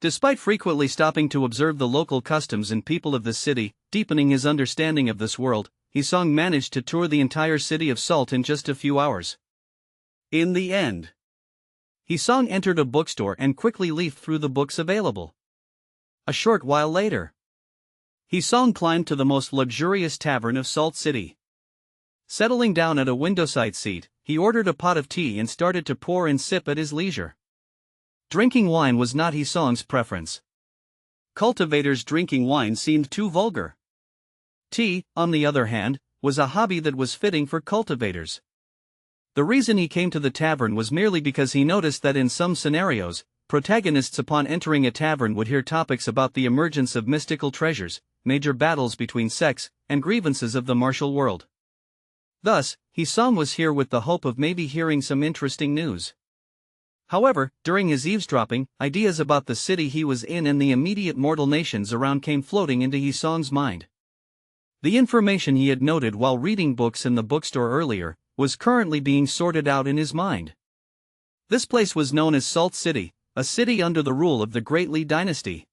Despite frequently stopping to observe the local customs and people of the city, deepening his understanding of this world, Hisong managed to tour the entire city of Salt in just a few hours. In the end, Hisong entered a bookstore and quickly leafed through the books available. A short while later, Hisong climbed to the most luxurious tavern of Salt City. Settling down at a windowside seat, he ordered a pot of tea and started to pour and sip at his leisure. Drinking wine was not Hisong's preference. Cultivators drinking wine seemed too vulgar. Tea, on the other hand, was a hobby that was fitting for cultivators. The reason he came to the tavern was merely because he noticed that in some scenarios, protagonists upon entering a tavern would hear topics about the emergence of mystical treasures, major battles between sects, and grievances of the martial world. Thus, Hisong was here with the hope of maybe hearing some interesting news. However, during his eavesdropping, ideas about the city he was in and the immediate mortal nations around came floating into Hisong's mind. The information he had noted while reading books in the bookstore earlier was currently being sorted out in his mind. This place was known as Salt City, a city under the rule of the Great Li Dynasty.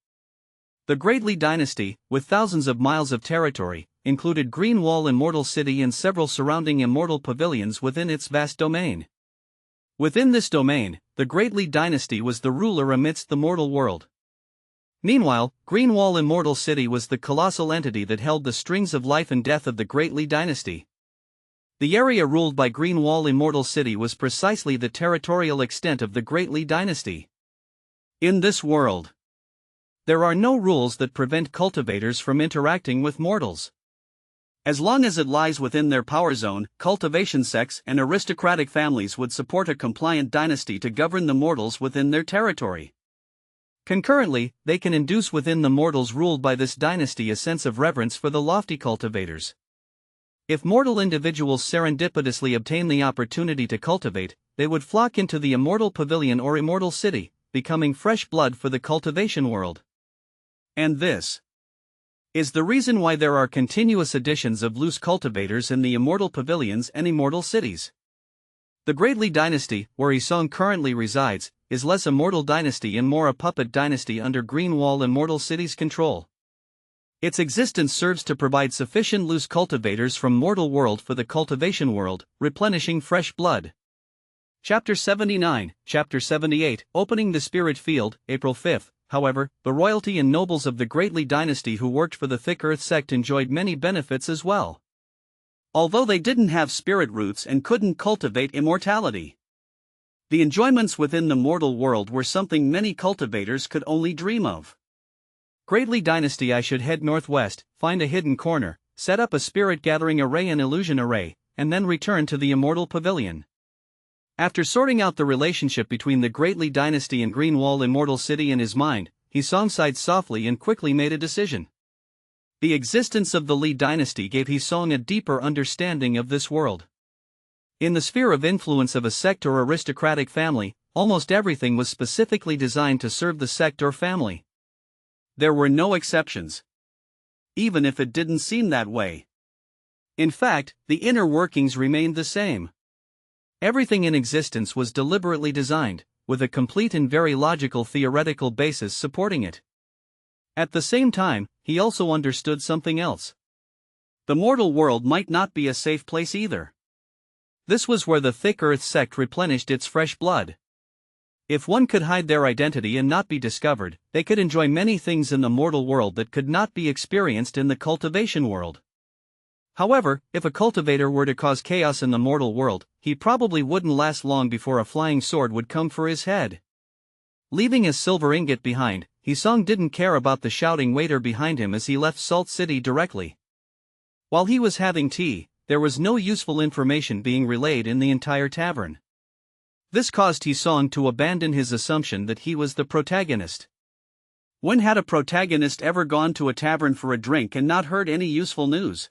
The Great Li Dynasty, with thousands of miles of territory, included Green Wall Immortal City and several surrounding immortal pavilions within its vast domain. Within this domain, the Great Li Dynasty was the ruler amidst the mortal world. Meanwhile, Green Wall Immortal City was the colossal entity that held the strings of life and death of the Great Li Dynasty. The area ruled by Green Wall Immortal City was precisely the territorial extent of the Great Li Dynasty. In this world, there are no rules that prevent cultivators from interacting with mortals. As long as it lies within their power zone, cultivation sects and aristocratic families would support a compliant dynasty to govern the mortals within their territory. Concurrently, they can induce within the mortals ruled by this dynasty a sense of reverence for the lofty cultivators. If mortal individuals serendipitously obtain the opportunity to cultivate, they would flock into the Immortal Pavilion or Immortal City, becoming fresh blood for the cultivation world. And this is the reason why there are continuous additions of loose cultivators in the Immortal Pavilions and Immortal Cities. The Great Li Dynasty, where Hisong currently resides, is less a mortal dynasty and more a puppet dynasty under Green Wall Immortal City's control. Its existence serves to provide sufficient loose cultivators from mortal world for the cultivation world, replenishing fresh blood. Chapter 79, Chapter 78, Opening the Spirit Field, April 5. However, the royalty and nobles of the Great Li Dynasty who worked for the Thick Earth sect enjoyed many benefits as well. Although they didn't have spirit roots and couldn't cultivate immortality, the enjoyments within the mortal world were something many cultivators could only dream of. Great Li Dynasty. I should head northwest, find a hidden corner, set up a spirit gathering array and illusion array, and then return to the Immortal Pavilion. After sorting out the relationship between the Great Li Dynasty and Green Wall Immortal City in his mind, Hisong sighed softly and quickly made a decision. The existence of the Li Dynasty gave Hisong a deeper understanding of this world. In the sphere of influence of a sect or aristocratic family, almost everything was specifically designed to serve the sect or family. There were no exceptions, even if it didn't seem that way. In fact, the inner workings remained the same. Everything in existence was deliberately designed, with a complete and very logical theoretical basis supporting it. At the same time, he also understood something else. The mortal world might not be a safe place either. This was where the Thick Earth sect replenished its fresh blood. If one could hide their identity and not be discovered, they could enjoy many things in the mortal world that could not be experienced in the cultivation world. However, if a cultivator were to cause chaos in the mortal world, he probably wouldn't last long before a flying sword would come for his head. Leaving his silver ingot behind, Hisong didn't care about the shouting waiter behind him as he left Salt City directly. While he was having tea, there was no useful information being relayed in the entire tavern. This caused Hisong to abandon his assumption that he was the protagonist. When had a protagonist ever gone to a tavern for a drink and not heard any useful news?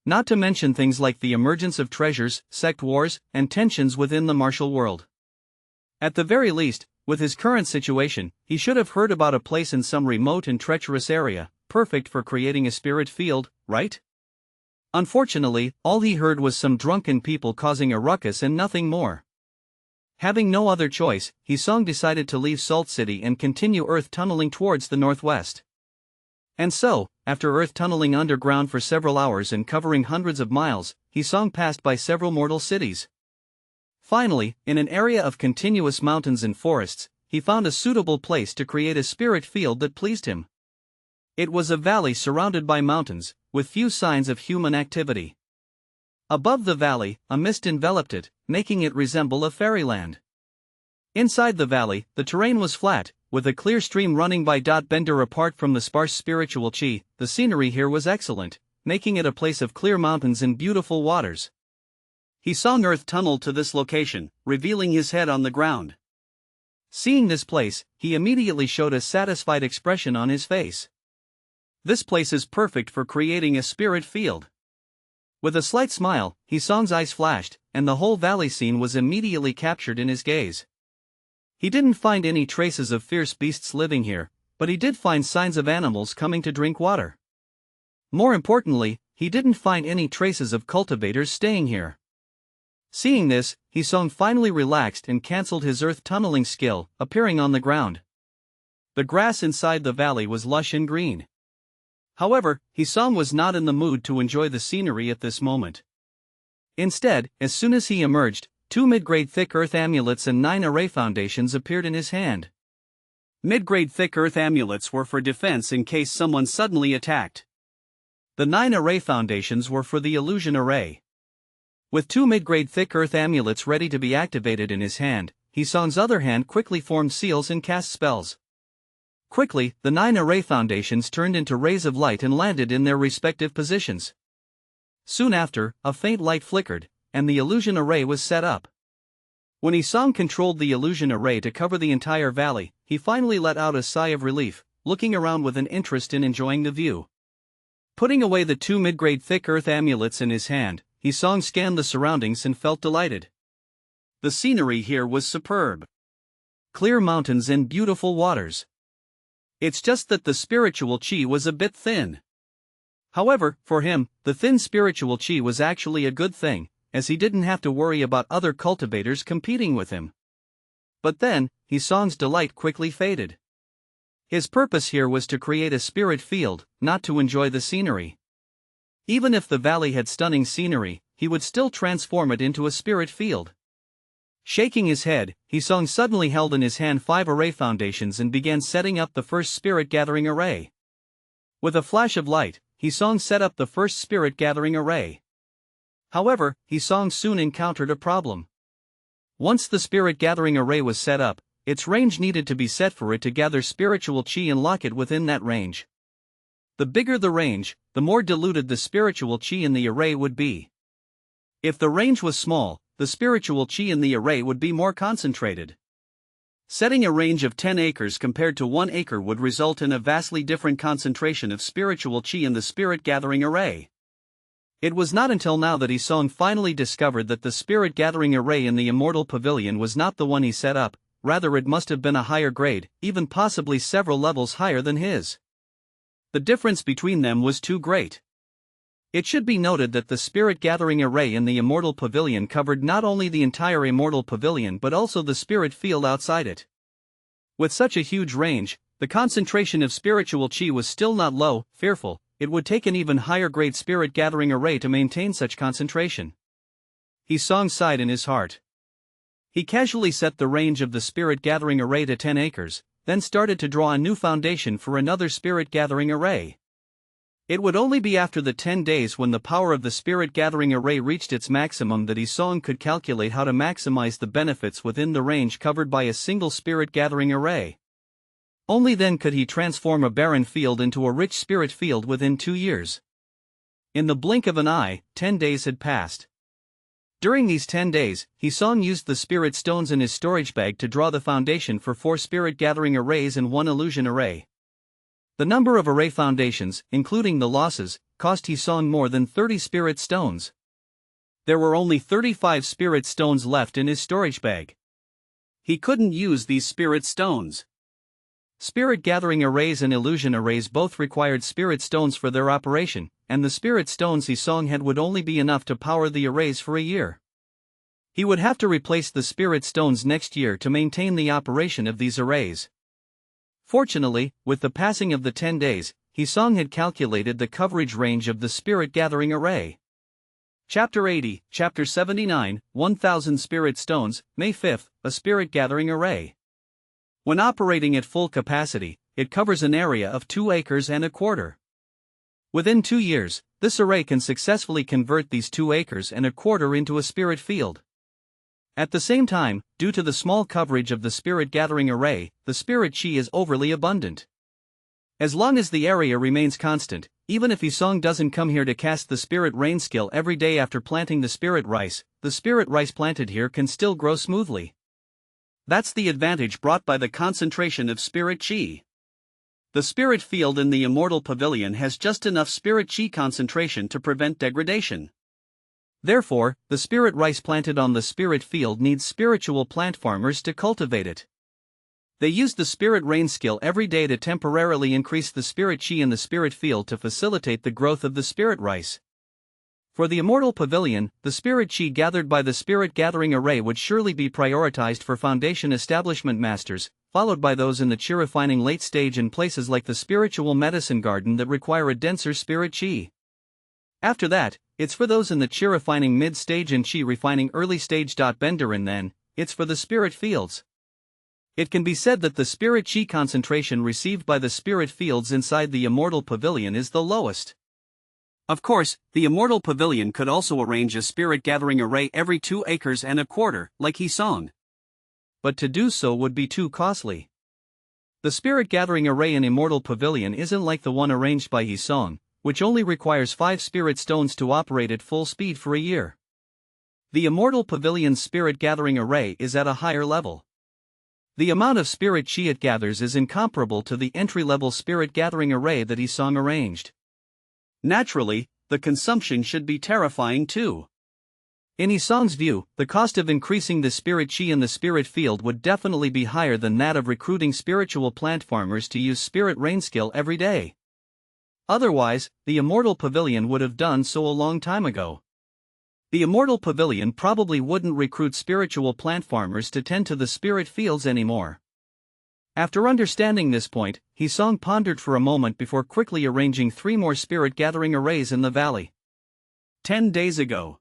Not to mention things like the emergence of treasures, sect wars, and tensions within the martial world. At the very least, with his current situation, he should have heard about a place in some remote and treacherous area, perfect for creating a spirit field, right? Unfortunately, all he heard was some drunken people causing a ruckus and nothing more. Having no other choice, Hisong decided to leave Salt City and continue earth tunneling towards the northwest. And so, after earth tunneling underground for several hours and covering hundreds of miles, Hisong passed by several mortal cities. Finally, in an area of continuous mountains and forests, he found a suitable place to create a spirit field that pleased him. It was a valley surrounded by mountains, with few signs of human activity. Above the valley, a mist enveloped it, making it resemble a fairyland. Inside the valley, the terrain was flat, with a clear stream running by. Bender apart from the sparse spiritual chi, the scenery here was excellent, making it a place of clear mountains and beautiful waters. Hisong earth tunneled to this location, revealing his head on the ground. Seeing this place, he immediately showed a satisfied expression on his face. This place is perfect for creating a spirit field. With a slight smile, Hisong's eyes flashed, and the whole valley scene was immediately captured in his gaze. He didn't find any traces of fierce beasts living here, but he did find signs of animals coming to drink water. More importantly, he didn't find any traces of cultivators staying here. Seeing this, Hisong finally relaxed and cancelled his earth tunneling skill, appearing on the ground. The grass inside the valley was lush and green. However, Hisong was not in the mood to enjoy the scenery at this moment. Instead, as soon as he emerged, 2 mid-grade thick earth amulets and 9 array foundations appeared in his hand. Mid-grade thick earth amulets were for defense in case someone suddenly attacked. The 9 array foundations were for the illusion array. With 2 mid-grade thick earth amulets ready to be activated in his hand, Hisong's other hand quickly formed seals and cast spells. Quickly, the 9 array foundations turned into rays of light and landed in their respective positions. Soon after, a faint light flickered, and the illusion array was set up. When Hisong controlled the illusion array to cover the entire valley, he finally let out a sigh of relief, looking around with an interest in enjoying the view. Putting away the 2 mid-grade thick earth amulets in his hand, Hisong scanned the surroundings and felt delighted. The scenery here was superb. Clear mountains and beautiful waters. It's just that the spiritual chi was a bit thin. However, for him, the thin spiritual chi was actually a good thing, as he didn't have to worry about other cultivators competing with him. But then, Hisong's delight quickly faded. His purpose here was to create a spirit field, not to enjoy the scenery. Even if the valley had stunning scenery, he would still transform it into a spirit field. Shaking his head, Hisong suddenly held in his hand 5 array foundations and began setting up the first spirit gathering array. With a flash of light, Hisong set up the first spirit gathering array. However, Hisong soon encountered a problem. Once the spirit gathering array was set up, its range needed to be set for it to gather spiritual chi and lock it within that range. The bigger the range, the more diluted the spiritual chi in the array would be. If the range was small, the spiritual chi in the array would be more concentrated. Setting a range of 10 acres compared to 1 acre would result in a vastly different concentration of spiritual chi in the spirit gathering array. It was not until now that Hisong finally discovered that the spirit gathering array in the Immortal Pavilion was not the one he set up, rather it must have been a higher grade, even possibly several levels higher than his. The difference between them was too great. It should be noted that the spirit gathering array in the Immortal Pavilion covered not only the entire Immortal Pavilion but also the spirit field outside it. With such a huge range, the concentration of spiritual chi was still not low, fearful. It would take an even higher grade spirit gathering array to maintain such concentration. Hisong sighed in his heart. He casually set the range of the spirit gathering array to 10 acres, then started to draw a new foundation for another spirit gathering array. It would only be after the 10 days when the power of the spirit gathering array reached its maximum that Hisong could calculate how to maximize the benefits within the range covered by a single spirit gathering array. Only then could he transform a barren field into a rich spirit field within 2 years. In the blink of an eye, 10 days had passed. During these 10 days, Hisong used the spirit stones in his storage bag to draw the foundation for 4 spirit gathering arrays and 1 illusion array. The number of array foundations, including the losses, cost Hisong more than 30 spirit stones. There were only 35 spirit stones left in his storage bag. He couldn't use these spirit stones. Spirit gathering arrays and illusion arrays both required spirit stones for their operation, and the spirit stones Hisong had would only be enough to power the arrays for a year. He would have to replace the spirit stones next year to maintain the operation of these arrays. Fortunately, with the passing of the 10 days, Hisong had calculated the coverage range of the spirit gathering array. Chapter 80, Chapter 79, 1000 Spirit Stones, May 5, a spirit gathering array. When operating at full capacity, it covers an area of 2 acres and a quarter. Within 2 years, this array can successfully convert these 2 acres and a quarter into a spirit field. At the same time, due to the small coverage of the spirit gathering array, the spirit chi is overly abundant. As long as the area remains constant, even if Hisong doesn't come here to cast the spirit rain skill every day after planting the spirit rice planted here can still grow smoothly. That's the advantage brought by the concentration of spirit chi. The spirit field in the Immortal Pavilion has just enough spirit chi concentration to prevent degradation. Therefore, the spirit rice planted on the spirit field needs spiritual plant farmers to cultivate it. They use the spirit rain skill every day to temporarily increase the spirit chi in the spirit field to facilitate the growth of the spirit rice. For the Immortal Pavilion, the spirit chi gathered by the spirit gathering array would surely be prioritized for foundation establishment masters, followed by those in the chi refining late stage and places like the spiritual medicine garden that require a denser spirit chi. After that, it's for those in the chi refining mid stage and chi refining early stage. Bender, and then, it's for the spirit fields. It can be said that the spirit chi concentration received by the spirit fields inside the Immortal Pavilion is the lowest. Of course, the Immortal Pavilion could also arrange a spirit gathering array every 2 acres and a quarter, like Hisong. But to do so would be too costly. The spirit gathering array in Immortal Pavilion isn't like the one arranged by Hisong, which only requires 5 spirit stones to operate at full speed for a year. The Immortal Pavilion's spirit gathering array is at a higher level. The amount of spirit chi it gathers is incomparable to the entry-level spirit gathering array that Hisong arranged. Naturally, the consumption should be terrifying too. In Hisong's view, the cost of increasing the spirit chi in the spirit field would definitely be higher than that of recruiting spiritual plant farmers to use spirit rain skill every day. Otherwise, the Immortal Pavilion would have done so a long time ago. The Immortal Pavilion probably wouldn't recruit spiritual plant farmers to tend to the spirit fields anymore. After understanding this point, Hisong pondered for a moment before quickly arranging 3 more spirit gathering arrays in the valley. 10 days ago,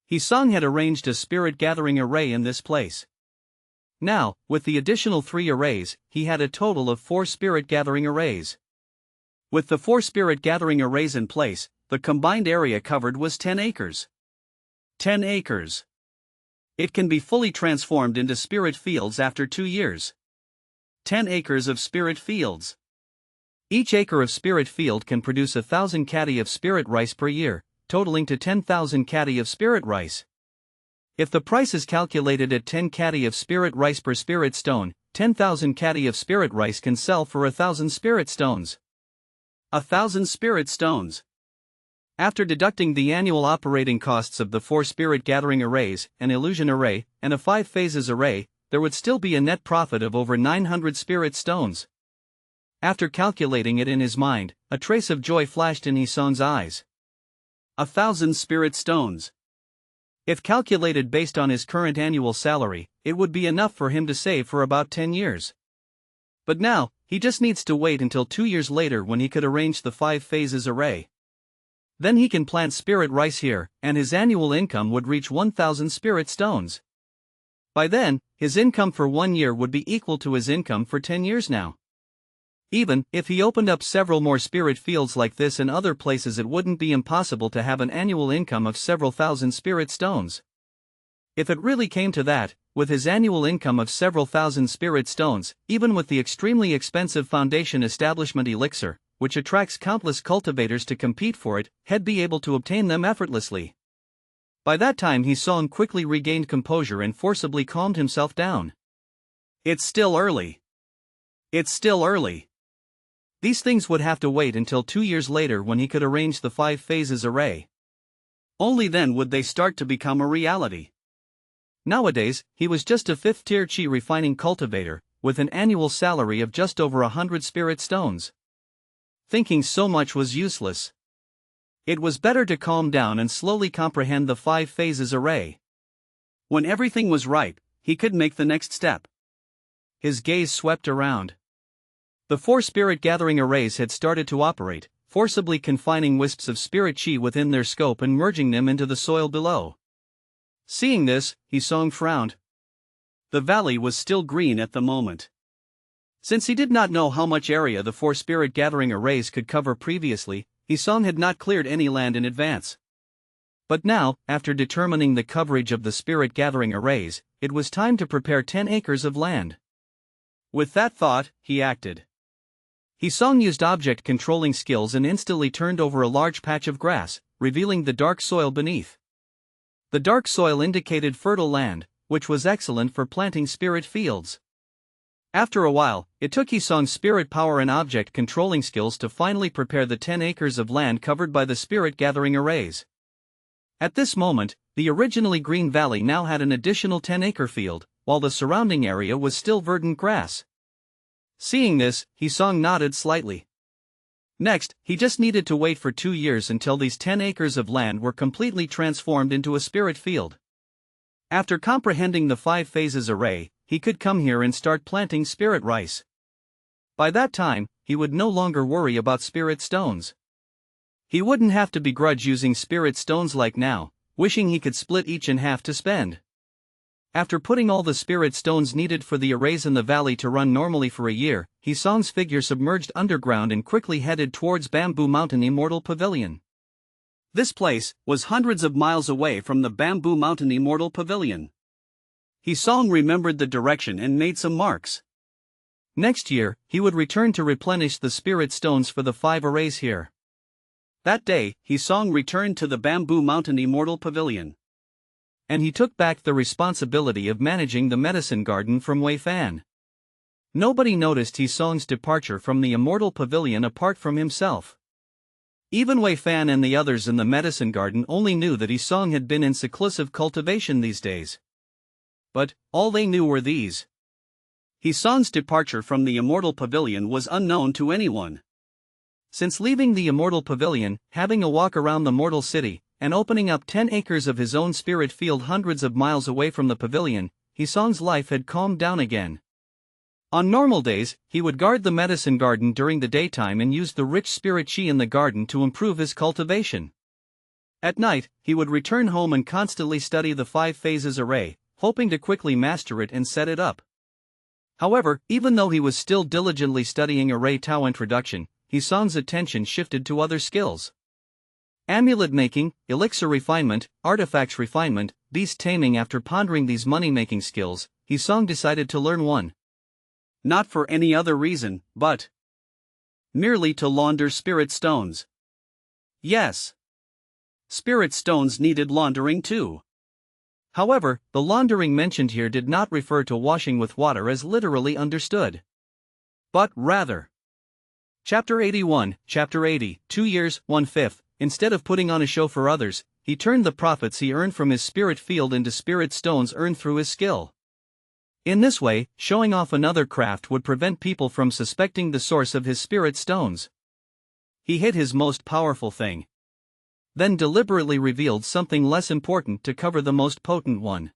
Hisong had arranged a spirit gathering array in this place. Now, with the additional 3 arrays, he had a total of 4 spirit gathering arrays. With the 4 spirit gathering arrays in place, the combined area covered was 10 acres. 10 acres. It can be fully transformed into spirit fields after 2 years. 10 acres of spirit fields. Each acre of spirit field can produce 1,000 caddy of spirit rice per year, totaling to 10,000 caddy of spirit rice. If the price is calculated at 10 caddy of spirit rice per spirit stone, 10,000 caddy of spirit rice can sell for 1,000 spirit stones. 1,000 spirit stones. After deducting the annual operating costs of the 4 spirit gathering arrays, an illusion array, and a 5 phases array, there would still be a net profit of over 900 spirit stones. After calculating it in his mind, a trace of joy flashed in Hisong's eyes. 1,000 spirit stones. If calculated based on his current annual salary, it would be enough for him to save for about 10 years. But now, he just needs to wait until 2 years later when he could arrange the 5 phases array. Then he can plant spirit rice here, and his annual income would reach 1,000 spirit stones. By then, his income for 1 year would be equal to his income for 10 years now. Even if he opened up several more spirit fields like this in other places, it wouldn't be impossible to have an annual income of several thousand spirit stones. If it really came to that, with his annual income of several thousand spirit stones, even with the extremely expensive foundation establishment elixir, which attracts countless cultivators to compete for it, he'd be able to obtain them effortlessly. By that time Hisong quickly regained composure and forcibly calmed himself down. It's still early. It's still early. These things would have to wait until 2 years later when he could arrange the 5 phases array. Only then would they start to become a reality. Nowadays, he was just a 5th-tier chi refining cultivator, with an annual salary of just over 100 spirit stones. Thinking so much was useless. It was better to calm down and slowly comprehend the 5 phases array. When everything was ripe, he could make the next step. His gaze swept around. The 4 spirit gathering arrays had started to operate, forcibly confining wisps of spirit chi within their scope and merging them into the soil below. Seeing this, Hisong frowned. The valley was still green at the moment. Since he did not know how much area the 4 spirit gathering arrays could cover previously, Hisong had not cleared any land in advance. But now, after determining the coverage of the spirit gathering arrays, it was time to prepare 10 acres of land. With that thought, he acted. Hisong used object controlling skills and instantly turned over a large patch of grass, revealing the dark soil beneath. The dark soil indicated fertile land, which was excellent for planting spirit fields. After a while, it took Hisong's spirit power and object controlling skills to finally prepare the 10 acres of land covered by the spirit gathering arrays. At this moment, the originally green valley now had an additional 10-acre field, while the surrounding area was still verdant grass. Seeing this, Hisong nodded slightly. Next, he just needed to wait for 2 years until these 10 acres of land were completely transformed into a spirit field. After comprehending the 5 phases array, he could come here and start planting spirit rice. By that time, he would no longer worry about spirit stones. He wouldn't have to begrudge using spirit stones like now, wishing he could split each in half to spend. After putting all the spirit stones needed for the arrays in the valley to run normally for a year, Hisong's figure submerged underground and quickly headed towards Bamboo Mountain Immortal Pavilion. This place was hundreds of miles away from the Bamboo Mountain Immortal Pavilion. Hisong remembered the direction and made some marks. Next year, he would return to replenish the spirit stones for the 5 arrays here. That day, Hisong returned to the Bamboo Mountain Immortal Pavilion. And he took back the responsibility of managing the medicine garden from Wei Fan. Nobody noticed Hisong's departure from the Immortal Pavilion apart from himself. Even Wei Fan and the others in the medicine garden only knew that Hisong had been in seclusive cultivation these days. But all they knew were these. Hisong's departure from the Immortal Pavilion was unknown to anyone. Since leaving the Immortal Pavilion, having a walk around the mortal city, and opening up 10 acres of his own spirit field hundreds of miles away from the pavilion, Hisong's life had calmed down again. On normal days, he would guard the medicine garden during the daytime and use the rich spirit chi in the garden to improve his cultivation. At night, he would return home and constantly study the 5 phases array, hoping to quickly master it and set it up. However, even though he was still diligently studying Array Tao Introduction, Hisong's attention shifted to other skills. Amulet making, elixir refinement, artifacts refinement, beast taming. After pondering these money-making skills, Hisong decided to learn one. Not for any other reason, but merely to launder spirit stones. Yes. Spirit stones needed laundering too. However, the laundering mentioned here did not refer to washing with water as literally understood. But rather. Chapter 81, Chapter 80, 2 years, 1/5. Instead of putting on a show for others, he turned the profits he earned from his spirit field into spirit stones earned through his skill. In this way, showing off another craft would prevent people from suspecting the source of his spirit stones. He hid his most powerful thing. Then deliberately revealed something less important to cover the most potent one.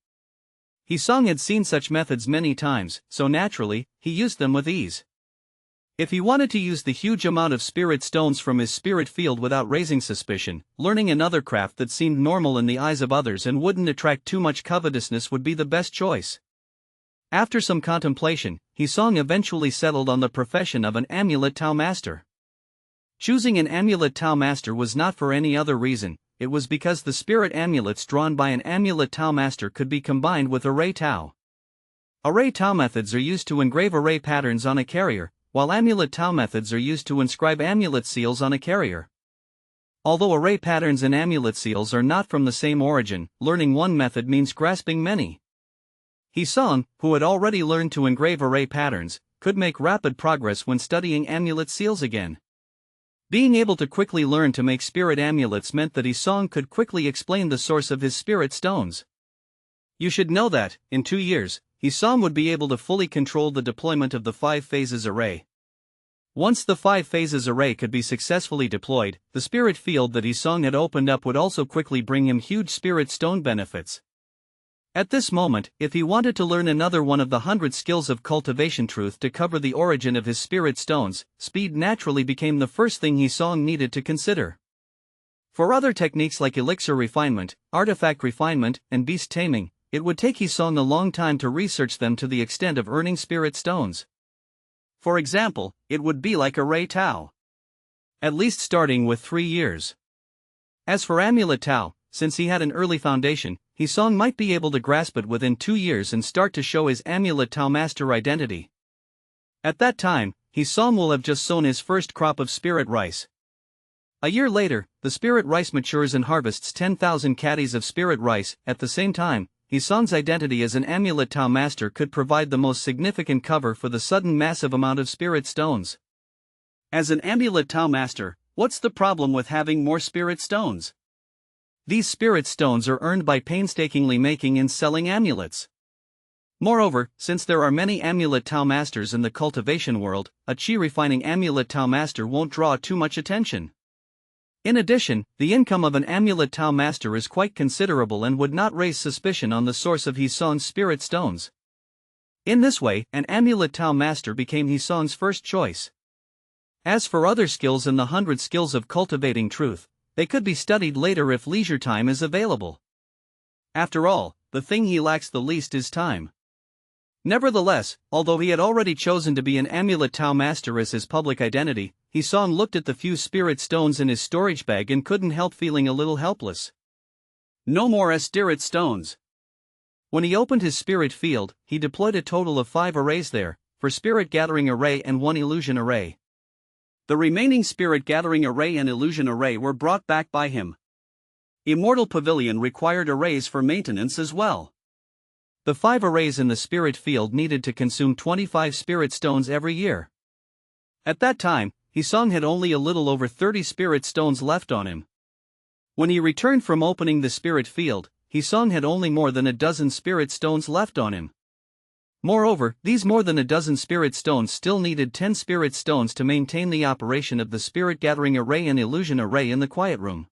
Hisong had seen such methods many times, so naturally, he used them with ease. If he wanted to use the huge amount of spirit stones from his spirit field without raising suspicion, learning another craft that seemed normal in the eyes of others and wouldn't attract too much covetousness would be the best choice. After some contemplation, Hisong eventually settled on the profession of an amulet Tao master. Choosing an amulet Tao master was not for any other reason, it was because the spirit amulets drawn by an amulet Tao master could be combined with Array Tao. Array Tao methods are used to engrave array patterns on a carrier, while amulet Tao methods are used to inscribe amulet seals on a carrier. Although array patterns and amulet seals are not from the same origin, learning one method means grasping many. Hisong, who had already learned to engrave array patterns, could make rapid progress when studying amulet seals again. Being able to quickly learn to make spirit amulets meant that Hisong could quickly explain the source of his spirit stones. You should know that, in 2 years, Hisong would be able to fully control the deployment of the 5 phases array. Once the 5 phases array could be successfully deployed, the spirit field that Hisong had opened up would also quickly bring him huge spirit stone benefits. At this moment, if he wanted to learn another one of the 100 skills of cultivation truth to cover the origin of his spirit stones, speed naturally became the first thing Hisong needed to consider. For other techniques like elixir refinement, artifact refinement, and beast taming, it would take Hisong a long time to research them to the extent of earning spirit stones. For example, it would be like array Tao. At least starting with 3 years. As for amulet Tao, since he had an early foundation, Hisong might be able to grasp it within 2 years and start to show his amulet Tao master identity. At that time, Hisong will have just sown his first crop of spirit rice. A year later, the spirit rice matures and harvests 10,000 caddies of spirit rice. At the same time, Hisong's identity as an amulet Tao master could provide the most significant cover for the sudden massive amount of spirit stones. As an amulet Tao master, what's the problem with having more spirit stones? These spirit stones are earned by painstakingly making and selling amulets. Moreover, since there are many amulet Tao masters in the cultivation world, a chi refining amulet Tao master won't draw too much attention. In addition, the income of an amulet Tao master is quite considerable and would not raise suspicion on the source of Hisong's spirit stones. In this way, an amulet Tao master became Hisong's first choice. As for other skills in the 100 skills of cultivating truth, they could be studied later if leisure time is available. After all, the thing he lacks the least is time. Nevertheless, although he had already chosen to be an amulet Tao master as his public identity, Hisong looked at the few spirit stones in his storage bag and couldn't help feeling a little helpless. No more spirit stones. When he opened his spirit field, he deployed a total of 5 arrays there, for spirit gathering array and 1 illusion array. The remaining spirit gathering array and illusion array were brought back by him. Immortal Pavilion required arrays for maintenance as well. The 5 arrays in the spirit field needed to consume 25 spirit stones every year. At that time, Hisong had only a little over 30 spirit stones left on him. When he returned from opening the spirit field, Hisong had only more than a dozen spirit stones left on him. Moreover, these more than a dozen spirit stones still needed 10 spirit stones to maintain the operation of the spirit gathering array and illusion array in the quiet room.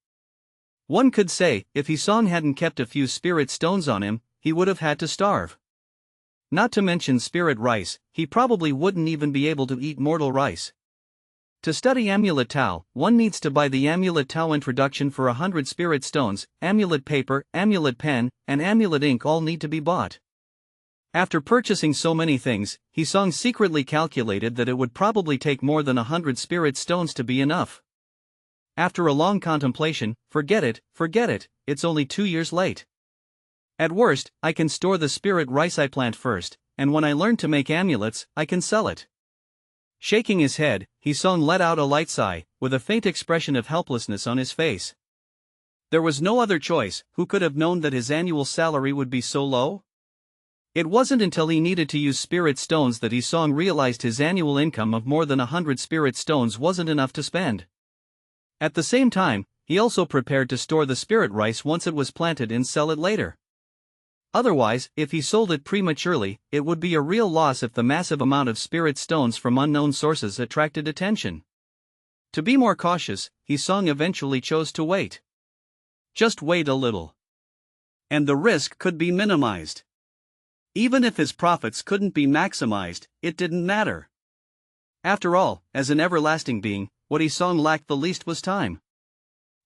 One could say, if Hisong hadn't kept a few spirit stones on him, he would have had to starve. Not to mention spirit rice, he probably wouldn't even be able to eat mortal rice. To study amulet Tao, one needs to buy the amulet Tao introduction for 100 spirit stones, amulet paper, amulet pen, and amulet ink all need to be bought. After purchasing so many things, Hisong secretly calculated that it would probably take more than 100 spirit stones to be enough. After a long contemplation, forget it, it's only 2 years late. At worst, I can store the spirit rice I plant first, and when I learn to make amulets, I can sell it. Shaking his head, Hisong let out a light sigh, with a faint expression of helplessness on his face. There was no other choice. Who could have known that his annual salary would be so low? It wasn't until he needed to use spirit stones that Hisong realized his annual income of more than 100 spirit stones wasn't enough to spend. At the same time, he also prepared to store the spirit rice once it was planted and sell it later. Otherwise, if he sold it prematurely, it would be a real loss if the massive amount of spirit stones from unknown sources attracted attention. To be more cautious, Hisong eventually chose to wait. Just wait a little. And the risk could be minimized. Even if his profits couldn't be maximized, it didn't matter. After all, as an everlasting being, what Hisong lacked the least was time.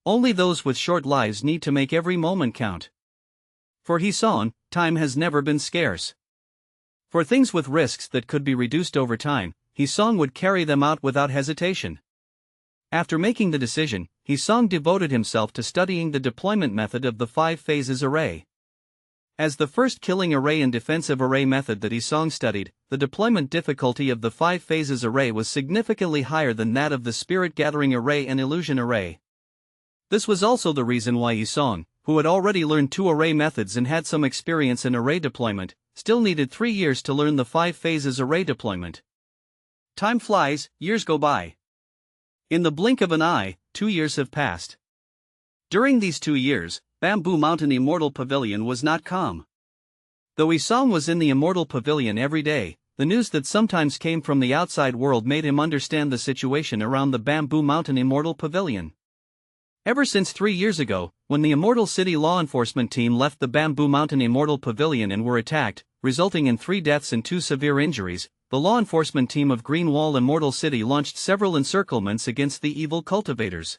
Only those with short lives need to make every moment count. For Hisong, time has never been scarce. For things with risks that could be reduced over time, Hisong would carry them out without hesitation. After making the decision, Hisong devoted himself to studying the deployment method of the 5 phases array. As the first killing array and defensive array method that Hisong studied, the deployment difficulty of the 5 phases array was significantly higher than that of the spirit gathering array and illusion array. This was also the reason why Hisong, who had already learned 2 array methods and had some experience in array deployment, still needed 3 years to learn the 5 phases array deployment. Time flies, years go by. In the blink of an eye, 2 years have passed. During these 2 years, Bamboo Mountain Immortal Pavilion was not calm. Though Hisong was in the Immortal Pavilion every day, the news that sometimes came from the outside world made him understand the situation around the Bamboo Mountain Immortal Pavilion. Ever since 3 years ago, when the Immortal City law enforcement team left the Bamboo Mountain Immortal Pavilion and were attacked, resulting in 3 deaths and 2 severe injuries, the law enforcement team of Greenwall Immortal City launched several encirclements against the evil cultivators.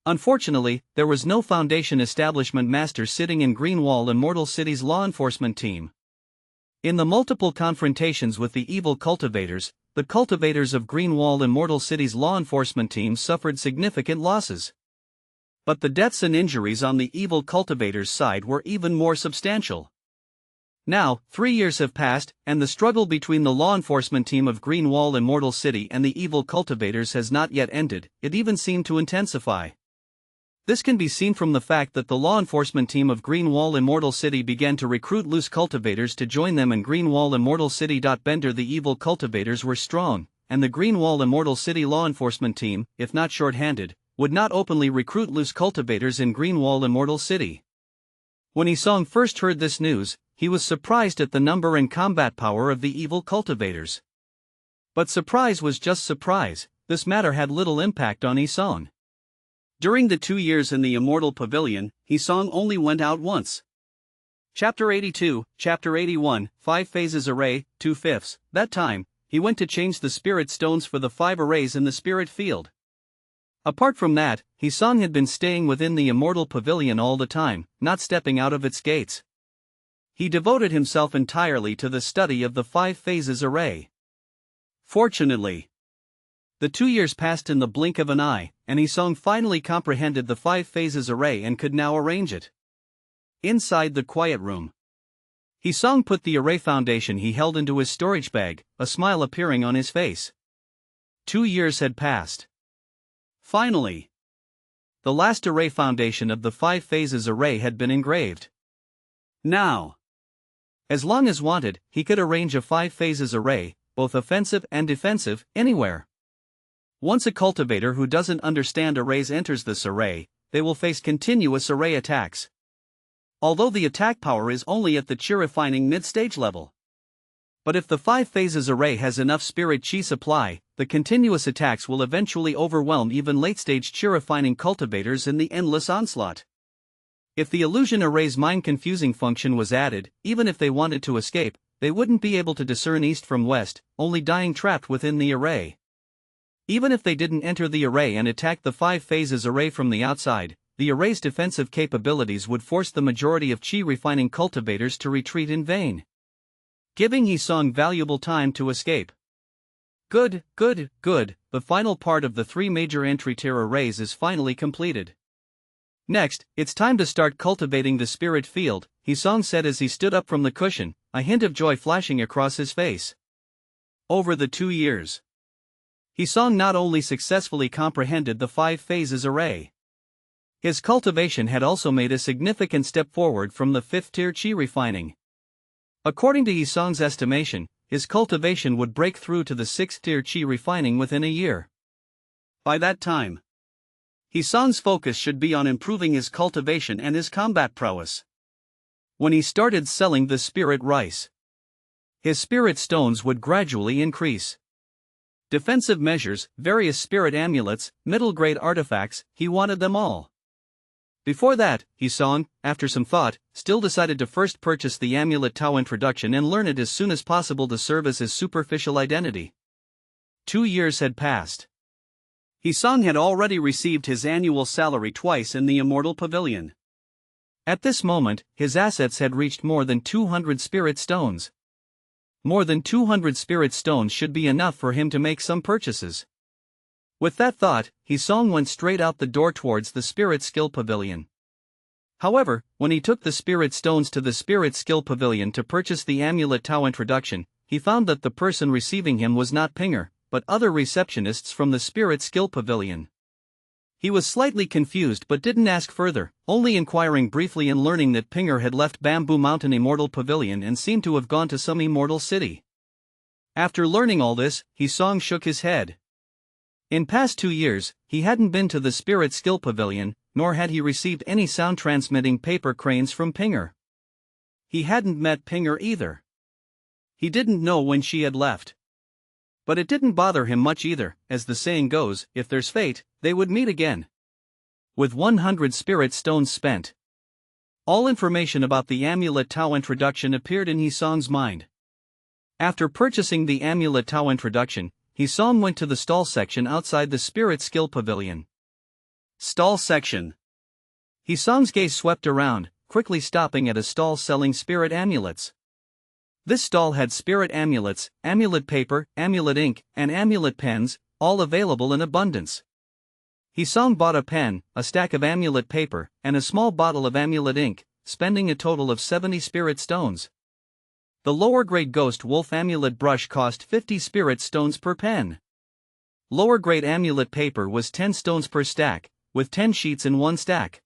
Unfortunately, there was no Foundation establishment master sitting in Greenwall Immortal City's law enforcement team. In the multiple confrontations with the evil cultivators, the cultivators of Greenwall Immortal City's law enforcement team suffered significant losses. But the deaths and injuries on the evil cultivators' side were even more substantial. Now, 3 years have passed, and the struggle between the law enforcement team of Greenwall Immortal City and the evil cultivators has not yet ended. It even seemed to intensify. This can be seen from the fact that the law enforcement team of Greenwall Immortal City began to recruit loose cultivators to join them in Greenwall Immortal City. Bender, the evil cultivators were strong, and the Greenwall Immortal City law enforcement team, if not short-handed, would not openly recruit loose cultivators in Greenwall Immortal City. When Isong first heard this news, he was surprised at the number and combat power of the evil cultivators. But surprise was just surprise. This matter had little impact on Isong. During the 2 years in the Immortal Pavilion, Isong only went out once. Chapter 82, Chapter 81, 5 Phases Array, 2/5. That time, he went to change the spirit stones for the 5 arrays in the spirit field. Apart from that, Isong had been staying within the Immortal Pavilion all the time, not stepping out of its gates. He devoted himself entirely to the study of the 5 phases array. Fortunately, the 2 years passed in the blink of an eye, and Isong finally comprehended the 5 phases array and could now arrange it. Inside the quiet room, Isong put the array foundation he held into his storage bag, a smile appearing on his face. 2 years had passed. Finally, the last array foundation of the 5 phases array had been engraved. Now, as long as wanted, he could arrange a 5 phases array, both offensive and defensive, anywhere. Once a cultivator who doesn't understand arrays enters this array, they will face continuous array attacks. Although the attack power is only at the chi refining mid-stage level. But if the 5 phases array has enough spirit chi supply, the continuous attacks will eventually overwhelm even late-stage chi refining cultivators in the endless onslaught. If the illusion array's mind-confusing function was added, even if they wanted to escape, they wouldn't be able to discern east from west, only dying trapped within the array. Even if they didn't enter the array and attack the 5 phases array from the outside, the array's defensive capabilities would force the majority of chi-refining cultivators to retreat in vain, giving Isong valuable time to escape. Good. The final part of the 3 major entry-tier arrays is finally completed. Next, it's time to start cultivating the spirit field, Isong said as he stood up from the cushion, a hint of joy flashing across his face. Over the 2 years, Isong not only successfully comprehended the 5 phases array. His cultivation had also made a significant step forward from the 5th tier chi refining. According to Isong's estimation, his cultivation would break through to the 6th tier chi refining within a year. By that time, Isong's focus should be on improving his cultivation and his combat prowess. When he started selling the spirit rice, his spirit stones would gradually increase. Defensive measures, various spirit amulets, middle-grade artifacts, he wanted them all. Before that, Isong, after some thought, still decided to first purchase the amulet Tao introduction and learn it as soon as possible to serve as his superficial identity. 2 years had passed. Isong had already received his annual salary twice in the Immortal Pavilion. At this moment, his assets had reached more than 200 spirit stones. More than 200 spirit stones should be enough for him to make some purchases. With that thought, Isong went straight out the door towards the Spirit Skill Pavilion. However, when he took the spirit stones to the Spirit Skill Pavilion to purchase the amulet Tao introduction, he found that the person receiving him was not Pinger, but other receptionists from the Spirit Skill Pavilion. He was slightly confused but didn't ask further, only inquiring briefly and learning that Pinger had left Bamboo Mountain Immortal Pavilion and seemed to have gone to some immortal city. After learning all this, Isong shook his head. In past 2 years, he hadn't been to the Spirit Skill Pavilion, nor had he received any sound-transmitting paper cranes from Pinger. He hadn't met Pinger either. He didn't know when she had left. But it didn't bother him much either, as the saying goes, if there's fate, they would meet again. with 100 spirit stones spent. All information about the Amulet Tau introduction appeared in Hisong's mind. After purchasing the Amulet Tau introduction, Hisong went to the stall section outside the Spirit Skill Pavilion. Stall section. Hisong's gaze swept around, quickly stopping at a stall selling spirit amulets. This stall had spirit amulets, amulet paper, amulet ink, and amulet pens, all available in abundance. Hisong bought a pen, a stack of amulet paper, and a small bottle of amulet ink, spending a total of 70 spirit stones. The lower-grade Ghost Wolf amulet brush cost 50 spirit stones per pen. Lower-grade amulet paper was 10 stones per stack, with 10 sheets in one stack.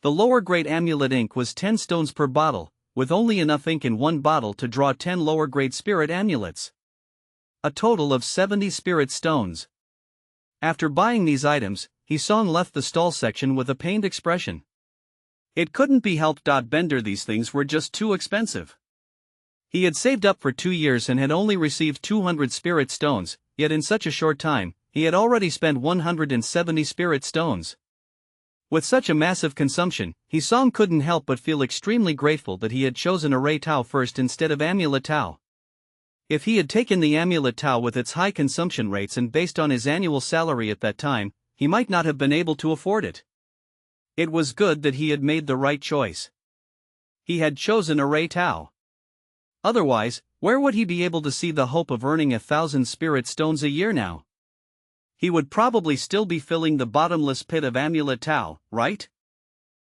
The lower-grade amulet ink was 10 stones per bottle, with only enough ink in one bottle to draw 10 lower-grade spirit amulets. A total of 70 spirit stones. After buying these items, Hisong left the stall section with a pained expression. It couldn't be helped. Bender, these things were just too expensive. He had saved up for 2 years and had only received 200 spirit stones, yet in such a short time, he had already spent 170 spirit stones. With such a massive consumption, Hisong couldn't help but feel extremely grateful that he had chosen Array Tau first instead of Amulet Tau. If he had taken the Amulet Tau with its high consumption rates and based on his annual salary at that time, he might not have been able to afford it. It was good that he had made the right choice. He had chosen Array Tau. Otherwise, where would he be able to see the hope of earning 1,000 spirit stones a year now? He would probably still be filling the bottomless pit of Amulet Tau, right?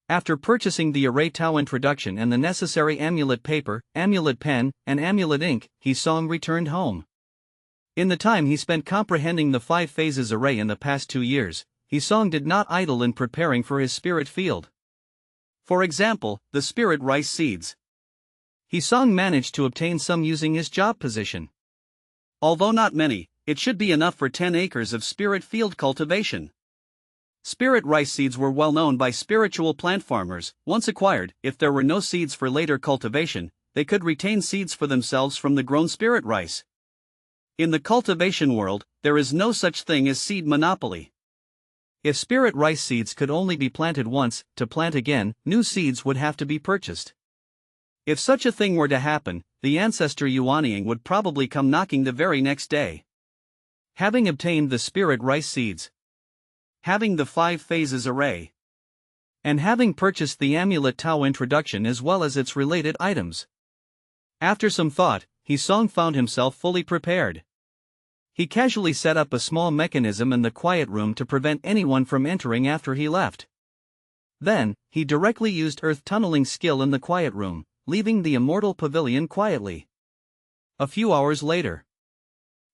After purchasing the Array Tau introduction and the necessary amulet paper, amulet pen, and amulet ink, Hisong returned home. In the time he spent comprehending the 5 phases array in the past 2 years, Hisong did not idle in preparing for his spirit field. For example, the spirit rice seeds. Hisong managed to obtain some using his job position. Although not many, it should be enough for 10 acres of spirit field cultivation. Spirit rice seeds were well known by spiritual plant farmers. Once acquired, if there were no seeds for later cultivation, they could retain seeds for themselves from the grown spirit rice. In the cultivation world, there is no such thing as seed monopoly. If spirit rice seeds could only be planted once, to plant again, new seeds would have to be purchased. If such a thing were to happen, the ancestor Yuanying would probably come knocking the very next day. Having obtained the spirit rice seeds, having the 5 phases array, and having purchased the Amulet Tau introduction as well as its related items. After some thought, Hisong found himself fully prepared. He casually set up a small mechanism in the quiet room to prevent anyone from entering after he left. Then, he directly used earth tunneling skill in the quiet room, leaving the Immortal Pavilion quietly. A few hours later,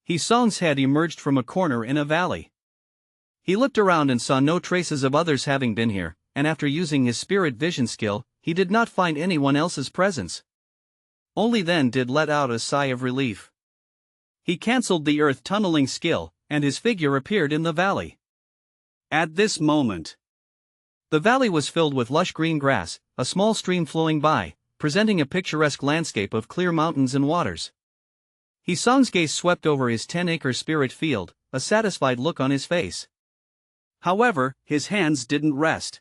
Hisong's head emerged from a corner in a valley. He looked around and saw no traces of others having been here, and after using his spirit vision skill, he did not find anyone else's presence. Only then did let out a sigh of relief. He cancelled the earth tunneling skill, and his figure appeared in the valley. At this moment, the valley was filled with lush green grass, a small stream flowing by, presenting a picturesque landscape of clear mountains and waters. Hisong's gaze swept over his 10-acre spirit field, a satisfied look on his face. However, his hands didn't rest.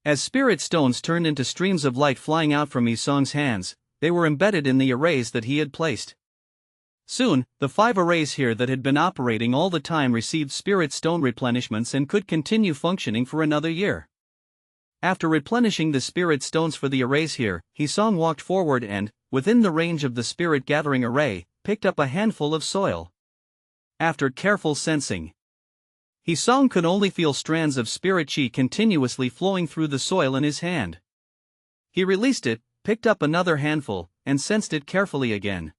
As spirit stones turned into streams of light flying out from Hisong's hands, they were embedded in the arrays that he had placed. Soon, the 5 arrays here that had been operating all the time received spirit stone replenishments and could continue functioning for another year. After replenishing the spirit stones for the arrays here, Hisong walked forward and, within the range of the spirit gathering array, picked up a handful of soil. After careful sensing, Hisong could only feel strands of spirit chi continuously flowing through the soil in his hand. He released it, picked up another handful, and sensed it carefully again.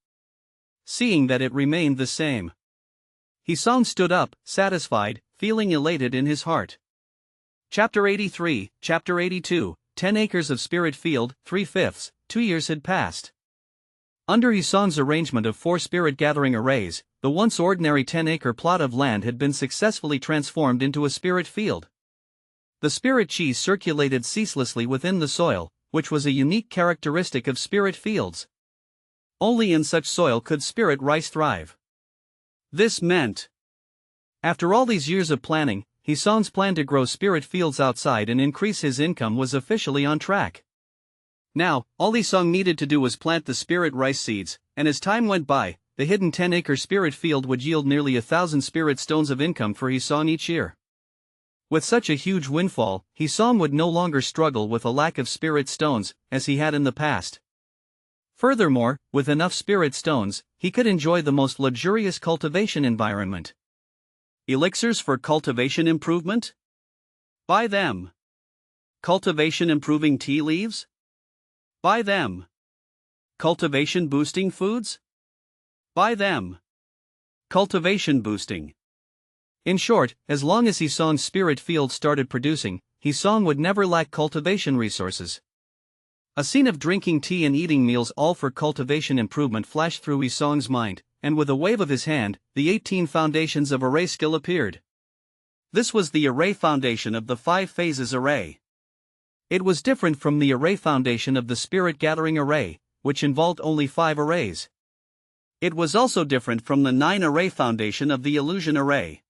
Seeing that it remained the same, Hisong stood up, satisfied, feeling elated in his heart. Chapter 83, Chapter 82, 10 acres of spirit field, 3/5, 2 years had passed. Under Hisong's arrangement of 4 spirit gathering arrays, the once ordinary 10-acre plot of land had been successfully transformed into a spirit field. The spirit chi circulated ceaselessly within the soil, which was a unique characteristic of spirit fields. Only in such soil could spirit rice thrive. This meant, after all these years of planning, Hisong's plan to grow spirit fields outside and increase his income was officially on track. Now, all Hisong needed to do was plant the spirit rice seeds, and as time went by, the hidden 10-acre spirit field would yield nearly 1,000 spirit stones of income for Hisong each year. With such a huge windfall, Hisong would no longer struggle with a lack of spirit stones, as he had in the past. Furthermore, with enough spirit stones, he could enjoy the most luxurious cultivation environment. Elixirs for cultivation improvement? Buy them. Cultivation improving tea leaves? Buy them. Cultivation boosting foods? Buy them. Cultivation boosting. In short, as long as Hisong's spirit field started producing, Hisong would never lack cultivation resources. A scene of drinking tea and eating meals all for cultivation improvement flashed through Hisong's mind, and with a wave of his hand, the 18 foundations of array skill appeared. This was the array foundation of the 5 phases array. It was different from the array foundation of the spirit gathering array, which involved only 5 arrays. It was also different from the 9 array foundation of the illusion array.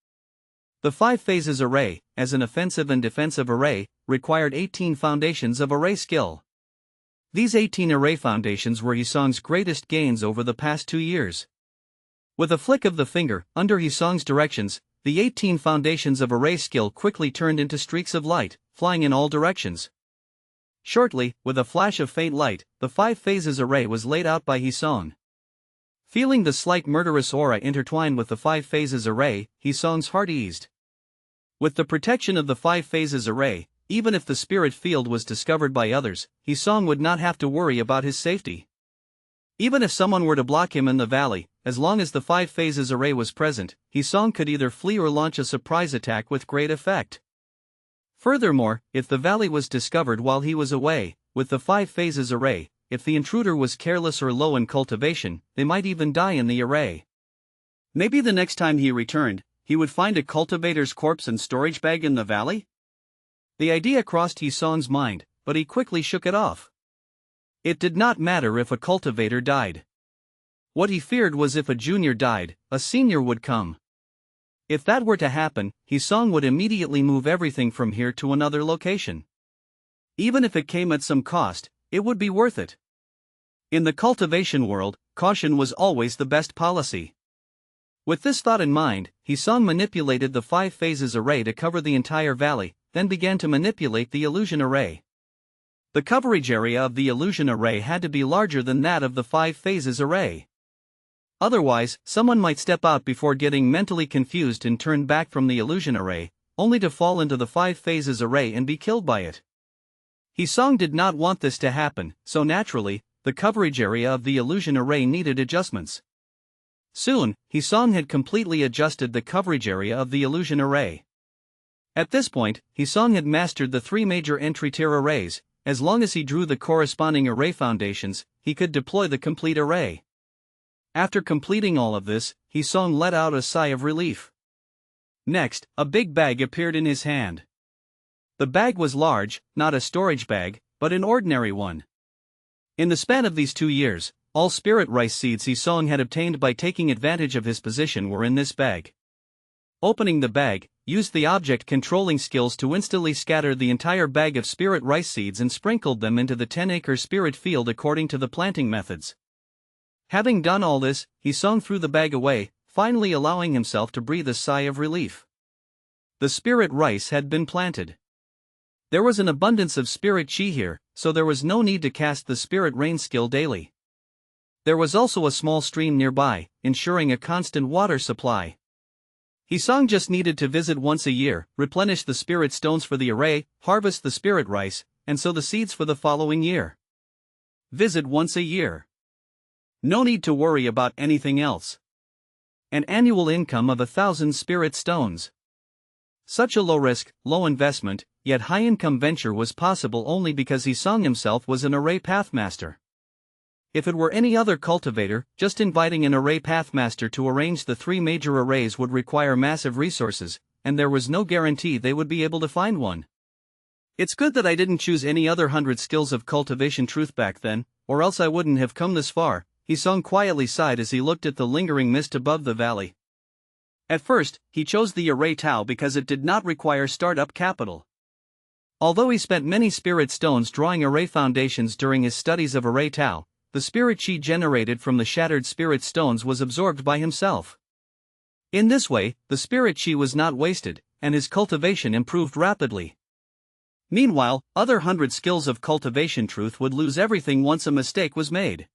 The 5 phases array, as an offensive and defensive array, required 18 foundations of array skill. These 18 array foundations were Hisong's greatest gains over the past 2 years. With a flick of the finger, under Hisong's directions, the 18 foundations of array skill quickly turned into streaks of light, flying in all directions. Shortly, with a flash of faint light, the 5 phases array was laid out by Hisong. Feeling the slight murderous aura intertwined with the 5 phases array, Hisong's heart eased. With the protection of the 5 phases array, even if the spirit field was discovered by others, Hisong would not have to worry about his safety. Even if someone were to block him in the valley, as long as the 5 phases array was present, Hisong could either flee or launch a surprise attack with great effect. Furthermore, if the valley was discovered while he was away, with the 5 phases array, if the intruder was careless or low in cultivation, they might even die in the array. Maybe the next time he returned, he would find a cultivator's corpse and storage bag in the valley? The idea crossed Hisong's mind, but he quickly shook it off. It did not matter if a cultivator died. What he feared was if a junior died, a senior would come. If that were to happen, Hisong would immediately move everything from here to another location. Even if it came at some cost, it would be worth it. In the cultivation world, caution was always the best policy. With this thought in mind, Hisong manipulated the 5 phases array to cover the entire valley, then began to manipulate the illusion array. The coverage area of the illusion array had to be larger than that of the 5 phases array. Otherwise, someone might step out before getting mentally confused and turn back from the illusion array, only to fall into the 5 phases array and be killed by it. Hisong did not want this to happen, so naturally, the coverage area of the illusion array needed adjustments. Soon, Hisong had completely adjusted the coverage area of the illusion array. At this point, Hisong had mastered the 3 major entry-tier arrays. As long as he drew the corresponding array foundations, he could deploy the complete array. After completing all of this, Hisong let out a sigh of relief. Next, a big bag appeared in his hand. The bag was large, not a storage bag, but an ordinary one. In the span of these 2 years, all spirit rice seeds Hisong had obtained by taking advantage of his position were in this bag. Opening the bag, used the object controlling skills to instantly scatter the entire bag of spirit rice seeds and sprinkled them into the 10-acre spirit field according to the planting methods. Having done all this, Hisong threw the bag away, finally allowing himself to breathe a sigh of relief. The spirit rice had been planted. There was an abundance of spirit chi here, so there was no need to cast the spirit rain skill daily. There was also a small stream nearby, ensuring a constant water supply. Hisong just needed to visit once a year, replenish the spirit stones for the array, harvest the spirit rice, and sow the seeds for the following year. Visit once a year. No need to worry about anything else. An annual income of 1,000 spirit stones. Such a low-risk, low-investment, yet high-income venture was possible only because Hisong himself was an array pathmaster. If it were any other cultivator, just inviting an array pathmaster to arrange the 3 major arrays would require massive resources, and there was no guarantee they would be able to find one. It's good that I didn't choose any other 100 skills of cultivation truth back then, or else I wouldn't have come this far, Hisong quietly sighed as he looked at the lingering mist above the valley. At first, he chose the Array Tau because it did not require startup capital. Although he spent many spirit stones drawing array foundations during his studies of Array Tau, the spirit chi generated from the shattered spirit stones was absorbed by himself. In this way, the spirit chi was not wasted, and his cultivation improved rapidly. Meanwhile, other 100 skills of cultivation truth would lose everything once a mistake was made.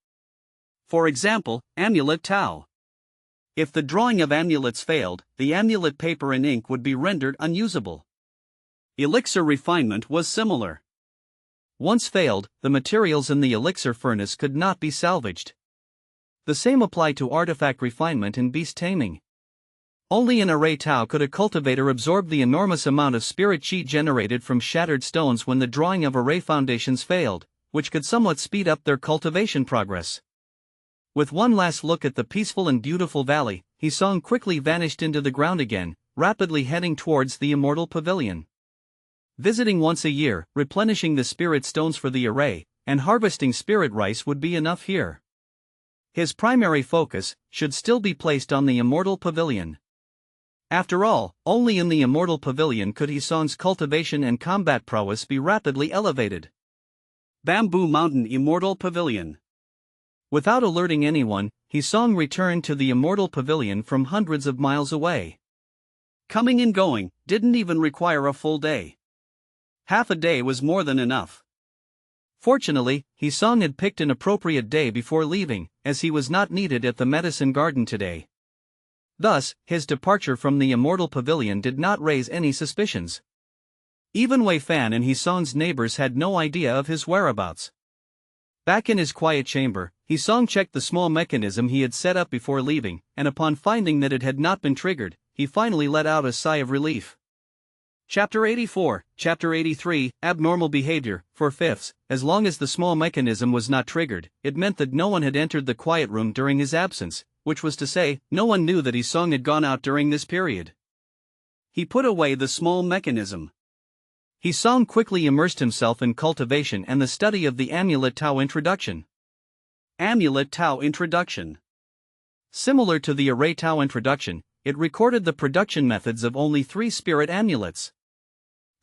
For example, Amulet Tau. If the drawing of amulets failed, the amulet paper and ink would be rendered unusable. Elixir refinement was similar. Once failed, the materials in the elixir furnace could not be salvaged. The same applied to artifact refinement and beast taming. Only in Array Tau could a cultivator absorb the enormous amount of spirit chi generated from shattered stones when the drawing of array foundations failed, which could somewhat speed up their cultivation progress. With one last look at the peaceful and beautiful valley, Hisong quickly vanished into the ground again, rapidly heading towards the Immortal Pavilion. Visiting once a year, replenishing the spirit stones for the array, and harvesting spirit rice would be enough here. His primary focus should still be placed on the Immortal Pavilion. After all, only in the Immortal Pavilion could Hisong's cultivation and combat prowess be rapidly elevated. Bamboo Mountain Immortal Pavilion. Without alerting anyone, Hisong returned to the Immortal Pavilion from hundreds of miles away. Coming and going didn't even require a full day. Half a day was more than enough. Fortunately, Hisong had picked an appropriate day before leaving, as he was not needed at the medicine garden today. Thus, his departure from the Immortal Pavilion did not raise any suspicions. Even Wei Fan and Hisong's neighbors had no idea of his whereabouts. Back in his quiet chamber, Hisong checked the small mechanism he had set up before leaving, and upon finding that it had not been triggered, he finally let out a sigh of relief. Chapter 84, Chapter 83, Abnormal Behavior. 4/5. As long as the small mechanism was not triggered, it meant that no one had entered the quiet room during his absence, which was to say, no one knew that Hisong had gone out during this period. He put away the small mechanism. Hisong quickly immersed himself in cultivation and the study of the Amulet Tau introduction. Amulet Tau introduction. Similar to the Array Tau introduction, it recorded the production methods of only 3 spirit amulets.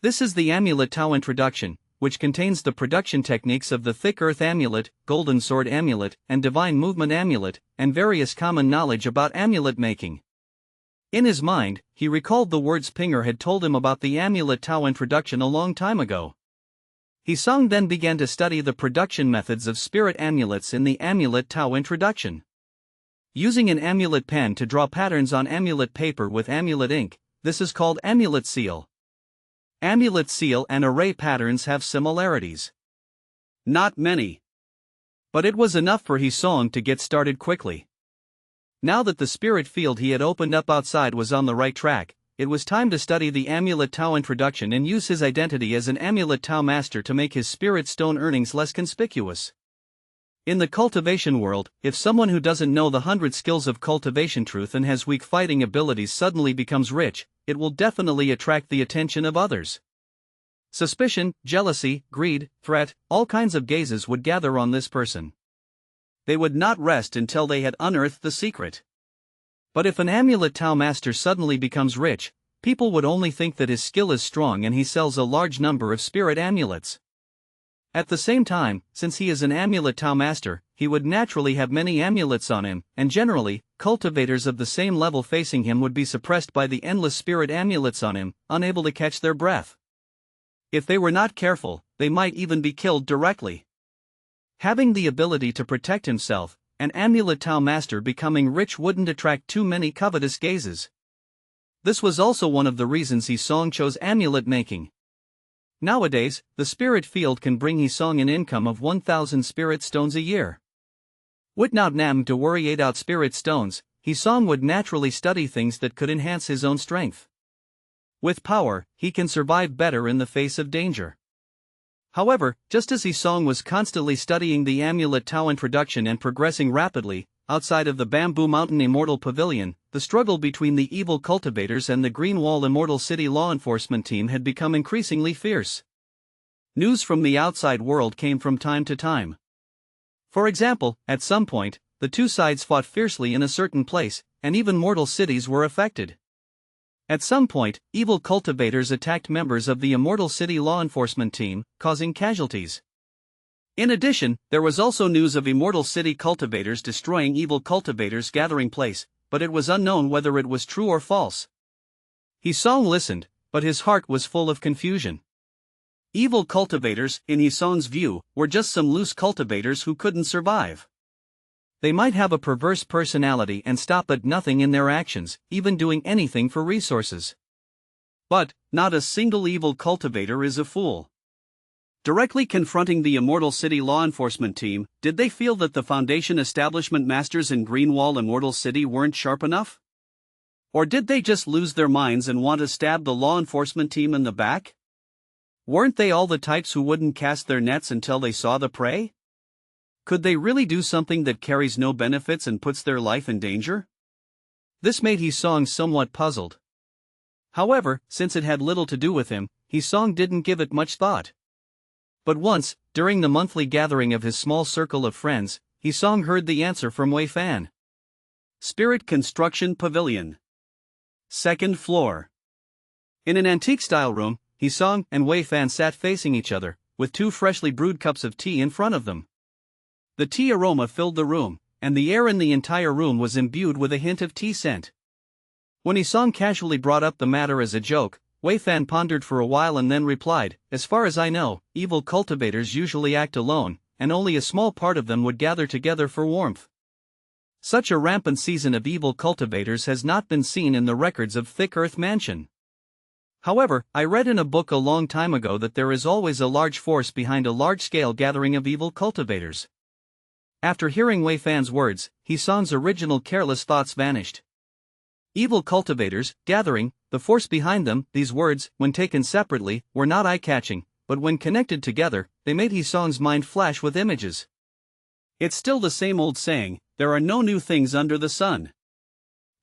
This is the Amulet Tau introduction, which contains the production techniques of the Thick Earth Amulet, Golden Sword Amulet, and Divine Movement Amulet, and various common knowledge about amulet making. In his mind, he recalled the words Pinger had told him about the Amulet Tau introduction a long time ago. Hisong then began to study the production methods of spirit amulets in the Amulet Tau introduction. Using an amulet pen to draw patterns on amulet paper with amulet ink, this is called amulet seal. Amulet seal and array patterns have similarities. Not many. But it was enough for Hisong to get started quickly. Now that the spirit field he had opened up outside was on the right track, it was time to study the Amulet Tau introduction and use his identity as an Amulet Tau master to make his spirit stone earnings less conspicuous. In the cultivation world, if someone who doesn't know the 100 skills of cultivation truth and has weak fighting abilities suddenly becomes rich, it will definitely attract the attention of others. Suspicion, jealousy, greed, threat, all kinds of gazes would gather on this person. They would not rest until they had unearthed the secret. But if an Amulet Tau master suddenly becomes rich, people would only think that his skill is strong and he sells a large number of spirit amulets. At the same time, since he is an Amulet Tau master, he would naturally have many amulets on him, and generally, cultivators of the same level facing him would be suppressed by the endless spirit amulets on him, unable to catch their breath. If they were not careful, they might even be killed directly. Having the ability to protect himself, an Amulet Tau master becoming rich wouldn't attract too many covetous gazes. This was also one of the reasons Hisong chose amulet making. Nowadays, the spirit field can bring Hisong an income of 1,000 spirit stones a year. Without Nam to worry about spirit stones, Hisong would naturally study things that could enhance his own strength. With power, he can survive better in the face of danger. However, just as Hisong was constantly studying the Amulet Tau introduction and progressing rapidly, outside of the Bamboo Mountain Immortal Pavilion, the struggle between the evil cultivators and the Green Wall Immortal City law enforcement team had become increasingly fierce. News from the outside world came from time to time. For example, at some point, the two sides fought fiercely in a certain place, and even mortal cities were affected. At some point, evil cultivators attacked members of the Immortal City law enforcement team, causing casualties. In addition, there was also news of Immortal City cultivators destroying evil cultivators' gathering place, but it was unknown whether it was true or false. Hisong listened, but his heart was full of confusion. Evil cultivators, in Hisong's view, were just some loose cultivators who couldn't survive. They might have a perverse personality and stop at nothing in their actions, even doing anything for resources. But, not a single evil cultivator is a fool. Directly confronting the Immortal City law enforcement team, did they feel that the Foundation establishment masters in Greenwall Immortal City weren't sharp enough? Or did they just lose their minds and want to stab the law enforcement team in the back? Weren't they all the types who wouldn't cast their nets until they saw the prey? Could they really do something that carries no benefits and puts their life in danger? This made Hisong somewhat puzzled. However, since it had little to do with him, Hisong didn't give it much thought. But once, during the monthly gathering of his small circle of friends, Hisong heard the answer from Wei Fan. Spirit Construction Pavilion. Second floor. In an antique-style room, Hisong and Wei Fan sat facing each other, with two freshly brewed cups of tea in front of them. The tea aroma filled the room, and the air in the entire room was imbued with a hint of tea scent. When Hisong casually brought up the matter as a joke, Wei Fan pondered for a while and then replied, "As far as I know, evil cultivators usually act alone, and only a small part of them would gather together for warmth. Such a rampant season of evil cultivators has not been seen in the records of Thick Earth Mansion. However, I read in a book a long time ago that there is always a large force behind a large-scale gathering of evil cultivators." After hearing Wei Fan's words, Hisong's original careless thoughts vanished. Evil cultivators, gathering, the force behind them, these words, when taken separately, were not eye-catching, but when connected together, they made Hisong's mind flash with images. It's still the same old saying, there are no new things under the sun.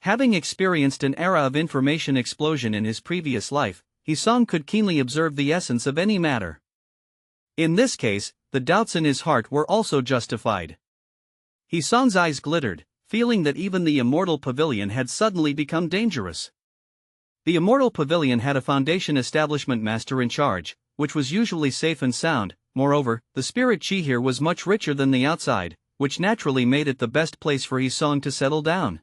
Having experienced an era of information explosion in his previous life, Hisong could keenly observe the essence of any matter. In this case, the doubts in his heart were also justified. Hisong's eyes glittered, feeling that even the Immortal Pavilion had suddenly become dangerous. The Immortal Pavilion had a Foundation establishment master in charge, which was usually safe and sound. Moreover, the spirit chi here was much richer than the outside, which naturally made it the best place for Hisong to settle down.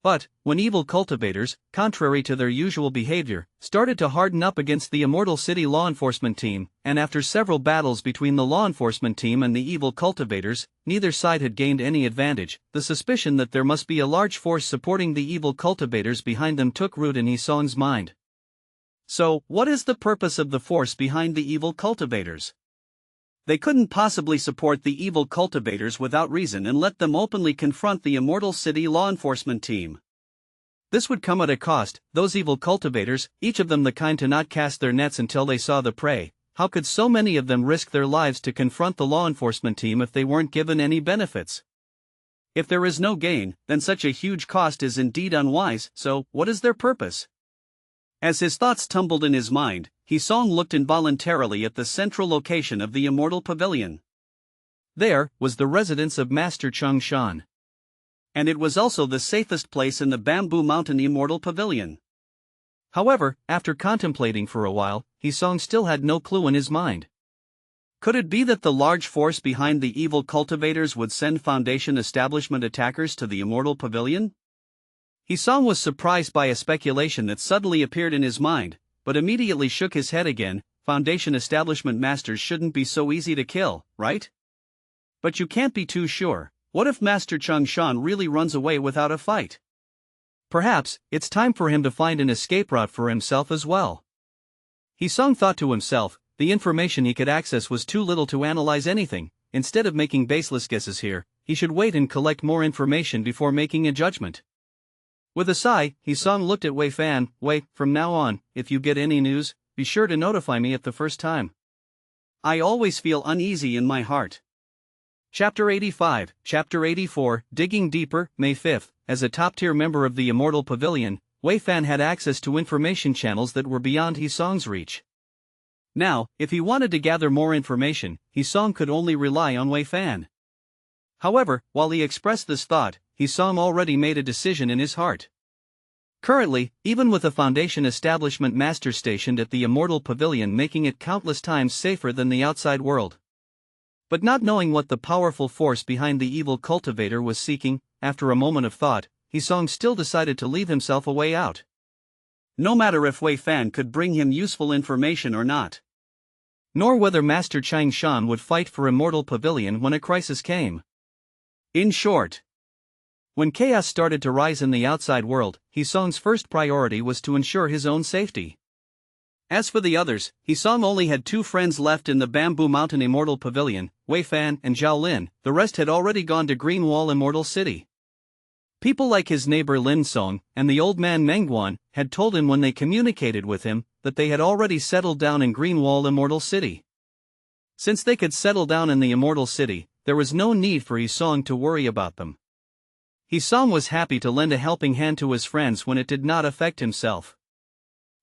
But, when evil cultivators, contrary to their usual behavior, started to harden up against the Immortal City law enforcement team, and after several battles between the law enforcement team and the evil cultivators, neither side had gained any advantage, the suspicion that there must be a large force supporting the evil cultivators behind them took root in Hisong's mind. So, what is the purpose of the force behind the evil cultivators? They couldn't possibly support the evil cultivators without reason and let them openly confront the Immortal City law enforcement team. This would come at a cost. Those evil cultivators, each of them the kind to not cast their nets until they saw the prey, how could so many of them risk their lives to confront the law enforcement team if they weren't given any benefits? If there is no gain, then such a huge cost is indeed unwise, so what is their purpose? As his thoughts tumbled in his mind, Hisong looked involuntarily at the central location of the Immortal Pavilion. There was the residence of Master Chung Shan. And it was also the safest place in the Bamboo Mountain Immortal Pavilion. However, after contemplating for a while, Hisong still had no clue in his mind. Could it be that the large force behind the evil cultivators would send Foundation establishment attackers to the Immortal Pavilion? Hisong was surprised by a speculation that suddenly appeared in his mind, but immediately shook his head again. Foundation establishment masters shouldn't be so easy to kill, right? But you can't be too sure. What if Master Chung Shan really runs away without a fight? Perhaps it's time for him to find an escape route for himself as well. Hisong thought to himself, the information he could access was too little to analyze anything. Instead of making baseless guesses here, he should wait and collect more information before making a judgment. With a sigh, Hisong looked at Wei Fan. "Wei, from now on, if you get any news, be sure to notify me at the first time. I always feel uneasy in my heart." Chapter 85, Chapter 84, Digging Deeper, May 5th. As a top-tier member of the Immortal Pavilion, Wei Fan had access to information channels that were beyond Hisong's reach. Now, if he wanted to gather more information, Hisong could only rely on Wei Fan. However, while he expressed this thought, Hisong already made a decision in his heart. Currently, even with a Foundation establishment master stationed at the Immortal Pavilion making it countless times safer than the outside world. But not knowing what the powerful force behind the evil cultivator was seeking, after a moment of thought, Hisong still decided to leave himself a way out. No matter if Wei Fan could bring him useful information or not. Nor whether Master Chang Shan would fight for Immortal Pavilion when a crisis came. In short, when chaos started to rise in the outside world, Hisong's first priority was to ensure his own safety. As for the others, Hisong only had 2 friends left in the Bamboo Mountain Immortal Pavilion, Wei Fan and Zhao Lin. The rest had already gone to Green Wall Immortal City. People like his neighbor Lin Song and the old man Mengguan had told him when they communicated with him that they had already settled down in Green Wall Immortal City. Since they could settle down in the Immortal City, there was no need for Hisong to worry about them. Hisong was happy to lend a helping hand to his friends when it did not affect himself.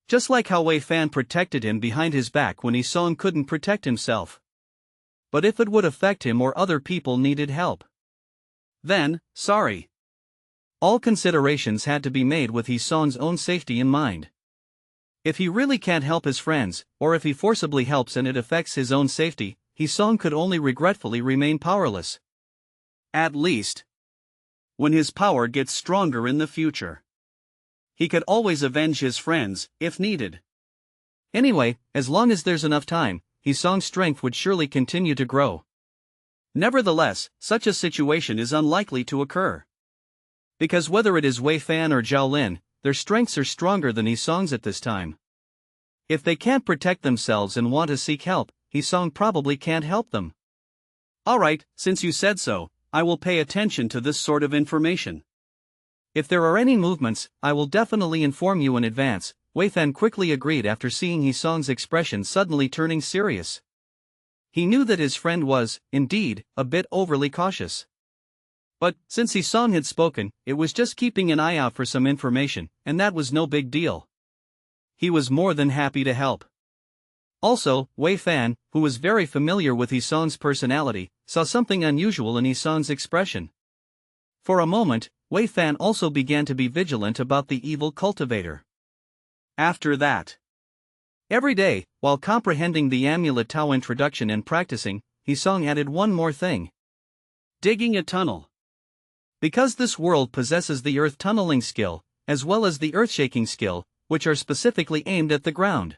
Just like how Wei Fan protected him behind his back when Hisong couldn't protect himself. But if it would affect him or other people needed help, then, sorry. All considerations had to be made with Hisong's own safety in mind. If he really can't help his friends, or if he forcibly helps and it affects his own safety, Hisong could only regretfully remain powerless. At least, when his power gets stronger in the future, he could always avenge his friends, if needed. Anyway, as long as there's enough time, Hisong's strength would surely continue to grow. Nevertheless, such a situation is unlikely to occur. Because whether it is Wei Fan or Zhao Lin, their strengths are stronger than Hisong's at this time. If they can't protect themselves and want to seek help, Hisong probably can't help them. Alright, since you said so, I will pay attention to this sort of information. If there are any movements, I will definitely inform you in advance, Wei Fan quickly agreed after seeing Hisong's expression suddenly turning serious. He knew that his friend was, indeed, a bit overly cautious. But, since Hisong had spoken, it was just keeping an eye out for some information, and that was no big deal. He was more than happy to help. Also, Wei Fan, who was very familiar with Hisong's personality, saw something unusual in Hisong's expression. For a moment, Wei Fan also began to be vigilant about the evil cultivator. After that, every day, while comprehending the Amulet Tao introduction and practicing, Hisong added one more thing. Digging a tunnel. Because this world possesses the earth tunneling skill, as well as the earth-shaking skill, which are specifically aimed at the ground.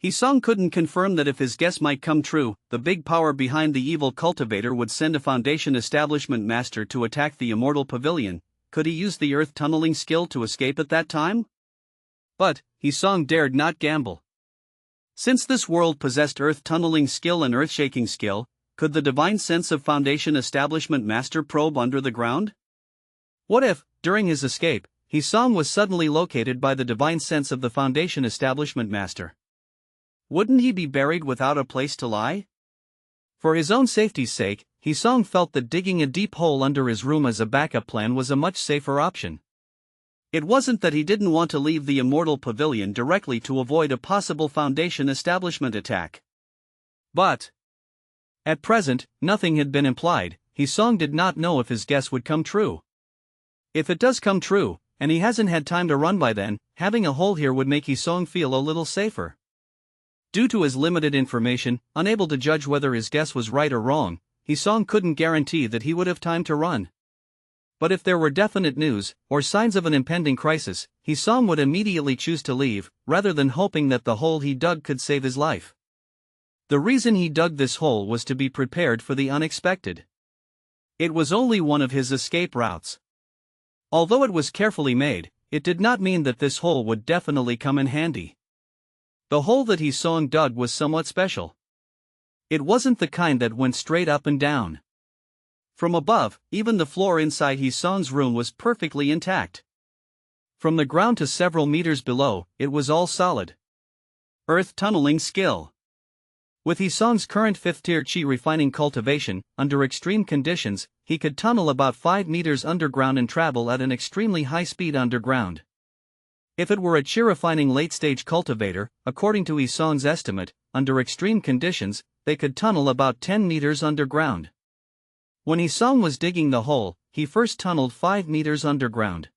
Hisong couldn't confirm that if his guess might come true, the big power behind the evil cultivator would send a Foundation establishment master to attack the Immortal Pavilion. Could he use the earth tunneling skill to escape at that time? But, Hisong dared not gamble. Since this world possessed earth tunneling skill and earth-shaking skill, could the divine sense of Foundation establishment master probe under the ground? What if, during his escape, Hisong was suddenly located by the divine sense of the Foundation establishment master? Wouldn't he be buried without a place to lie? For his own safety's sake, Hisong felt that digging a deep hole under his room as a backup plan was a much safer option. It wasn't that he didn't want to leave the Immortal Pavilion directly to avoid a possible Foundation establishment attack. But, at present, nothing had been implied. Hisong did not know if his guess would come true. If it does come true, and he hasn't had time to run by then, having a hole here would make Hisong feel a little safer. Due to his limited information, unable to judge whether his guess was right or wrong, Hisong couldn't guarantee that he would have time to run. But if there were definite news, or signs of an impending crisis, Hisong would immediately choose to leave, rather than hoping that the hole he dug could save his life. The reason he dug this hole was to be prepared for the unexpected. It was only one of his escape routes. Although it was carefully made, it did not mean that this hole would definitely come in handy. The hole that Hisong dug was somewhat special. It wasn't the kind that went straight up and down. From above, even the floor inside Hisong's room was perfectly intact. From the ground to several meters below, it was all solid. Earth tunneling skill. With Hisong's current 5th-tier Qi refining cultivation, under extreme conditions, he could tunnel about 5 meters underground and travel at an extremely high speed underground. If it were a Qi refining late-stage cultivator, according to Hisong's estimate, under extreme conditions, they could tunnel about 10 meters underground. When Hisong was digging the hole, he first tunneled 5 meters underground.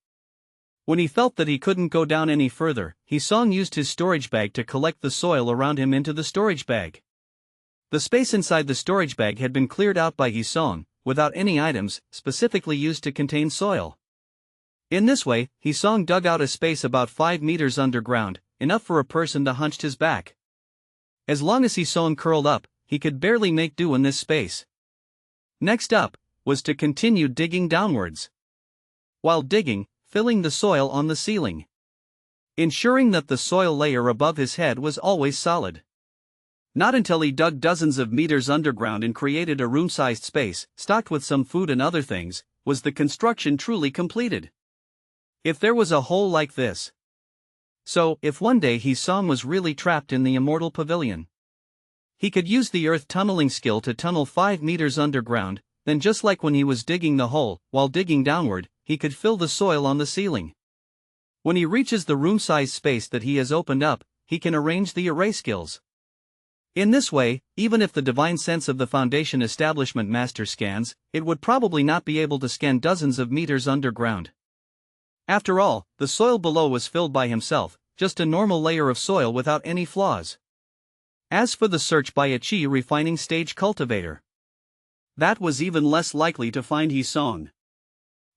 When he felt that he couldn't go down any further, Hisong used his storage bag to collect the soil around him into the storage bag. The space inside the storage bag had been cleared out by Hisong, without any items specifically used to contain soil. In this way, Hisong dug out a space about 5 meters underground, enough for a person to hunch his back. As long as Hisong curled up, he could barely make do in this space. Next up was to continue digging downwards. While digging, filling the soil on the ceiling, ensuring that the soil layer above his head was always solid. Not until he dug dozens of meters underground and created a room-sized space, stocked with some food and other things, was the construction truly completed. If there was a hole like this. So, if one day Hisong was really trapped in the Immortal Pavilion, he could use the earth tunneling skill to tunnel 5 meters underground, then just like when he was digging the hole, while digging downward, he could fill the soil on the ceiling. When he reaches the room-sized space that he has opened up, he can arrange the array skills. In this way, even if the divine sense of the Foundation Establishment Master scans, it would probably not be able to scan dozens of meters underground. After all, the soil below was filled by himself, just a normal layer of soil without any flaws. As for the search by a chi refining stage cultivator, that was even less likely to find Hisong.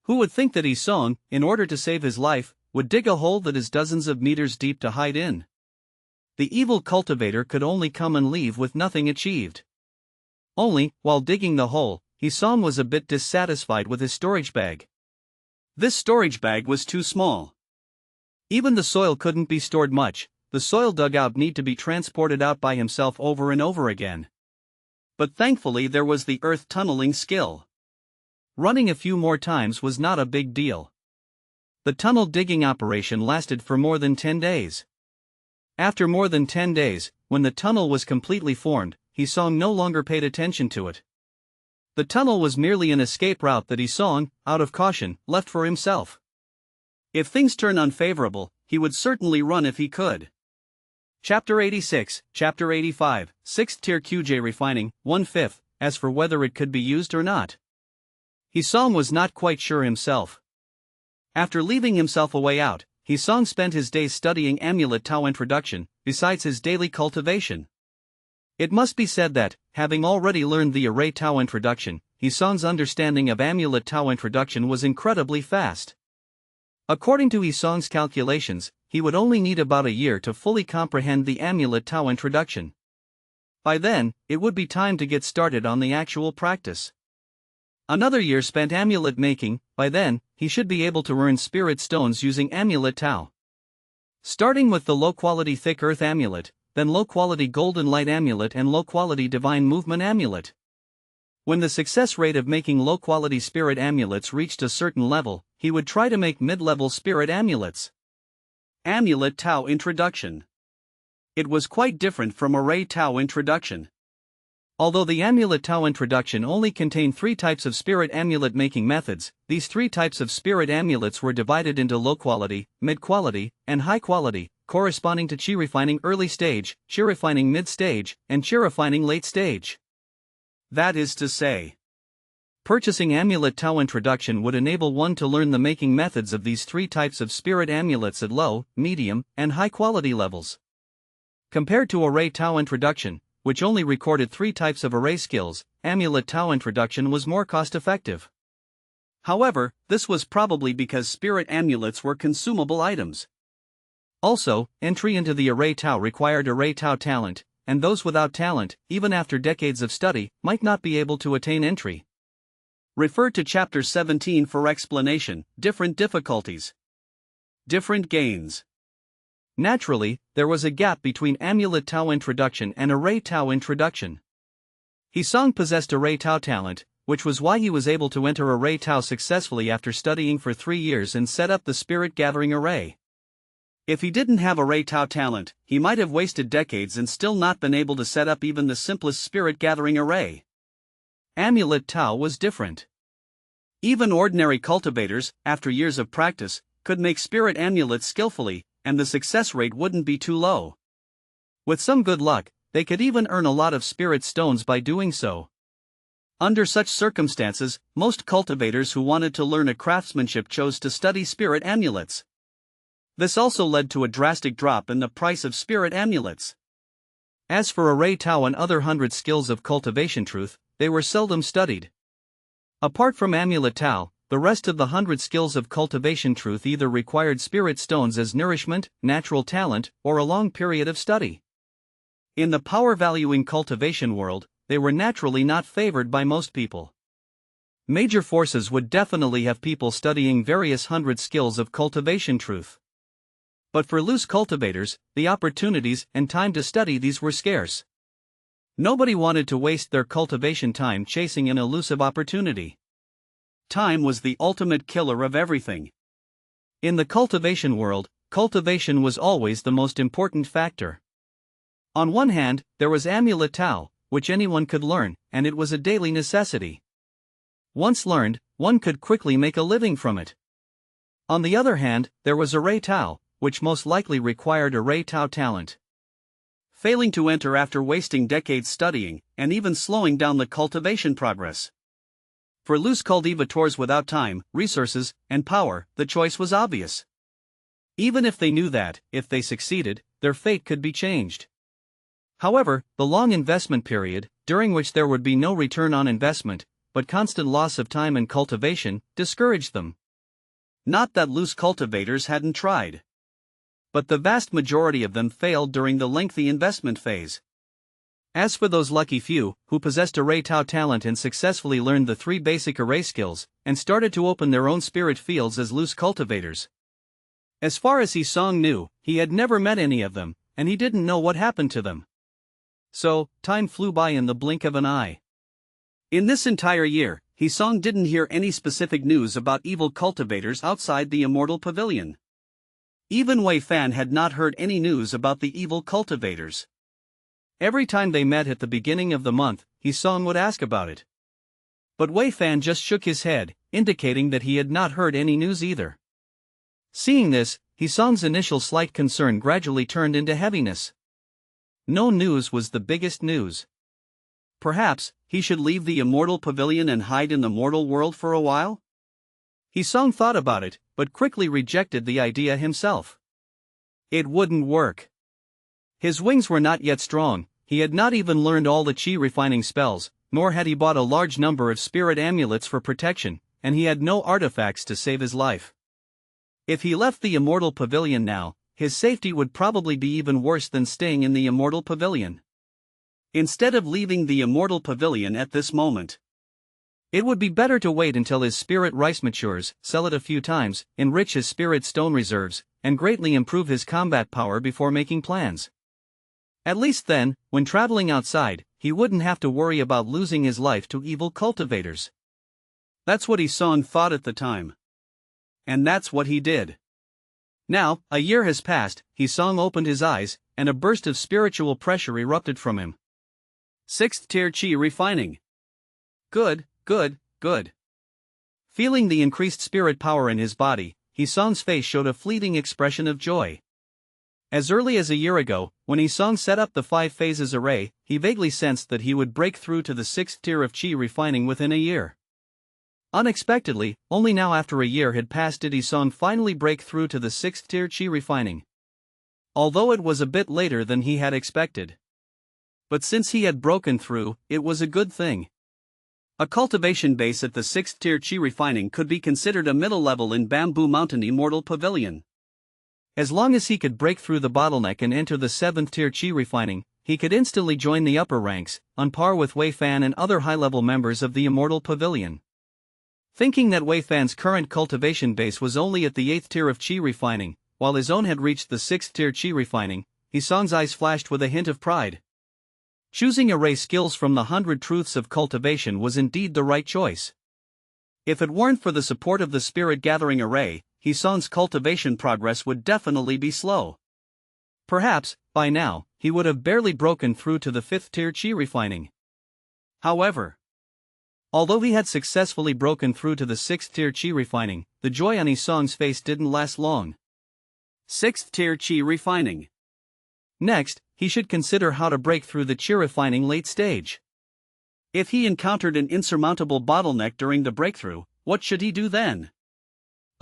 Who would think that Hisong, in order to save his life, would dig a hole that is dozens of meters deep to hide in? The evil cultivator could only come and leave with nothing achieved. Only, while digging the hole, Hisong was a bit dissatisfied with his storage bag. This storage bag was too small. Even the soil couldn't be stored much, the soil dug out need to be transported out by himself over and over again. But thankfully there was the earth tunneling skill. Running a few more times was not a big deal. The tunnel digging operation lasted for more than 10 days. After more than 10 days, when the tunnel was completely formed, Hisong no longer paid attention to it. The tunnel was merely an escape route that Hisong, out of caution, left for himself. If things turn unfavorable, he would certainly run if he could. Chapter 86, Chapter 85, 6th Tier QJ Refining, 1/5, as for whether it could be used or not. Hisong was not quite sure himself. After leaving himself a way out, Hisong spent his days studying Amulet Tao Introduction, besides his daily cultivation. It must be said that, having already learned the Array Tao Introduction, Hisong's understanding of Amulet Tao Introduction was incredibly fast. According to Hisong's calculations, he would only need about a year to fully comprehend the Amulet Tao Introduction. By then, it would be time to get started on the actual practice. Another year spent amulet making, by then, he should be able to earn spirit stones using Amulet Tao. Starting with the low-quality thick earth amulet, then low-quality golden light amulet and low-quality divine movement amulet. When the success rate of making low-quality spirit amulets reached a certain level, he would try to make mid-level spirit amulets. Amulet Tao Introduction. It was quite different from Array Tao Introduction. Although the Amulet Tao Introduction only contained 3 types of spirit amulet making methods, these 3 types of spirit amulets were divided into low quality, mid quality, and high quality, corresponding to chi refining early stage, chi refining mid stage, and chi refining late stage. That is to say, purchasing Amulet Tao Introduction would enable one to learn the making methods of these 3 types of spirit amulets at low, medium, and high quality levels. Compared to Array Tao Introduction, which only recorded 3 types of array skills, Amulet Tao Introduction was more cost-effective. However, this was probably because spirit amulets were consumable items. Also, entry into the Array Tao required Array Tao talent, and those without talent, even after decades of study, might not be able to attain entry. Refer to Chapter 17 for explanation. Different difficulties. Different gains. Naturally, there was a gap between Amulet Tao Introduction and Array Tao Introduction. Hisong possessed Array Tao talent, which was why he was able to enter Array Tao successfully after studying for 3 years and set up the Spirit Gathering Array. If he didn't have Array Tao talent, he might have wasted decades and still not been able to set up even the simplest Spirit Gathering Array. Amulet Tao was different. Even ordinary cultivators, after years of practice, could make spirit amulets skillfully, and the success rate wouldn't be too low. With some good luck, they could even earn a lot of spirit stones by doing so. Under such circumstances, most cultivators who wanted to learn a craftsmanship chose to study spirit amulets. This also led to a drastic drop in the price of spirit amulets. As for array Tao and other 100 skills of cultivation truth, they were seldom studied. Apart from amulet Tao, the rest of the 100 skills of cultivation truth either required spirit stones as nourishment, natural talent, or a long period of study. In the power-valuing cultivation world, they were naturally not favored by most people. Major forces would definitely have people studying various 100 skills of cultivation truth. But for loose cultivators, the opportunities and time to study these were scarce. Nobody wanted to waste their cultivation time chasing an elusive opportunity. Time was the ultimate killer of everything. In the cultivation world, cultivation was always the most important factor. On one hand, there was amulet Tao, which anyone could learn, and it was a daily necessity. Once learned, one could quickly make a living from it. On the other hand, there was array Tao, which most likely required array Tao talent. Failing to enter after wasting decades studying, and even slowing down the cultivation progress. For loose cultivators without time, resources, and power, the choice was obvious. Even if they knew that, if they succeeded, their fate could be changed. However, the long investment period, during which there would be no return on investment, but constant loss of time and cultivation, discouraged them. Not that loose cultivators hadn't tried. But the vast majority of them failed during the lengthy investment phase. As for those lucky few, who possessed array Tao talent and successfully learned the 3 basic array skills, and started to open their own spirit fields as loose cultivators. As far as Hisong knew, he had never met any of them, and he didn't know what happened to them. So, time flew by in the blink of an eye. In this entire year, Hisong didn't hear any specific news about evil cultivators outside the Immortal Pavilion. Even Wei Fan had not heard any news about the evil cultivators. Every time they met at the beginning of the month, Hisong would ask about it. But Wei Fan just shook his head, indicating that he had not heard any news either. Seeing this, Hisong's initial slight concern gradually turned into heaviness. No news was the biggest news. Perhaps, he should leave the Immortal Pavilion and hide in the mortal world for a while? Hisong thought about it, but quickly rejected the idea himself. It wouldn't work. His wings were not yet strong, he had not even learned all the chi refining spells, nor had he bought a large number of spirit amulets for protection, and he had no artifacts to save his life. If he left the Immortal Pavilion now, his safety would probably be even worse than staying in the Immortal Pavilion. Instead of leaving the Immortal Pavilion at this moment, it would be better to wait until his spirit rice matures, sell it a few times, enrich his spirit stone reserves, and greatly improve his combat power before making plans. At least then, when traveling outside, he wouldn't have to worry about losing his life to evil cultivators. That's what Hisong thought at the time. And that's what he did. Now, a year has passed, Hisong opened his eyes, and a burst of spiritual pressure erupted from him. 6th tier chi refining. Good. Feeling the increased spirit power in his body, Hisong's face showed a fleeting expression of joy. As early as a year ago, when Hisong set up the 5 phases array, he vaguely sensed that he would break through to the 6th tier of chi refining within a year. Unexpectedly, only now after a year had passed did Hisong finally break through to the 6th tier chi refining. Although it was a bit later than he had expected. But since he had broken through, it was a good thing. A cultivation base at the 6th tier chi refining could be considered a middle level in Bamboo Mountain Immortal Pavilion. As long as he could break through the bottleneck and enter the 7th tier chi refining, he could instantly join the upper ranks, on par with Wei Fan and other high-level members of the Immortal Pavilion. Thinking that Wei Fan's current cultivation base was only at the 8th tier of chi refining, while his own had reached the 6th tier chi refining, Hisong's eyes flashed with a hint of pride. Choosing array skills from the 100 truths of cultivation was indeed the right choice. If it weren't for the support of the spirit gathering array, Hisong's cultivation progress would definitely be slow. Perhaps, by now, he would have barely broken through to the 5th tier chi refining. However, although he had successfully broken through to the 6th tier chi refining, the joy on Hisong's face didn't last long. 6th tier chi refining. Next, he should consider how to break through the chi refining late stage. If he encountered an insurmountable bottleneck during the breakthrough, what should he do then?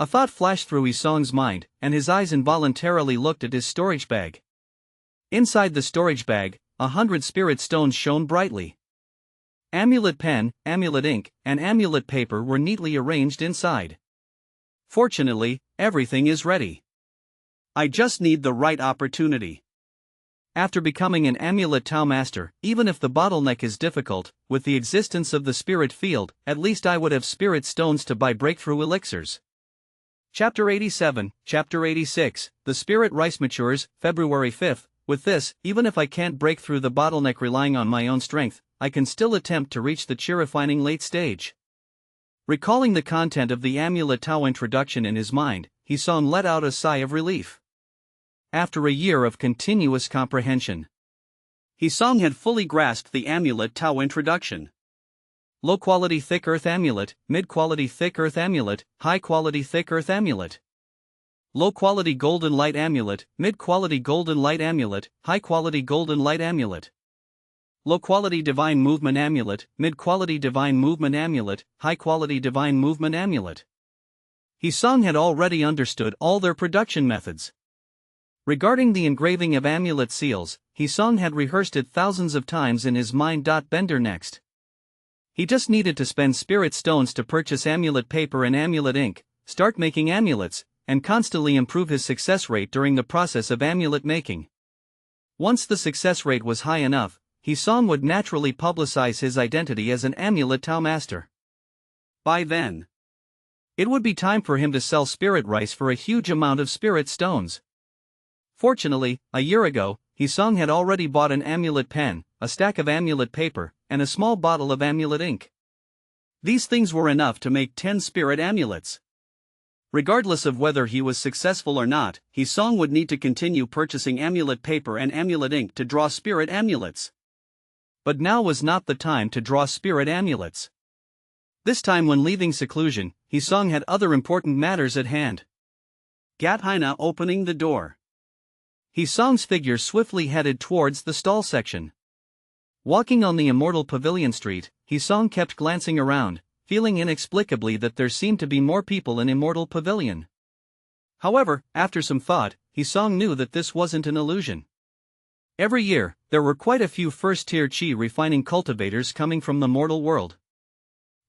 A thought flashed through Isong's mind, and his eyes involuntarily looked at his storage bag. Inside the storage bag, 100 spirit stones shone brightly. Amulet pen, amulet ink, and amulet paper were neatly arranged inside. Fortunately, everything is ready. I just need the right opportunity. After becoming an amulet Tao master, even if the bottleneck is difficult, with the existence of the spirit field, at least I would have spirit stones to buy breakthrough elixirs. Chapter 87, Chapter 86, The Spirit Rice Matures, February 5th. With this, even if I can't break through the bottleneck relying on my own strength, I can still attempt to reach the chi-refining late stage. Recalling the content of the Amulet Tao introduction in his mind, Hisong let out a sigh of relief. After a year of continuous comprehension, Hisong had fully grasped the Amulet Tao introduction. Low-quality thick earth amulet, mid-quality thick earth amulet, high-quality thick earth amulet. Low-quality golden light amulet, mid-quality golden light amulet, high-quality golden light amulet. Low-quality divine movement amulet, mid-quality divine movement amulet, high-quality divine movement amulet. Hisong had already understood all their production methods. Regarding the engraving of amulet seals, Hisong had rehearsed it thousands of times in his mind. Bender next. He just needed to spend spirit stones to purchase amulet paper and amulet ink, start making amulets, and constantly improve his success rate during the process of amulet making. Once the success rate was high enough, Hisong would naturally publicize his identity as an amulet Tao master. By then, it would be time for him to sell spirit rice for a huge amount of spirit stones. Fortunately, a year ago, Hisong had already bought an amulet pen, a stack of amulet paper, and a small bottle of amulet ink. These things were enough to make 10 spirit amulets. Regardless of whether he was successful or not, Hisong would need to continue purchasing amulet paper and amulet ink to draw spirit amulets. But now was not the time to draw spirit amulets. This time when leaving seclusion, Hisong had other important matters at hand. Gathaina opening the door. Hisong's figure swiftly headed towards the stall section. Walking on the Immortal Pavilion street, Hisong kept glancing around, feeling inexplicably that there seemed to be more people in Immortal Pavilion. However, after some thought, Hisong knew that this wasn't an illusion. Every year, there were quite a few first-tier chi-refining cultivators coming from the mortal world.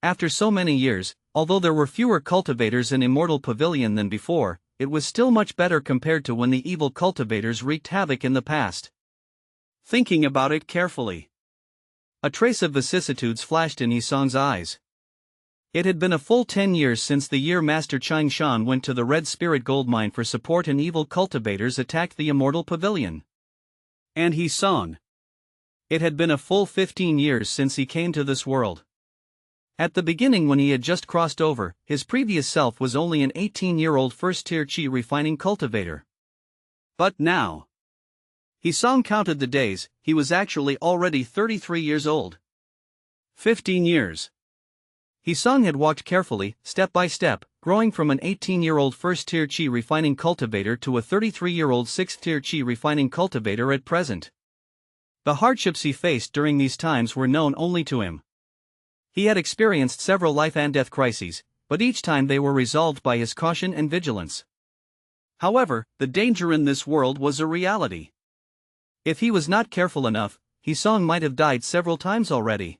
After so many years, although there were fewer cultivators in Immortal Pavilion than before, it was still much better compared to when the evil cultivators wreaked havoc in the past. Thinking about it carefully, a trace of vicissitudes flashed in Hisong's eyes. It had been a full 10 years since the year Master Chang Shan went to the Red Spirit Gold Mine for support and evil cultivators attacked the Immortal Pavilion. And Hisong. It had been a full 15 years since he came to this world. At the beginning when he had just crossed over, his previous self was only an 18-year-old first-tier chi-refining cultivator. But now, Hisong counted the days, he was actually already 33 years old. 15 years. Hisong had walked carefully, step by step, growing from an 18-year-old first-tier chi-refining cultivator to a 33-year-old sixth-tier chi-refining cultivator at present. The hardships he faced during these times were known only to him. He had experienced several life and death crises, but each time they were resolved by his caution and vigilance. However, the danger in this world was a reality. If he was not careful enough, Hisong might have died several times already.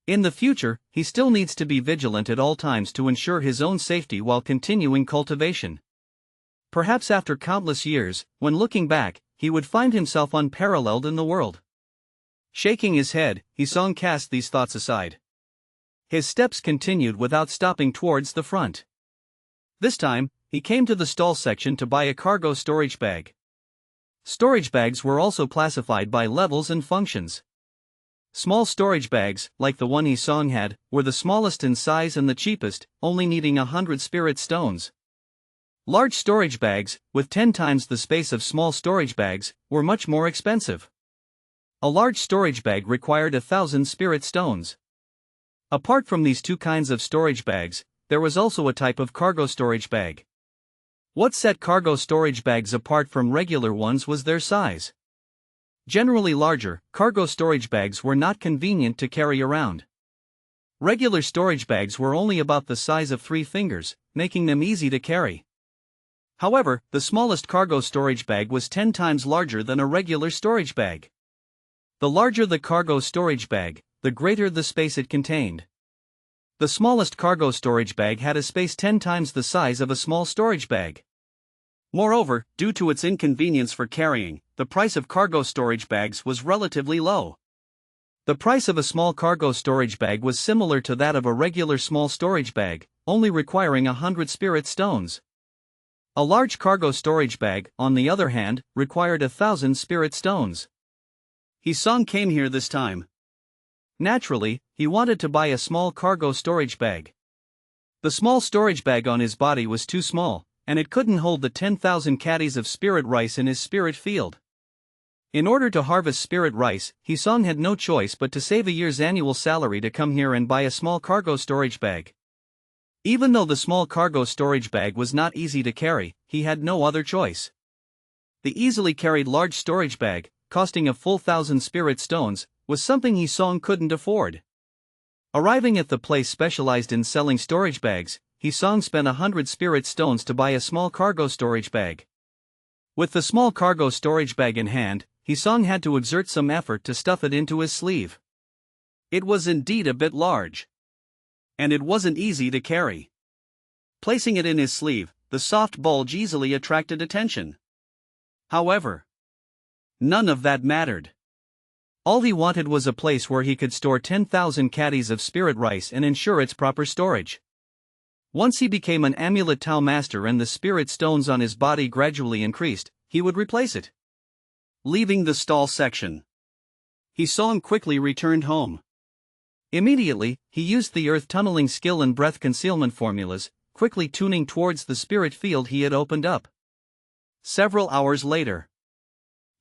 In the future, he still needs to be vigilant at all times to ensure his own safety while continuing cultivation. Perhaps after countless years, when looking back, he would find himself unparalleled in the world. Shaking his head, Hisong cast these thoughts aside. His steps continued without stopping towards the front. This time, he came to the stall section to buy a cargo storage bag. Storage bags were also classified by levels and functions. Small storage bags, like the one Hisong had, were the smallest in size and the cheapest, only needing 100 spirit stones. Large storage bags, with 10 times the space of small storage bags, were much more expensive. A large storage bag required 1,000 spirit stones. Apart from these two kinds of storage bags, there was also a type of cargo storage bag. What set cargo storage bags apart from regular ones was their size. Generally larger, cargo storage bags were not convenient to carry around. Regular storage bags were only about the size of 3 fingers, making them easy to carry. However, the smallest cargo storage bag was 10 times larger than a regular storage bag. The larger the cargo storage bag, the greater the space it contained. The smallest cargo storage bag had a space 10 times the size of a small storage bag. Moreover, due to its inconvenience for carrying, the price of cargo storage bags was relatively low. The price of a small cargo storage bag was similar to that of a regular small storage bag, only requiring 100 spirit stones. A large cargo storage bag, on the other hand, required 1,000 spirit stones. Hisong came here this time. Naturally, he wanted to buy a small cargo storage bag. The small storage bag on his body was too small, and it couldn't hold the 10,000 caddies of spirit rice in his spirit field. In order to harvest spirit rice, Hisong had no choice but to save a year's annual salary to come here and buy a small cargo storage bag. Even though the small cargo storage bag was not easy to carry, he had no other choice. The easily carried large storage bag, costing a full 1,000 spirit stones, was something Hisong couldn't afford. Arriving at the place specialized in selling storage bags, Hisong spent 100 spirit stones to buy a small cargo storage bag. With the small cargo storage bag in hand, Hisong had to exert some effort to stuff it into his sleeve. It was indeed a bit large. And it wasn't easy to carry. Placing it in his sleeve, the soft bulge easily attracted attention. However, none of that mattered. All he wanted was a place where he could store 10,000 caddies of spirit rice and ensure its proper storage. Once he became an amulet Tao master and the spirit stones on his body gradually increased, he would replace it. Leaving the stall section, Hisong quickly returned home. Immediately, he used the earth tunneling skill and breath concealment formulas, quickly tuning towards the spirit field he had opened up. Several hours later,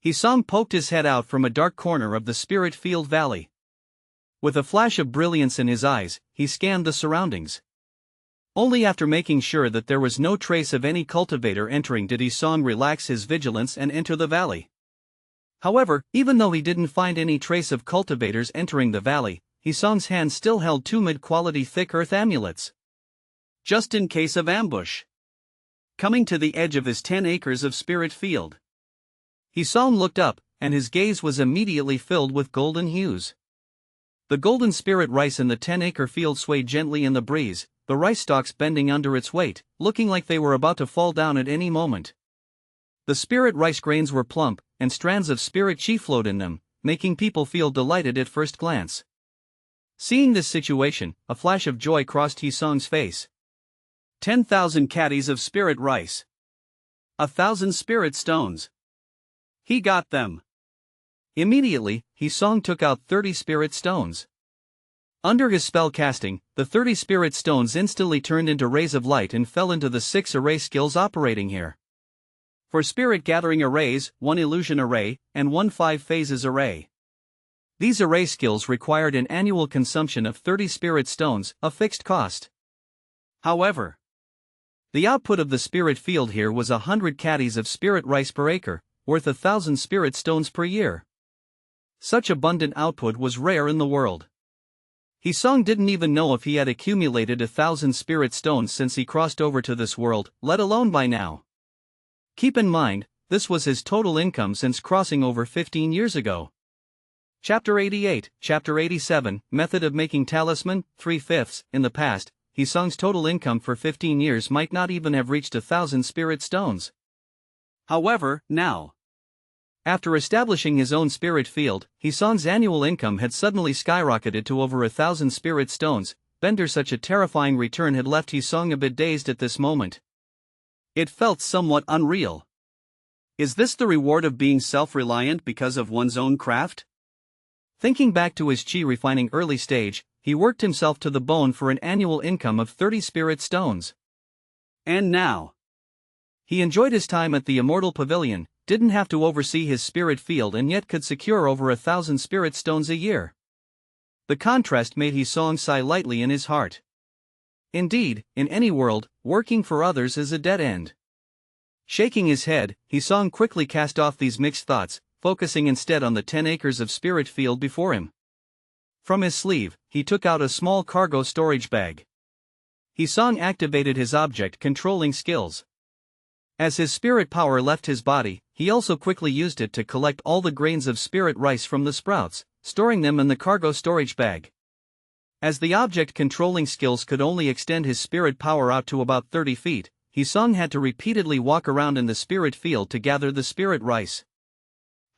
Hisong poked his head out from a dark corner of the spirit field valley. With a flash of brilliance in his eyes, he scanned the surroundings. Only after making sure that there was no trace of any cultivator entering did Hisong relax his vigilance and enter the valley. However, even though he didn't find any trace of cultivators entering the valley, Hisong's hand still held 2 mid-quality thick earth amulets. Just in case of ambush. Coming to the edge of his 10 acres of spirit field, Hisong looked up, and his gaze was immediately filled with golden hues. The golden spirit rice in the 10-acre field swayed gently in the breeze, the rice stalks bending under its weight, looking like they were about to fall down at any moment. The spirit rice grains were plump, and strands of spirit chi flowed in them, making people feel delighted at first glance. Seeing this situation, a flash of joy crossed Hisong's face. 10,000 caddies of spirit rice. 1,000 spirit stones. He got them. Immediately, Hisong took out 30 spirit stones. Under his spell casting, the 30 spirit stones instantly turned into rays of light and fell into the 6 array skills operating here. For spirit gathering arrays, 1 illusion array, and 1 5 phases array. These array skills required an annual consumption of 30 spirit stones, a fixed cost. However, the output of the spirit field here was 100 caddies of spirit rice per acre, worth 1,000 spirit stones per year. Such abundant output was rare in the world. Hisong didn't even know if he had accumulated 1,000 spirit stones since he crossed over to this world, let alone by now. Keep in mind, this was his total income since crossing over 15 years ago. Chapter 88, Chapter 87, Method of Making Talisman, 3/5. In the past, Hisong's total income for 15 years might not even have reached 1,000 spirit stones. However, now, after establishing his own spirit field, Hisong's annual income had suddenly skyrocketed to over 1,000 spirit stones. Such a terrifying return had left Hisong a bit dazed at this moment. It felt somewhat unreal. Is this the reward of being self-reliant because of one's own craft? Thinking back to his chi refining early stage, he worked himself to the bone for an annual income of 30 spirit stones. And now, he enjoyed his time at the Immortal Pavilion, didn't have to oversee his spirit field and yet could secure over 1,000 spirit stones a year. The contrast made Hisong sigh lightly in his heart. Indeed, in any world, working for others is a dead end. Shaking his head, Hisong quickly cast off these mixed thoughts, focusing instead on the 10 acres of spirit field before him. From his sleeve, he took out a small cargo storage bag. Hisong activated his object controlling skills. As his spirit power left his body, he also quickly used it to collect all the grains of spirit rice from the sprouts, storing them in the cargo storage bag. As the object controlling skills could only extend his spirit power out to about 30 feet, Hisong had to repeatedly walk around in the spirit field to gather the spirit rice.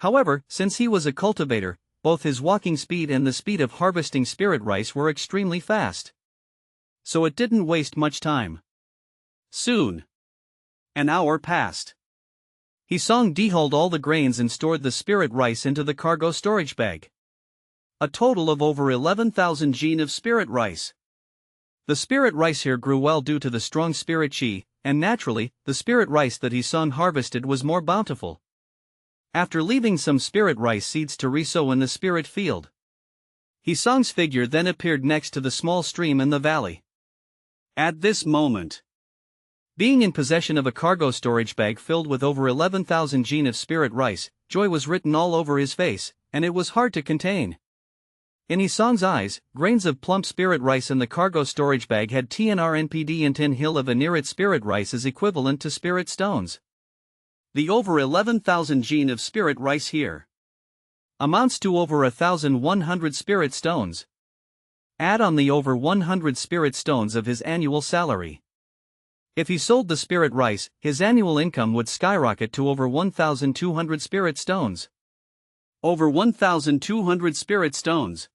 However, since he was a cultivator, both his walking speed and the speed of harvesting spirit rice were extremely fast. So it didn't waste much time. Soon, an hour passed. Hisong dehulled all the grains and stored the spirit rice into the cargo storage bag. A total of over 11,000 gene of spirit rice. The spirit rice here grew well due to the strong spirit chi, and naturally, the spirit rice that Hisong harvested was more bountiful. After leaving some spirit rice seeds to resow in the spirit field, Hisong's figure then appeared next to the small stream in the valley. At this moment, being in possession of a cargo storage bag filled with over 11,000 gene of spirit rice, joy was written all over his face, and it was hard to contain. In Hisong's eyes, grains of plump spirit rice in the cargo storage bag had TNRNPD and 10 hill of Anirit spirit rice is equivalent to spirit stones. The over 11,000 gene of spirit rice here amounts to over 1,100 spirit stones. Add on the over 100 spirit stones of his annual salary. If he sold the spirit rice, his annual income would skyrocket to over 1,200 spirit stones. Over 1,200 spirit stones.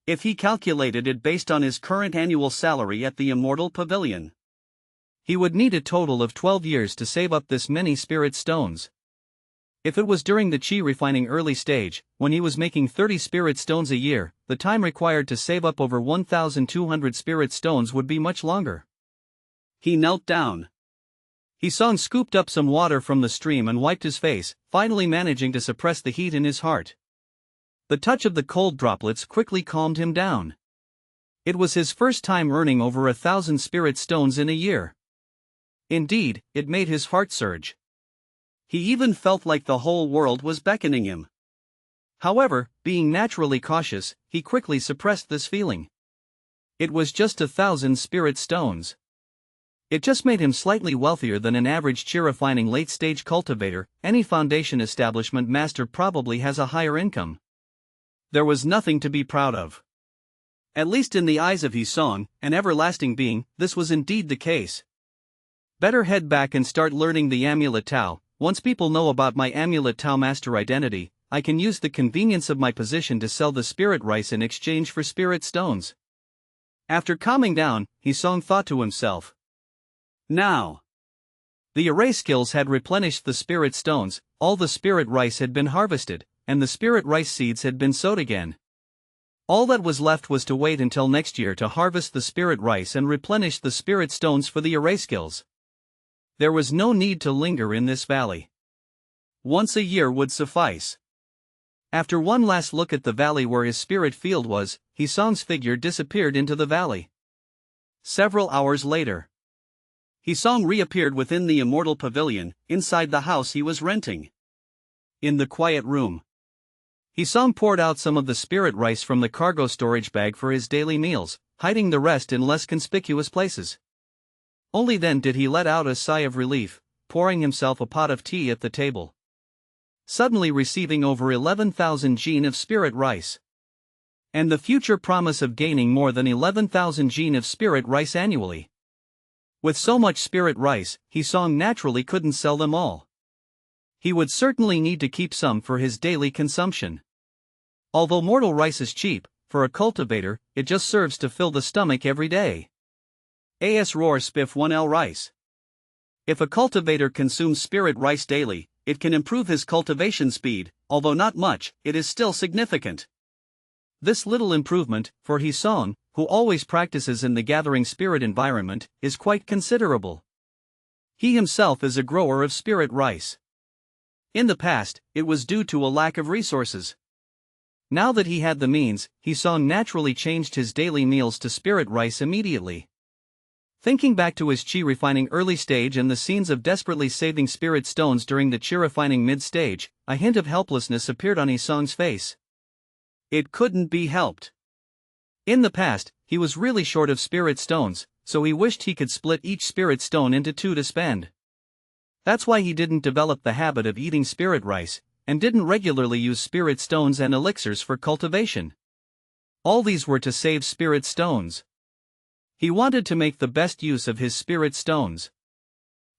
If he calculated it based on his current annual salary at the Immortal Pavilion, he would need a total of 12 years to save up this many spirit stones. If it was during the chi refining early stage, when he was making 30 spirit stones a year, the time required to save up over 1,200 spirit stones would be much longer. He knelt down. Hisong scooped up some water from the stream and wiped his face, finally managing to suppress the heat in his heart. The touch of the cold droplets quickly calmed him down. It was his first time earning over 1,000 spirit stones in a year. Indeed, it made his heart surge. He even felt like the whole world was beckoning him. However, being naturally cautious, he quickly suppressed this feeling. It was just 1,000 spirit stones. It just made him slightly wealthier than an average chi refining late-stage cultivator. Any foundation establishment master probably has a higher income. There was nothing to be proud of. At least in the eyes of Hisong, an everlasting being, this was indeed the case. Better head back and start learning the Amulet Tao. Once people know about my Amulet Tao master identity, I can use the convenience of my position to sell the spirit rice in exchange for spirit stones. After calming down, Hisong thought to himself. Now, the array skills had replenished the spirit stones, all the spirit rice had been harvested, and the spirit rice seeds had been sowed again. All that was left was to wait until next year to harvest the spirit rice and replenish the spirit stones for the array skills. There was no need to linger in this valley. Once a year would suffice. After one last look at the valley where his spirit field was, Hisong's figure disappeared into the valley. Several hours later, Hisong reappeared within the Immortal Pavilion, inside the house he was renting. In the quiet room, Hisong poured out some of the spirit rice from the cargo storage bag for his daily meals, hiding the rest in less conspicuous places. Only then did he let out a sigh of relief, pouring himself a pot of tea at the table. Suddenly receiving over 11,000 gene of spirit rice. And the future promise of gaining more than 11,000 gene of spirit rice annually. With so much spirit rice, Hisong naturally couldn't sell them all. He would certainly need to keep some for his daily consumption. Although mortal rice is cheap, for a cultivator, it just serves to fill the stomach every day. As roar spiff 1L rice. If a cultivator consumes spirit rice daily, it can improve his cultivation speed, although not much, it is still significant. This little improvement, for Hisong, who always practices in the gathering spirit environment, is quite considerable. He himself is a grower of spirit rice. In the past, it was due to a lack of resources. Now that he had the means, Hisong naturally changed his daily meals to spirit rice immediately. Thinking back to his chi refining early stage and the scenes of desperately saving spirit stones during the chi refining mid stage, a hint of helplessness appeared on Hisong's face. It couldn't be helped. In the past, he was really short of spirit stones, so he wished he could split each spirit stone into two to spend. That's why he didn't develop the habit of eating spirit rice, and didn't regularly use spirit stones and elixirs for cultivation. All these were to save spirit stones. He wanted to make the best use of his spirit stones.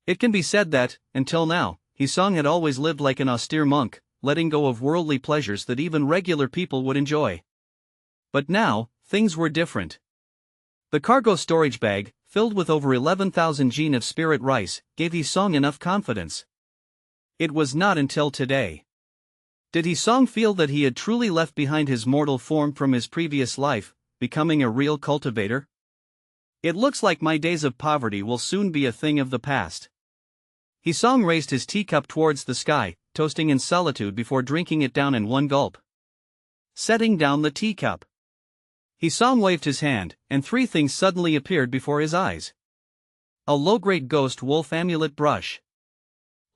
It can be said that, until now, Hisong had always lived like an austere monk, letting go of worldly pleasures that even regular people would enjoy. But now, things were different. The cargo storage bag, filled with over 11,000 jin of spirit rice, gave Hisong enough confidence. It was not until today. Did Hisong feel that he had truly left behind his mortal form from his previous life, becoming a real cultivator? It looks like my days of poverty will soon be a thing of the past. Hisong raised his teacup towards the sky, toasting in solitude before drinking it down in one gulp. Setting down the teacup, Hisong waved his hand, and three things suddenly appeared before his eyes. A low-grade ghost wolf amulet brush.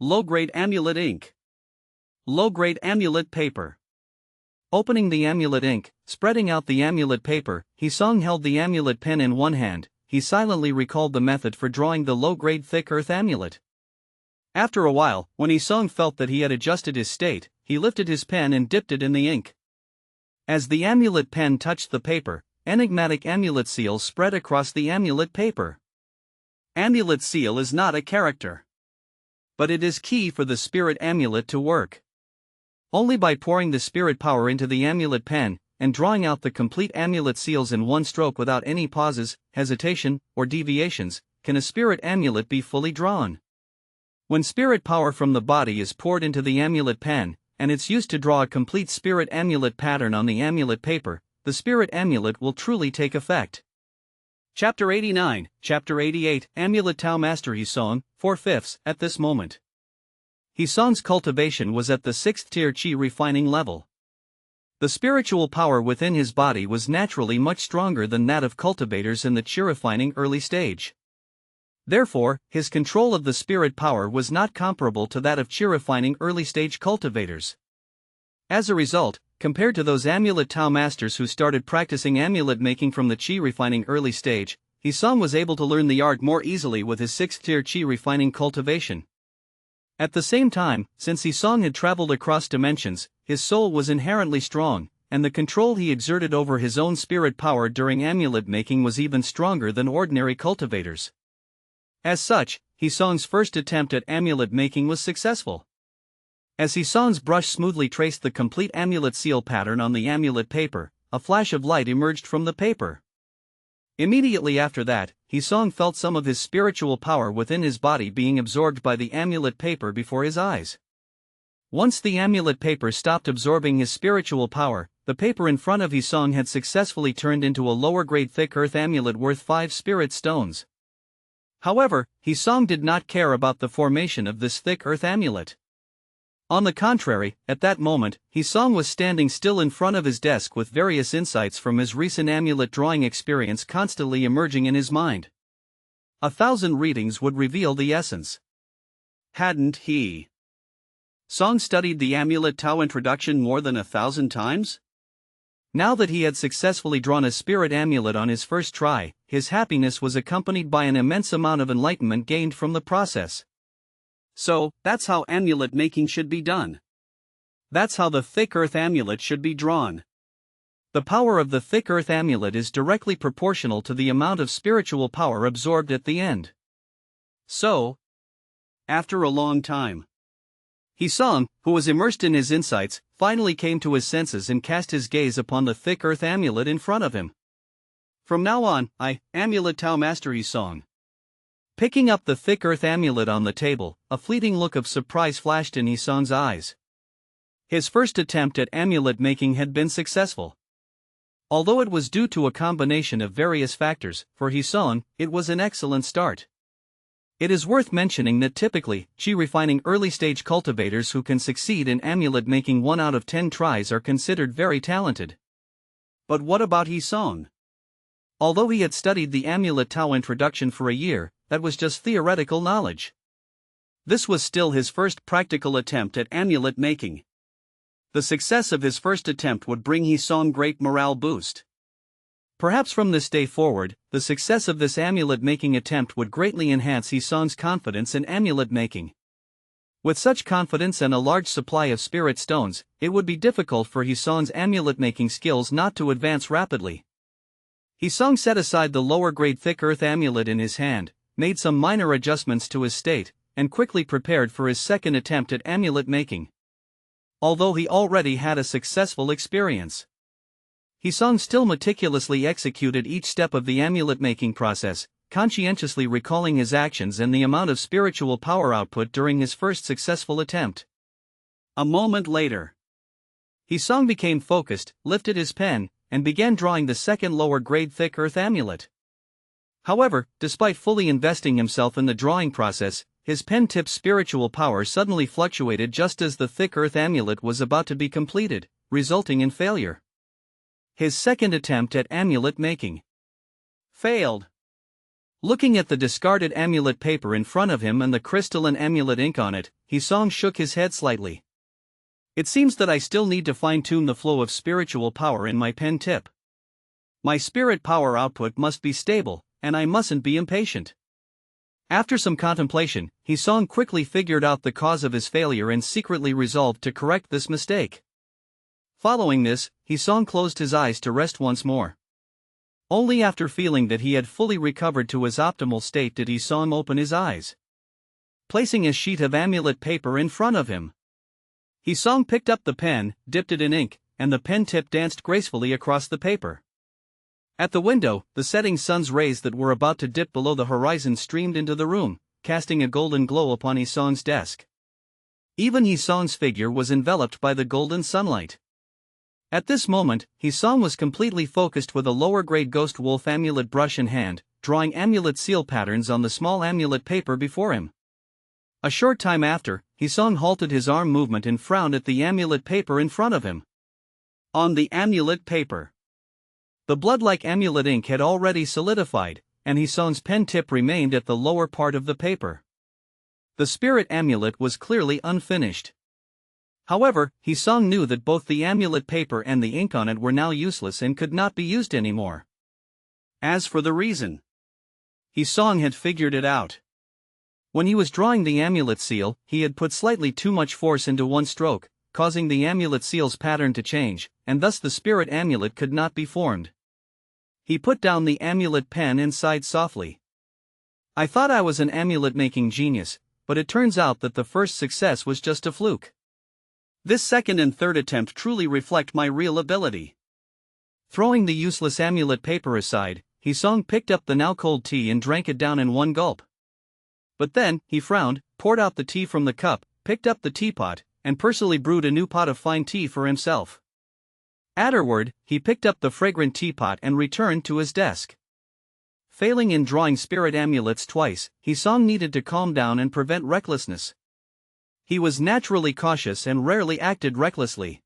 Low-grade amulet ink. Low-grade amulet paper. Opening the amulet ink, spreading out the amulet paper, Hisong held the amulet pen in one hand. He silently recalled the method for drawing the low-grade thick earth amulet. After a while, when Hisong felt that he had adjusted his state, he lifted his pen and dipped it in the ink. As the amulet pen touched the paper, enigmatic amulet seal spread across the amulet paper. Amulet seal is not a character, but it is key for the spirit amulet to work. Only by pouring the spirit power into the amulet pen, and drawing out the complete amulet seals in one stroke without any pauses, hesitation, or deviations, can a spirit amulet be fully drawn. When spirit power from the body is poured into the amulet pen, and it's used to draw a complete spirit amulet pattern on the amulet paper, the spirit amulet will truly take effect. Chapter 89, Chapter 88, Amulet Tao Master Hisong, 4/5, at this moment. Hisong's cultivation was at the 6th tier chi refining level. The spiritual power within his body was naturally much stronger than that of cultivators in the chi refining early stage. Therefore, his control of the spirit power was not comparable to that of chi refining early stage cultivators. As a result, compared to those amulet Tao masters who started practicing amulet making from the chi refining early stage, Hisong was able to learn the art more easily with his 6th tier chi refining cultivation. At the same time, since Hisong had traveled across dimensions, his soul was inherently strong, and the control he exerted over his own spirit power during amulet making was even stronger than ordinary cultivators. As such, Hisong's first attempt at amulet making was successful. As Hisong's brush smoothly traced the complete amulet seal pattern on the amulet paper, a flash of light emerged from the paper. Immediately after that, Hisong felt some of his spiritual power within his body being absorbed by the amulet paper before his eyes. Once the amulet paper stopped absorbing his spiritual power, the paper in front of Hisong had successfully turned into a lower-grade thick earth amulet worth 5 spirit stones. However, Hisong did not care about the formation of this thick earth amulet. On the contrary, at that moment, Hisong was standing still in front of his desk with various insights from his recent amulet drawing experience constantly emerging in his mind. 1,000 readings would reveal the essence. Hadn't he? Song studied the amulet Tao introduction more than 1,000 times? Now that he had successfully drawn a spirit amulet on his first try, his happiness was accompanied by an immense amount of enlightenment gained from the process. So, that's how amulet making should be done. That's how the thick earth amulet should be drawn. The power of the thick earth amulet is directly proportional to the amount of spiritual power absorbed at the end. So, after a long time, Hisong, who was immersed in his insights, finally came to his senses and cast his gaze upon the thick earth amulet in front of him. From now on, Amulet Tao Master Hisong. Picking up the thick earth amulet on the table, a fleeting look of surprise flashed in Hisong's eyes. His first attempt at amulet making had been successful. Although it was due to a combination of various factors, for Hisong, it was an excellent start. It is worth mentioning that typically, chi refining early stage cultivators who can succeed in amulet making 1 out of 10 tries are considered very talented. But what about Hisong? Although he had studied the amulet Tao introduction for a year, that was just theoretical knowledge. This was still his first practical attempt at amulet making. The success of his first attempt would bring Hisong great morale boost. Perhaps from this day forward, the success of this amulet making attempt would greatly enhance Hisong's confidence in amulet making. With such confidence and a large supply of spirit stones, it would be difficult for Hisong's amulet making skills not to advance rapidly. Hisong set aside the lower grade thick earth amulet in his hand, made some minor adjustments to his state, and quickly prepared for his second attempt at amulet making. Although he already had a successful experience, Hisong still meticulously executed each step of the amulet making process, conscientiously recalling his actions and the amount of spiritual power output during his first successful attempt. A moment later, Hisong became focused, lifted his pen, and began drawing the second lower grade thick earth amulet. However, despite fully investing himself in the drawing process, his pen tip's spiritual power suddenly fluctuated just as the thick earth amulet was about to be completed, resulting in failure. His second attempt at amulet making failed. Looking at the discarded amulet paper in front of him and the crystalline amulet ink on it, Hisong shook his head slightly. It seems that I still need to fine-tune the flow of spiritual power in my pen tip. My spirit power output must be stable, and I mustn't be impatient. After some contemplation, Hisong quickly figured out the cause of his failure and secretly resolved to correct this mistake. Following this, Hisong closed his eyes to rest once more. Only after feeling that he had fully recovered to his optimal state did Hisong open his eyes. Placing a sheet of amulet paper in front of him, Hisong picked up the pen, dipped it in ink, and the pen tip danced gracefully across the paper. At the window, the setting sun's rays that were about to dip below the horizon streamed into the room, casting a golden glow upon Hisong's desk. Even Hisong's figure was enveloped by the golden sunlight. At this moment, Hisong was completely focused with a lower-grade ghost wolf amulet brush in hand, drawing amulet seal patterns on the small amulet paper before him. A short time after, Hisong halted his arm movement and frowned at the amulet paper in front of him. On the amulet paper, the blood-like amulet ink had already solidified, and Hisong's pen tip remained at the lower part of the paper. The spirit amulet was clearly unfinished. However, Hisong knew that both the amulet paper and the ink on it were now useless and could not be used anymore. As for the reason, Hisong had figured it out. When he was drawing the amulet seal, he had put slightly too much force into one stroke, causing the amulet seal's pattern to change, and thus the spirit amulet could not be formed. He put down the amulet pen and sighed softly. I thought I was an amulet-making genius, but it turns out that the first success was just a fluke. This second and third attempt truly reflect my real ability. Throwing the useless amulet paper aside, Hisong picked up the now cold tea and drank it down in one gulp. But then, he frowned, poured out the tea from the cup, picked up the teapot, and personally brewed a new pot of fine tea for himself. Afterward, he picked up the fragrant teapot and returned to his desk. Failing in drawing spirit amulets twice, Hisong needed to calm down and prevent recklessness. He was naturally cautious and rarely acted recklessly.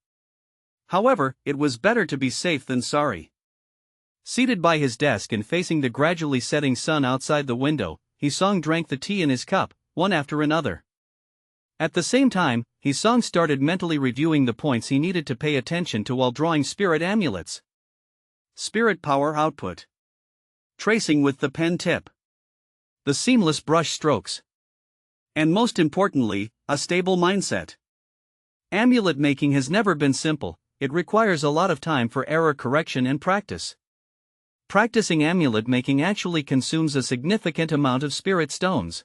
However, it was better to be safe than sorry. Seated by his desk and facing the gradually setting sun outside the window, Hisong drank the tea in his cup, one after another. At the same time, Hisong started mentally reviewing the points he needed to pay attention to while drawing spirit amulets. Spirit power output. Tracing with the pen tip. The seamless brush strokes. And most importantly, a stable mindset. Amulet making has never been simple, it requires a lot of time for error correction and practice. Practicing amulet making actually consumes a significant amount of spirit stones.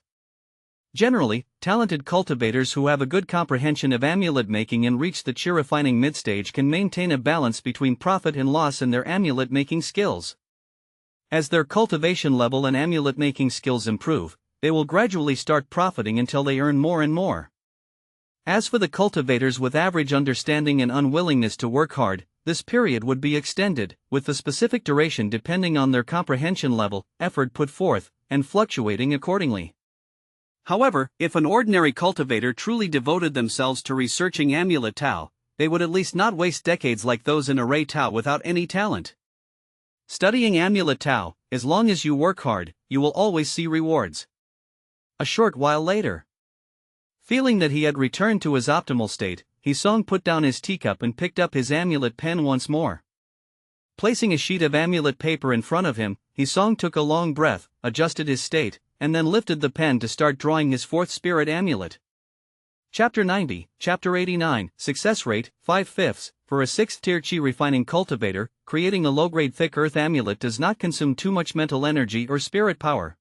Generally, talented cultivators who have a good comprehension of amulet making and reach the chi refining mid-stage can maintain a balance between profit and loss in their amulet making skills. As their cultivation level and amulet making skills improve, they will gradually start profiting until they earn more and more. As for the cultivators with average understanding and unwillingness to work hard, this period would be extended, with the specific duration depending on their comprehension level, effort put forth, and fluctuating accordingly. However, if an ordinary cultivator truly devoted themselves to researching amulet Tao, they would at least not waste decades like those in Array Tao without any talent. Studying Amulet Tao, as long as you work hard, you will always see rewards. A short while later. Feeling that he had returned to his optimal state, Hisong put down his teacup and picked up his amulet pen once more. Placing a sheet of amulet paper in front of him, Hisong took a long breath, adjusted his state, and then lifted the pen to start drawing his fourth spirit amulet. Chapter 90, Chapter 89, Success Rate, 5/5. For a 6th tier Qi refining cultivator, creating a low-grade thick earth amulet does not consume too much mental energy or spirit power.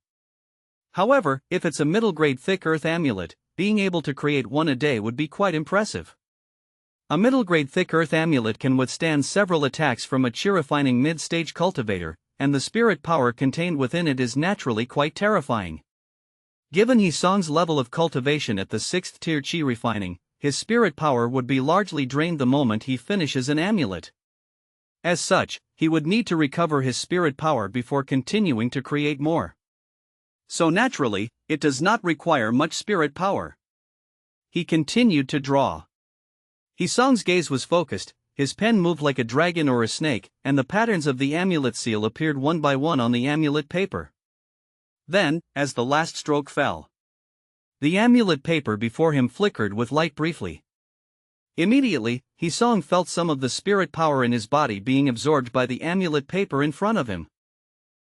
However, if it's a middle-grade thick earth amulet, being able to create one a day would be quite impressive. A middle-grade thick earth amulet can withstand several attacks from a Qi refining mid-stage cultivator, and the spirit power contained within it is naturally quite terrifying. Given Hisong's level of cultivation at the 6th tier Qi refining, his spirit power would be largely drained the moment he finishes an amulet. As such, he would need to recover his spirit power before continuing to create more. So naturally, it does not require much spirit power. He continued to draw. Hisong's gaze was focused, his pen moved like a dragon or a snake, and the patterns of the amulet seal appeared one by one on the amulet paper. Then, as the last stroke fell, the amulet paper before him flickered with light briefly. Immediately, Hisong felt some of the spirit power in his body being absorbed by the amulet paper in front of him.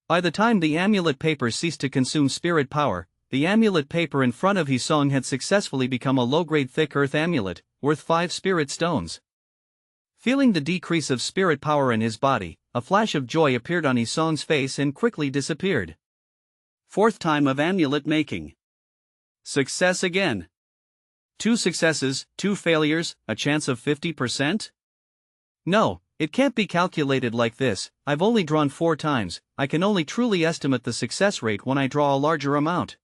By the time the amulet paper ceased to consume spirit power, the amulet paper in front of Hisong had successfully become a low-grade thick earth amulet, worth 5 spirit stones. Feeling the decrease of spirit power in his body, a flash of joy appeared on Hisong's face and quickly disappeared. 4th time of amulet making. Success again. 2 successes, 2 failures, a chance of 50%? No, it can't be calculated like this. I've only drawn 4 times, I can only truly estimate the success rate when I draw a larger amount.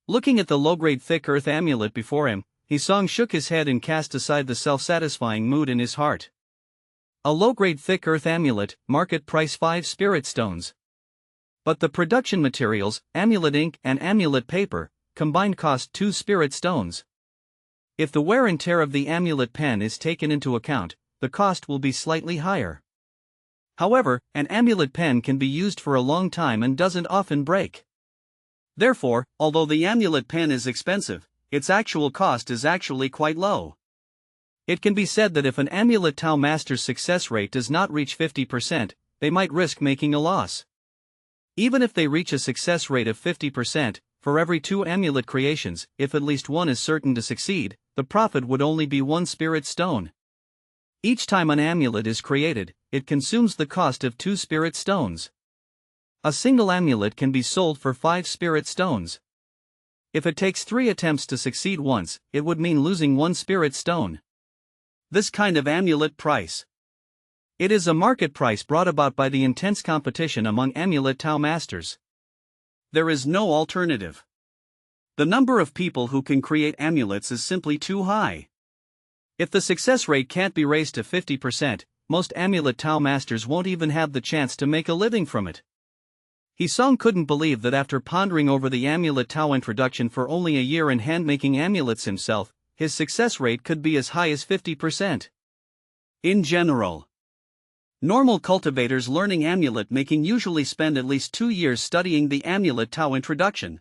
Looking at the low-grade thick earth amulet before him, Hisong shook his head and cast aside the self-satisfying mood in his heart. A low-grade thick earth amulet, market price 5 spirit stones. But the production materials, amulet ink and amulet paper, combined cost 2 spirit stones. If the wear and tear of the amulet pen is taken into account, the cost will be slightly higher. However, an amulet pen can be used for a long time and doesn't often break. Therefore, although the amulet pen is expensive, its actual cost is actually quite low. It can be said that if an Amulet Tao master's success rate does not reach 50%, they might risk making a loss. Even if they reach a success rate of 50%, for every 2 amulet creations, if at least one is certain to succeed, the profit would only be 1 spirit stone. Each time an amulet is created, it consumes the cost of 2 spirit stones. A single amulet can be sold for 5 spirit stones. If it takes 3 attempts to succeed once, it would mean losing 1 spirit stone. This kind of amulet price. It is a market price brought about by the intense competition among Amulet Tao masters. There is no alternative. The number of people who can create amulets is simply too high. If the success rate can't be raised to 50%, most Amulet Tao masters won't even have the chance to make a living from it. Hisong couldn't believe that after pondering over the Amulet Tao introduction for only a year and hand-making amulets himself, his success rate could be as high as 50%. In general, normal cultivators learning amulet making usually spend at least 2 years studying the Amulet Tao introduction.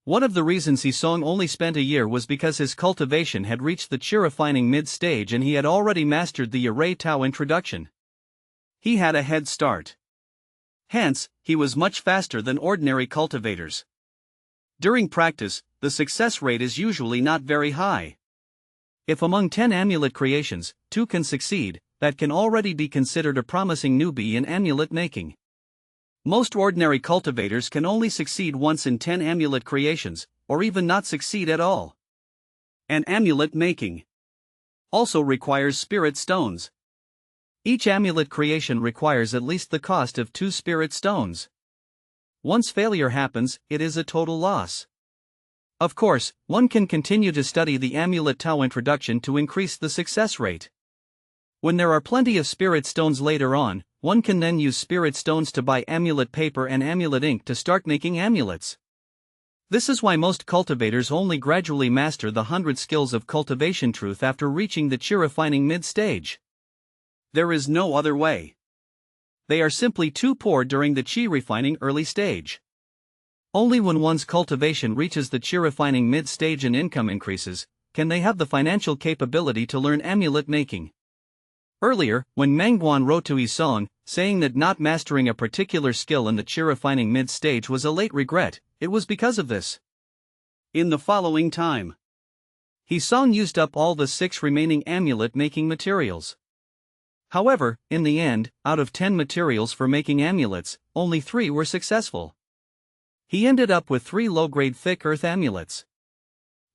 One of the reasons Hisong only spent a year was because his cultivation had reached the Qi refining mid-stage and he had already mastered the Array Tao introduction. He had a head start. Hence, he was much faster than ordinary cultivators. During practice, the success rate is usually not very high. If among 10 amulet creations, 2 can succeed, that can already be considered a promising newbie in amulet making. Most ordinary cultivators can only succeed once in 10 amulet creations, or even not succeed at all. And amulet making also requires spirit stones. Each amulet creation requires at least the cost of 2 spirit stones. Once failure happens, it is a total loss. Of course, one can continue to study the Amulet Tao introduction to increase the success rate. When there are plenty of spirit stones later on, one can then use spirit stones to buy amulet paper and amulet ink to start making amulets. This is why most cultivators only gradually master the 100 skills of cultivation truth after reaching the Qi refining mid-stage. There is no other way. They are simply too poor during the chi refining early stage. Only when one's cultivation reaches the chi refining mid stage and income increases, can they have the financial capability to learn amulet making. Earlier, when Mangguan wrote to Isong, saying that not mastering a particular skill in the chi refining mid stage was a late regret, it was because of this. In the following time, Isong used up all the 6 remaining amulet making materials. However, in the end, out of 10 materials for making amulets, only 3 were successful. He ended up with 3 low-grade thick earth amulets.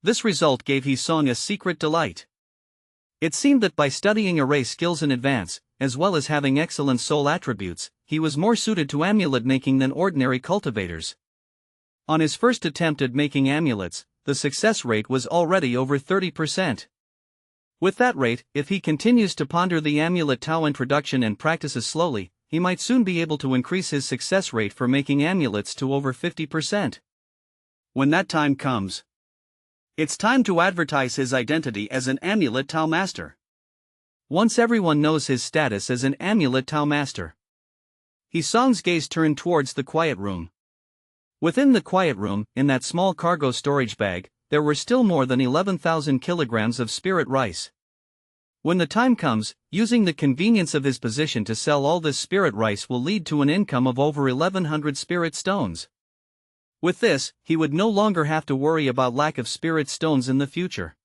This result gave Isong a secret delight. It seemed that by studying array skills in advance, as well as having excellent soul attributes, he was more suited to amulet making than ordinary cultivators. On his first attempt at making amulets, the success rate was already over 30%. With that rate, if he continues to ponder the amulet Tao introduction and practices slowly, he might soon be able to increase his success rate for making amulets to over 50%. When that time comes, it's time to advertise his identity as an amulet Tao master. Once everyone knows his status as an amulet Tao master, Isong's gaze turned towards the quiet room. Within the quiet room, in that small cargo storage bag, there were still more than 11,000 kilograms of spirit rice. When the time comes, using the convenience of his position to sell all this spirit rice will lead to an income of over 1,100 spirit stones. With this, he would no longer have to worry about lack of spirit stones in the future.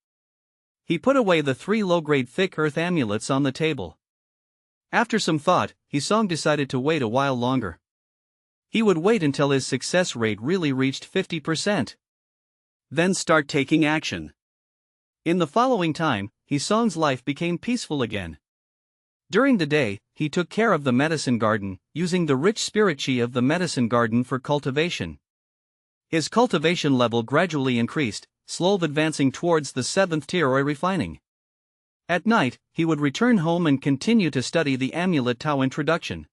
He put away the 3 low-grade thick earth amulets on the table. After some thought, Isong decided to wait a while longer. He would wait until his success rate really reached 50%. Then start taking action. In the following time, Isong's life became peaceful again. During the day, he took care of the medicine garden, using the rich spirit chi of the medicine garden for cultivation. His cultivation level gradually increased, slowly advancing towards the 7th tier or refining. At night, he would return home and continue to study the amulet Tao introduction.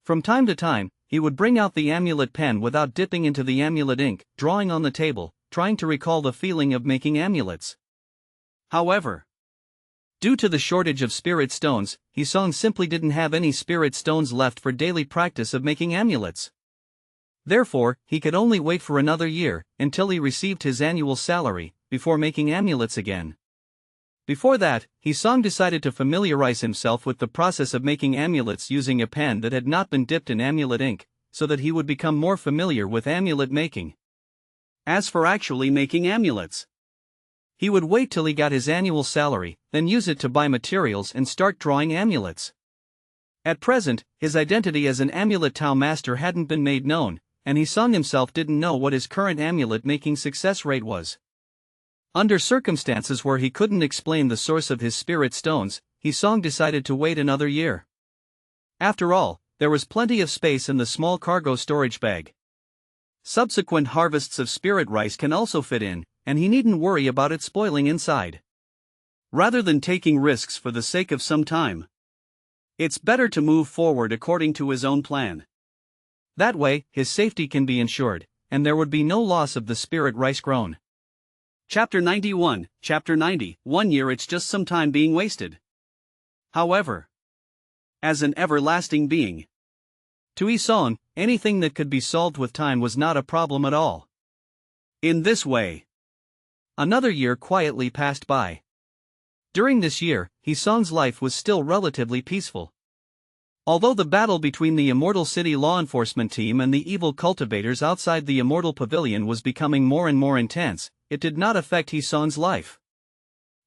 From time to time, he would bring out the amulet pen without dipping into the amulet ink, drawing on the table, trying to recall the feeling of making amulets. However, due to the shortage of spirit stones, Isong simply didn't have any spirit stones left for daily practice of making amulets. Therefore, he could only wait for another year, until he received his annual salary, before making amulets again. Before that, Isong decided to familiarize himself with the process of making amulets using a pen that had not been dipped in amulet ink, so that he would become more familiar with amulet making. As for actually making amulets, he would wait till he got his annual salary, then use it to buy materials and start drawing amulets. At present, his identity as an amulet Tao master hadn't been made known, and Isong himself didn't know what his current amulet making success rate was. Under circumstances where he couldn't explain the source of his spirit stones, Isong decided to wait another year. After all, there was plenty of space in the small cargo storage bag. Subsequent harvests of spirit rice can also fit in, and he needn't worry about it spoiling inside. Rather than taking risks for the sake of some time, it's better to move forward according to his own plan. That way, his safety can be ensured, and there would be no loss of the spirit rice grown. Chapter 91, Chapter 90, 1 year it's just some time being wasted. However, as an everlasting being, to Isong, anything that could be solved with time was not a problem at all. In this way, another year quietly passed by. During this year, Isong's life was still relatively peaceful. Although the battle between the Immortal City law enforcement team and the evil cultivators outside the Immortal Pavilion was becoming more and more intense, it did not affect Isong's life.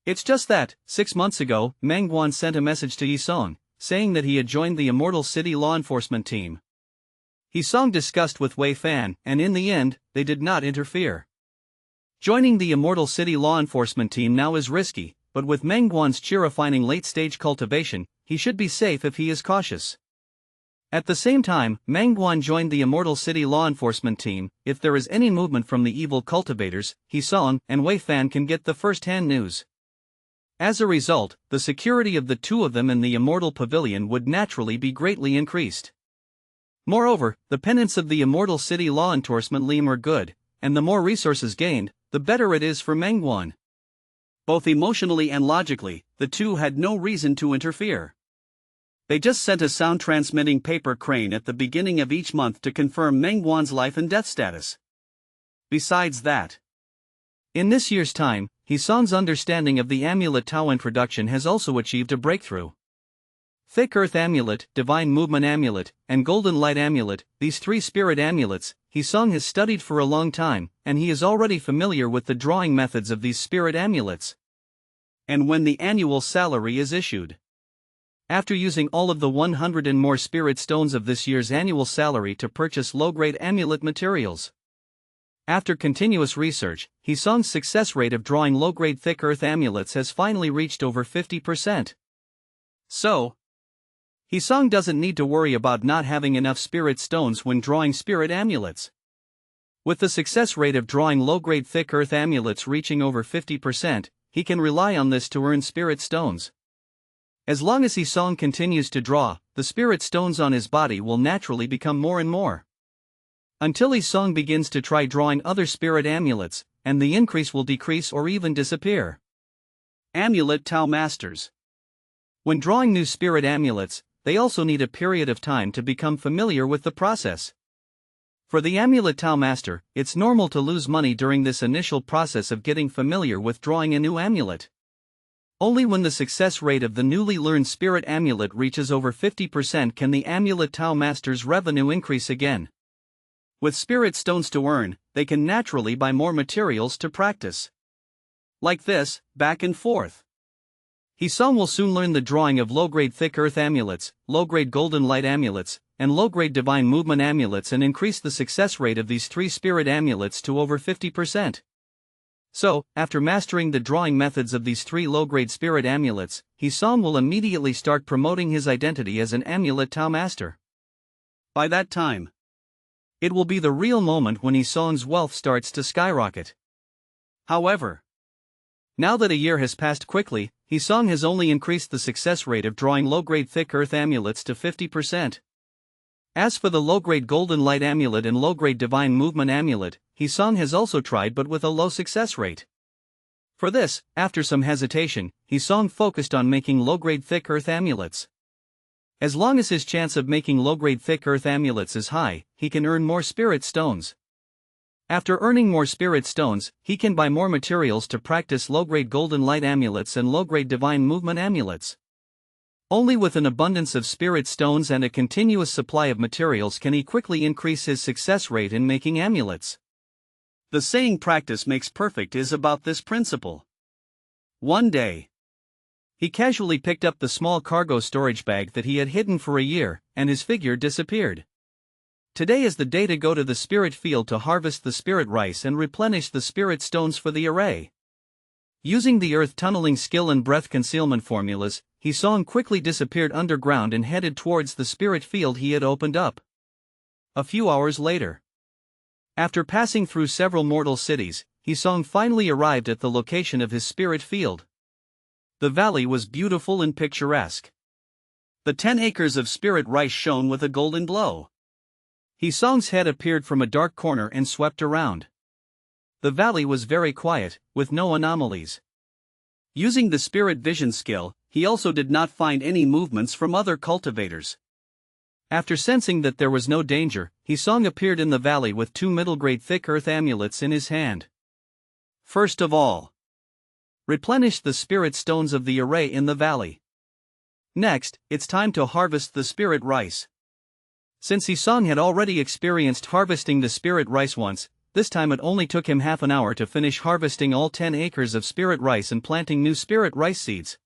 It's just that, 6 months ago, Mangguan sent a message to Isong, saying that he had joined the Immortal City law enforcement team. Isong discussed with Wei Fan, and in the end, they did not interfere. Joining the Immortal City law enforcement team now is risky, but with Mangguan's chi-refining late-stage cultivation, he should be safe if he is cautious. At the same time, Mangguan joined the Immortal City law enforcement team. If there is any movement from the evil cultivators, Isong and Wei Fan can get the first-hand news. As a result, the security of the two of them in the Immortal Pavilion would naturally be greatly increased. Moreover, the penance of the Immortal City law enforcement team are good, and the more resources gained, the better it is for Mangguan. Both emotionally and logically, the two had no reason to interfere. They just sent a sound-transmitting paper crane at the beginning of each month to confirm Meng Wan's life and death status. Besides that, in this year's time, Hisong's understanding of the amulet Tao introduction has also achieved a breakthrough. Thick Earth Amulet, Divine Movement Amulet, and Golden Light Amulet, these three spirit amulets, Hisong has studied for a long time, and he is already familiar with the drawing methods of these spirit amulets. And when the annual salary is issued, after using all of the 100 and more spirit stones of this year's annual salary to purchase low-grade amulet materials. After continuous research, Hisong's success rate of drawing low-grade thick earth amulets has finally reached over 50%. So, Hisong doesn't need to worry about not having enough spirit stones when drawing spirit amulets. With the success rate of drawing low-grade thick earth amulets reaching over 50%, he can rely on this to earn spirit stones. As long as Hisong continues to draw, the spirit stones on his body will naturally become more and more. Until Hisong begins to try drawing other spirit amulets, and the increase will decrease or even disappear. Amulet Tao Masters. When drawing new spirit amulets, they also need a period of time to become familiar with the process. For the Amulet Tao Master, it's normal to lose money during this initial process of getting familiar with drawing a new amulet. Only when the success rate of the newly learned spirit amulet reaches over 50% can the Amulet Tao Master's revenue increase again. With spirit stones to earn, they can naturally buy more materials to practice. Like this, back and forth. Hisong will soon learn the drawing of low-grade thick earth amulets, low-grade golden light amulets, and low-grade divine movement amulets and increase the success rate of these three spirit amulets to over 50%. So, after mastering the drawing methods of these three low-grade spirit amulets, Hisong will immediately start promoting his identity as an Amulet Tao Master. By that time, it will be the real moment when Hisong's wealth starts to skyrocket. However, now that a year has passed quickly, Hisong has only increased the success rate of drawing low-grade thick earth amulets to 50%. As for the low-grade golden light amulet and low-grade divine movement amulet, Hisong has also tried but with a low success rate. For this, after some hesitation, Hisong focused on making low-grade thick earth amulets. As long as his chance of making low-grade thick earth amulets is high, he can earn more spirit stones. After earning more spirit stones, he can buy more materials to practice low-grade golden light amulets and low-grade divine movement amulets. Only with an abundance of spirit stones and a continuous supply of materials can he quickly increase his success rate in making amulets. The saying practice makes perfect is about this principle. One day, he casually picked up the small cargo storage bag that he had hidden for a year, and his figure disappeared. Today is the day to go to the spirit field to harvest the spirit rice and replenish the spirit stones for the array. Using the earth tunneling skill and breath concealment formulas, Hisong quickly disappeared underground and headed towards the spirit field he had opened up. A few hours later, after passing through several mortal cities, Hisong finally arrived at the location of his spirit field. The valley was beautiful and picturesque. The 10 acres of spirit rice shone with a golden glow. Hisong's head appeared from a dark corner and swept around. The valley was very quiet, with no anomalies. Using the spirit vision skill, he also did not find any movements from other cultivators. After sensing that there was no danger, Hisong appeared in the valley with 2 middle-grade thick earth amulets in his hand. First of all, replenish the spirit stones of the array in the valley. Next, it's time to harvest the spirit rice. Since Hisong had already experienced harvesting the spirit rice once, this time it only took him half an hour to finish harvesting all 10 acres of spirit rice and planting new spirit rice seeds.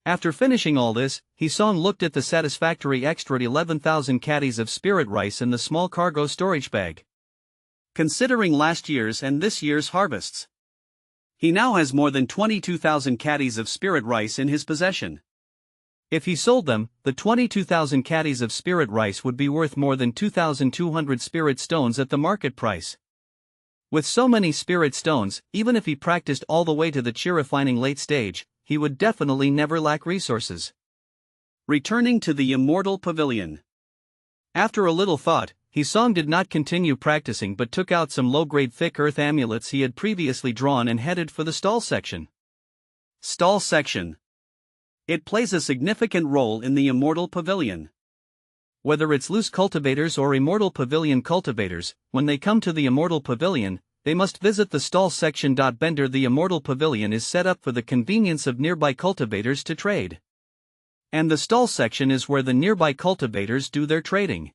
After finishing all this, Hisong looked at the satisfactory extra 11,000 caddies of spirit rice in the small cargo storage bag. Considering last year's and this year's harvests, he now has more than 22,000 caddies of spirit rice in his possession. If he sold them, the 22,000 caddies of spirit rice would be worth more than 2,200 spirit stones at the market price. With so many spirit stones, even if he practiced all the way to the chi refining late stage, he would definitely never lack resources. Returning to the Immortal Pavilion. After a little thought, Hisong did not continue practicing but took out some low-grade thick earth amulets he had previously drawn and headed for the stall section. Stall section. It plays a significant role in the Immortal Pavilion. Whether it's loose cultivators or Immortal Pavilion cultivators, when they come to the Immortal Pavilion, they must visit the stall section. Bender. The Immortal Pavilion is set up for the convenience of nearby cultivators to trade. And the stall section is where the nearby cultivators do their trading.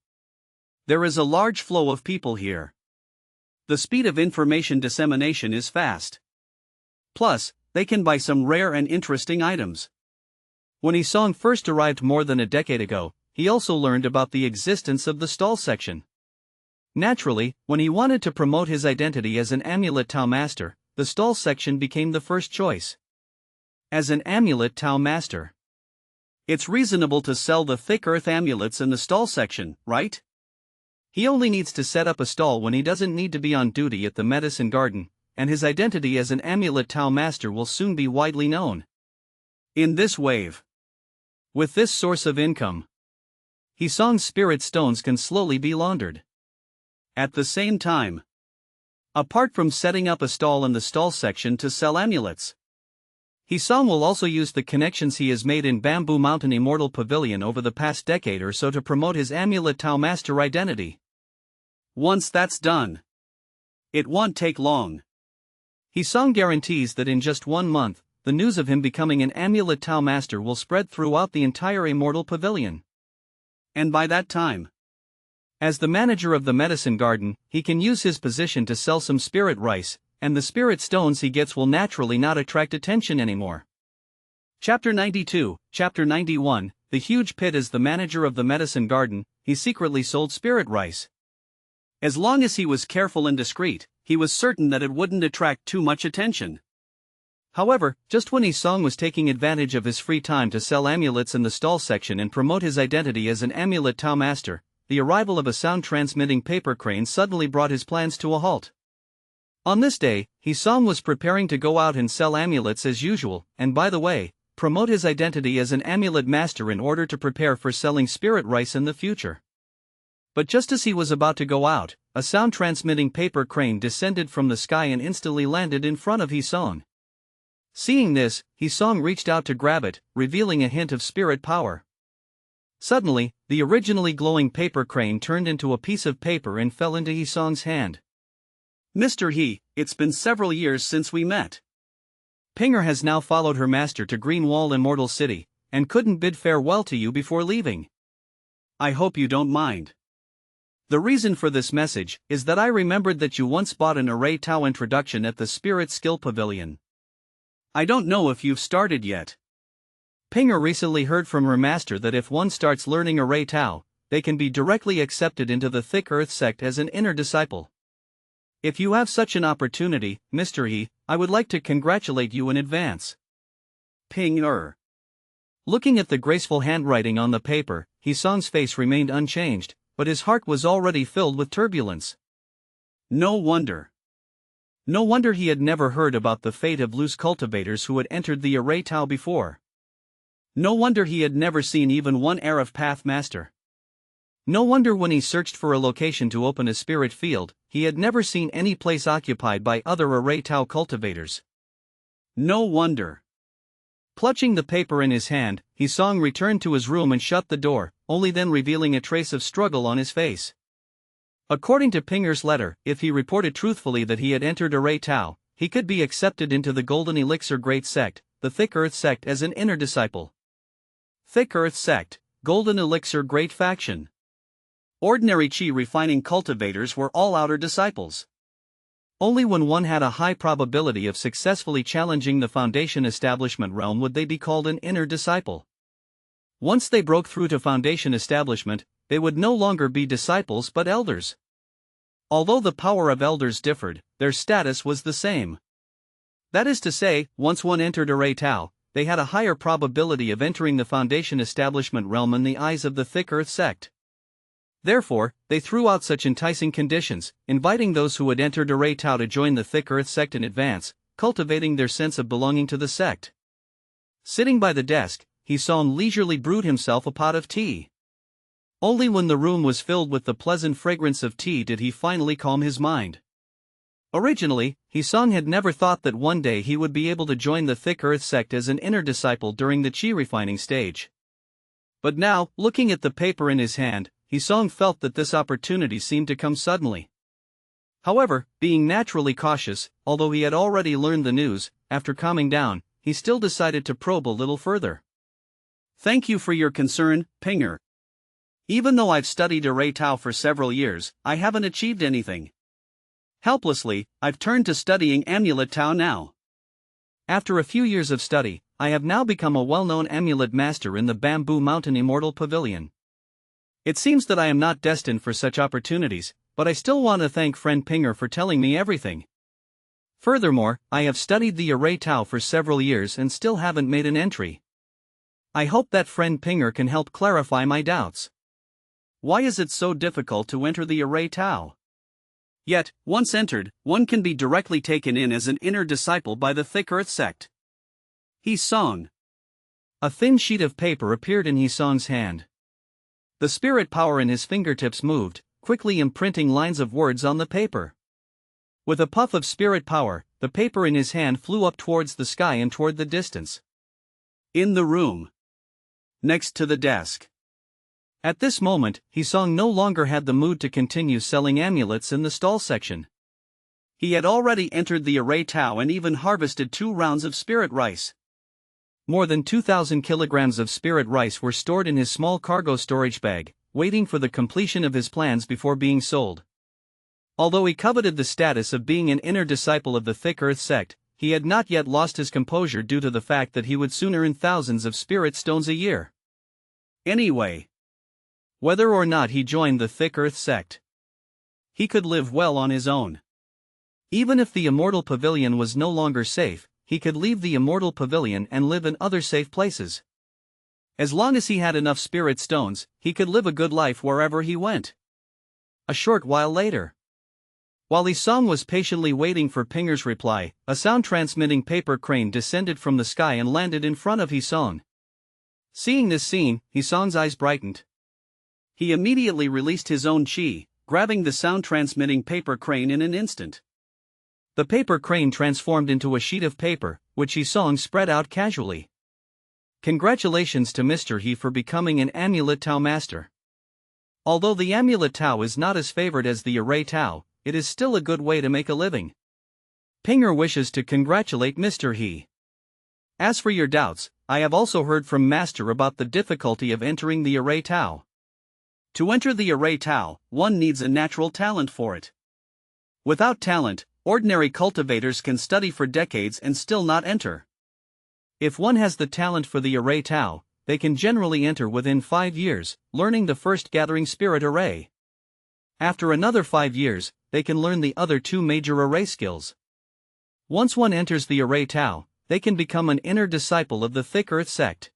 There is a large flow of people here. The speed of information dissemination is fast. Plus, they can buy some rare and interesting items. When Isong first arrived more than a decade ago, he also learned about the existence of the stall section. Naturally, when he wanted to promote his identity as an Amulet Tao Master, the stall section became the first choice. As an Amulet Tao Master, it's reasonable to sell the thick earth amulets in the stall section, right? He only needs to set up a stall when he doesn't need to be on duty at the medicine garden, and his identity as an Amulet Tao Master will soon be widely known. In this wave, with this source of income, Isong's spirit stones can slowly be laundered. At the same time, apart from setting up a stall in the stall section to sell amulets, Isong will also use the connections he has made in Bamboo Mountain Immortal Pavilion over the past decade or so to promote his Amulet Tao Master identity. Once that's done, it won't take long. Isong guarantees that in just 1 month, the news of him becoming an Amulet Tao Master will spread throughout the entire Immortal Pavilion. And by that time, as the manager of the medicine garden, he can use his position to sell some spirit rice, and the spirit stones he gets will naturally not attract attention anymore. Chapter 92, Chapter 91, The Huge Pit. As the manager of the medicine garden, he secretly sold spirit rice. As long as he was careful and discreet, he was certain that it wouldn't attract too much attention. However, just when Isong was taking advantage of his free time to sell amulets in the stall section and promote his identity as an Amulet Tao Master, the arrival of a sound-transmitting paper crane suddenly brought his plans to a halt. On this day, Isong was preparing to go out and sell amulets as usual, and by the way, promote his identity as an Amulet Master in order to prepare for selling spirit rice in the future. But just as he was about to go out, a sound-transmitting paper crane descended from the sky and instantly landed in front of Isong. Seeing this, Isong reached out to grab it, revealing a hint of spirit power. Suddenly, the originally glowing paper crane turned into a piece of paper and fell into Isong's hand. Mr. He, it's been several years since we met. Pinger has now followed her master to Green Wall Immortal City, and couldn't bid farewell to you before leaving. I hope you don't mind. The reason for this message is that I remembered that you once bought an Array Tao introduction at the Spirit Skill Pavilion. I don't know if you've started yet. Pinger recently heard from her master that if one starts learning Array Tao, they can be directly accepted into the Thick Earth sect as an inner disciple. If you have such an opportunity, Mr. He, I would like to congratulate you in advance. Pinger. Looking at the graceful handwriting on the paper, Isong's face remained unchanged, but his heart was already filled with turbulence. No wonder. No wonder he had never heard about the fate of loose cultivators who had entered the Array Tao before. No wonder he had never seen even one Arif Path Master. No wonder when he searched for a location to open a spirit field, he had never seen any place occupied by other Array Tao cultivators. No wonder. Clutching the paper in his hand, Isong returned to his room and shut the door, only then revealing a trace of struggle on his face. According to Pinger's letter, if he reported truthfully that he had entered Array Tao, he could be accepted into the Golden Elixir Great Sect, the Thick Earth Sect, as an inner disciple. Thick Earth Sect, Golden Elixir Great Faction. Ordinary Chi refining cultivators were all outer disciples. Only when one had a high probability of successfully challenging the Foundation Establishment realm would they be called an inner disciple. Once they broke through to Foundation Establishment, they would no longer be disciples but elders. Although the power of elders differed, their status was the same. That is to say, once one entered Array Tao, they had a higher probability of entering the Foundation Establishment realm in the eyes of the Thick Earth Sect. Therefore, they threw out such enticing conditions, inviting those who had entered Array Tao to join the Thick Earth Sect in advance, cultivating their sense of belonging to the sect. Sitting by the desk, Isong leisurely brewed himself a pot of tea. Only when the room was filled with the pleasant fragrance of tea did he finally calm his mind. Originally, Hisong had never thought that one day he would be able to join the Thick Earth sect as an inner disciple during the chi refining stage. But now, looking at the paper in his hand, Hisong felt that this opportunity seemed to come suddenly. However, being naturally cautious, although he had already learned the news, after calming down, he still decided to probe a little further. Thank you for your concern, Pinger. Even though I've studied Array Tao for several years, I haven't achieved anything. Helplessly, I've turned to studying Amulet Tao now. After a few years of study, I have now become a well-known amulet master in the Bamboo Mountain Immortal Pavilion. It seems that I am not destined for such opportunities, but I still want to thank friend Pinger for telling me everything. Furthermore, I have studied the Array Tao for several years and still haven't made an entry. I hope that friend Pinger can help clarify my doubts. Why is it so difficult to enter the Array Tao? Yet, once entered, one can be directly taken in as an inner disciple by the Thick Earth sect. Hisong. A thin sheet of paper appeared in Hisong's hand. The spirit power in his fingertips moved, quickly imprinting lines of words on the paper. With a puff of spirit power, the paper in his hand flew up towards the sky and toward the distance. In the room. Next to the desk. At this moment, Hisong no longer had the mood to continue selling amulets in the stall section. He had already entered the Array Tao and even harvested 2 rounds of spirit rice. More than 2,000 kilograms of spirit rice were stored in his small cargo storage bag, waiting for the completion of his plans before being sold. Although he coveted the status of being an inner disciple of the Thick Earth sect, he had not yet lost his composure due to the fact that he would soon earn thousands of spirit stones a year. Anyway, whether or not he joined the Thick Earth sect, he could live well on his own. Even if the Immortal Pavilion was no longer safe, he could leave the Immortal Pavilion and live in other safe places. As long as he had enough spirit stones, he could live a good life wherever he went. A short while later, while Hisong was patiently waiting for Pinger's reply, a sound-transmitting paper crane descended from the sky and landed in front of Hisong. Seeing this scene, Hisong's eyes brightened. He immediately released his own chi, grabbing the sound-transmitting paper crane in an instant. The paper crane transformed into a sheet of paper, which Hisong spread out casually. Congratulations to Mr. He for becoming an Amulet Tao master. Although the Amulet Tao is not as favored as the Array Tao, it is still a good way to make a living. Pinger wishes to congratulate Mr. He. As for your doubts, I have also heard from Master about the difficulty of entering the Array Tao. To enter the Array Tao, one needs a natural talent for it. Without talent, ordinary cultivators can study for decades and still not enter. If one has the talent for the Array Tao, they can generally enter within 5 years, learning the first gathering spirit array. After another 5 years, they can learn the other 2 major array skills. Once one enters the Array Tao, they can become an inner disciple of the Thick Earth sect.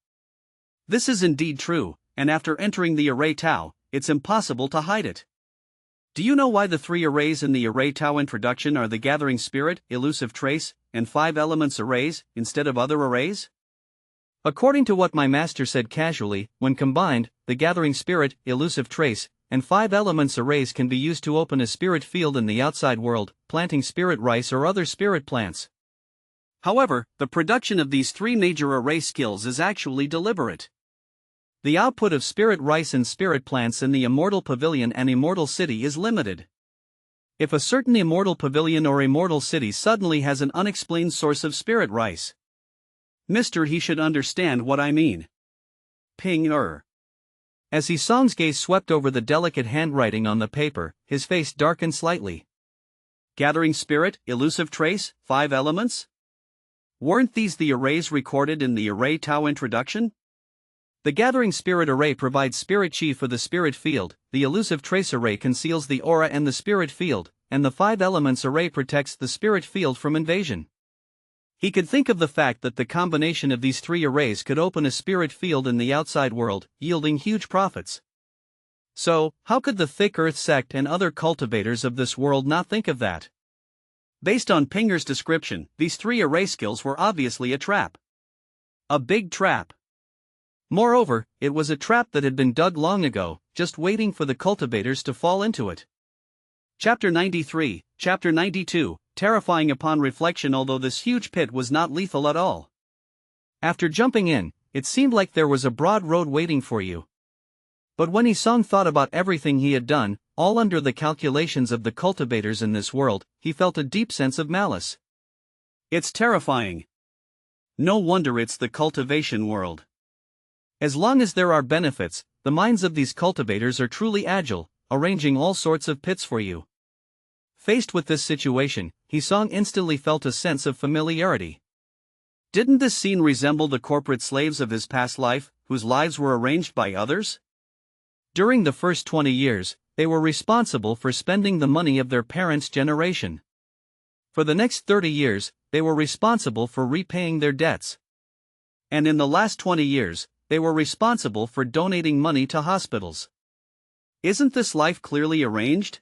This is indeed true, and after entering the Array Tao, it's impossible to hide it. Do you know why the 3 arrays in the Array Tao introduction are the Gathering Spirit, Elusive Trace, and 5 Elements arrays, instead of other arrays? According to what my master said casually, when combined, the Gathering Spirit, Elusive Trace, and 5 Elements arrays can be used to open a spirit field in the outside world, planting spirit rice or other spirit plants. However, the production of these 3 major array skills is actually deliberate. The output of spirit rice and spirit plants in the Immortal Pavilion and Immortal City is limited. If a certain Immortal Pavilion or Immortal City suddenly has an unexplained source of spirit rice, Mr. He should understand what I mean. Ping-er. As Hisong's gaze swept over the delicate handwriting on the paper, his face darkened slightly. Gathering Spirit, Elusive Trace, 5 Elements? Weren't these the arrays recorded in the Array Tao introduction? The Gathering Spirit array provides spirit chi for the spirit field, the Elusive Trace array conceals the aura and the spirit field, and the 5 Elements array protects the spirit field from invasion. He could think of the fact that the combination of these 3 arrays could open a spirit field in the outside world, yielding huge profits. So, how could the Thick Earth sect and other cultivators of this world not think of that? Based on Pinger's description, these 3 array skills were obviously a trap. A big trap. Moreover, it was a trap that had been dug long ago, just waiting for the cultivators to fall into it. Chapter 93, Chapter 92, terrifying upon reflection, although this huge pit was not lethal at all. After jumping in, it seemed like there was a broad road waiting for you. But when Isong thought about everything he had done, all under the calculations of the cultivators in this world, he felt a deep sense of malice. It's terrifying. No wonder it's the cultivation world. As long as there are benefits, the minds of these cultivators are truly agile, arranging all sorts of pits for you. Faced with this situation, Isong instantly felt a sense of familiarity. Didn't this scene resemble the corporate slaves of his past life, whose lives were arranged by others? During the first 20 years, they were responsible for spending the money of their parents' generation. For the next 30 years, they were responsible for repaying their debts. And in the last 20 years, they were responsible for donating money to hospitals. Isn't this life clearly arranged?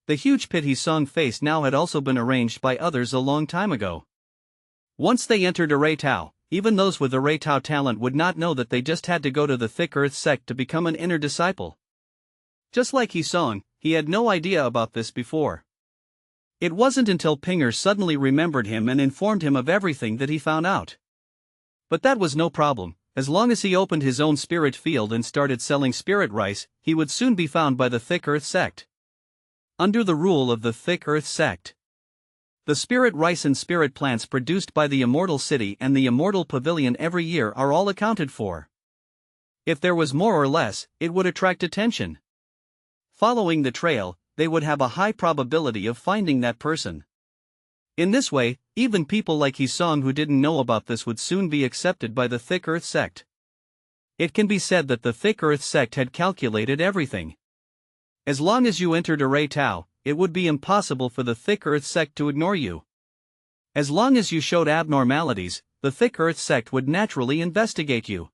The huge pit Isong faced now had also been arranged by others a long time ago. Once they entered Array Tao, even those with Array Tao talent would not know that they just had to go to the Thick Earth sect to become an inner disciple. Just like Isong, he had no idea about this before. It wasn't until Pinger suddenly remembered him and informed him of everything that he found out. But that was no problem. As long as he opened his own spirit field and started selling spirit rice, he would soon be found by the Thick Earth sect. Under the rule of the Thick Earth sect, the spirit rice and spirit plants produced by the Immortal City and the Immortal Pavilion every year are all accounted for. If there was more or less, it would attract attention. Following the trail, they would have a high probability of finding that person. In this way, even people like Isong who didn't know about this would soon be accepted by the Thick Earth sect. It can be said that the Thick Earth sect had calculated everything. As long as you entered Array Tao, it would be impossible for the Thick Earth sect to ignore you. As long as you showed abnormalities, the Thick Earth sect would naturally investigate you.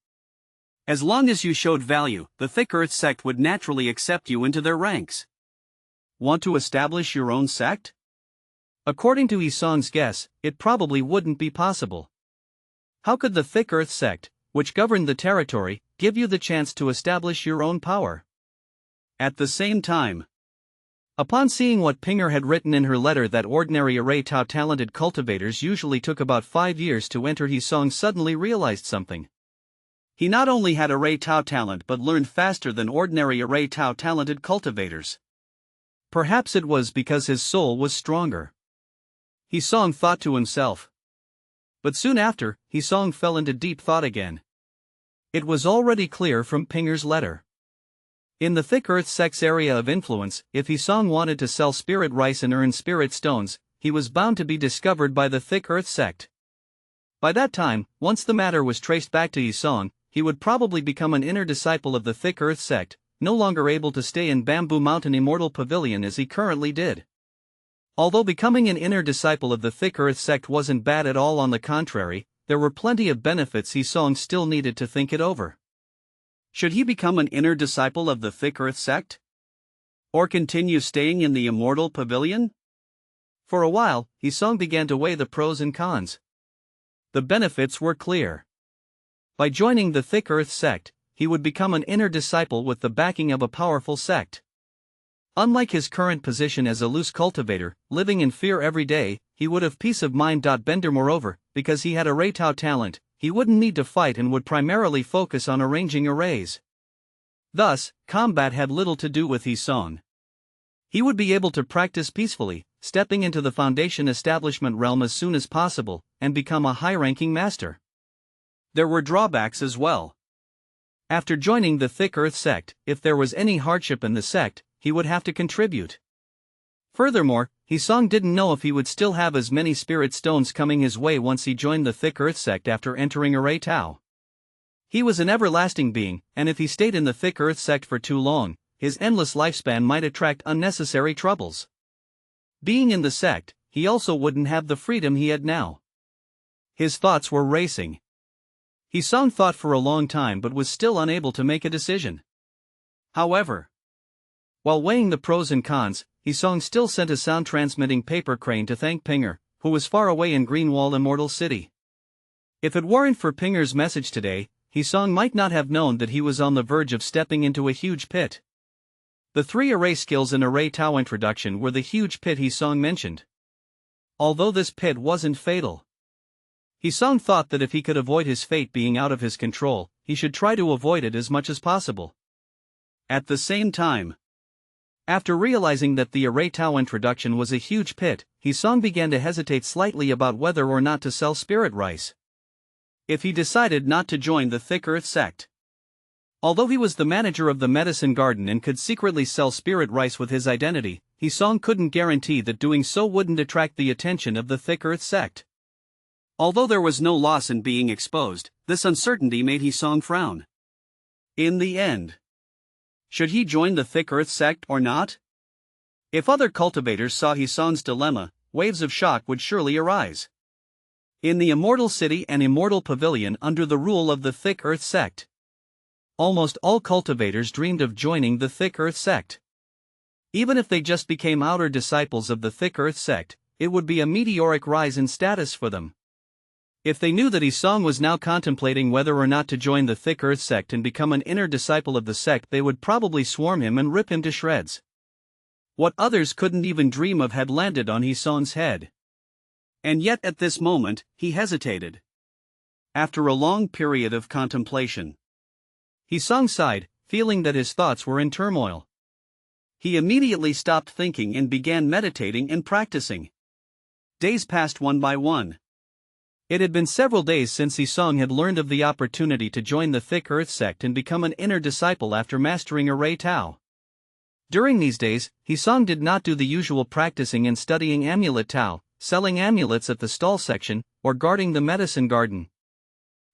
As long as you showed value, the Thick Earth sect would naturally accept you into their ranks. Want to establish your own sect? According to Isong's guess, it probably wouldn't be possible. How could the Thick Earth sect, which governed the territory, give you the chance to establish your own power? At the same time, upon seeing what Pinger had written in her letter that ordinary Array Tao talented cultivators usually took about 5 years to enter, Isong suddenly realized something. He not only had Array Tao talent but learned faster than ordinary Array Tao talented cultivators. Perhaps it was because his soul was stronger. Isong thought to himself. But soon after, Isong fell into deep thought again. It was already clear from Pinger's letter. In the Thick Earth sect's area of influence, if Isong wanted to sell spirit rice and earn spirit stones, he was bound to be discovered by the Thick Earth sect. By that time, once the matter was traced back to Isong, he would probably become an inner disciple of the Thick Earth sect, no longer able to stay in Bamboo Mountain Immortal Pavilion as he currently did. Although becoming an inner disciple of the Thick Earth sect wasn't bad at all, on the contrary, there were plenty of benefits. Isong still needed to think it over. Should he become an inner disciple of the Thick Earth sect? Or continue staying in the Immortal Pavilion? For a while, Isong began to weigh the pros and cons. The benefits were clear. By joining the Thick Earth sect, he would become an inner disciple with the backing of a powerful sect. Unlike his current position as a loose cultivator, living in fear every day, he would have peace of mind. Bender, moreover, because he had Array Tao talent, he wouldn't need to fight and would primarily focus on arranging arrays. Thus, combat had little to do with Isong. He would be able to practice peacefully, stepping into the Foundation establishment realm as soon as possible, and become a high-ranking master. There were drawbacks as well. After joining the Thick Earth sect, if there was any hardship in the sect, he would have to contribute. Furthermore, Isong didn't know if he would still have as many spirit stones coming his way once he joined the Thick Earth sect after entering Array Tao. He was an everlasting being, and if he stayed in the Thick Earth sect for too long, his endless lifespan might attract unnecessary troubles. Being in the sect, he also wouldn't have the freedom he had now. His thoughts were racing. Isong thought for a long time but was still unable to make a decision. However, while weighing the pros and cons, Isong still sent a sound transmitting paper crane to thank Pinger, who was far away in Greenwall Immortal City. If it weren't for Pinger's message today, Isong might not have known that he was on the verge of stepping into a huge pit. The 3 array skills in Array Tao introduction were the huge pit Isong mentioned. although this pit wasn't fatal. Hisong thought that if he could avoid his fate being out of his control, he should try to avoid it as much as possible. At the same time, after realizing that the Array Tao introduction was a huge pit, Hisong began to hesitate slightly about whether or not to sell spirit rice. If he decided not to join the Thick Earth sect. Although he was the manager of the medicine garden and could secretly sell spirit rice with his identity, Hisong couldn't guarantee that doing so wouldn't attract the attention of the Thick Earth sect. Although there was no loss in being exposed, this uncertainty made Hisong frown. In the end, should he join the Thick Earth sect or not? If other cultivators saw Hisong's dilemma, waves of shock would surely arise. In the Immortal City and Immortal Pavilion under the rule of the Thick Earth sect, almost all cultivators dreamed of joining the Thick Earth sect. Even if they just became outer disciples of the Thick Earth sect, it would be a meteoric rise in status for them. If they knew that Hisong was now contemplating whether or not to join the Thick Earth sect and become an inner disciple of the sect, they would probably swarm him and rip him to shreds. What others couldn't even dream of had landed on Hisong's head. And yet at this moment, he hesitated. After a long period of contemplation, Hisong sighed, feeling that his thoughts were in turmoil. He immediately stopped thinking and began meditating and practicing. Days passed one by one. It had been several days since Hisong had learned of the opportunity to join the Thick Earth sect and become an inner disciple after mastering Array Tao. During these days, Hisong did not do the usual practicing and studying Amulet Tao, selling amulets at the stall section, or guarding the medicine garden.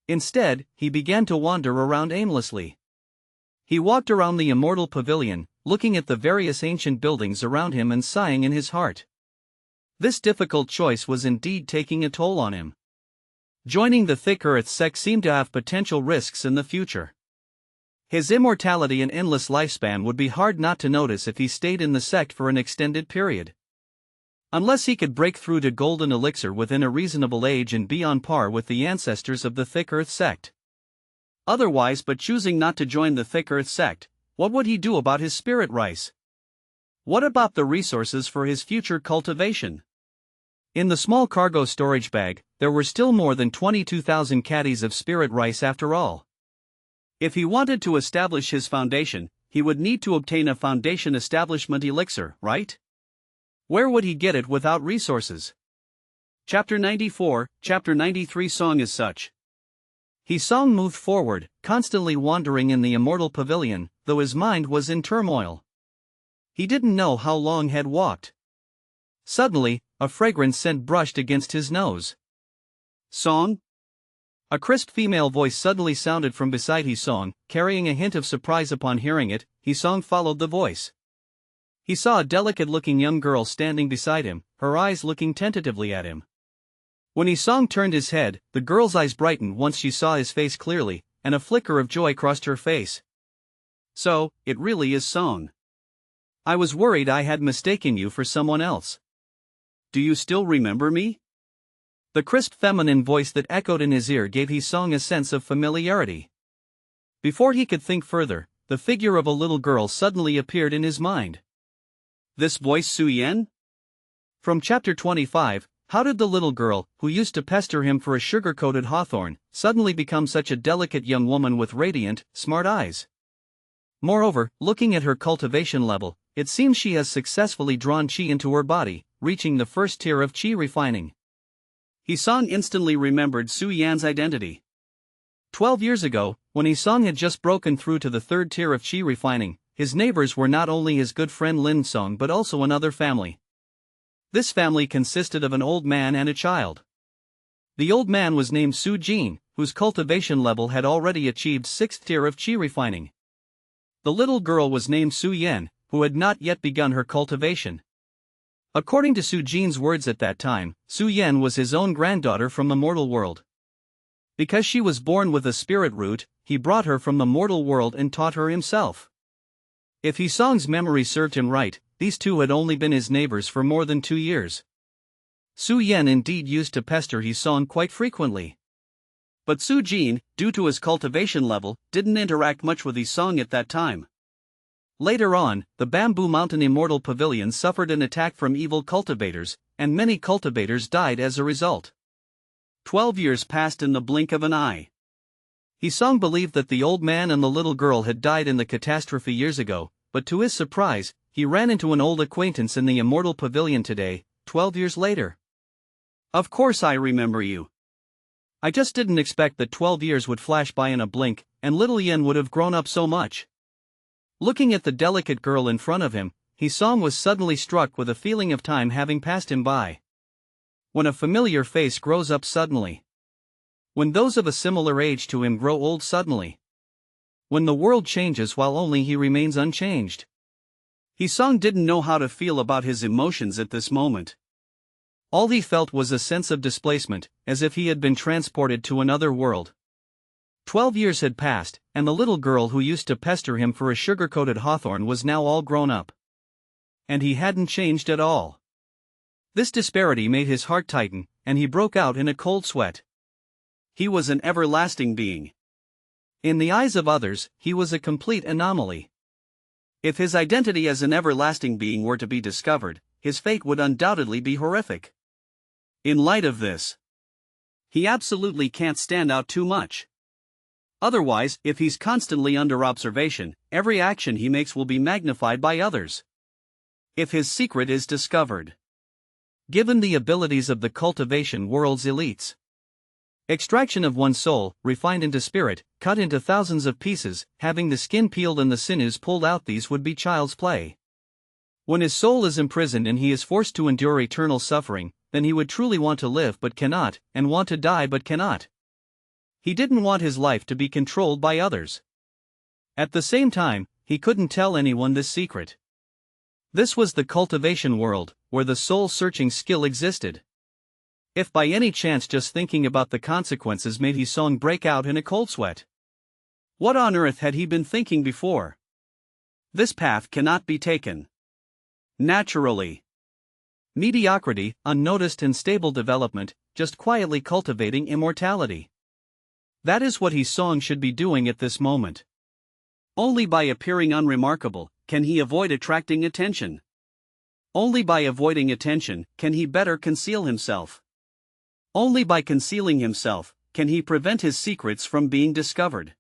Instead, he began to wander around aimlessly. He walked around the Immortal Pavilion, looking at the various ancient buildings around him and sighing in his heart. This difficult choice was indeed taking a toll on him. Joining the Thick Earth sect seemed to have potential risks in the future. His immortality and endless lifespan would be hard not to notice if he stayed in the sect for an extended period. Unless he could break through to golden elixir within a reasonable age and be on par with the ancestors of the Thick Earth sect. Otherwise, but choosing not to join the Thick Earth sect, what would he do about his spirit rice? What about the resources for his future cultivation? In the small cargo storage bag, there were still more than 22,000 caddies of spirit rice after all. If he wanted to establish his foundation, he would need to obtain a foundation establishment elixir, right? Where would he get it without resources? Chapter 94, Chapter 93 Song is such. Hisong moved forward, constantly wandering in the Immortal Pavilion, though his mind was in turmoil. He didn't know how long had walked. Suddenly, a fragrant scent brushed against his nose. Song? A crisp female voice suddenly sounded from beside Hisong, carrying a hint of surprise upon hearing it. Hisong followed the voice. He saw a delicate-looking young girl standing beside him, her eyes looking tentatively at him. When Hisong turned his head, the girl's eyes brightened once she saw his face clearly, and a flicker of joy crossed her face. So, it really is Song. I was worried I had mistaken you for someone else. Do you still remember me? The crisp feminine voice that echoed in his ear gave Hisong a sense of familiarity. Before he could think further, the figure of a little girl suddenly appeared in his mind. This voice Su Yan? From Chapter 25, how did the little girl, who used to pester him for a sugar-coated hawthorn, suddenly become such a delicate young woman with radiant, smart eyes? Moreover, looking at her cultivation level, it seems she has successfully drawn qi into her body, reaching the first tier of qi refining. Hisong instantly remembered Su Yan's identity. 12 years ago, when Hisong had just broken through to the third tier of qi refining, his neighbors were not only his good friend Lin Song but also another family. This family consisted of an old man and a child. The old man was named Su Jin, whose cultivation level had already achieved 6th tier of qi refining. The little girl was named Su Yan, who had not yet begun her cultivation. According to Su Jin's words at that time, Su Yan was his own granddaughter from the mortal world. Because she was born with a spirit root, he brought her from the mortal world and taught her himself. If Hisong's memory served him right, these two had only been his neighbors for more than 2 years. Su Yan indeed used to pester Hisong quite frequently. But Su Jin, due to his cultivation level, didn't interact much with Hisong at that time. Later on, the Bamboo Mountain Immortal Pavilion suffered an attack from evil cultivators, and many cultivators died as a result. 12 years passed in the blink of an eye. Hisong believed that the old man and the little girl had died in the catastrophe years ago, but to his surprise, he ran into an old acquaintance in the Immortal Pavilion today, 12 years later. "Of course I remember you. I just didn't expect that 12 years would flash by in a blink, and little Yen would have grown up so much." Looking at the delicate girl in front of him, Hisong was suddenly struck with a feeling of time having passed him by. When a familiar face grows up suddenly. When those of a similar age to him grow old suddenly. When the world changes while only he remains unchanged. Hisong didn't know how to feel about his emotions at this moment. All he felt was a sense of displacement, as if he had been transported to another world. 12 years had passed, and the little girl who used to pester him for a sugar-coated hawthorn was now all grown up. And he hadn't changed at all. This disparity made his heart tighten, and he broke out in a cold sweat. He was an everlasting being. In the eyes of others, he was a complete anomaly. If his identity as an everlasting being were to be discovered, his fate would undoubtedly be horrific. In light of this, he absolutely can't stand out too much. Otherwise, if he's constantly under observation, every action he makes will be magnified by others. If his secret is discovered. Given the abilities of the cultivation world's elites. Extraction of one's soul, refined into spirit, cut into thousands of pieces, having the skin peeled and the sinews pulled out, these would be child's play. When his soul is imprisoned and he is forced to endure eternal suffering, then he would truly want to live but cannot, and want to die but cannot. He didn't want his life to be controlled by others. At the same time, he couldn't tell anyone this secret. This was the cultivation world, where the soul-searching skill existed. If by any chance just thinking about the consequences made Hisong break out in a cold sweat. What on earth had he been thinking before? This path cannot be taken. Naturally. Mediocrity, unnoticed and stable development, just quietly cultivating immortality. That is what Hisong should be doing at this moment. Only by appearing unremarkable can he avoid attracting attention. Only by avoiding attention can he better conceal himself. Only by concealing himself can he prevent his secrets from being discovered.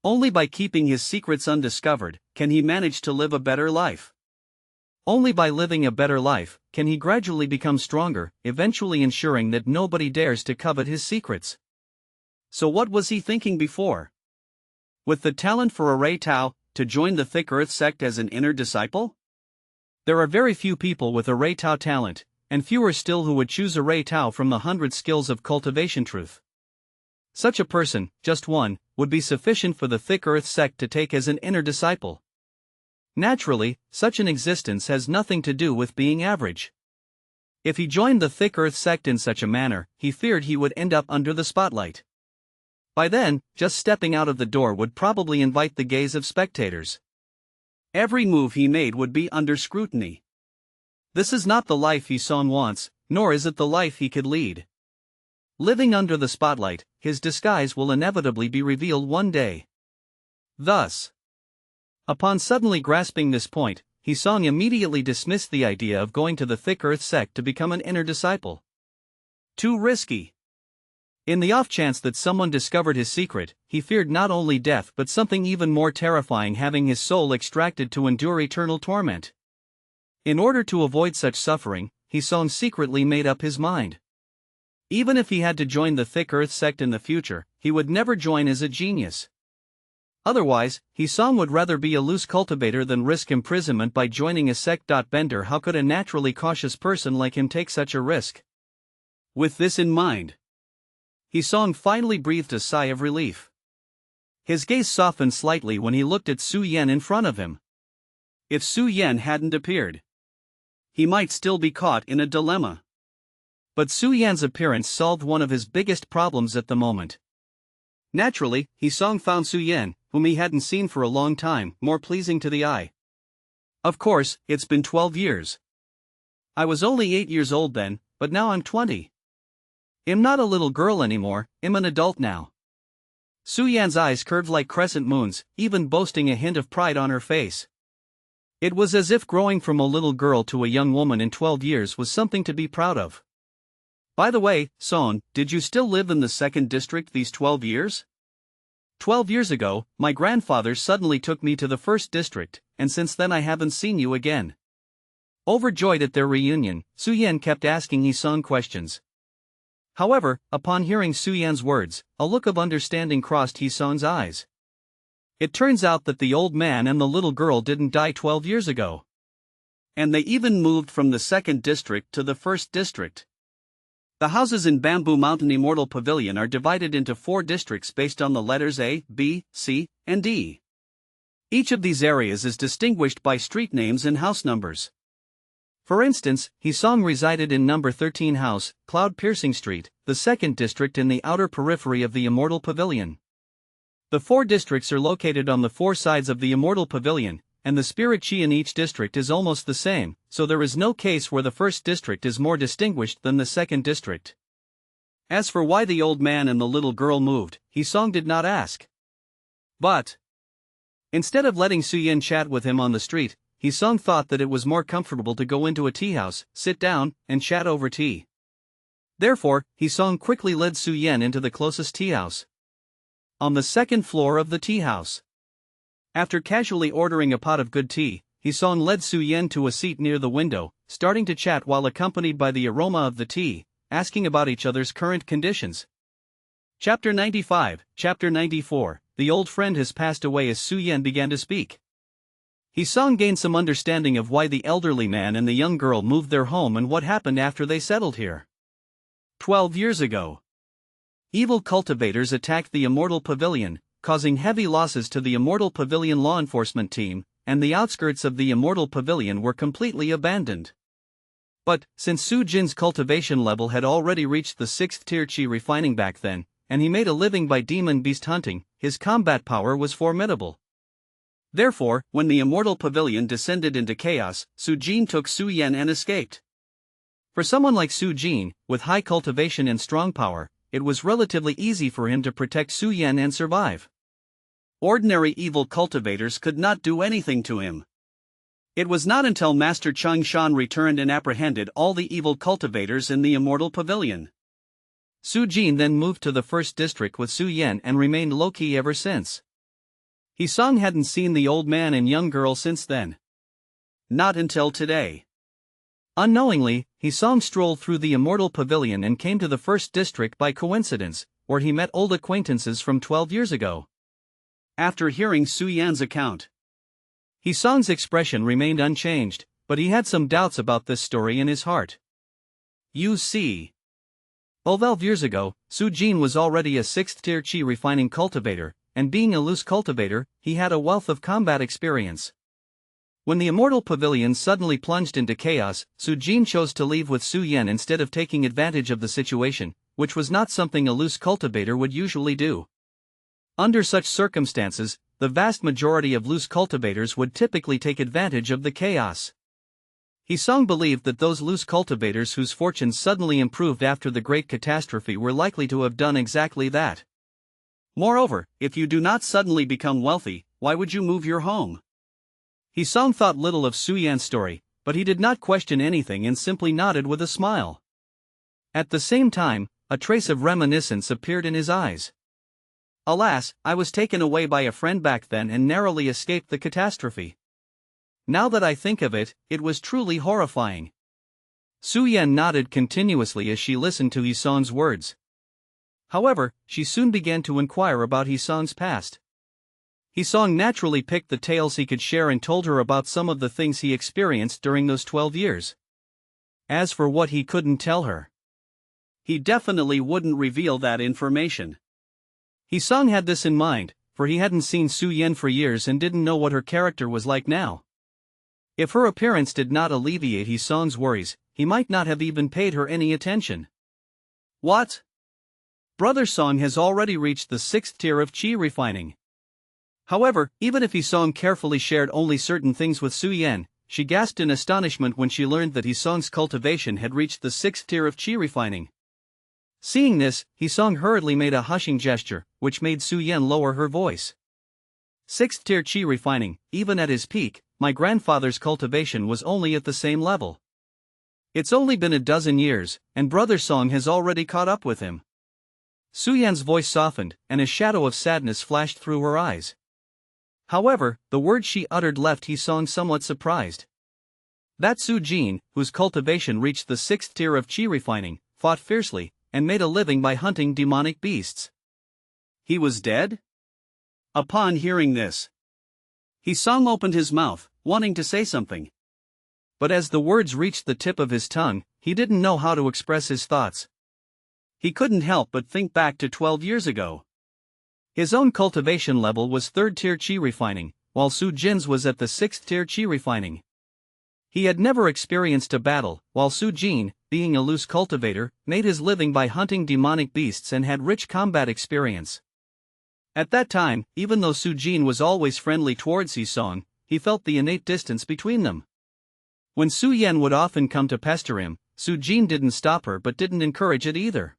Only by keeping his secrets undiscovered can he manage to live a better life. Only by living a better life can he gradually become stronger, eventually ensuring that nobody dares to covet his secrets. So what was he thinking before? With the talent for a Ray Tao, to join the Thick Earth sect as an inner disciple? There are very few people with a Ray Tao talent, and fewer still who would choose a Ray Tao from the 100 skills of cultivation truth. Such a person, just one, would be sufficient for the Thick Earth sect to take as an inner disciple. Naturally, such an existence has nothing to do with being average. If he joined the Thick Earth sect in such a manner, he feared he would end up under the spotlight. By then, just stepping out of the door would probably invite the gaze of spectators. Every move he made would be under scrutiny. This is not the life Hisong wants, nor is it the life he could lead. Living under the spotlight, his disguise will inevitably be revealed one day. Thus, upon suddenly grasping this point, Hisong immediately dismissed the idea of going to the Thick Earth sect to become an inner disciple. Too risky. In the off chance that someone discovered his secret, he feared not only death but something even more terrifying, having his soul extracted to endure eternal torment. In order to avoid such suffering, Hisong secretly made up his mind. Even if he had to join the Thick Earth sect in the future, he would never join as a genius. Otherwise, Hisong would rather be a loose cultivator than risk imprisonment by joining a sect. Bender, how could a naturally cautious person like him take such a risk? With this in mind, Hisong finally breathed a sigh of relief. His gaze softened slightly when he looked at Su Yen in front of him. If Su Yen hadn't appeared, he might still be caught in a dilemma. But Su Yan's appearance solved one of his biggest problems at the moment. Naturally, Hisong found Su Yen, whom he hadn't seen for a long time, more pleasing to the eye. Of course, it's been 12 years. I was only 8 years old then, but now I'm 20. I'm not a little girl anymore, I'm an adult now. Su Yan's eyes curved like crescent moons, even boasting a hint of pride on her face. It was as if growing from a little girl to a young woman in 12 years was something to be proud of. By the way, Son, did you still live in the 2nd district these 12 years? 12 years ago, my grandfather suddenly took me to the 1st district, and since then I haven't seen you again. Overjoyed at their reunion, Su-Yan kept asking Hee-sung questions. However, upon hearing Su-Yan's words, a look of understanding crossed Hee-sung's eyes. It turns out that the old man and the little girl didn't die 12 years ago. And they even moved from the 2nd district to the 1st district. The houses in Bamboo Mountain Immortal Pavilion are divided into 4 districts based on the letters A, B, C, and D. Each of these areas is distinguished by street names and house numbers. For instance, Hee-sung resided in number 13 house, Cloud Piercing Street, the 2nd district in the outer periphery of the Immortal Pavilion. The 4 districts are located on the 4 sides of the Immortal Pavilion, and the spirit chi in each district is almost the same, so there is no case where the 1st district is more distinguished than the 2nd district. As for why the old man and the little girl moved, Hee-sung did not ask. But instead of letting Su-Yan chat with him on the street, Hee-sung thought that it was more comfortable to go into a tea house, sit down, and chat over tea. Therefore, Hee-sung quickly led Su-Yan into the closest tea house. On the 2nd floor of the tea house. After casually ordering a pot of good tea, Hee-sung led Su-Yan to a seat near the window, starting to chat while accompanied by the aroma of the tea, asking about each other's current conditions. Chapter 95, Chapter 94, The old friend has passed away. As Su-Yan began to speak, Hee-sung gained some understanding of why the elderly man and the young girl moved their home and what happened after they settled here. 12 years ago. Evil cultivators attacked the Immortal Pavilion, causing heavy losses to the Immortal Pavilion law enforcement team, and the outskirts of the Immortal Pavilion were completely abandoned. But, since Su Jin's cultivation level had already reached the 6th tier chi refining back then, and he made a living by demon beast hunting, his combat power was formidable. Therefore, when the Immortal Pavilion descended into chaos, Su Jin took Su-Yan and escaped. For someone like Su Jin, with high cultivation and strong power, it was relatively easy for him to protect Su-Yan and survive. Ordinary evil cultivators could not do anything to him. It was not until Master Chung Shan returned and apprehended all the evil cultivators in the Immortal Pavilion. Su Jin then moved to the 1st district with Su-Yan and remained low-key ever since. Hee-sung hadn't seen the old man and young girl since then. Not until today. Unknowingly, Hee-sung strolled through the Immortal Pavilion and came to the 1st district by coincidence, where he met old acquaintances from 12 years ago. After hearing Su-Yan's account, Hee-sung's expression remained unchanged, but he had some doubts about this story in his heart. You see, 12 years ago, Su Jin was already a 6th tier chi refining cultivator, and being a loose cultivator, he had a wealth of combat experience. When the Immortal Pavilion suddenly plunged into chaos, Su Jin chose to leave with Su-Yan instead of taking advantage of the situation, which was not something a loose cultivator would usually do. Under such circumstances, the vast majority of loose cultivators would typically take advantage of the chaos. Hee-sung believed that those loose cultivators whose fortunes suddenly improved after the great catastrophe were likely to have done exactly that. Moreover, if you do not suddenly become wealthy, why would you move your home? Hee-sung thought little of Su-Yan's story, but he did not question anything and simply nodded with a smile. At the same time, a trace of reminiscence appeared in his eyes. Alas, I was taken away by a friend back then and narrowly escaped the catastrophe. Now that I think of it, it was truly horrifying. Su-Yan nodded continuously as she listened to Hee-sung's words. However, she soon began to inquire about Hee-sung's past. Hee-sung naturally picked the tales he could share and told her about some of the things he experienced during those 12 years. As for what he couldn't tell her, he definitely wouldn't reveal that information. Hee-sung had this in mind, for he hadn't seen Su-Yan for years and didn't know what her character was like now. If her appearance did not alleviate Hee-sung's worries, he might not have even paid her any attention. What? Brother Song has already reached the 6th tier of chi refining. However, even if Hee-sung carefully shared only certain things with Su-Yan, she gasped in astonishment when she learned that Hee-sung's cultivation had reached the 6th tier of chi refining. Seeing this, Hee-sung hurriedly made a hushing gesture, which made Su-Yan lower her voice. 6th tier chi refining. Even at his peak, my grandfather's cultivation was only at the same level. It's only been a dozen years, and Brother Song has already caught up with him. Su-Yan's voice softened, and a shadow of sadness flashed through her eyes. However, the words she uttered left He-Song somewhat surprised. That Su-Jin, whose cultivation reached the 6th tier of chi refining, fought fiercely, and made a living by hunting demonic beasts. He was dead? Upon hearing this, He-Song opened his mouth, wanting to say something. But as the words reached the tip of his tongue, he didn't know how to express his thoughts. He couldn't help but think back to 12 years ago. His own cultivation level was 3rd tier chi refining, while Su-Jin's was at the 6th tier chi refining. He had never experienced a battle, while Su-Jin, being a loose cultivator, made his living by hunting demonic beasts and had rich combat experience. At that time, even though Su-Jin was always friendly towards He-Song, he felt the innate distance between them. When Su-Yan would often come to pester him, Su-Jin didn't stop her but didn't encourage it either.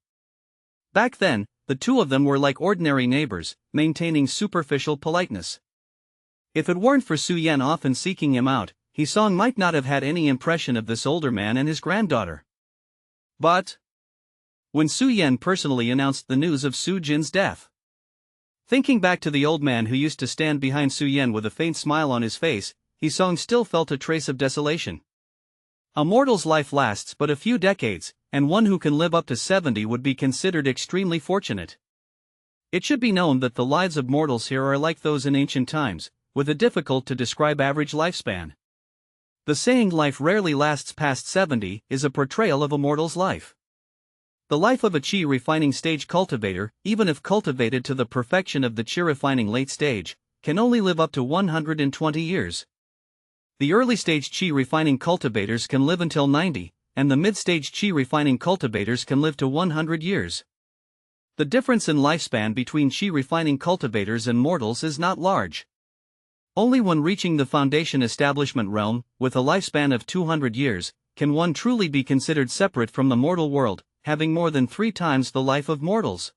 Back then, the two of them were like ordinary neighbors, maintaining superficial politeness. If it weren't for Su-Yan often seeking him out, He-Song might not have had any impression of this older man and his granddaughter. But when Su-Yan personally announced the news of Su-Jin's death, thinking back to the old man who used to stand behind Su-Yan with a faint smile on his face, He-Song still felt a trace of desolation. A mortal's life lasts but a few decades, and one who can live up to 70 would be considered extremely fortunate. It should be known that the lives of mortals here are like those in ancient times, with a difficult to describe average lifespan. The saying life rarely lasts past 70 is a portrayal of a mortal's life. The life of a chi refining stage cultivator, even if cultivated to the perfection of the chi refining late stage, can only live up to 120 years. The early stage chi refining cultivators can live until 90, and the mid-stage chi refining cultivators can live to 100 years. The difference in lifespan between chi refining cultivators and mortals is not large. Only when reaching the foundation establishment realm, with a lifespan of 200 years, can one truly be considered separate from the mortal world, having more than 3 times the life of mortals.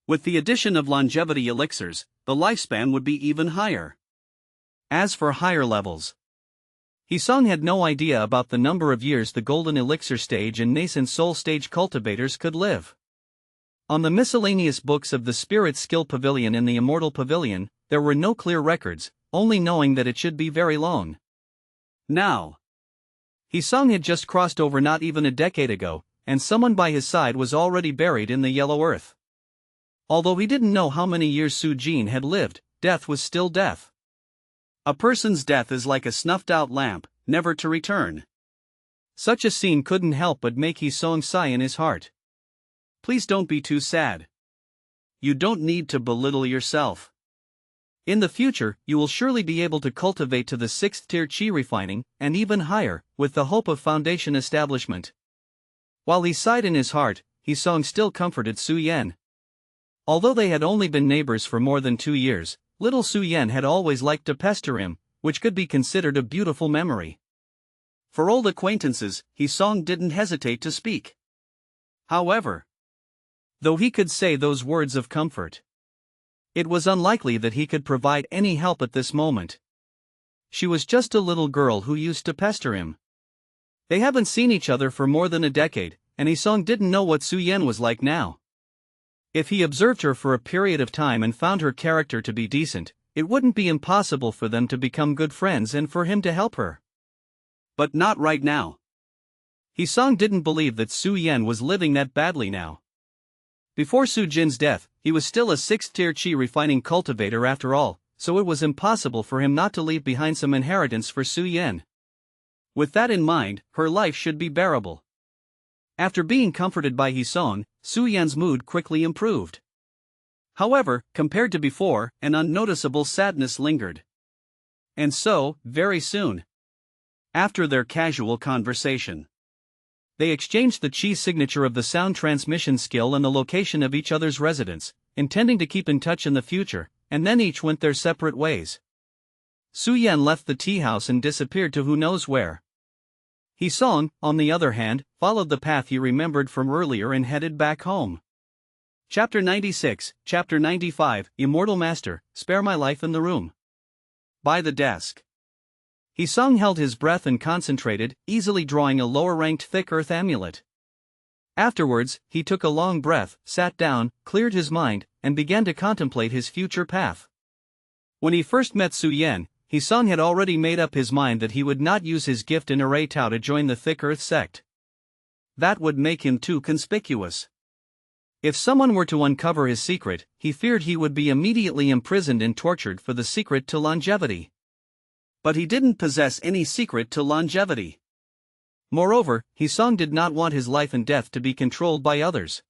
With the addition of longevity elixirs, the lifespan would be even higher. As for higher levels, He-Song had no idea about the number of years the golden elixir stage and nascent soul stage cultivators could live. On the miscellaneous books of the Spirit Skill Pavilion and the Immortal Pavilion, there were no clear records, only knowing that it should be very long. Now, He-Song had just crossed over not even a decade ago, and someone by his side was already buried in the yellow earth. Although he didn't know how many years Su-Jin had lived, death was still death. A person's death is like a snuffed-out lamp, never to return. Such a scene couldn't help but make He-Song sigh in his heart. Please don't be too sad. You don't need to belittle yourself. In the future, you will surely be able to cultivate to the 6th tier chi refining, and even higher, with the hope of foundation establishment. While he sighed in his heart, He-Song still comforted Su-Yan. Although they had only been neighbors for more than 2 years, little Su-Yan had always liked to pester him, which could be considered a beautiful memory. For old acquaintances, He-Song didn't hesitate to speak. However, though he could say those words of comfort, it was unlikely that he could provide any help at this moment. She was just a little girl who used to pester him. They haven't seen each other for more than a decade, and He-Song didn't know what Su-Yan was like now. If he observed her for a period of time and found her character to be decent, it wouldn't be impossible for them to become good friends and for him to help her. But not right now. He-Song didn't believe that Su-Yan was living that badly now. Before Su-Jin's death, he was still a 6th tier chi refining cultivator after all, so it was impossible for him not to leave behind some inheritance for Su-Yan. With that in mind, her life should be bearable. After being comforted by He-Song, Su-Yan's mood quickly improved. However, compared to before, an unnoticeable sadness lingered. And so, very soon after their casual conversation, they exchanged the chi signature of the sound transmission skill and the location of each other's residence, intending to keep in touch in the future, and then each went their separate ways. Su-Yan left the tea house and disappeared to who knows where. He-Song, on the other hand, followed the path he remembered from earlier and headed back home. Chapter 96, Chapter 95, Immortal Master, spare my life in the room. By the desk. Hisong held his breath and concentrated, easily drawing a lower-ranked thick earth amulet. Afterwards, he took a long breath, sat down, cleared his mind, and began to contemplate his future path. When he first met Su Yen, Hisong had already made up his mind that he would not use his gift in Array Tao to join the thick earth sect. That would make him too conspicuous. If someone were to uncover his secret, he feared he would be immediately imprisoned and tortured for the secret to longevity. But he didn't possess any secret to longevity. Moreover, Hisong did not want his life and death to be controlled by others.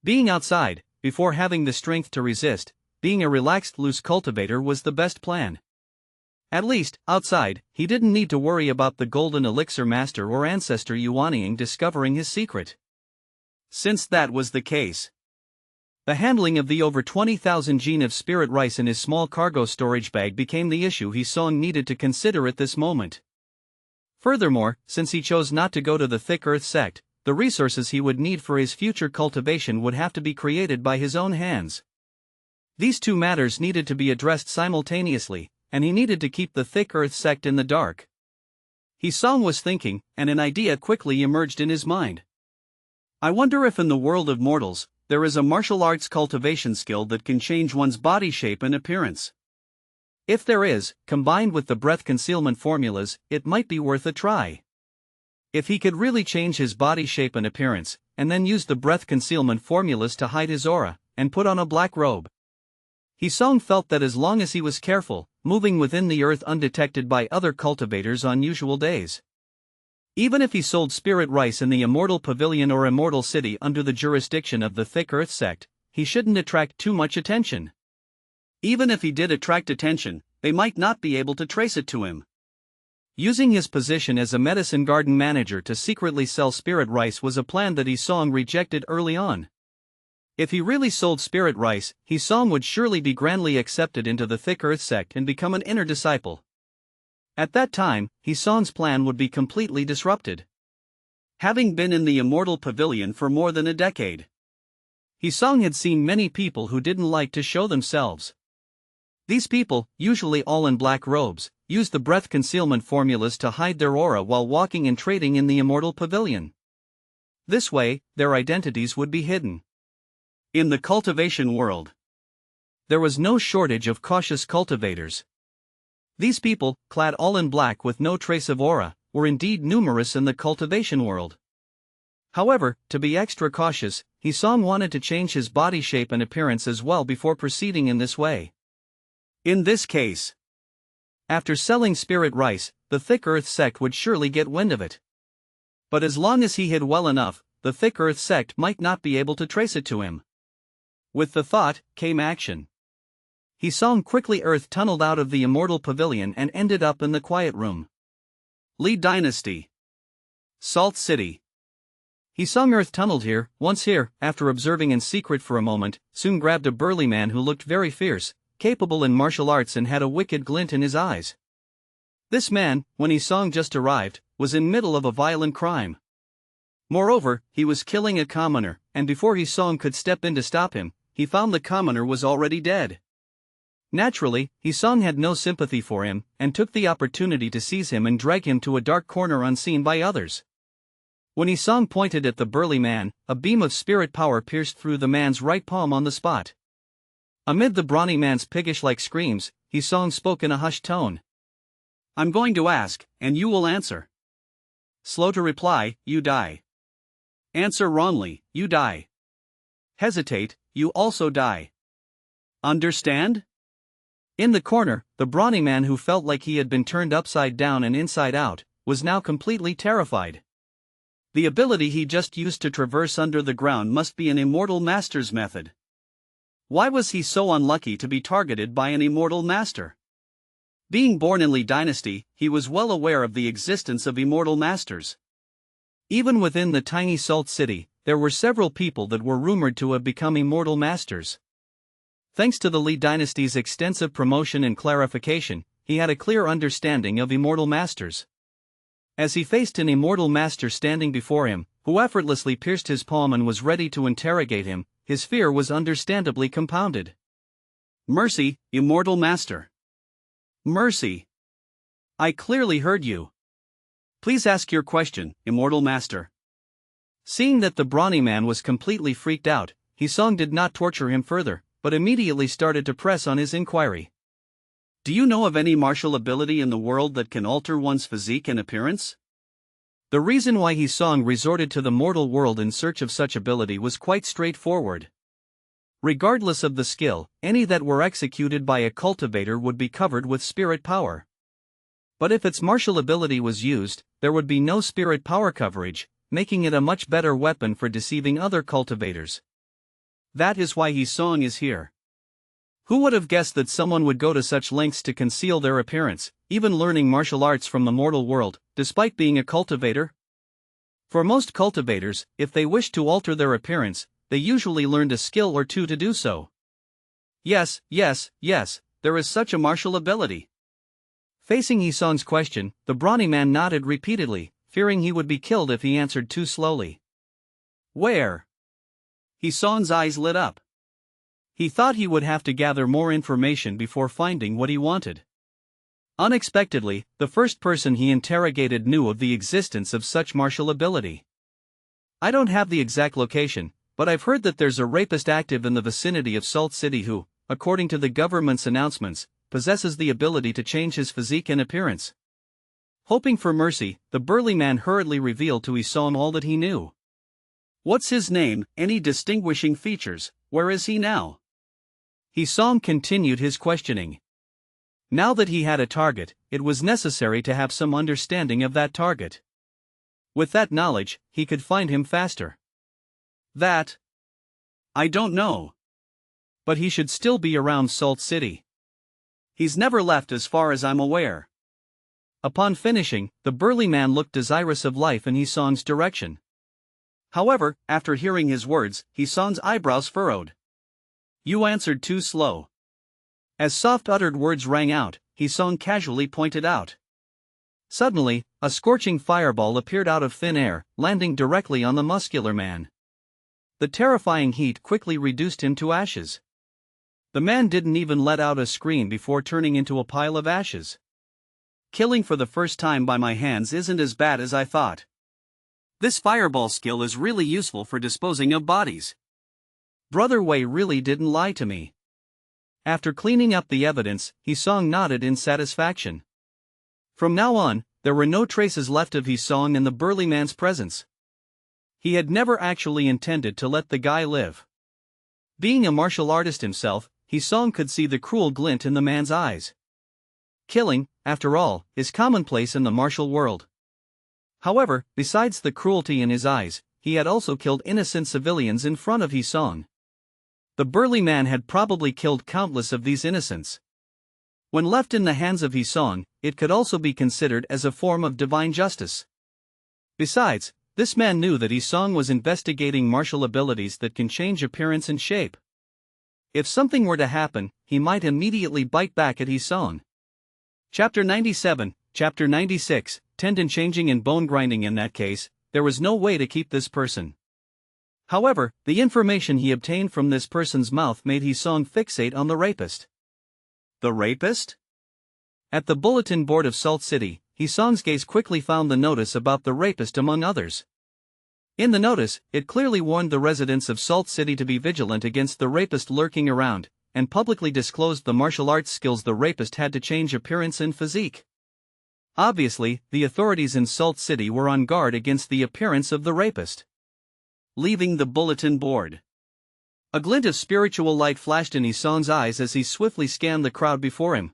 Being outside, before having the strength to resist, being a relaxed loose cultivator was the best plan. At least, outside, he didn't need to worry about the golden elixir master or ancestor Yuanying discovering his secret. Since that was the case, the handling of the over 20,000 gene of spirit rice in his small cargo storage bag became the issue Hisong needed to consider at this moment. Furthermore, since he chose not to go to the thick earth sect, the resources he would need for his future cultivation would have to be created by his own hands. These two matters needed to be addressed simultaneously, and he needed to keep the thick earth sect in the dark. Hisong was thinking, and an idea quickly emerged in his mind. I wonder if in the world of mortals, there is a martial arts cultivation skill that can change one's body shape and appearance. If there is, combined with the breath concealment formulas, it might be worth a try. If he could really change his body shape and appearance, and then use the breath concealment formulas to hide his aura, and put on a black robe. Hisong felt that as long as he was careful, moving within the earth undetected by other cultivators on usual days. Even if he sold spirit rice in the Immortal Pavilion or Immortal City under the jurisdiction of the Thick Earth sect, he shouldn't attract too much attention. Even if he did attract attention, they might not be able to trace it to him. Using his position as a medicine garden manager to secretly sell spirit rice was a plan that Hisong rejected early on. If he really sold spirit rice, Hisong would surely be grandly accepted into the Thick Earth sect and become an inner disciple. At that time, Hisong's plan would be completely disrupted. Having been in the Immortal Pavilion for more than a decade, Hisong had seen many people who didn't like to show themselves. These people, usually all in black robes, used the breath concealment formulas to hide their aura while walking and trading in the Immortal Pavilion. This way, their identities would be hidden. In the cultivation world, there was no shortage of cautious cultivators. These people, clad all in black with no trace of aura, were indeed numerous in the cultivation world. However, to be extra cautious, Hisong wanted to change his body shape and appearance as well before proceeding in this way. In this case, after selling spirit rice, the Thick Earth sect would surely get wind of it. But as long as he hid well enough, the Thick Earth sect might not be able to trace it to him. With the thought, came action. Hisong quickly earth-tunneled out of the Immortal Pavilion and ended up in the quiet room. Li Dynasty, Salt City. Hisong earth-tunneled here, once here, after observing in secret for a moment, soon grabbed a burly man who looked very fierce, capable in martial arts and had a wicked glint in his eyes. This man, when Hisong just arrived, was in middle of a violent crime. Moreover, he was killing a commoner, and before Hisong could step in to stop him, he found the commoner was already dead. Naturally, Hisong had no sympathy for him, and took the opportunity to seize him and drag him to a dark corner unseen by others. When Hisong pointed at the burly man, a beam of spirit power pierced through the man's right palm on the spot. Amid the brawny man's piggish-like screams, Hisong spoke in a hushed tone. I'm going to ask, and you will answer. Slow to reply, you die. Answer wrongly, you die. Hesitate, you also die. Understand? In the corner, the brawny man who felt like he had been turned upside down and inside out, was now completely terrified. The ability he just used to traverse under the ground must be an immortal master's method. Why was he so unlucky to be targeted by an immortal master? Being born in Li Dynasty, he was well aware of the existence of immortal masters. Even within the tiny salt city, there were several people that were rumored to have become immortal masters. Thanks to the Li Dynasty's extensive promotion and clarification, he had a clear understanding of immortal masters. As he faced an immortal master standing before him, who effortlessly pierced his palm and was ready to interrogate him, his fear was understandably compounded. "Mercy, immortal master. Mercy. I clearly heard you. Please ask your question, immortal master." Seeing that the brawny man was completely freaked out, Hisong did not torture him further, but immediately started to press on his inquiry. "Do you know of any martial ability in the world that can alter one's physique and appearance?" The reason why Hisong resorted to the mortal world in search of such ability was quite straightforward. Regardless of the skill, any that were executed by a cultivator would be covered with spirit power. But if its martial ability was used, there would be no spirit power coverage, making it a much better weapon for deceiving other cultivators. That is why Hisong is here. Who would have guessed that someone would go to such lengths to conceal their appearance, even learning martial arts from the mortal world, despite being a cultivator? For most cultivators, if they wish to alter their appearance, they usually learned a skill or two to do so. Yes, there is such a martial ability. Facing Hisong's question, the brawny man nodded repeatedly, fearing he would be killed if he answered too slowly. Where? Hisong's eyes lit up. He thought he would have to gather more information before finding what he wanted. Unexpectedly, the first person he interrogated knew of the existence of such martial ability. "I don't have the exact location, but I've heard that there's a rapist active in the vicinity of Salt City who, according to the government's announcements, possesses the ability to change his physique and appearance." Hoping for mercy, the burly man hurriedly revealed to Hisong all that he knew. "What's his name, any distinguishing features, where is he now?" Hisong continued his questioning. Now that he had a target, it was necessary to have some understanding of that target. With that knowledge, he could find him faster. "That? I don't know. But he should still be around Salt City. He's never left as far as I'm aware." Upon finishing, the burly man looked desirous of life in Hisong's direction. However, after hearing his words, Hisong's eyebrows furrowed. "You answered too slow." As soft-uttered words rang out, Hisong casually pointed out. Suddenly, a scorching fireball appeared out of thin air, landing directly on the muscular man. The terrifying heat quickly reduced him to ashes. The man didn't even let out a scream before turning into a pile of ashes. "Killing for the first time by my hands isn't as bad as I thought. This fireball skill is really useful for disposing of bodies. Brother Wei really didn't lie to me." After cleaning up the evidence, Hisong nodded in satisfaction. From now on, there were no traces left of Hisong in the burly man's presence. He had never actually intended to let the guy live. Being a martial artist himself, Hisong could see the cruel glint in the man's eyes. Killing, after all, is commonplace in the martial world. However, besides the cruelty in his eyes, he had also killed innocent civilians in front of Hisong. The burly man had probably killed countless of these innocents. When left in the hands of Hisong, it could also be considered as a form of divine justice. Besides, this man knew that Hisong was investigating martial abilities that can change appearance and shape. If something were to happen, he might immediately bite back at Hisong. Chapter 97, Chapter 96, Tendon changing and bone grinding. In that case, there was no way to keep this person. However, the information he obtained from this person's mouth made Hisong fixate on the rapist. The rapist? At the bulletin board of Salt City, Hisong's gaze quickly found the notice about the rapist among others. In the notice, it clearly warned the residents of Salt City to be vigilant against the rapist lurking around, and publicly disclosed the martial arts skills the rapist had to change appearance and physique. Obviously, the authorities in Salt City were on guard against the appearance of the rapist. Leaving the bulletin board, a glint of spiritual light flashed in Hisong's eyes as he swiftly scanned the crowd before him.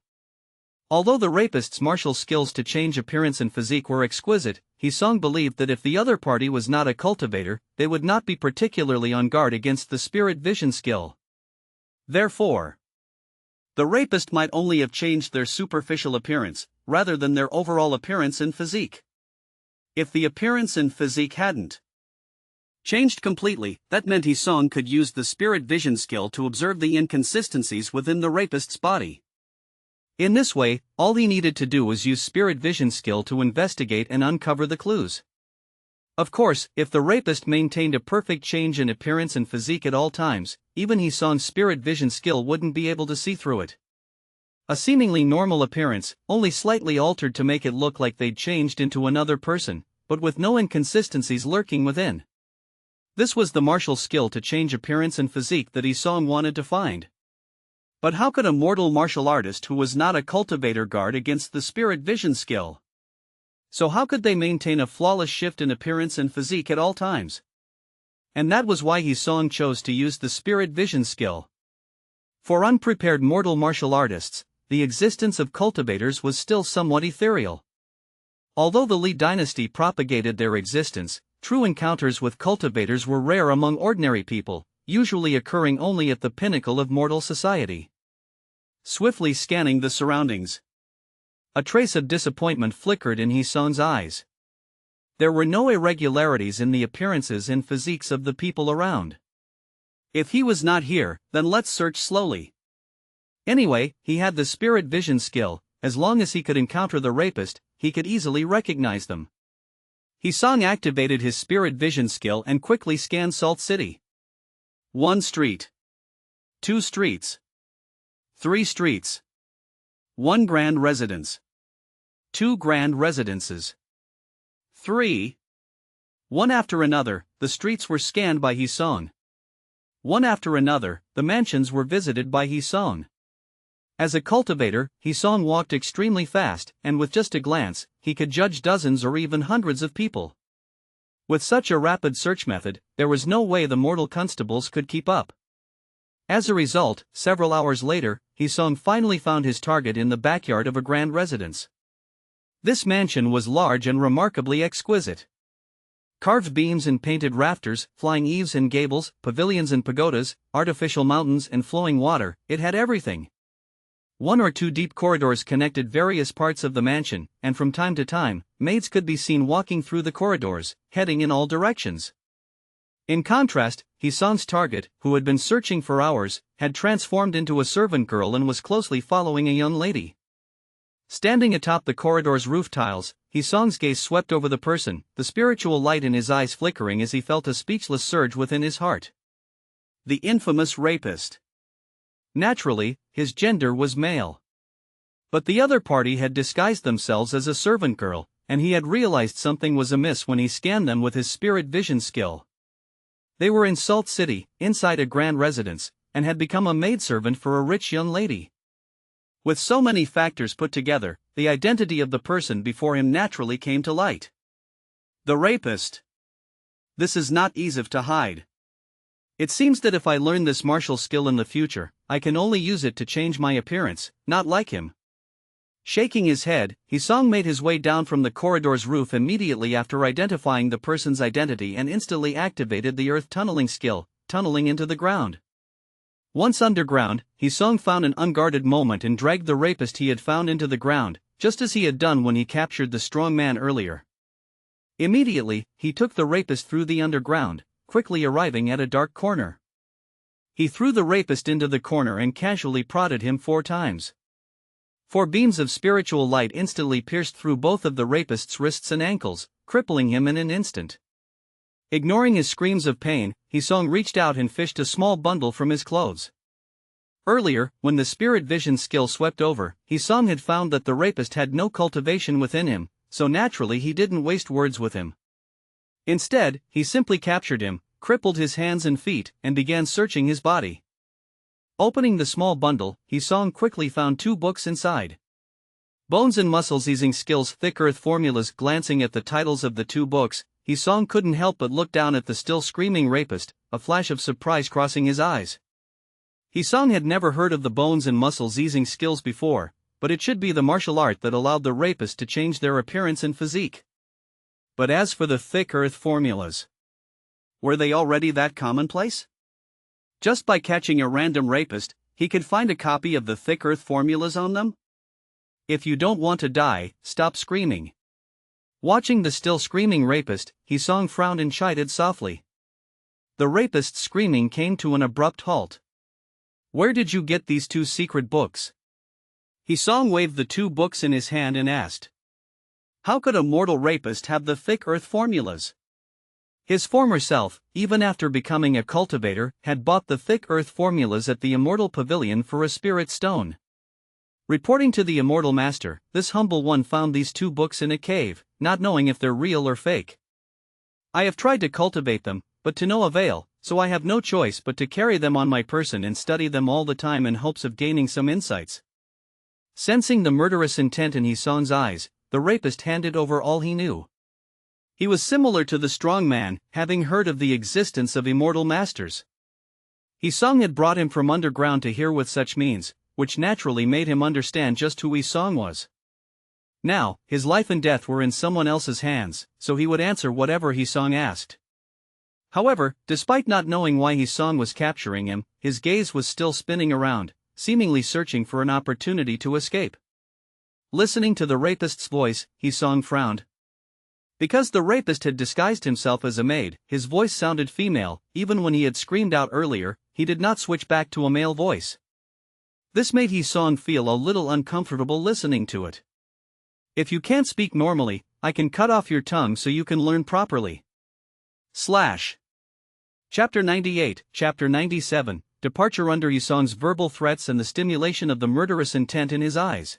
Although the rapist's martial skills to change appearance and physique were exquisite, Hisong believed that if the other party was not a cultivator, they would not be particularly on guard against the spirit vision skill. Therefore, the rapist might only have changed their superficial appearance, rather than their overall appearance and physique. If the appearance and physique hadn't changed completely, that meant Hisong could use the spirit vision skill to observe the inconsistencies within the rapist's body. In this way, all he needed to do was use spirit vision skill to investigate and uncover the clues. Of course, if the rapist maintained a perfect change in appearance and physique at all times, even Hisong's spirit vision skill wouldn't be able to see through it. A seemingly normal appearance, only slightly altered to make it look like they'd changed into another person, but with no inconsistencies lurking within. This was the martial skill to change appearance and physique that Hisong wanted to find. But how could a mortal martial artist who was not a cultivator guard against the spirit vision skill? So how could they maintain a flawless shift in appearance and physique at all times? And that was why Hisong chose to use the spirit vision skill. For unprepared mortal martial artists, the existence of cultivators was still somewhat ethereal. Although the Li dynasty propagated their existence, true encounters with cultivators were rare among ordinary people, usually occurring only at the pinnacle of mortal society. Swiftly scanning the surroundings, a trace of disappointment flickered in Hisong's eyes. There were no irregularities in the appearances and physiques of the people around. If he was not here, then let's search slowly. Anyway, he had the spirit vision skill. As long as he could encounter the rapist, he could easily recognize them. Hisong activated his spirit vision skill and quickly scanned Salt City. 1 street. 2 streets. 3 streets. 1 grand residence. 2 grand residences. 3. One after another, the streets were scanned by Hisong. One after another, the mansions were visited by Hisong. As a cultivator, Hisong walked extremely fast, and with just a glance, he could judge dozens or even hundreds of people. With such a rapid search method, there was no way the mortal constables could keep up. As a result, several hours later, Hisong finally found his target in the backyard of a grand residence. This mansion was large and remarkably exquisite. Carved beams and painted rafters, flying eaves and gables, pavilions and pagodas, artificial mountains and flowing water, it had everything. 1 or 2 deep corridors connected various parts of the mansion, and from time to time, maids could be seen walking through the corridors, heading in all directions. In contrast, Hisong's target, who had been searching for hours, had transformed into a servant girl and was closely following a young lady. Standing atop the corridor's roof tiles, Hisong's gaze swept over the person, the spiritual light in his eyes flickering as he felt a speechless surge within his heart. The infamous rapist. Naturally, his gender was male. But the other party had disguised themselves as a servant girl, and he had realized something was amiss when he scanned them with his spirit vision skill. They were in Salt City, inside a grand residence, and had become a maidservant for a rich young lady. With so many factors put together, the identity of the person before him naturally came to light. The rapist. This is not easy to hide. It seems that if I learn this martial skill in the future, I can only use it to change my appearance, not like him. Shaking his head, Hisong made his way down from the corridor's roof immediately after identifying the person's identity and instantly activated the earth tunneling skill, tunneling into the ground. Once underground, Hisong found an unguarded moment and dragged the rapist he had found into the ground, just as he had done when he captured the strong man earlier. Immediately, he took the rapist through the underground, quickly arriving at a dark corner. He threw the rapist into the corner and casually prodded him 4 times. 4 beams of spiritual light instantly pierced through both of the rapist's wrists and ankles, crippling him in an instant. Ignoring his screams of pain, Hisong reached out and fished a small bundle from his clothes. Earlier, when the spirit vision skill swept over, Hisong had found that the rapist had no cultivation within him, so naturally he didn't waste words with him. Instead, he simply captured him, crippled his hands and feet, and began searching his body. Opening the small bundle, Hisong quickly found 2 books inside. Bones and Muscles Easing Skills Thick Earth Formulas. Glancing at the titles of the 2 books, Hisong couldn't help but look down at the still screaming rapist, a flash of surprise crossing his eyes. Hisong had never heard of the Bones and Muscles Easing Skills before, but it should be the martial art that allowed the rapist to change their appearance and physique. But as for the Thick Earth Formulas, were they already that commonplace? Just by catching a random rapist, he could find a copy of the Thick Earth Formulas on them? If you don't want to die, stop screaming. Watching the still screaming rapist, Hisong frowned and chided softly. The rapist's screaming came to an abrupt halt. Where did you get these 2 secret books? Hisong waved the 2 books in his hand and asked. How could a mortal rapist have the Thick Earth Formulas? His former self, even after becoming a cultivator, had bought the thick earth formulas at the Immortal Pavilion for a spirit stone. Reporting to the Immortal Master, this humble one found these 2 books in a cave, not knowing if they're real or fake. I have tried to cultivate them, but to no avail, so I have no choice but to carry them on my person and study them all the time in hopes of gaining some insights. Sensing the murderous intent in Hisong's eyes, the rapist handed over all he knew. He was similar to the strong man, having heard of the existence of immortal masters. Hisong had brought him from underground to here with such means, which naturally made him understand just who Hisong was. Now, his life and death were in someone else's hands, so he would answer whatever Hisong asked. However, despite not knowing why Hisong was capturing him, his gaze was still spinning around, seemingly searching for an opportunity to escape. Listening to the rapist's voice, Hisong frowned. Because the rapist had disguised himself as a maid, his voice sounded female. Even when he had screamed out earlier, he did not switch back to a male voice. This made Hisong feel a little uncomfortable listening to it. If you can't speak normally, I can cut off your tongue so you can learn properly. Chapter 98, Chapter 97, Departure under Hisong's verbal threats and the stimulation of the murderous intent in his eyes.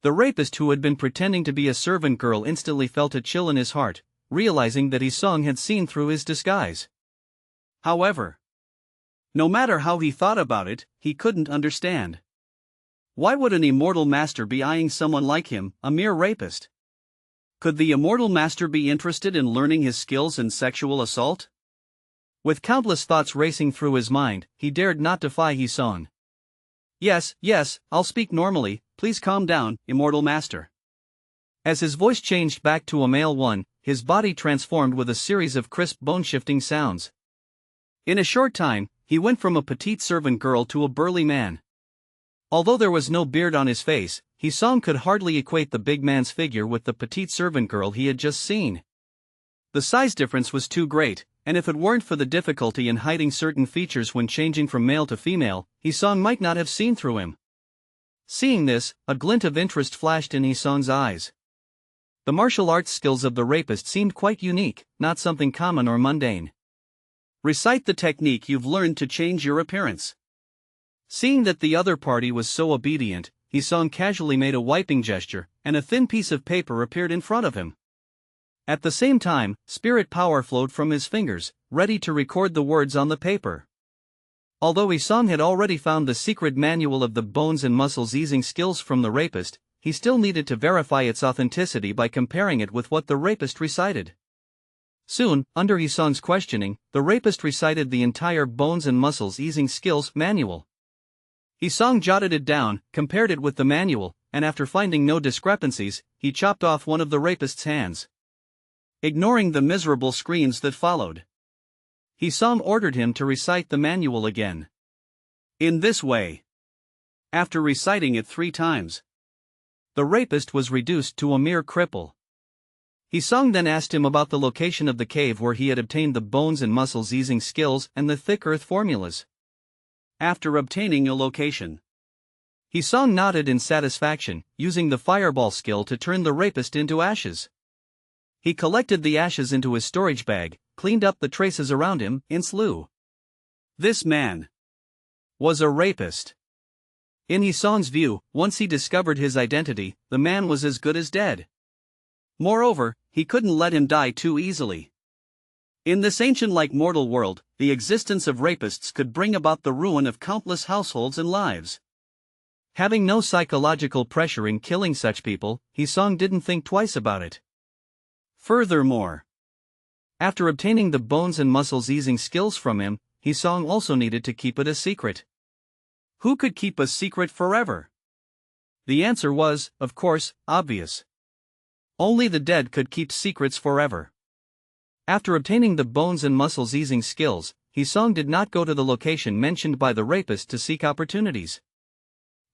The rapist who had been pretending to be a servant girl instantly felt a chill in his heart, realizing that Hisong had seen through his disguise. However, no matter how he thought about it, he couldn't understand. Why would an immortal master be eyeing someone like him, a mere rapist? Could the immortal master be interested in learning his skills in sexual assault? With countless thoughts racing through his mind, he dared not defy Hisong. Yes, I'll speak normally, please calm down, immortal master. As his voice changed back to a male one, his body transformed with a series of crisp bone-shifting sounds. In a short time, he went from a petite servant girl to a burly man. Although there was no beard on his face, Hisong could hardly equate the big man's figure with the petite servant girl he had just seen. The size difference was too great, and if it weren't for the difficulty in hiding certain features when changing from male to female, Hisong might not have seen through him. Seeing this, a glint of interest flashed in Hisong's eyes. The martial arts skills of the rapist seemed quite unique, not something common or mundane. Recite the technique you've learned to change your appearance. Seeing that the other party was so obedient, Hisong casually made a wiping gesture, and a thin piece of paper appeared in front of him. At the same time, spirit power flowed from his fingers, ready to record the words on the paper. Although Hisong had already found the secret manual of the bones and muscles easing skills from the rapist, he still needed to verify its authenticity by comparing it with what the rapist recited. Soon, under Hisong's questioning, the rapist recited the entire bones and muscles easing skills manual. Hisong jotted it down, compared it with the manual, and after finding no discrepancies, he chopped off one of the rapist's hands. Ignoring the miserable screams that followed, Hisong ordered him to recite the manual again. In this way, after reciting it 3 times, the rapist was reduced to a mere cripple. Hisong then asked him about the location of the cave where he had obtained the bones and muscles easing skills and the thick earth formulas. After obtaining a location, Hisong nodded in satisfaction, using the fireball skill to turn the rapist into ashes. He collected the ashes into his storage bag, cleaned up the traces around him, and slew. This man was a rapist. In Hisong's view, once he discovered his identity, the man was as good as dead. Moreover, he couldn't let him die too easily. In this ancient-like mortal world, the existence of rapists could bring about the ruin of countless households and lives. Having no psychological pressure in killing such people, Hisong didn't think twice about it. Furthermore, after obtaining the bones and muscles easing skills from him, Hisong also needed to keep it a secret. Who could keep a secret forever? The answer was, of course, obvious. Only the dead could keep secrets forever. After obtaining the bones and muscles easing skills, Hisong did not go to the location mentioned by the rapist to seek opportunities.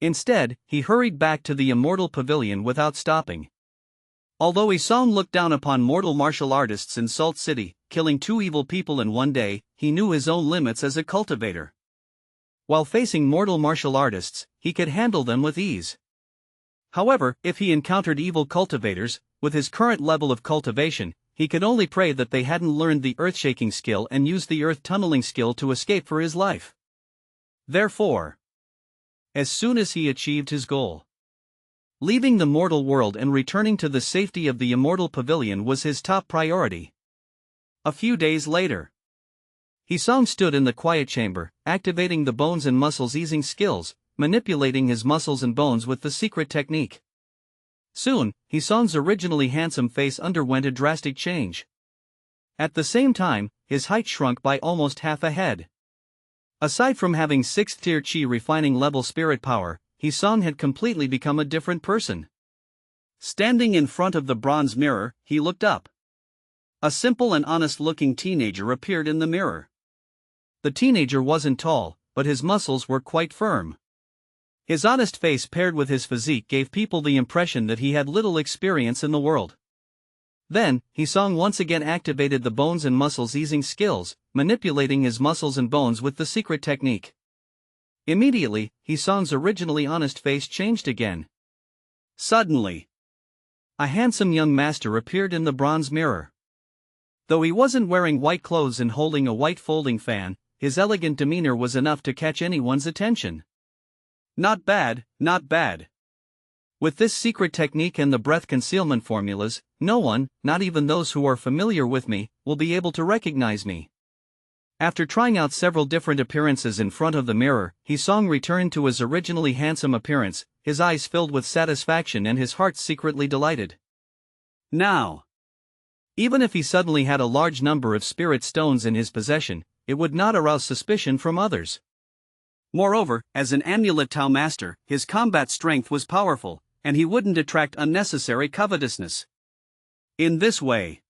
Instead, he hurried back to the Immortal Pavilion without stopping. Although Hisong looked down upon mortal martial artists in Salt City, killing 2 evil people in one day, he knew his own limits as a cultivator. While facing mortal martial artists, he could handle them with ease. However, if he encountered evil cultivators, with his current level of cultivation, he could only pray that they hadn't learned the earth-shaking skill and used the earth-tunneling skill to escape for his life. Therefore, as soon as he achieved his goal, leaving the mortal world and returning to the safety of the Immortal Pavilion was his top priority. A few days later, Hisong stood in the quiet chamber, activating the bones and muscles easing skills, manipulating his muscles and bones with the secret technique. Soon, Hisong's originally handsome face underwent a drastic change. At the same time, his height shrunk by almost half a head. Aside from having 6th tier chi refining level spirit power, Hisong had completely become a different person. Standing in front of the bronze mirror, he looked up. A simple and honest-looking teenager appeared in the mirror. The teenager wasn't tall, but his muscles were quite firm. His honest face paired with his physique gave people the impression that he had little experience in the world. Then, Hisong once again activated the bones and muscles easing skills, manipulating his muscles and bones with the secret technique. Immediately, Hisong's originally honest face changed again. Suddenly, a handsome young master appeared in the bronze mirror. Though he wasn't wearing white clothes and holding a white folding fan, his elegant demeanor was enough to catch anyone's attention. Not bad, not bad. With this secret technique and the breath concealment formulas, no one, not even those who are familiar with me, will be able to recognize me. After trying out several different appearances in front of the mirror, Hisong returned to his originally handsome appearance, his eyes filled with satisfaction and his heart secretly delighted. Now, even if he suddenly had a large number of spirit stones in his possession, it would not arouse suspicion from others. Moreover, as an amulet Tao master, his combat strength was powerful, and he wouldn't attract unnecessary covetousness. In this way,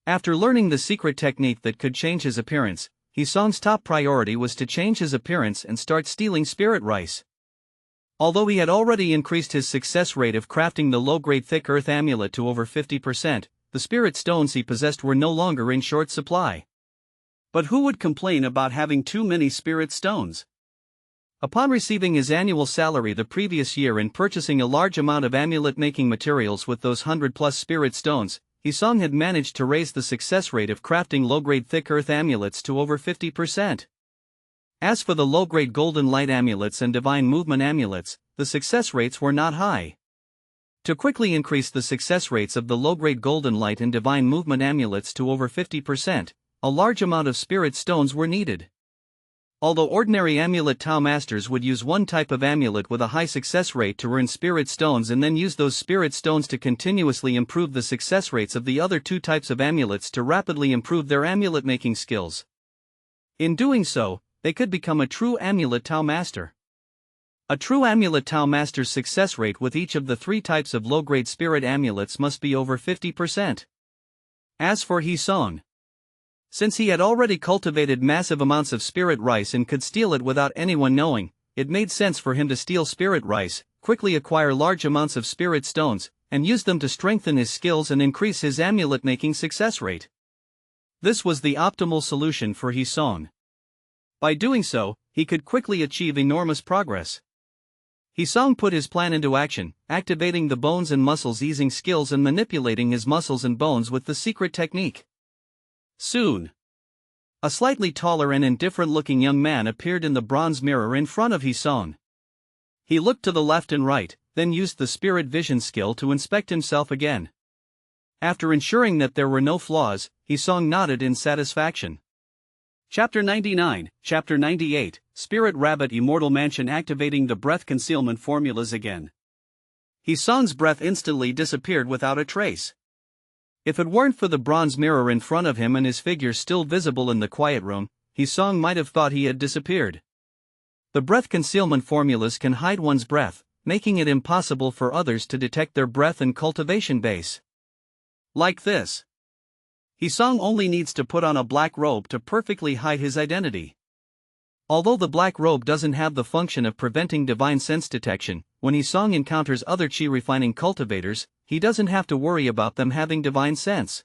after learning the secret technique that could change his appearance, Hisong's top priority was to change his appearance and start stealing spirit rice. Although he had already increased his success rate of crafting the low-grade thick earth amulet to over 50%, the spirit stones he possessed were no longer in short supply. But who would complain about having too many spirit stones? Upon receiving his annual salary the previous year and purchasing a large amount of amulet-making materials with those 100-plus spirit stones, Hisong had managed to raise the success rate of crafting low-grade thick earth amulets to over 50%. As for the low-grade golden light amulets and divine movement amulets, the success rates were not high. To quickly increase the success rates of the low-grade golden light and divine movement amulets to over 50%, a large amount of spirit stones were needed. Although ordinary amulet Tao masters would use one type of amulet with a high success rate to earn spirit stones and then use those spirit stones to continuously improve the success rates of the other two types of amulets to rapidly improve their amulet making skills. In doing so, they could become a true amulet Tao master. A true amulet Tao master's success rate with each of the three types of low-grade spirit amulets must be over 50%. As for Hisong, since he had already cultivated massive amounts of spirit rice and could steal it without anyone knowing, it made sense for him to steal spirit rice, quickly acquire large amounts of spirit stones, and use them to strengthen his skills and increase his amulet-making success rate. This was the optimal solution for Hisong. By doing so, he could quickly achieve enormous progress. Hisong put his plan into action, activating the bones and muscles easing skills and manipulating his muscles and bones with the secret technique. Soon, a slightly taller and indifferent-looking young man appeared in the bronze mirror in front of Hisong. He looked to the left and right, then used the spirit vision skill to inspect himself again. After ensuring that there were no flaws, Hisong nodded in satisfaction. Chapter 99, Chapter 98, Spirit Rabbit Immortal Mansion activating the breath concealment formulas again. Hisong's breath instantly disappeared without a trace. If it weren't for the bronze mirror in front of him and his figure still visible in the quiet room, Hisong might have thought he had disappeared. The breath concealment formulas can hide one's breath, making it impossible for others to detect their breath and cultivation base. Like this. Hisong only needs to put on a black robe to perfectly hide his identity. Although the black robe doesn't have the function of preventing divine sense detection, when Hisong encounters other chi-refining cultivators, he doesn't have to worry about them having divine sense.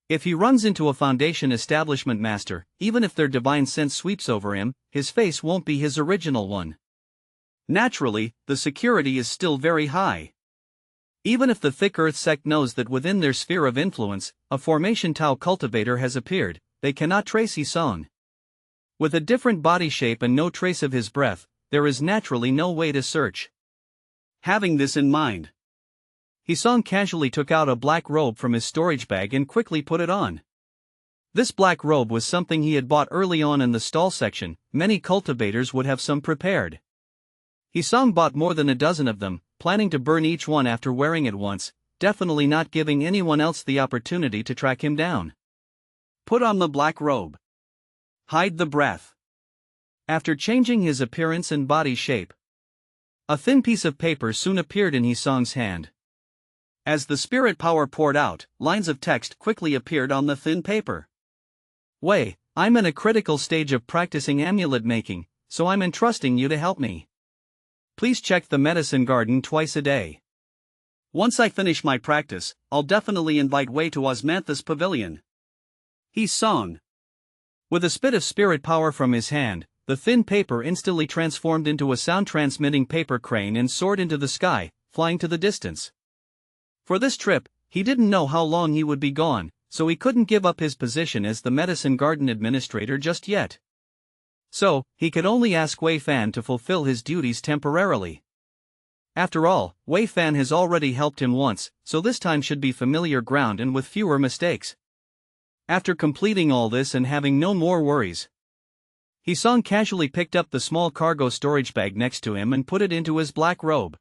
If he runs into a foundation establishment master, even if their divine sense sweeps over him, his face won't be his original one. Naturally, the security is still very high. Even if the thick earth sect knows that within their sphere of influence, a formation Tau cultivator has appeared, they cannot trace Hisong. With a different body shape and no trace of his breath, there is naturally no way to search. Having this in mind, Hisong casually took out a black robe from his storage bag and quickly put it on. This black robe was something he had bought early on in the stall section. Many cultivators would have some prepared. Hisong bought more than a dozen of them, planning to burn each one after wearing it once, definitely not giving anyone else the opportunity to track him down. Put on the black robe. Hide the breath. After changing his appearance and body shape, a thin piece of paper soon appeared in Hisong's hand. As the spirit power poured out, lines of text quickly appeared on the thin paper. Wei, I'm in a critical stage of practicing amulet making, so I'm entrusting you to help me. Please check the medicine garden twice a day. Once I finish my practice, I'll definitely invite Wei to Osmanthus Pavilion. Hisong. With a spit of spirit power from his hand, the thin paper instantly transformed into a sound-transmitting paper crane and soared into the sky, flying to the distance. For this trip, he didn't know how long he would be gone, so he couldn't give up his position as the medicine garden administrator just yet. So, he could only ask Wei Fan to fulfill his duties temporarily. After all, Wei Fan has already helped him once, so this time should be familiar ground and with fewer mistakes. After completing all this and having no more worries, Hisong casually picked up the small cargo storage bag next to him and put it into his black robe.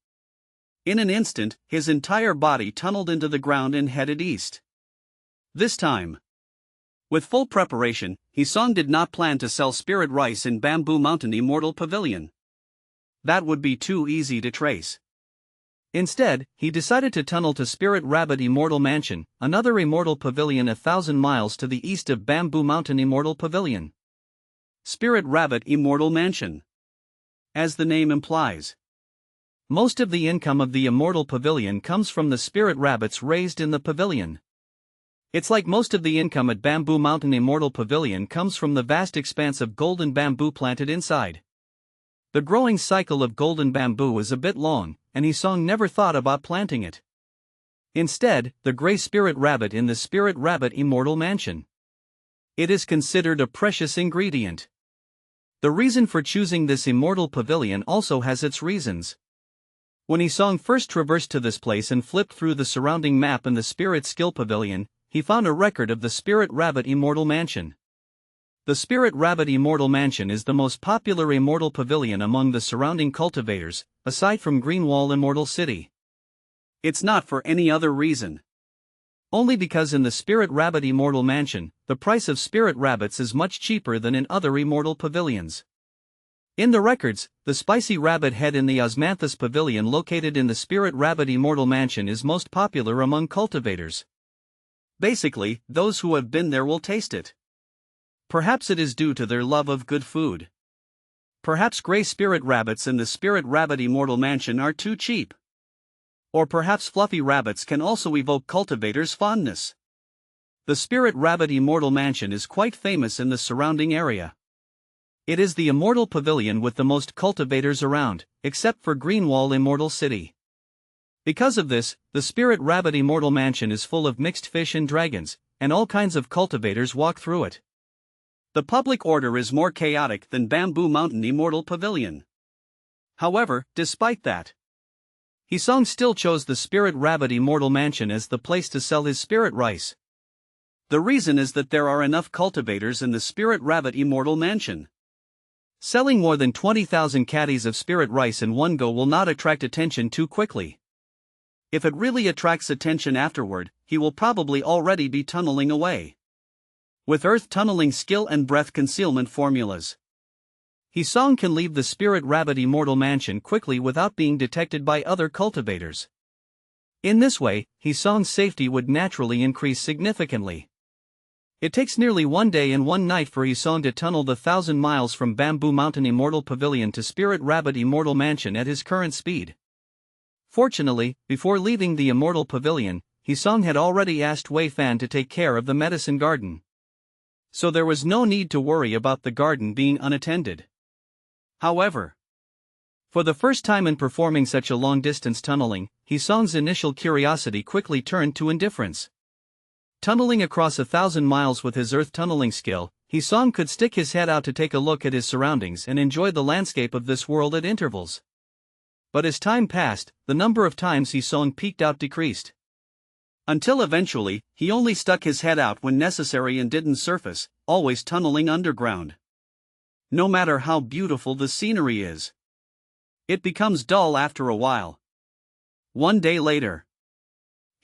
In an instant, his entire body tunneled into the ground and headed east. This time, with full preparation, Hisong did not plan to sell spirit rice in Bamboo Mountain Immortal Pavilion. That would be too easy to trace. Instead, he decided to tunnel to Spirit Rabbit Immortal Mansion, another immortal pavilion 1,000 miles to the east of Bamboo Mountain Immortal Pavilion. Spirit Rabbit Immortal Mansion. As the name implies, most of the income of the Immortal Pavilion comes from the spirit rabbits raised in the pavilion. It's like most of the income at Bamboo Mountain Immortal Pavilion comes from the vast expanse of golden bamboo planted inside. The growing cycle of golden bamboo is a bit long, and Hisong never thought about planting it. Instead, the gray spirit rabbit in the Spirit Rabbit Immortal Mansion. It is considered a precious ingredient. The reason for choosing this immortal pavilion also has its reasons. When Hisong first traversed to this place and flipped through the surrounding map in the Spirit Skill Pavilion, he found a record of the Spirit Rabbit Immortal Mansion. The Spirit Rabbit Immortal Mansion is the most popular immortal pavilion among the surrounding cultivators, aside from Greenwall Immortal City. It's not for any other reason. Only because in the Spirit Rabbit Immortal Mansion, the price of spirit rabbits is much cheaper than in other immortal pavilions. In the records, the spicy rabbit head in the Osmanthus Pavilion located in the Spirit Rabbit Immortal Mansion is most popular among cultivators. Basically, those who have been there will taste it. Perhaps it is due to their love of good food. Perhaps gray spirit rabbits in the Spirit Rabbit Immortal Mansion are too cheap. Or perhaps fluffy rabbits can also evoke cultivators' fondness. The Spirit Rabbit Immortal Mansion is quite famous in the surrounding area. It is the immortal pavilion with the most cultivators around, except for Greenwall Immortal City. Because of this, the Spirit Rabbit Immortal Mansion is full of mixed fish and dragons, and all kinds of cultivators walk through it. The public order is more chaotic than Bamboo Mountain Immortal Pavilion. However, despite that, Hisong still chose the Spirit Rabbit Immortal Mansion as the place to sell his spirit rice. The reason is that there are enough cultivators in the Spirit Rabbit Immortal Mansion. Selling more than 20,000 caddies of spirit rice in one go will not attract attention too quickly. If it really attracts attention afterward, he will probably already be tunneling away. With earth tunneling skill and breath concealment formulas, Hisong can leave the Spirit Rabbit Immortal Mansion quickly without being detected by other cultivators. In this way, Hisong's safety would naturally increase significantly. It takes nearly 1 day and 1 night for Hisong to tunnel the 1,000 miles from Bamboo Mountain Immortal Pavilion to Spirit Rabbit Immortal Mansion at his current speed. Fortunately, before leaving the Immortal Pavilion, Hisong had already asked Wei Fan to take care of the medicine garden. So there was no need to worry about the garden being unattended. However, For the first time in performing such a long-distance tunneling, Hisong's initial curiosity quickly turned to indifference. Tunneling across 1,000 miles with his earth tunneling skill, Hisong could stick his head out to take a look at his surroundings and enjoy the landscape of this world at intervals. But as time passed, the number of times Hisong peeked out decreased. Until eventually, he only stuck his head out when necessary and didn't surface, always tunneling underground. No matter how beautiful the scenery is, it becomes dull after a while. One day later,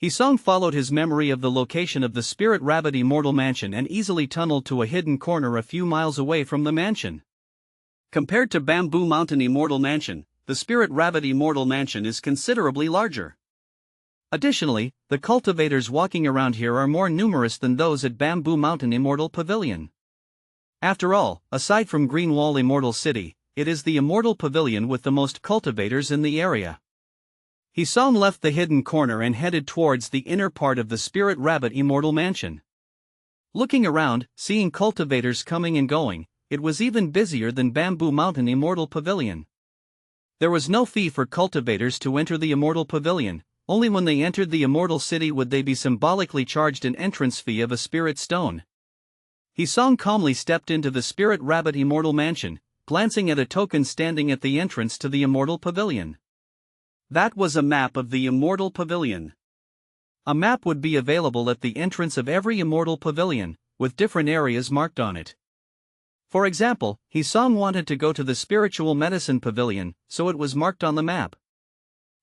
Hisong followed his memory of the location of the Spirit Rabbit Immortal Mansion and easily tunneled to a hidden corner a few miles away from the mansion. Compared to Bamboo Mountain Immortal Mansion, the Spirit Rabbit Immortal Mansion is considerably larger. Additionally, the cultivators walking around here are more numerous than those at Bamboo Mountain Immortal Pavilion. After all, aside from Green Wall Immortal City, it is the Immortal Pavilion with the most cultivators in the area. Hisong left the hidden corner and headed towards the inner part of the Spirit Rabbit Immortal Mansion. Looking around, seeing cultivators coming and going, it was even busier than Bamboo Mountain Immortal Pavilion. There was no fee for cultivators to enter the Immortal Pavilion, only when they entered the Immortal City would they be symbolically charged an entrance fee of a spirit stone. Hisong calmly stepped into the Spirit Rabbit Immortal Mansion, glancing at a token standing at the entrance to the Immortal Pavilion. That was a map of the Immortal Pavilion. A map would be available at the entrance of every Immortal Pavilion, with different areas marked on it. For example, Hisong wanted to go to the Spiritual Medicine Pavilion, so it was marked on the map.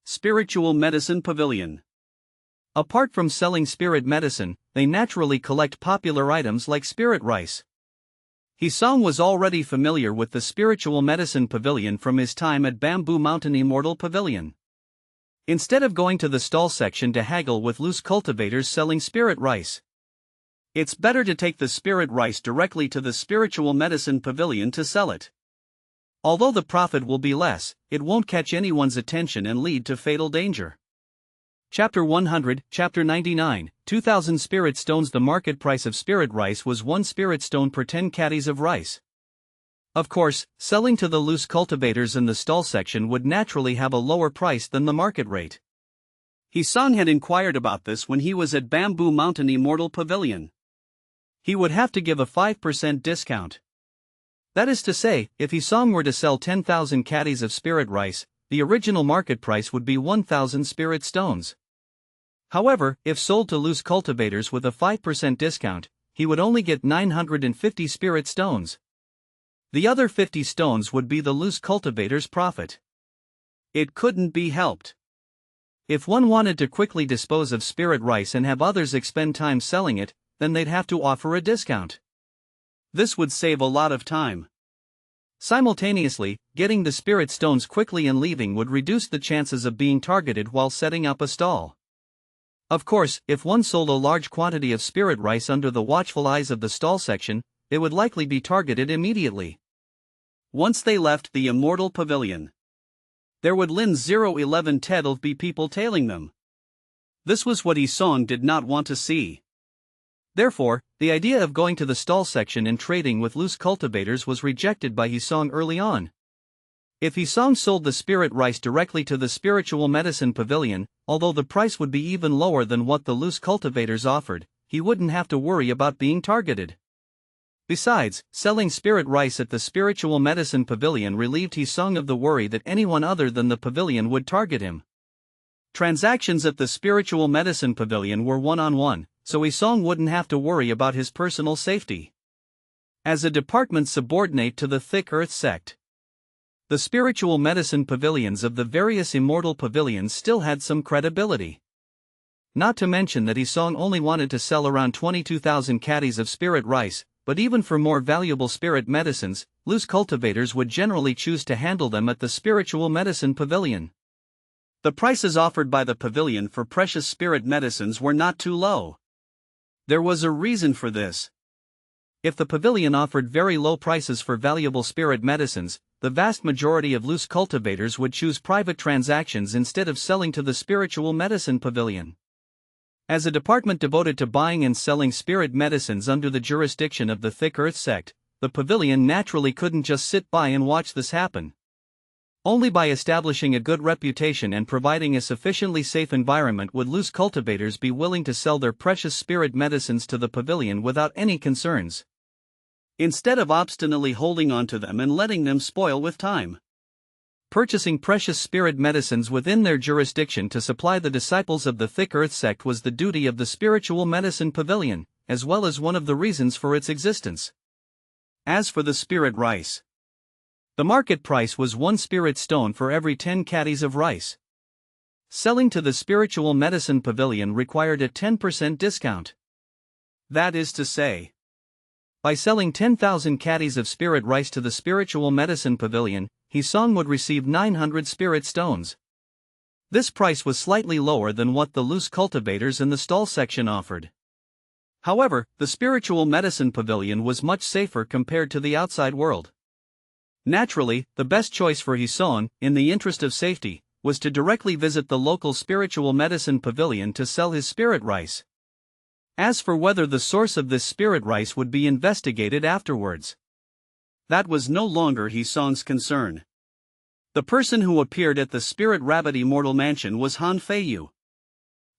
Spiritual Medicine Pavilion. Apart from selling spirit medicine, they naturally collect popular items like spirit rice. Hisong was already familiar with the Spiritual Medicine Pavilion from his time at Bamboo Mountain Immortal Pavilion. Instead of going to the stall section to haggle with loose cultivators selling spirit rice, it's better to take the spirit rice directly to the Spiritual Medicine Pavilion to sell it. Although the profit will be less, it won't catch anyone's attention and lead to fatal danger. Chapter 100, Chapter 99, 2,000 Spirit Stones. The market price of spirit rice was 1 spirit stone per 10 caddies of rice. Of course, selling to the loose cultivators in the stall section would naturally have a lower price than the market rate. Hisong had inquired about this when he was at Bamboo Mountain Immortal Pavilion. He would have to give a 5% discount. That is to say, if Hisong were to sell 10,000 caddies of spirit rice, the original market price would be 1,000 spirit stones. However, if sold to loose cultivators with a 5% discount, he would only get 950 spirit stones. The other 50 stones would be the loose cultivator's profit. It couldn't be helped. If one wanted to quickly dispose of spirit rice and have others expend time selling it, then they'd have to offer a discount. This would save a lot of time. Simultaneously, getting the spirit stones quickly and leaving would reduce the chances of being targeted while setting up a stall. Of course, if one sold a large quantity of spirit rice under the watchful eyes of the stall section, they would likely be targeted immediately. Once they left the Immortal Pavilion, there would Lin 011 Ted'll be people tailing them. This was what Hisong did not want to see. Therefore, the idea of going to the stall section and trading with loose cultivators was rejected by Hisong early on. If Hisong sold the spirit rice directly to the Spiritual Medicine Pavilion, although the price would be even lower than what the loose cultivators offered, he wouldn't have to worry about being targeted. Besides, selling spirit rice at the Spiritual Medicine Pavilion relieved Hisong of the worry that anyone other than the pavilion would target him. Transactions at the Spiritual Medicine Pavilion were one-on-one, so Hisong wouldn't have to worry about his personal safety. As a department subordinate to the Thick Earth sect, the Spiritual Medicine Pavilions of the various Immortal Pavilions still had some credibility. Not to mention that Hisong only wanted to sell around 22,000 caddies of spirit rice, but even for more valuable spirit medicines, loose cultivators would generally choose to handle them at the Spiritual Medicine Pavilion. The prices offered by the pavilion for precious spirit medicines were not too low. There was a reason for this. If the pavilion offered very low prices for valuable spirit medicines, the vast majority of loose cultivators would choose private transactions instead of selling to the Spiritual Medicine Pavilion. As a department devoted to buying and selling spirit medicines under the jurisdiction of the Thick Earth sect, the pavilion naturally couldn't just sit by and watch this happen. Only by establishing a good reputation and providing a sufficiently safe environment would loose cultivators be willing to sell their precious spirit medicines to the pavilion without any concerns, instead of obstinately holding on to them and letting them spoil with time. Purchasing precious spirit medicines within their jurisdiction to supply the disciples of the Thick Earth sect was the duty of the Spiritual Medicine Pavilion, as well as one of the reasons for its existence. As for the spirit rice, the market price was 1 spirit stone for every 10 caddies of rice. Selling to the Spiritual Medicine Pavilion required a 10% discount. That is to say, by selling 10,000 caddies of spirit rice to the Spiritual Medicine Pavilion, Hisong would receive 900 spirit stones. This price was slightly lower than what the loose cultivators in the stall section offered. However, the Spiritual Medicine Pavilion was much safer compared to the outside world. Naturally, the best choice for Hisong, in the interest of safety, was to directly visit the local Spiritual Medicine Pavilion to sell his spirit rice. As for whether the source of this spirit rice would be investigated afterwards, that was no longer Hisong's concern. The person who appeared at the Spirit Rabbit Immortal Mansion was Han Feiyu.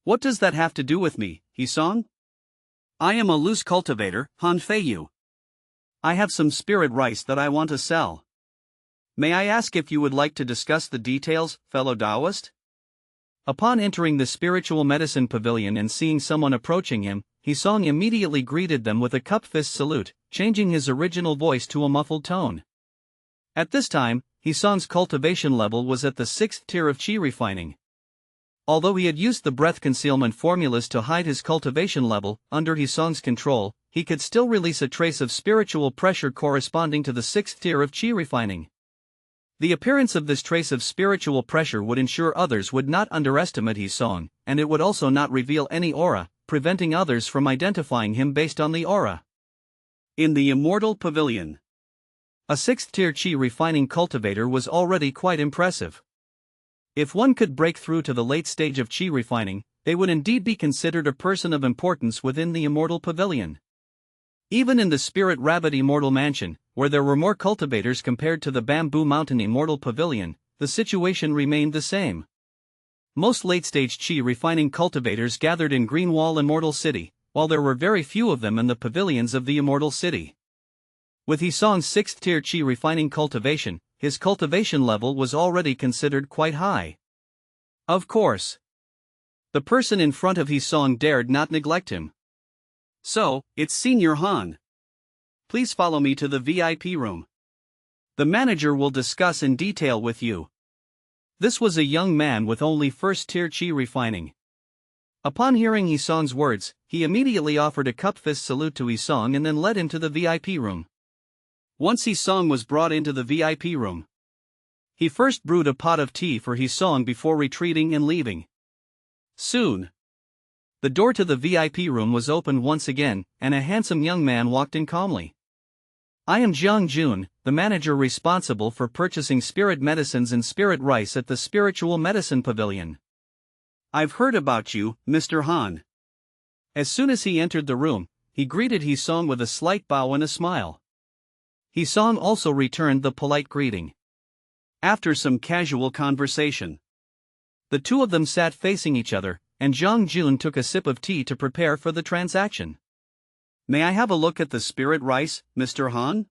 What does that have to do with me, Hisong? I am a loose cultivator, Han Feiyu. I have some spirit rice that I want to sell. May I ask if you would like to discuss the details, fellow Taoist? Upon entering the Spiritual Medicine Pavilion and seeing someone approaching him, Hisong immediately greeted them with a cup fist salute, changing his original voice to a muffled tone. At this time, Hisong's cultivation level was at the 6th tier of qi refining. Although he had used the breath concealment formulas to hide his cultivation level, under Hisong's control, he could still release a trace of spiritual pressure corresponding to the 6th tier of qi refining. The appearance of this trace of spiritual pressure would ensure others would not underestimate Hisong, and it would also not reveal any aura, preventing others from identifying him based on the aura. In the Immortal Pavilion, a 6th tier qi refining cultivator was already quite impressive. If one could break through to the late stage of qi refining, they would indeed be considered a person of importance within the Immortal Pavilion. Even in the Spirit Rabbit Immortal Mansion, where there were more cultivators compared to the Bamboo Mountain Immortal Pavilion, the situation remained the same. Most late-stage qi refining cultivators gathered in Greenwall Immortal City, while there were very few of them in the pavilions of the Immortal City. With Hisong's 6th tier qi refining cultivation, his cultivation level was already considered quite high. Of course, the person in front of Hisong dared not neglect him. So, it's Senior Han. Please follow me to the VIP room. The manager will discuss in detail with you. This was a young man with only 1st tier qi refining. Upon hearing Hisong's words, he immediately offered a cup fist salute to Hisong and then led him to the VIP room. Once Hisong was brought into the VIP room, he first brewed a pot of tea for Hisong before retreating and leaving. Soon, the door to the VIP room was opened once again, and a handsome young man walked in calmly. I am Jiang Jun, the manager responsible for purchasing spirit medicines and spirit rice at the Spiritual Medicine Pavilion. I've heard about you, Mr. Han. As soon as he entered the room, he greeted Hisong with a slight bow and a smile. Hisong also returned the polite greeting. After some casual conversation, the two of them sat facing each other, and Jiang Jun took a sip of tea to prepare for the transaction. May I have a look at the spirit rice, Mr. Han?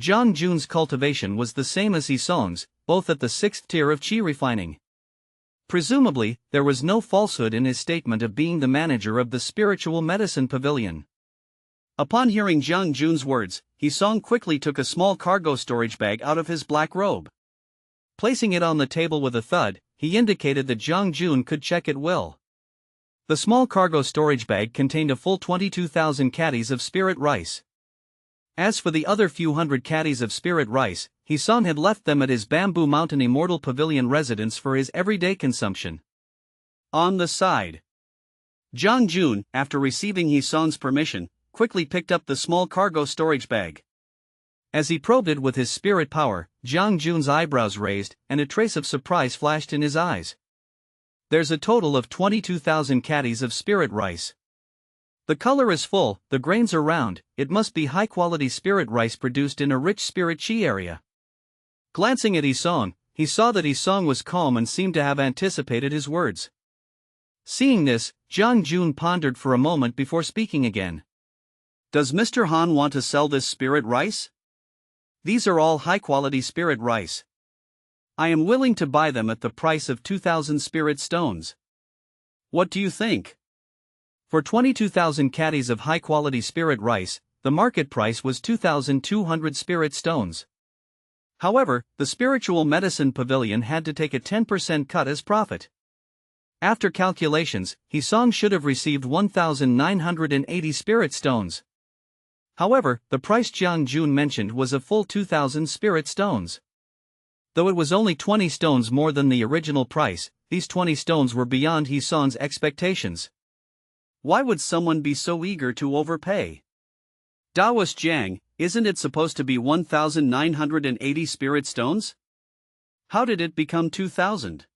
Jiang Jun's cultivation was the same as Hisong's, both at the 6th tier of qi refining. Presumably, there was no falsehood in his statement of being the manager of the Spiritual Medicine Pavilion. Upon hearing Jiang Jun's words, Hisong quickly took a small cargo storage bag out of his black robe. Placing it on the table with a thud, he indicated that Jiang Jun could check at will. The small cargo storage bag contained a full 22,000 caddies of spirit rice. As for the other few hundred caddies of spirit rice, Hisong had left them at his Bamboo Mountain Immortal Pavilion residence for his everyday consumption. On the side, Jiang Jun, after receiving Hisong's permission, quickly picked up the small cargo storage bag. As he probed it with his spirit power, Jiang Jun's eyebrows raised, and a trace of surprise flashed in his eyes. There's a total of 22,000 caddies of spirit rice. The color is full, the grains are round, it must be high-quality spirit rice produced in a rich spirit qi area. Glancing at Hisong, he saw that Song was calm and seemed to have anticipated his words. Seeing this, Jiang Jun pondered for a moment before speaking again. Does Mr. Han want to sell this spirit rice? These are all high-quality spirit rice. I am willing to buy them at the price of 2,000 spirit stones. What do you think? For 22,000 caddies of high-quality spirit rice, the market price was 2,200 spirit stones. However, the Spiritual Medicine Pavilion had to take a 10% cut as profit. After calculations, Song should have received 1,980 spirit stones. However, the price Jiang Jun mentioned was a full 2,000 spirit stones. Though it was only 20 stones more than the original price, these 20 stones were beyond Song's expectations. Why would someone be so eager to overpay? Daoist Jiang, isn't it supposed to be 1,980 spirit stones? How did it become 2,000?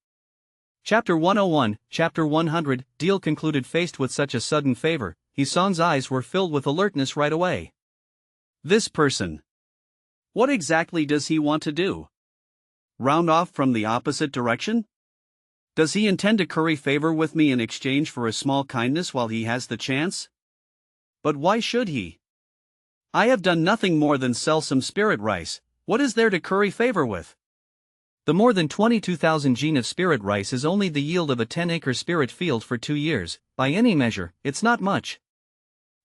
Chapter 101, Chapter 100, deal concluded. Faced with such a sudden favor, Song's eyes were filled with alertness right away. This person. What exactly does he want to do? Round off from the opposite direction? Does he intend to curry favor with me in exchange for a small kindness while he has the chance? But why should he? I have done nothing more than sell some spirit rice. What is there to curry favor with? The more than 22,000 gene of spirit rice is only the yield of a 10-acre spirit field for 2 years. By any measure, it's not much.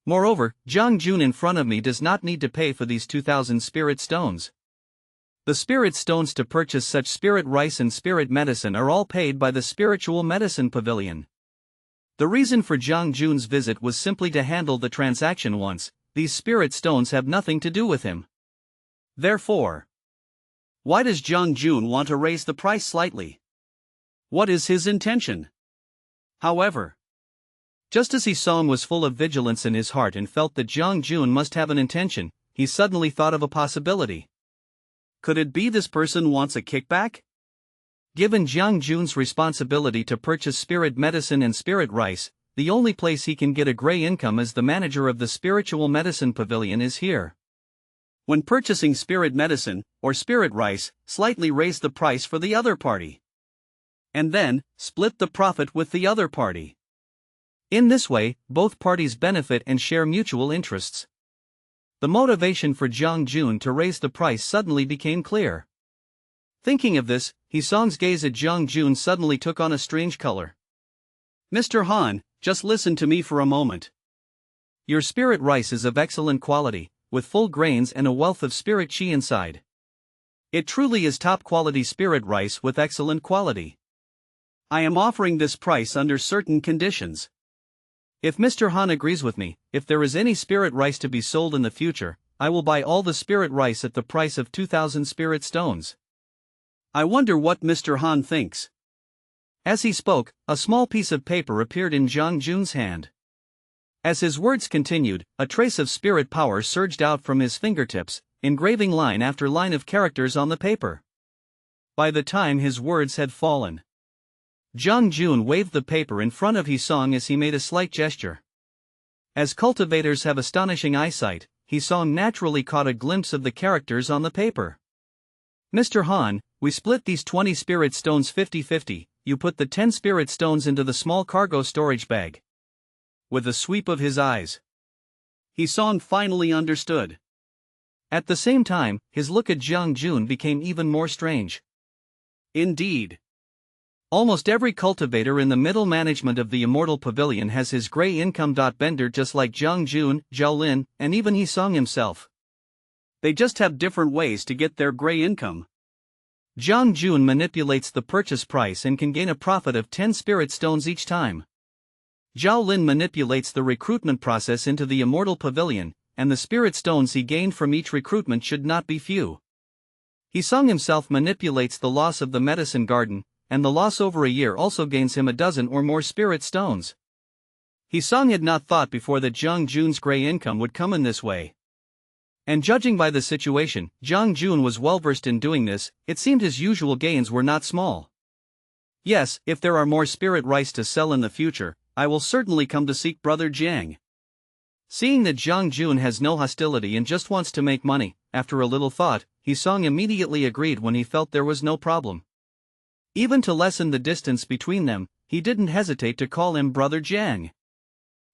Moreover, Jiang Jun in front of me does not need to pay for these 2,000 spirit stones. The spirit stones to purchase such spirit rice and spirit medicine are all paid by the Spiritual Medicine Pavilion. The reason for Jiang Jun's visit was simply to handle the transaction once. These spirit stones have nothing to do with him. Therefore, why does Jiang Jun want to raise the price slightly? What is his intention? However, just as Song was full of vigilance in his heart and felt that Jiang Jun must have an intention, he suddenly thought of a possibility. Could it be this person wants a kickback? Given Jiang Jun's responsibility to purchase spirit medicine and spirit rice, the only place he can get a gray income as the manager of the Spiritual Medicine Pavilion is here. When purchasing spirit medicine, or spirit rice, slightly raise the price for the other party. And then, split the profit with the other party. In this way, both parties benefit and share mutual interests. The motivation for Jiang Jun to raise the price suddenly became clear. Thinking of this, Song's gaze at Jiang Jun suddenly took on a strange color. Mr. Han, just listen to me for a moment. Your spirit rice is of excellent quality, with full grains and a wealth of spirit chi inside. It truly is top-quality spirit rice with excellent quality. I am offering this price under certain conditions. If Mr. Han agrees with me, if there is any spirit rice to be sold in the future, I will buy all the spirit rice at the price of 2,000 spirit stones. I wonder what Mr. Han thinks. As he spoke, a small piece of paper appeared in Jiang Jun's hand. As his words continued, a trace of spirit power surged out from his fingertips, engraving line after line of characters on the paper. By the time his words had fallen, Jiang Jun waved the paper in front of Song as he made a slight gesture. As cultivators have astonishing eyesight, Song naturally caught a glimpse of the characters on the paper. Mr. Han, we split these 20 spirit stones 50-50, you put the 10 spirit stones into the small cargo storage bag. With a sweep of his eyes, Song finally understood. At the same time, his look at Jiang Jun became even more strange. Indeed. Almost every cultivator in the middle management of the Immortal Pavilion has his gray income. Bender just like Jiang Jun, Zhao Lin, and even Song himself. They just have different ways to get their gray income. Jiang Jun manipulates the purchase price and can gain a profit of 10 spirit stones each time. Zhao Lin manipulates the recruitment process into the Immortal Pavilion, and the spirit stones he gained from each recruitment should not be few. Song himself manipulates the loss of the medicine garden, and the loss over a year also gains him a dozen or more spirit stones. Song had not thought before that Jiang Jun's gray income would come in this way. And judging by the situation, Jiang Jun was well versed in doing this. It seemed his usual gains were not small. Yes, if there are more spirit rice to sell in the future, I will certainly come to seek Brother Jiang. Seeing that Jiang Jun has no hostility and just wants to make money, after a little thought, Song immediately agreed when he felt there was no problem. Even to lessen the distance between them, he didn't hesitate to call him Brother Jiang.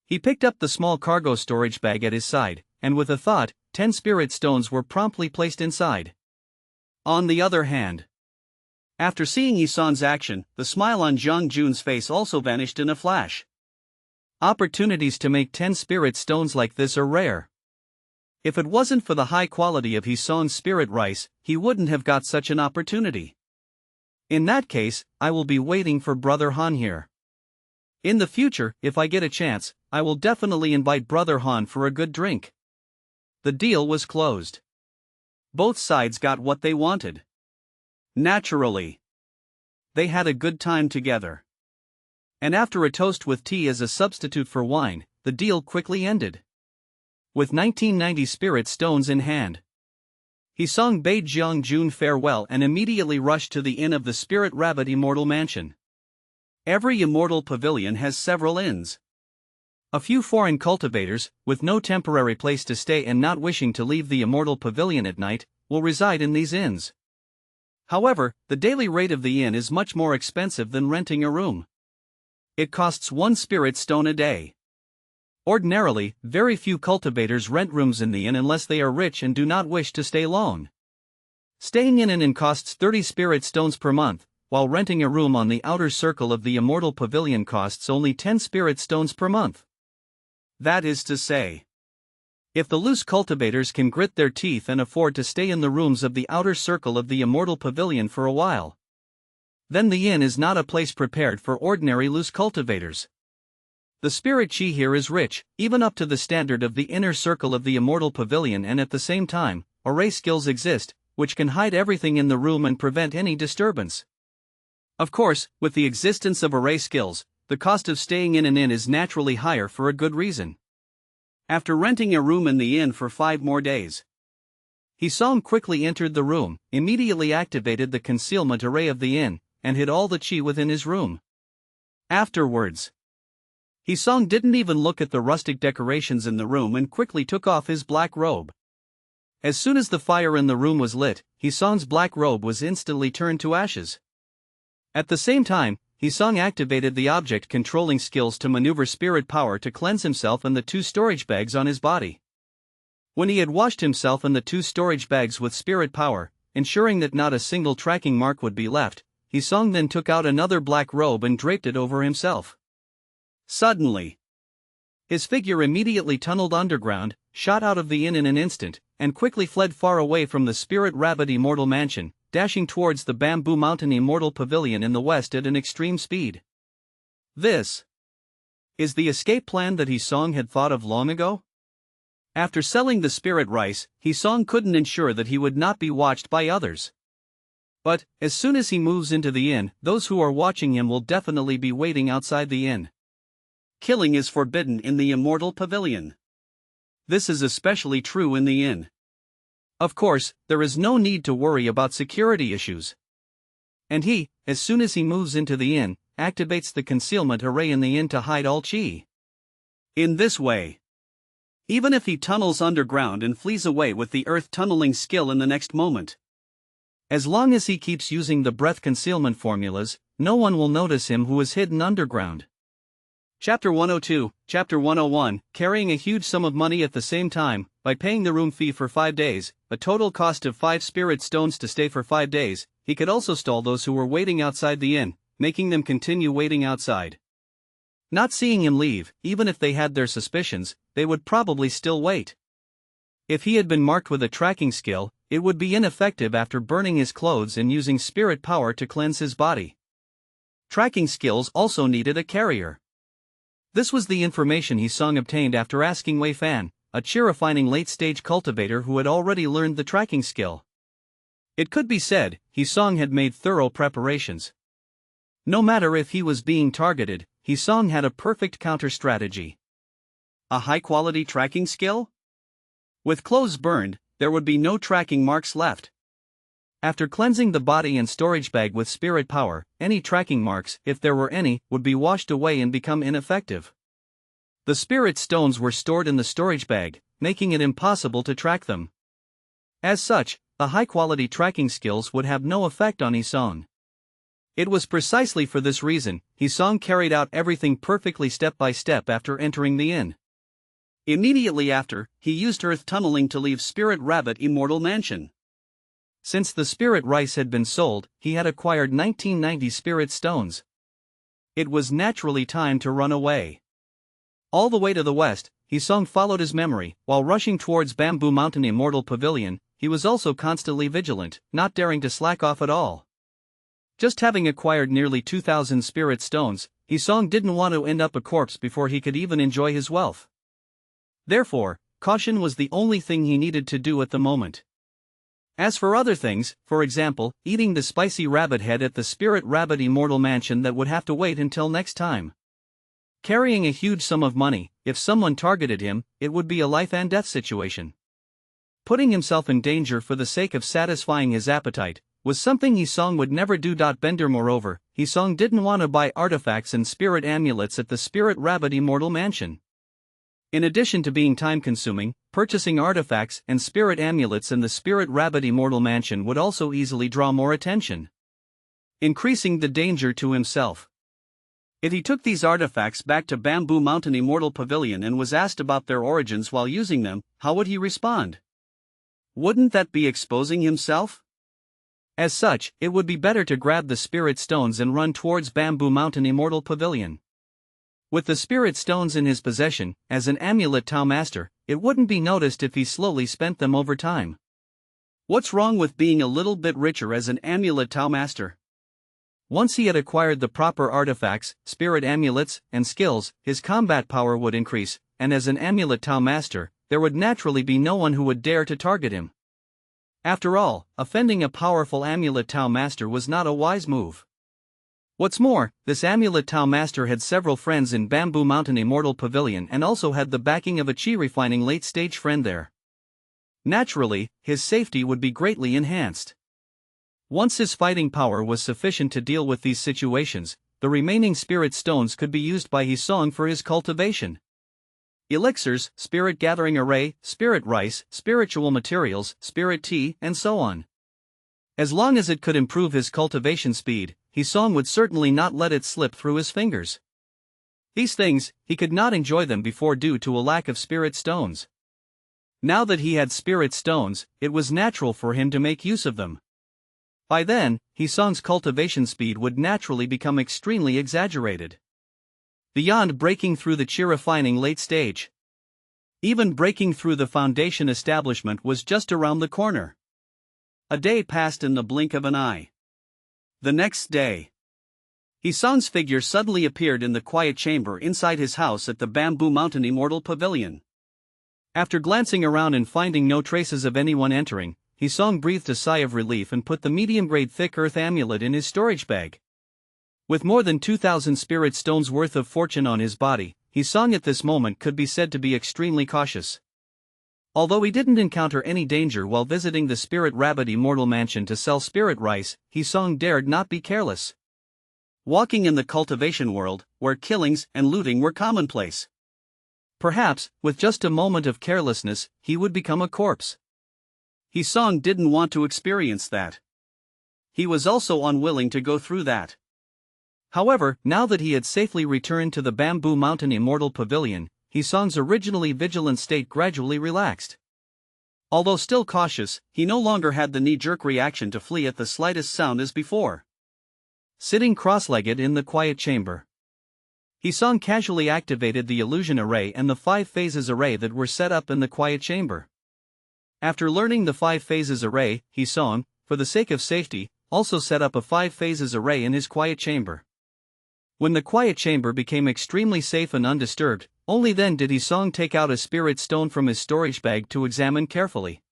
He picked up the small cargo storage bag at his side, and with a thought, 10 spirit stones were promptly placed inside. On the other hand, after seeing Yisong's action, the smile on Zhang Jun's face also vanished in a flash. Opportunities to make 10 spirit stones like this are rare. If it wasn't for the high quality of Yisong's spirit rice, he wouldn't have got such an opportunity. In that case, I will be waiting for Brother Han here. In the future, if I get a chance, I will definitely invite Brother Han for a good drink. The deal was closed. Both sides got what they wanted. Naturally, they had a good time together. And after a toast with tea as a substitute for wine, the deal quickly ended. With 1990 spirit stones in hand, Yisong bade Zhang Jun farewell and immediately rushed to the inn of the Spirit Rabbit Immortal Mansion. Every immortal pavilion has several inns. A few foreign cultivators, with no temporary place to stay and not wishing to leave the immortal pavilion at night, will reside in these inns. However, the daily rate of the inn is much more expensive than renting a room. It costs 1 spirit stone a day. Ordinarily, very few cultivators rent rooms in the inn unless they are rich and do not wish to stay long. Staying in an inn costs 30 spirit stones per month, while renting a room on the outer circle of the Immortal Pavilion costs only 10 spirit stones per month. That is to say, if the loose cultivators can grit their teeth and afford to stay in the rooms of the outer circle of the Immortal Pavilion for a while, then the inn is not a place prepared for ordinary loose cultivators. The spirit chi here is rich, even up to the standard of the inner circle of the Immortal Pavilion, and at the same time, array skills exist, which can hide everything in the room and prevent any disturbance. Of course, with the existence of array skills, the cost of staying in an inn is naturally higher for a good reason. After renting a room in the inn for 5 more days, Yisong quickly entered the room, immediately activated the concealment array of the inn, and hid all the chi within his room. Afterwards, Yisong didn't even look at the rustic decorations in the room and quickly took off his black robe. As soon as the fire in the room was lit, Yisong's black robe was instantly turned to ashes. At the same time, Yisong activated the object controlling skills to maneuver spirit power to cleanse himself and the 2 storage bags on his body. When he had washed himself and the 2 storage bags with spirit power, ensuring that not a single tracking mark would be left, Yisong then took out another black robe and draped it over himself. Suddenly, his figure immediately tunneled underground, shot out of the inn in an instant, and quickly fled far away from the Spirit Rabbit Immortal Mansion, dashing towards the Bamboo Mountain Immortal Pavilion in the west at an extreme speed. This is the escape plan that Yisong had thought of long ago? After selling the spirit rice, Yisong couldn't ensure that he would not be watched by others. But, as soon as he moves into the inn, those who are watching him will definitely be waiting outside the inn. Killing is forbidden in the Immortal Pavilion. This is especially true in the inn. Of course, there is no need to worry about security issues. And he, as soon as he moves into the inn, activates the concealment array in the inn to hide all chi. In this way, even if he tunnels underground and flees away with the earth tunneling skill in the next moment, as long as he keeps using the breath concealment formulas, no one will notice him who is hidden underground. Chapter 102, Chapter 101, carrying a huge sum of money at the same time, by paying the room fee for 5 days, a total cost of 5 spirit stones to stay for 5 days, he could also stall those who were waiting outside the inn, making them continue waiting outside. Not seeing him leave, even if they had their suspicions, they would probably still wait. If he had been marked with a tracking skill, it would be ineffective after burning his clothes and using spirit power to cleanse his body. Tracking skills also needed a carrier. This was the information Yisong obtained after asking Wei Fan, a chi-refining late-stage cultivator who had already learned the tracking skill. It could be said, Yisong had made thorough preparations. No matter if he was being targeted, Yisong had a perfect counter-strategy. A high-quality tracking skill? With clothes burned, there would be no tracking marks left. After cleansing the body and storage bag with spirit power, any tracking marks, if there were any, would be washed away and become ineffective. The spirit stones were stored in the storage bag, making it impossible to track them. As such, the high-quality tracking skills would have no effect on Yisong. It was precisely for this reason, Hisong carried out everything perfectly step by step after entering the inn. Immediately after, he used earth tunneling to leave Spirit Rabbit Immortal Mansion. Since the spirit rice had been sold, he had acquired 1990 spirit stones. It was naturally time to run away. All the way to the west, Hisong followed his memory. While rushing towards Bamboo Mountain Immortal Pavilion, he was also constantly vigilant, not daring to slack off at all. Just having acquired nearly 2,000 spirit stones, Hisong didn't want to end up a corpse before he could even enjoy his wealth. Therefore, caution was the only thing he needed to do at the moment. As for other things, for example, eating the spicy rabbit head at the Spirit Rabbit Immortal Mansion, that would have to wait until next time. Carrying a huge sum of money, if someone targeted him, it would be a life and death situation. Putting himself in danger for the sake of satisfying his appetite was something Hisong would never do. Moreover, Hisong didn't want to buy artifacts and spirit amulets at the Spirit Rabbit Immortal Mansion. In addition to being time-consuming, purchasing artifacts and spirit amulets in the Spirit Rabbit Immortal Mansion would also easily draw more attention, increasing the danger to himself. If he took these artifacts back to Bamboo Mountain Immortal Pavilion and was asked about their origins while using them, how would he respond? Wouldn't that be exposing himself? As such, it would be better to grab the spirit stones and run towards Bamboo Mountain Immortal Pavilion. With the spirit stones in his possession, as an amulet Tao Master, it wouldn't be noticed if he slowly spent them over time. What's wrong with being a little bit richer as an amulet Tao Master? Once he had acquired the proper artifacts, spirit amulets, and skills, his combat power would increase, and as an amulet Tao Master, there would naturally be no one who would dare to target him. After all, offending a powerful amulet Tao Master was not a wise move. What's more, this amulet Tao Master had several friends in Bamboo Mountain Immortal Pavilion and also had the backing of a chi-refining late-stage friend there. Naturally, his safety would be greatly enhanced. Once his fighting power was sufficient to deal with these situations, the remaining spirit stones could be used by Hisong for his cultivation. Elixirs, spirit gathering array, spirit rice, spiritual materials, spirit tea, and so on. As long as it could improve his cultivation speed, Hisong would certainly not let it slip through his fingers. These things, he could not enjoy them before due to a lack of spirit stones. Now that he had spirit stones, it was natural for him to make use of them. By then, Hisong's cultivation speed would naturally become extremely exaggerated, beyond breaking through the chi-refining late stage. Even breaking through the foundation establishment was just around the corner. A day passed in the blink of an eye. The next day, Hisong's figure suddenly appeared in the quiet chamber inside his house at the Bamboo Mountain Immortal Pavilion. After glancing around and finding no traces of anyone entering, Hisong breathed a sigh of relief and put the medium-grade thick earth amulet in his storage bag. With more than 2,000 spirit stones worth of fortune on his body, Hisong at this moment could be said to be extremely cautious. Although he didn't encounter any danger while visiting the Spirit Rabbit Immortal Mansion to sell spirit rice, Hisong dared not be careless. Walking in the cultivation world, where killings and looting were commonplace. Perhaps, with just a moment of carelessness, he would become a corpse. Hisong didn't want to experience that. He was also unwilling to go through that. However, now that he had safely returned to the Bamboo Mountain Immortal Pavilion, Hisong's originally vigilant state gradually relaxed. Although still cautious, he no longer had the knee-jerk reaction to flee at the slightest sound as before. Sitting cross-legged in the quiet chamber, Hisong casually activated the illusion array and the 5 phases array that were set up in the quiet chamber. After learning the 5 phases array, Hisong, for the sake of safety, also set up a 5 phases array in his quiet chamber. When the quiet chamber became extremely safe and undisturbed, only then did Hisong take out a spirit stone from his storage bag to examine carefully.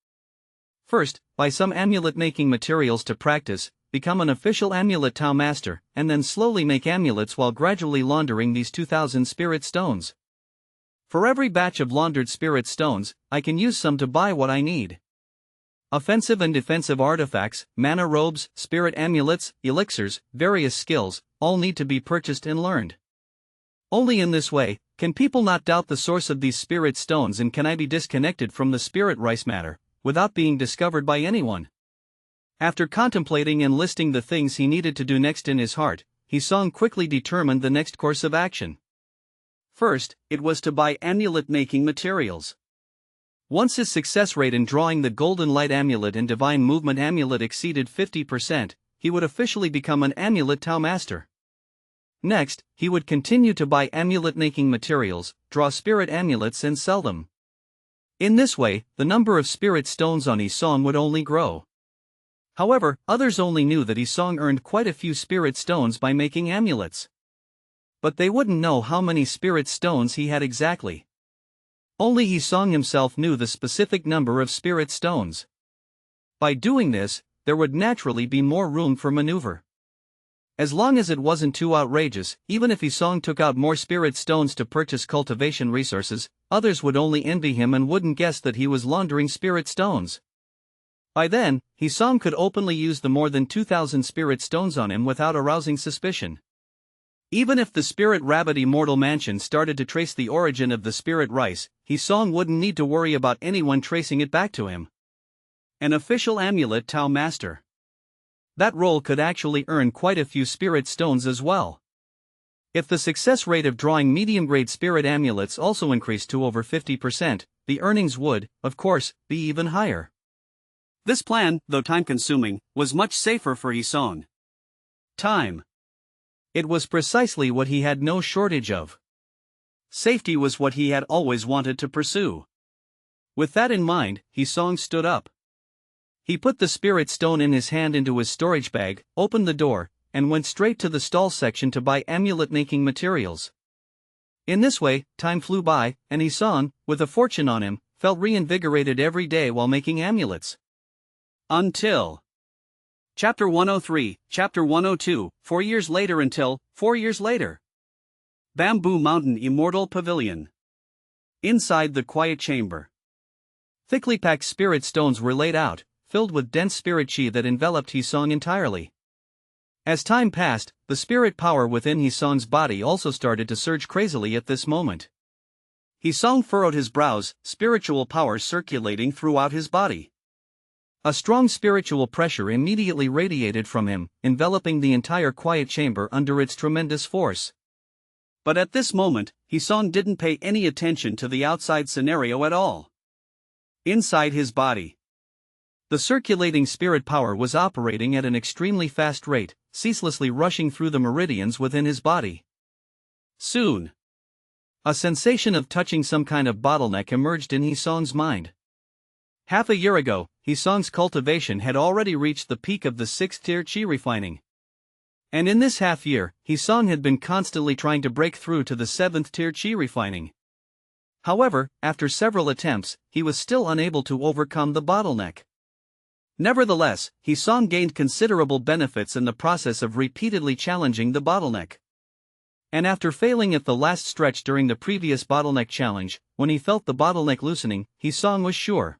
First, buy some amulet-making materials to practice, become an official amulet Tao Master, and then slowly make amulets while gradually laundering these 2,000 spirit stones. For every batch of laundered spirit stones, I can use some to buy what I need. Offensive and defensive artifacts, mana robes, spirit amulets, elixirs, various skills, all need to be purchased and learned. Only in this way can people not doubt the source of these spirit stones, and can I be disconnected from the spirit rice matter, without being discovered by anyone. After contemplating and listing the things he needed to do next in his heart, Hisong quickly determined the next course of action. First, it was to buy amulet-making materials. Once his success rate in drawing the Golden Light Amulet and Divine Movement Amulet exceeded 50%, he would officially become an Amulet Tao Master. Next, he would continue to buy amulet-making materials, draw spirit amulets and sell them. In this way, the number of spirit stones on Hisong would only grow. However, others only knew that Hisong earned quite a few spirit stones by making amulets. But they wouldn't know how many spirit stones he had exactly. Only Hisong himself knew the specific number of spirit stones. By doing this, there would naturally be more room for maneuver. As long as it wasn't too outrageous, even if Hisong took out more spirit stones to purchase cultivation resources, others would only envy him and wouldn't guess that he was laundering spirit stones. By then, Hisong could openly use the more than 2,000 spirit stones on him without arousing suspicion. Even if the Spirit Rabbit Immortal Mansion started to trace the origin of the spirit rice, Hisong wouldn't need to worry about anyone tracing it back to him. An official Amulet Tao Master. That role could actually earn quite a few spirit stones as well. If the success rate of drawing medium-grade spirit amulets also increased to over 50%, the earnings would, of course, be even higher. This plan, though time-consuming, was much safer for Hisong. Time. It was precisely what he had no shortage of. Safety was what he had always wanted to pursue. With that in mind, Hisong stood up. He put the spirit stone in his hand into his storage bag, opened the door, and went straight to the stall section to buy amulet-making materials. In this way, time flew by, and Hisong, with a fortune on him, felt reinvigorated every day while making amulets. Until Chapter 103, Chapter 102, 4 years later until, 4 years later. Bamboo Mountain Immortal Pavilion. Inside the quiet chamber. Thickly packed spirit stones were laid out, filled with dense spirit chi that enveloped Hisong entirely. As time passed, the spirit power within Hisong's body also started to surge crazily at this moment. Hisong furrowed his brows, spiritual power circulating throughout his body. A strong spiritual pressure immediately radiated from him, enveloping the entire quiet chamber under its tremendous force. But at this moment, Hisong didn't pay any attention to the outside scenario at all. Inside his body, the circulating spirit power was operating at an extremely fast rate, ceaselessly rushing through the meridians within his body. Soon, a sensation of touching some kind of bottleneck emerged in Hisong's mind. Half a year ago, Hisong's cultivation had already reached the peak of the 6th tier chi refining. And in this half year, Hisong had been constantly trying to break through to the 7th tier chi refining. However, after several attempts, he was still unable to overcome the bottleneck. Nevertheless, Hisong gained considerable benefits in the process of repeatedly challenging the bottleneck. And after failing at the last stretch during the previous bottleneck challenge, when he felt the bottleneck loosening, Hisong was sure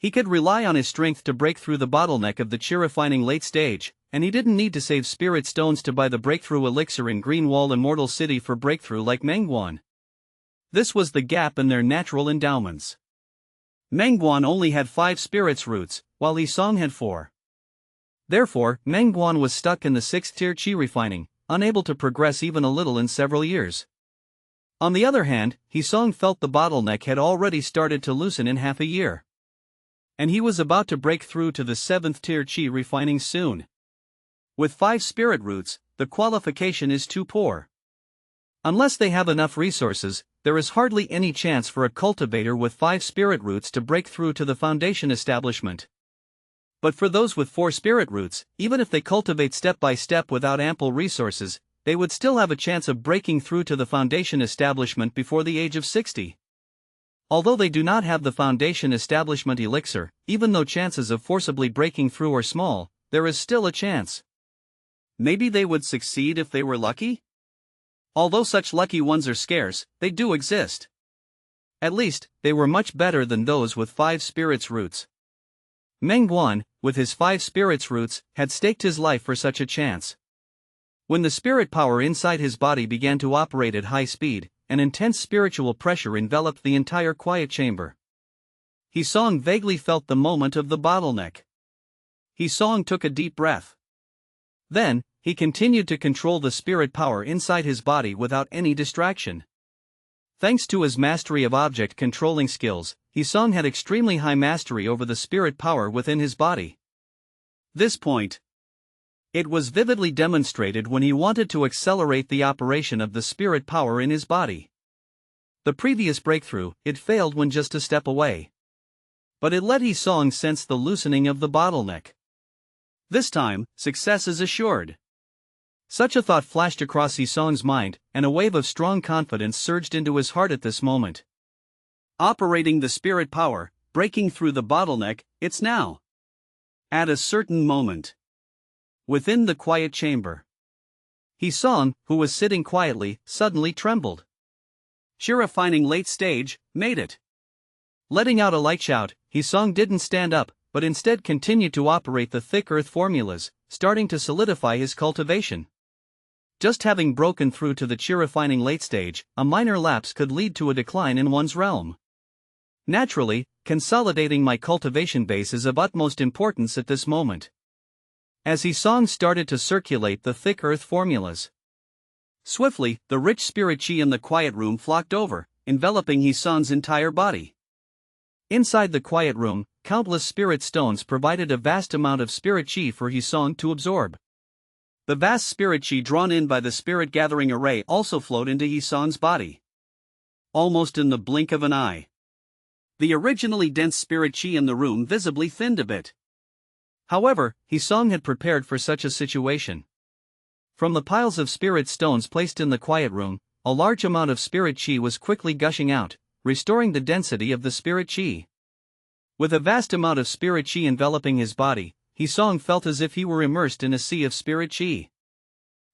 he could rely on his strength to break through the bottleneck of the chi refining late stage, and he didn't need to save spirit stones to buy the breakthrough elixir in Green Wall Immortal City for breakthrough like Mengguan. This was the gap in their natural endowments. Mengguan only had 5 spirits roots, while Hisong had 4. Therefore, Mengguan was stuck in the 6th tier chi refining, unable to progress even a little in several years. On the other hand, Hisong felt the bottleneck had already started to loosen in half a year. And he was about to break through to the 7th tier chi refining soon. With 5 spirit roots, the qualification is too poor. Unless they have enough resources, there is hardly any chance for a cultivator with 5 spirit roots to break through to the foundation establishment. But for those with 4 spirit roots, even if they cultivate step by step without ample resources, they would still have a chance of breaking through to the foundation establishment before the age of 60. Although they do not have the foundation establishment elixir, even though chances of forcibly breaking through are small, there is still a chance. Maybe they would succeed if they were lucky? Although such lucky ones are scarce, they do exist. At least, they were much better than those with 5 spirits roots. Mengguan, with his 5 spirits roots, had staked his life for such a chance. When the spirit power inside his body began to operate at high speed, an intense spiritual pressure enveloped the entire quiet chamber. Hisong vaguely felt the moment of the bottleneck. Hisong took a deep breath. Then, he continued to control the spirit power inside his body without any distraction. Thanks to his mastery of object controlling skills, Hisong had extremely high mastery over the spirit power within his body. This point, it was vividly demonstrated when he wanted to accelerate the operation of the spirit power in his body. The previous breakthrough, it failed when just a step away. But it let Hisong sense the loosening of the bottleneck. This time, success is assured. Such a thought flashed across Hisong's mind, and a wave of strong confidence surged into his heart at this moment. Operating the spirit power, breaking through the bottleneck, it's now. At a certain moment, within the quiet chamber, Hisong, who was sitting quietly, suddenly trembled. Refining late stage, made it. Letting out a light shout, Hisong didn't stand up, but instead continued to operate the thick earth formulas, starting to solidify his cultivation. Just having broken through to the refining late stage, a minor lapse could lead to a decline in one's realm. Naturally, consolidating my cultivation base is of utmost importance at this moment. As Hisong started to circulate the thick earth formulas, swiftly, the rich spirit chi in the quiet room flocked over, enveloping Hisong's entire body. Inside the quiet room, countless spirit stones provided a vast amount of spirit chi for Hisong to absorb. The vast spirit chi drawn in by the spirit gathering array also flowed into Hisong's body. Almost in the blink of an eye, the originally dense spirit chi in the room visibly thinned a bit. However, Hisong had prepared for such a situation. From the piles of spirit stones placed in the quiet room, a large amount of spirit chi was quickly gushing out, restoring the density of the spirit chi. With a vast amount of spirit chi enveloping his body, Hisong felt as if he were immersed in a sea of spirit chi.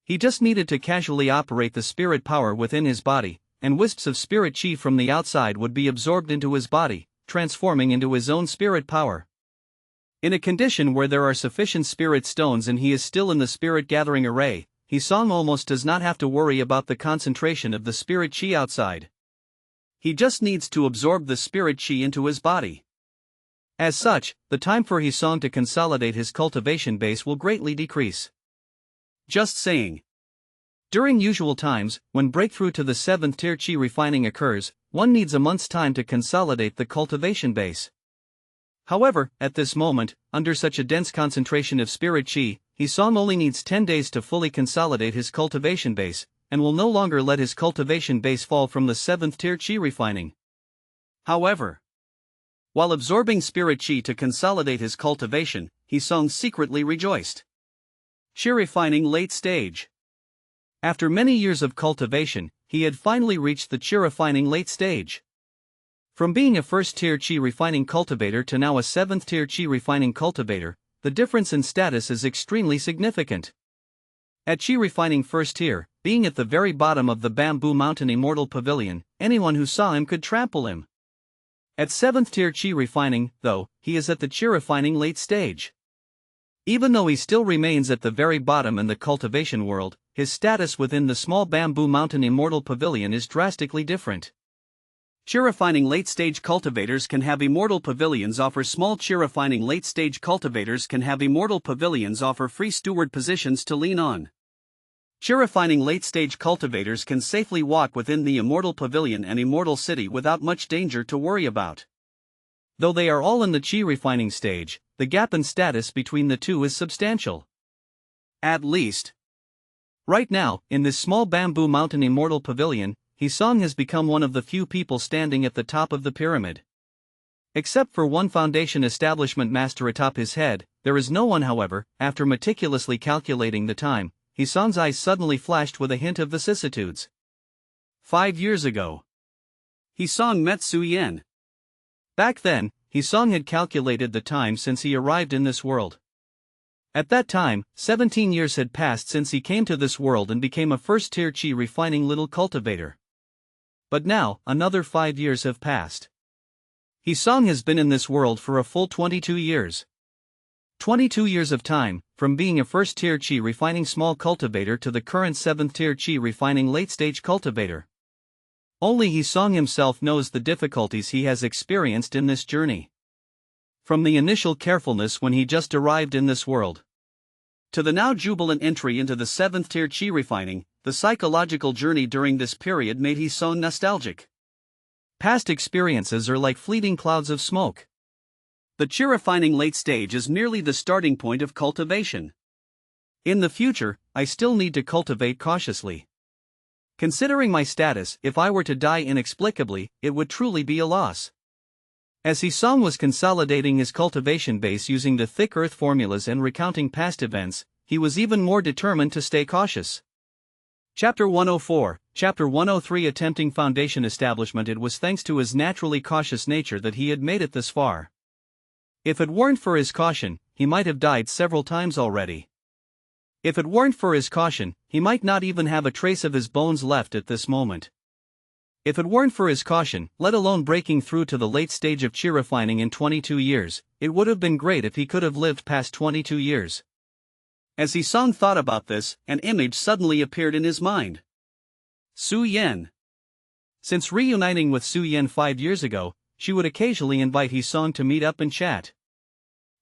He just needed to casually operate the spirit power within his body, and wisps of spirit chi from the outside would be absorbed into his body, transforming into his own spirit power. In a condition where there are sufficient spirit stones and he is still in the spirit gathering array, Hisong almost does not have to worry about the concentration of the spirit chi outside. He just needs to absorb the spirit chi into his body. As such, the time for Hisong to consolidate his cultivation base will greatly decrease. Just saying. During usual times, when breakthrough to the 7th tier chi refining occurs, one needs a month's time to consolidate the cultivation base. However, at this moment, under such a dense concentration of spirit chi, Hisong only needs 10 days to fully consolidate his cultivation base, and will no longer let his cultivation base fall from the 7th tier chi refining. However, while absorbing spirit chi to consolidate his cultivation, Hisong secretly rejoiced. Chi refining late stage. After many years of cultivation, he had finally reached the chi refining late stage. From being a 1st tier chi refining cultivator to now a 7th tier chi refining cultivator, the difference in status is extremely significant. At chi refining 1st tier, being at the very bottom of the Bamboo Mountain Immortal Pavilion, anyone who saw him could trample him. At 7th tier chi refining, though, he is at the chi refining late stage. Even though he still remains at the very bottom in the cultivation world, his status within the small Bamboo Mountain Immortal Pavilion is drastically different. Chi refining late stage cultivators can have immortal pavilions offer small chi refining late stage cultivators can have immortal pavilions offer free steward positions to lean on. Chi refining late stage cultivators can safely walk within the immortal pavilion and immortal city without much danger to worry about. Though they are all in the chi refining stage, the gap in status between the two is substantial. At least, right now, in this small Bamboo Mountain Immortal Pavilion, Hisong has become one of the few people standing at the top of the pyramid. Except for one foundation establishment master atop his head, there is no one. However, after meticulously calculating the time, Hisong's eyes suddenly flashed with a hint of vicissitudes. 5 years ago, Hisong met Su Yen. Back then, Hisong had calculated the time since he arrived in this world. At that time, 17 years had passed since he came to this world and became a 1st tier chi refining little cultivator. But now, another 5 years have passed. Hisong has been in this world for a full 22 years. 22 years of time, from being a 1st tier chi refining small cultivator to the current 7th tier chi refining late stage cultivator. Only Hisong himself knows the difficulties he has experienced in this journey. From the initial carefulness when he just arrived in this world, to the now jubilant entry into the 7th tier chi refining, the psychological journey during this period made Hisong nostalgic. Past experiences are like fleeting clouds of smoke. The chi refining late stage is merely the starting point of cultivation. In the future, I still need to cultivate cautiously. Considering my status, if I were to die inexplicably, it would truly be a loss. As Hisong was consolidating his cultivation base using the thick earth formulas and recounting past events, he was even more determined to stay cautious. Chapter 104, Chapter 103 Attempting foundation establishment. It was thanks to his naturally cautious nature that he had made it this far. If it weren't for his caution, he might have died several times already. If it weren't for his caution, he might not even have a trace of his bones left at this moment. If it weren't for his caution, let alone breaking through to the late stage of chi refining in 22 years, it would have been great if he could have lived past 22 years. As Hisong thought about this, an image suddenly appeared in his mind. Su Yan. Since reuniting with Su Yan 5 years ago, she would occasionally invite Hisong to meet up and chat.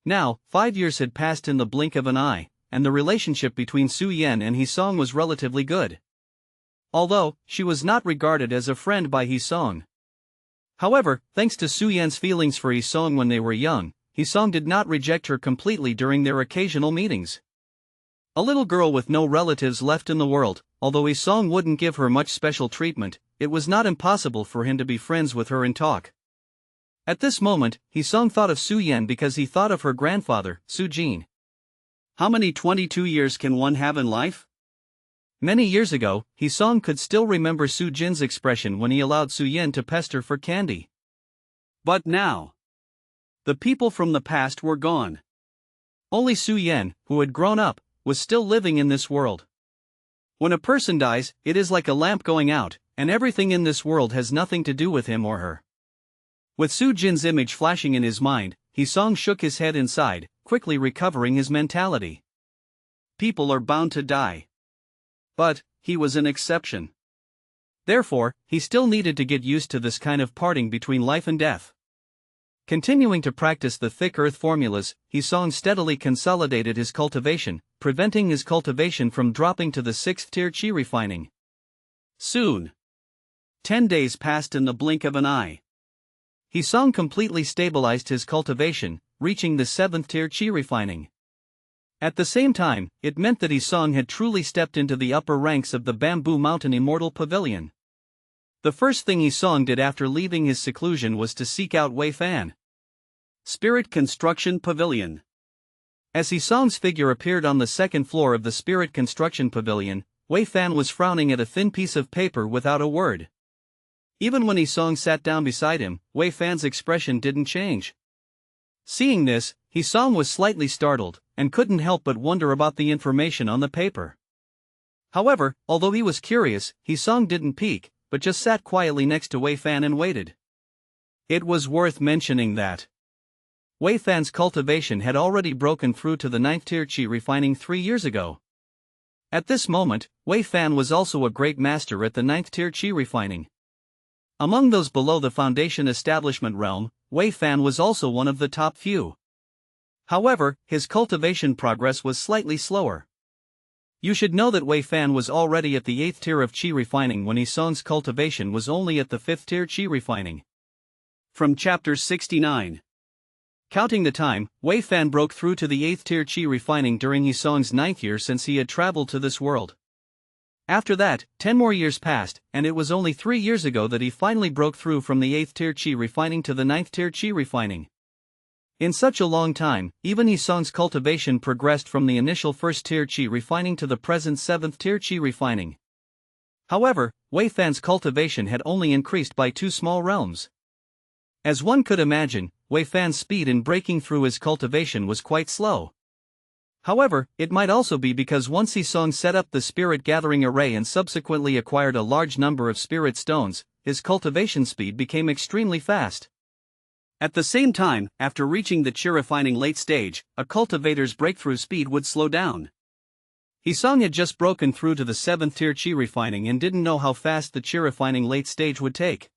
Now, 5 years had passed in the blink of an eye, and the relationship between Su Yan and Hisong was relatively good. Although, she was not regarded as a friend by Hisong. However, thanks to Su Yan's feelings for Hisong when they were young, Hisong did not reject her completely during their occasional meetings. A little girl with no relatives left in the world, although Hisong wouldn't give her much special treatment, it was not impossible for him to be friends with her and talk. At this moment, Hisong thought of Su Yan because he thought of her grandfather, Su Jin. How many 22 years can one have in life? Many years ago, Hisong could still remember Su Jin's expression when he allowed Su Yan to pester for candy. But now, the people from the past were gone. Only Su Yan, who had grown up, was still living in this world. When a person dies, it is like a lamp going out, and everything in this world has nothing to do with him or her. With Su Jin's image flashing in his mind, Hisong shook his head inside, quickly recovering his mentality. People are bound to die. But, he was an exception. Therefore, he still needed to get used to this kind of parting between life and death. Continuing to practice the thick earth formulas, Hisong steadily consolidated his cultivation, preventing his cultivation from dropping to the 6th tier chi refining. Soon, 10 days passed in the blink of an eye. Hisong completely stabilized his cultivation, reaching the 7th tier chi refining. At the same time, it meant that Hisong had truly stepped into the upper ranks of the Bamboo Mountain Immortal Pavilion. The first thing Hisong did after leaving his seclusion was to seek out Wei Fan. Spirit Construction Pavilion. As Hisong's figure appeared on the 2nd floor of the Spirit Construction Pavilion, Wei Fan was frowning at a thin piece of paper without a word. Even when Hisong sat down beside him, Wei Fan's expression didn't change. Seeing this, Hisong was slightly startled, and couldn't help but wonder about the information on the paper. However, although he was curious, Hisong didn't peek, but just sat quietly next to Wei Fan and waited. It was worth mentioning that Wei Fan's cultivation had already broken through to the 9th tier chi refining 3 years ago. At this moment, Wei Fan was also a great master at the 9th tier chi refining. Among those below the foundation establishment realm, Wei Fan was also one of the top few. However, his cultivation progress was slightly slower. You should know that Wei Fan was already at the 8th tier of chi refining when Hisong's cultivation was only at the 5th tier chi refining. From Chapter 69. Counting the time, Wei Fan broke through to the 8th tier chi refining during Hisong's 9th year since he had traveled to this world. After that, 10 more years passed, and it was only 3 years ago that he finally broke through from the 8th tier chi refining to the 9th tier chi refining. In such a long time, even Hisong's cultivation progressed from the initial 1st tier chi refining to the present 7th tier chi refining. However, Wei Fan's cultivation had only increased by 2 small realms. As one could imagine, Wei Fan's speed in breaking through his cultivation was quite slow. However, it might also be because once Hisong set up the spirit gathering array and subsequently acquired a large number of spirit stones, his cultivation speed became extremely fast. At the same time, after reaching the chi refining late stage, a cultivator's breakthrough speed would slow down. Hisong had just broken through to the 7th tier chi refining and didn't know how fast the chi refining late stage would take.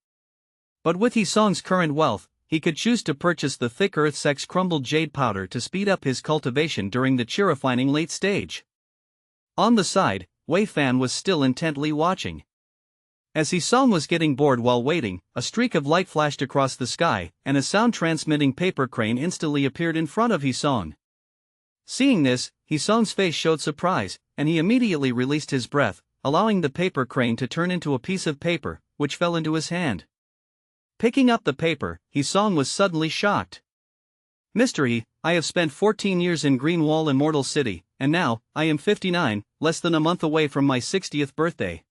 But with Hisong's current wealth, he could choose to purchase the thick earth-sex crumbled jade powder to speed up his cultivation during the chi refining late stage. On the side, Wei Fan was still intently watching. As Hisong was getting bored while waiting, a streak of light flashed across the sky, and a sound-transmitting paper crane instantly appeared in front of Hisong. Seeing this, Hisong's face showed surprise, and he immediately released his breath, allowing the paper crane to turn into a piece of paper, which fell into his hand. Picking up the paper, Hisong was suddenly shocked. "Mr. He, I have spent 14 years in Greenwall Immortal City, and now, I am 59, less than a month away from my 60th birthday.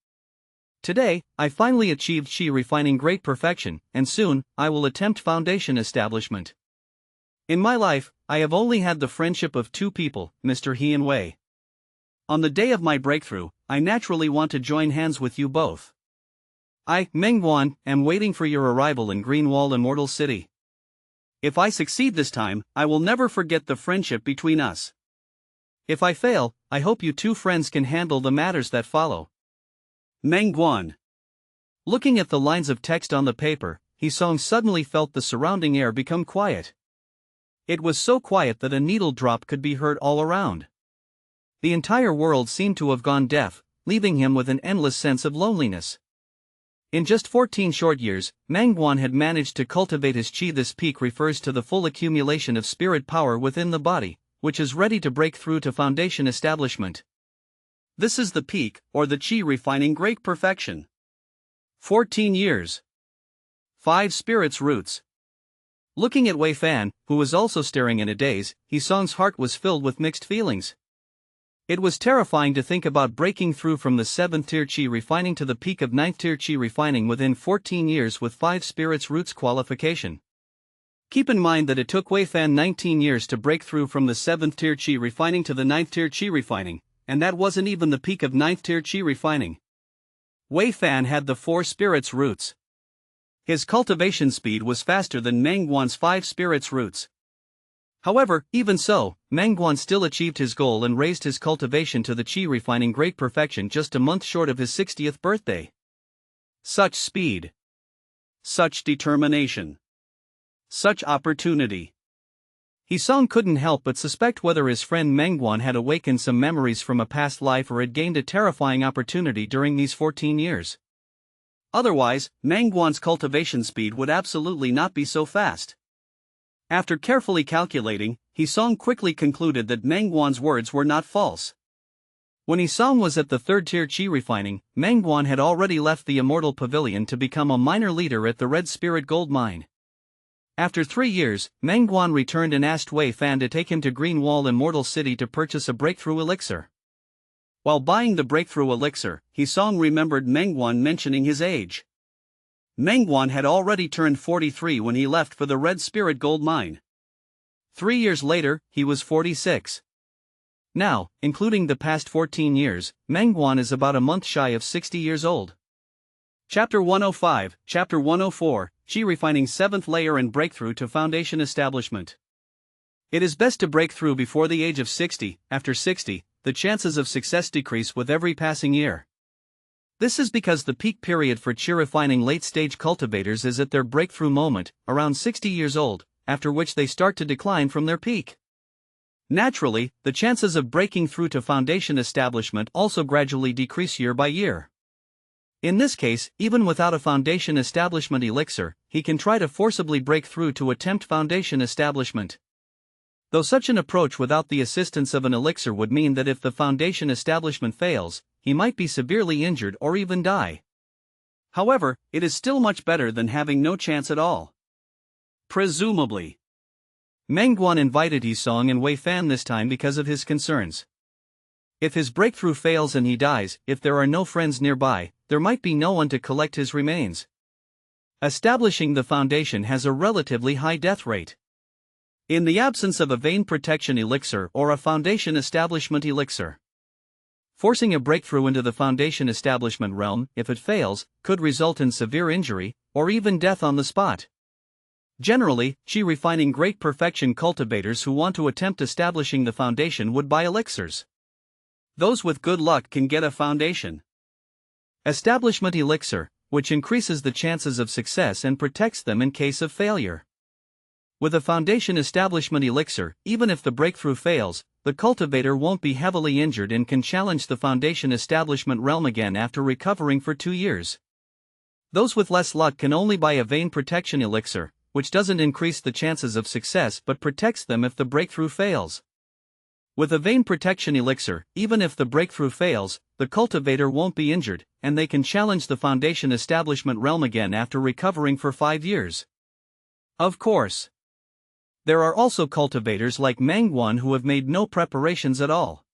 Today, I finally achieved chi refining great perfection, and soon, I will attempt foundation establishment. In my life, I have only had the friendship of two people, Mr. He and Wei. On the day of my breakthrough, I naturally want to join hands with you both. I, Mengguan, am waiting for your arrival in Greenwall Immortal City. If I succeed this time, I will never forget the friendship between us. If I fail, I hope you two friends can handle the matters that follow. Mengguan." Looking at the lines of text on the paper, Hisong suddenly felt the surrounding air become quiet. It was so quiet that a needle drop could be heard all around. The entire world seemed to have gone deaf, leaving him with an endless sense of loneliness. In just 14 short years, Mengguan had managed to cultivate his chi. This peak refers to the full accumulation of spirit power within the body, which is ready to break through to foundation establishment. This is the peak, or the chi refining great perfection. 14 years. 5 spirits roots. Looking at Wei Fan, who was also staring in a daze, Hisong's heart was filled with mixed feelings. It was terrifying to think about breaking through from the 7th tier chi refining to the peak of 9th tier chi refining within 14 years with 5 spirits roots qualification. Keep in mind that it took Wei Fan 19 years to break through from the 7th tier chi refining to the 9th tier chi refining, and that wasn't even the peak of 9th tier chi refining. Wei Fan had the 4 spirits roots. His cultivation speed was faster than Mengguan's 5 spirits roots. However, even so, Mengguan still achieved his goal and raised his cultivation to the chi refining great perfection just a month short of his 60th birthday. Such speed. Such determination. Such opportunity. Hisong couldn't help but suspect whether his friend Mengguan had awakened some memories from a past life or had gained a terrifying opportunity during these 14 years. Otherwise, Mengguan's cultivation speed would absolutely not be so fast. After carefully calculating, Hisong quickly concluded that Mengguan's words were not false. When Hisong was at the 3rd tier chi refining, Mengguan had already left the Immortal Pavilion to become a minor leader at the Red Spirit Gold Mine. After 3 years, Mengguan returned and asked Wei Fan to take him to Greenwall Immortal City to purchase a breakthrough elixir. While buying the breakthrough elixir, Hisong remembered Mengguan mentioning his age. Mengguan had already turned 43 when he left for the Red Spirit Gold Mine. 3 years later, he was 46. Now, including the past 14 years, Mengguan is about a month shy of 60 years old. Chapter 105, Chapter 104, Chi Refining 7th Layer and Breakthrough to Foundation Establishment. It is best to break through before the age of 60. After 60, the chances of success decrease with every passing year. This is because the peak period for chi refining late-stage cultivators is at their breakthrough moment, around 60 years old, after which they start to decline from their peak. Naturally, the chances of breaking through to foundation establishment also gradually decrease year by year. In this case, even without a foundation establishment elixir, he can try to forcibly break through to attempt foundation establishment. Though such an approach without the assistance of an elixir would mean that if the foundation establishment fails, he might be severely injured or even die. However, it is still much better than having no chance at all. Presumably. Mengguan invited Hisong and Wei Fan this time because of his concerns. If his breakthrough fails and he dies, if there are no friends nearby, there might be no one to collect his remains. Establishing the foundation has a relatively high death rate. In the absence of a vein protection elixir or a foundation establishment elixir, forcing a breakthrough into the foundation establishment realm, if it fails, could result in severe injury, or even death on the spot. Generally, chi refining great perfection cultivators who want to attempt establishing the foundation would buy elixirs. Those with good luck can get a foundation establishment elixir, which increases the chances of success and protects them in case of failure. With a foundation establishment elixir, even if the breakthrough fails, the cultivator won't be heavily injured and can challenge the foundation establishment realm again after recovering for 2 years. Those with less luck can only buy a vein protection elixir, which doesn't increase the chances of success but protects them if the breakthrough fails. With a vein protection elixir, even if the breakthrough fails, the cultivator won't be injured, and they can challenge the foundation establishment realm again after recovering for 5 years. Of course, there are also cultivators like Mangwan who have made no preparations at all.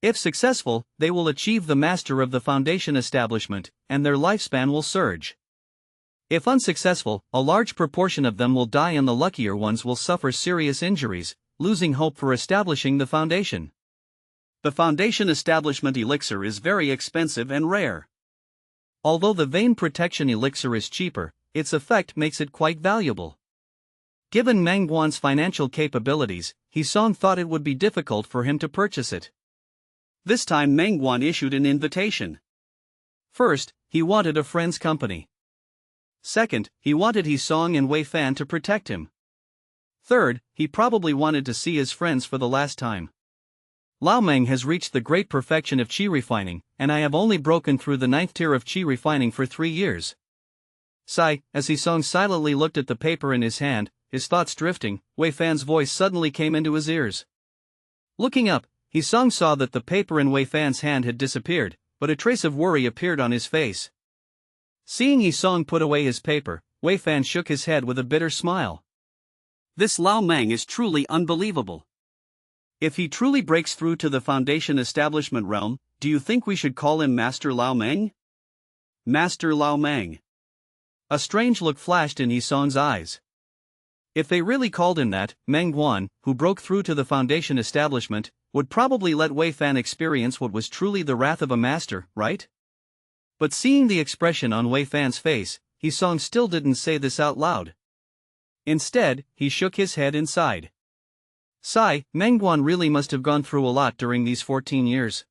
If successful, they will achieve the master of the foundation establishment, and their lifespan will surge. If unsuccessful, a large proportion of them will die and the luckier ones will suffer serious injuries, losing hope for establishing the foundation. The foundation establishment elixir is very expensive and rare. Although the vein protection elixir is cheaper, its effect makes it quite valuable. Given Mangwan's financial capabilities, Hisong thought it would be difficult for him to purchase it. This time Mangwan issued an invitation. First, he wanted a friend's company. Second, he wanted Hisong and Wei Fan to protect him. Third, he probably wanted to see his friends for the last time. Lao Meng has reached the great perfection of qi refining, and I have only broken through the 9th tier of qi refining for 3 years. Sigh, as Hisong silently looked at the paper in his hand, his thoughts drifting, Wei Fan's voice suddenly came into his ears. Looking up, Hisong saw that the paper in Wei Fan's hand had disappeared, but a trace of worry appeared on his face. Seeing Hisong put away his paper, Wei Fan shook his head with a bitter smile. This Lao Meng is truly unbelievable. If he truly breaks through to the foundation establishment realm, do you think we should call him Master Lao Meng? Master Lao Meng. A strange look flashed in Hisong's eyes. If they really called him that, Meng Guan, who broke through to the foundation establishment, would probably let Wei Fan experience what was truly the wrath of a master, right? But seeing the expression on Wei Fan's face, Hisong still didn't say this out loud. Instead, he shook his head and sighed. Sigh, Meng Guan really must have gone through a lot during these 14 years.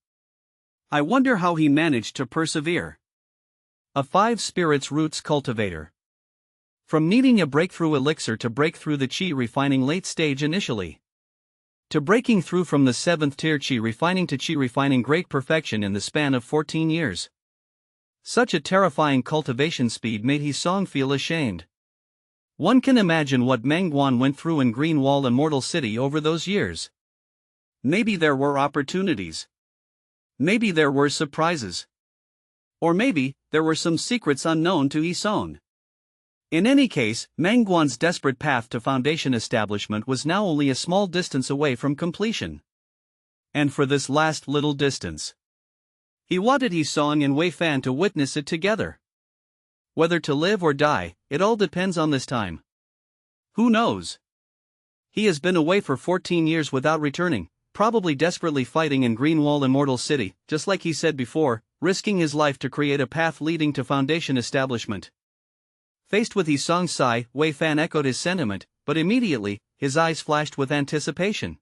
I wonder how he managed to persevere. A 5 spirits roots cultivator. From needing a breakthrough elixir to break through the qi refining late stage initially, to breaking through from the 7th tier qi refining to qi refining great perfection in the span of 14 years. Such a terrifying cultivation speed made Hisong feel ashamed. One can imagine what Meng Guan went through in Green Wall Immortal City over those years. Maybe there were opportunities. Maybe there were surprises. Or maybe there were some secrets unknown to Hisong. In any case, Meng Guan's desperate path to foundation establishment was now only a small distance away from completion. And for this last little distance, he wanted Hisong and Wei Fan to witness it together. Whether to live or die, it all depends on this time. Who knows? He has been away for 14 years without returning, probably desperately fighting in Green Wall Immortal City, just like he said before, risking his life to create a path leading to foundation establishment. Faced with Hisong's sigh, Wei Fan echoed his sentiment, but immediately, his eyes flashed with anticipation.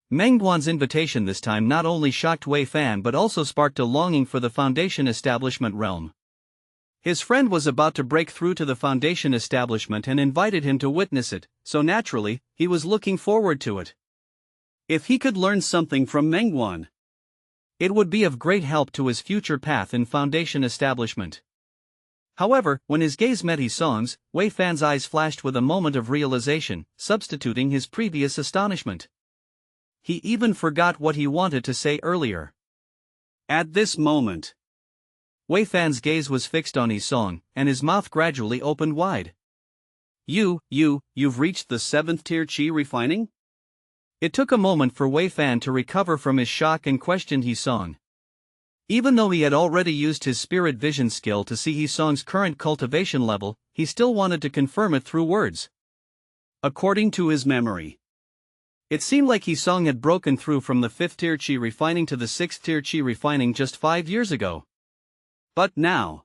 Meng Guan's invitation this time not only shocked Wei Fan but also sparked a longing for the foundation establishment realm. His friend was about to break through to the foundation establishment and invited him to witness it, so naturally, he was looking forward to it. If he could learn something from Meng Guan, it would be of great help to his future path in foundation establishment. However, when his gaze met Hisong's, Wei Fan's eyes flashed with a moment of realization, substituting his previous astonishment. He even forgot what he wanted to say earlier. At this moment, Wei Fan's gaze was fixed on Hisong, and his mouth gradually opened wide. You've reached the 7th tier qi refining? It took a moment for Wei Fan to recover from his shock and questioned Hisong. Even though he had already used his spirit vision skill to see Hisong's current cultivation level, he still wanted to confirm it through words. According to his memory, it seemed like Hisong had broken through from the 5th tier qi refining to the 6th tier qi refining just 5 years ago. But now,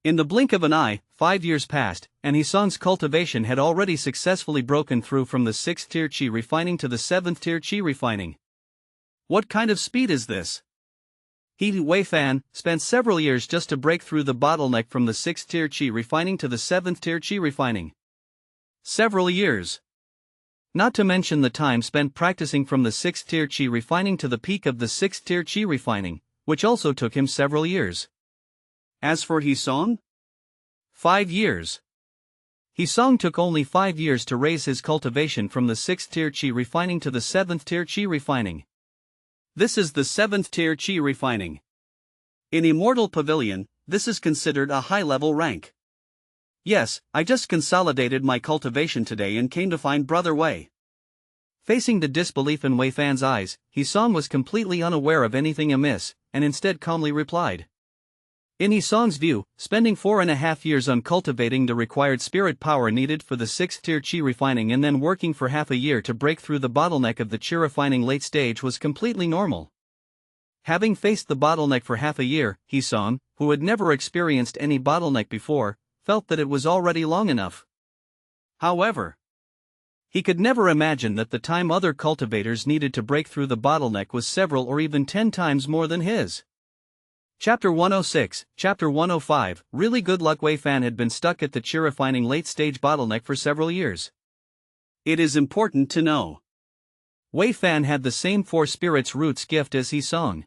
in the blink of an eye, 5 years passed, and Hisong's cultivation had already successfully broken through from the 6th tier qi refining to the 7th tier qi refining. What kind of speed is this? He, Wei Fan, spent several years just to break through the bottleneck from the 6th tier qi refining to the 7th tier qi refining. Several years. Not to mention the time spent practicing from the 6th tier chi refining to the peak of the 6th tier chi refining, which also took him several years. As for Hisong? 5 years. Hisong took only 5 years to raise his cultivation from the 6th tier chi refining to the 7th tier chi refining. This is the 7th tier chi refining. In Immortal Pavilion, this is considered a high-level rank. Yes, I just consolidated my cultivation today and came to find Brother Wei. Facing the disbelief in Wei Fan's eyes, Hisong was completely unaware of anything amiss, and instead calmly replied. In Hisong's view, spending 4.5 years on cultivating the required spirit power needed for the 6th tier chi refining and then working for half a year to break through the bottleneck of the chi refining late stage was completely normal. Having faced the bottleneck for half a year, Hisong, who had never experienced any bottleneck before, felt that it was already long enough. However, he could never imagine that the time other cultivators needed to break through the bottleneck was several or even 10 times more than his. Chapter 106, Chapter 105, Really good luck. Wei Fan had been stuck at the chi refining late stage bottleneck for several years. It is important to know. Wei Fan had the same 4 spirits roots gift as Hisong.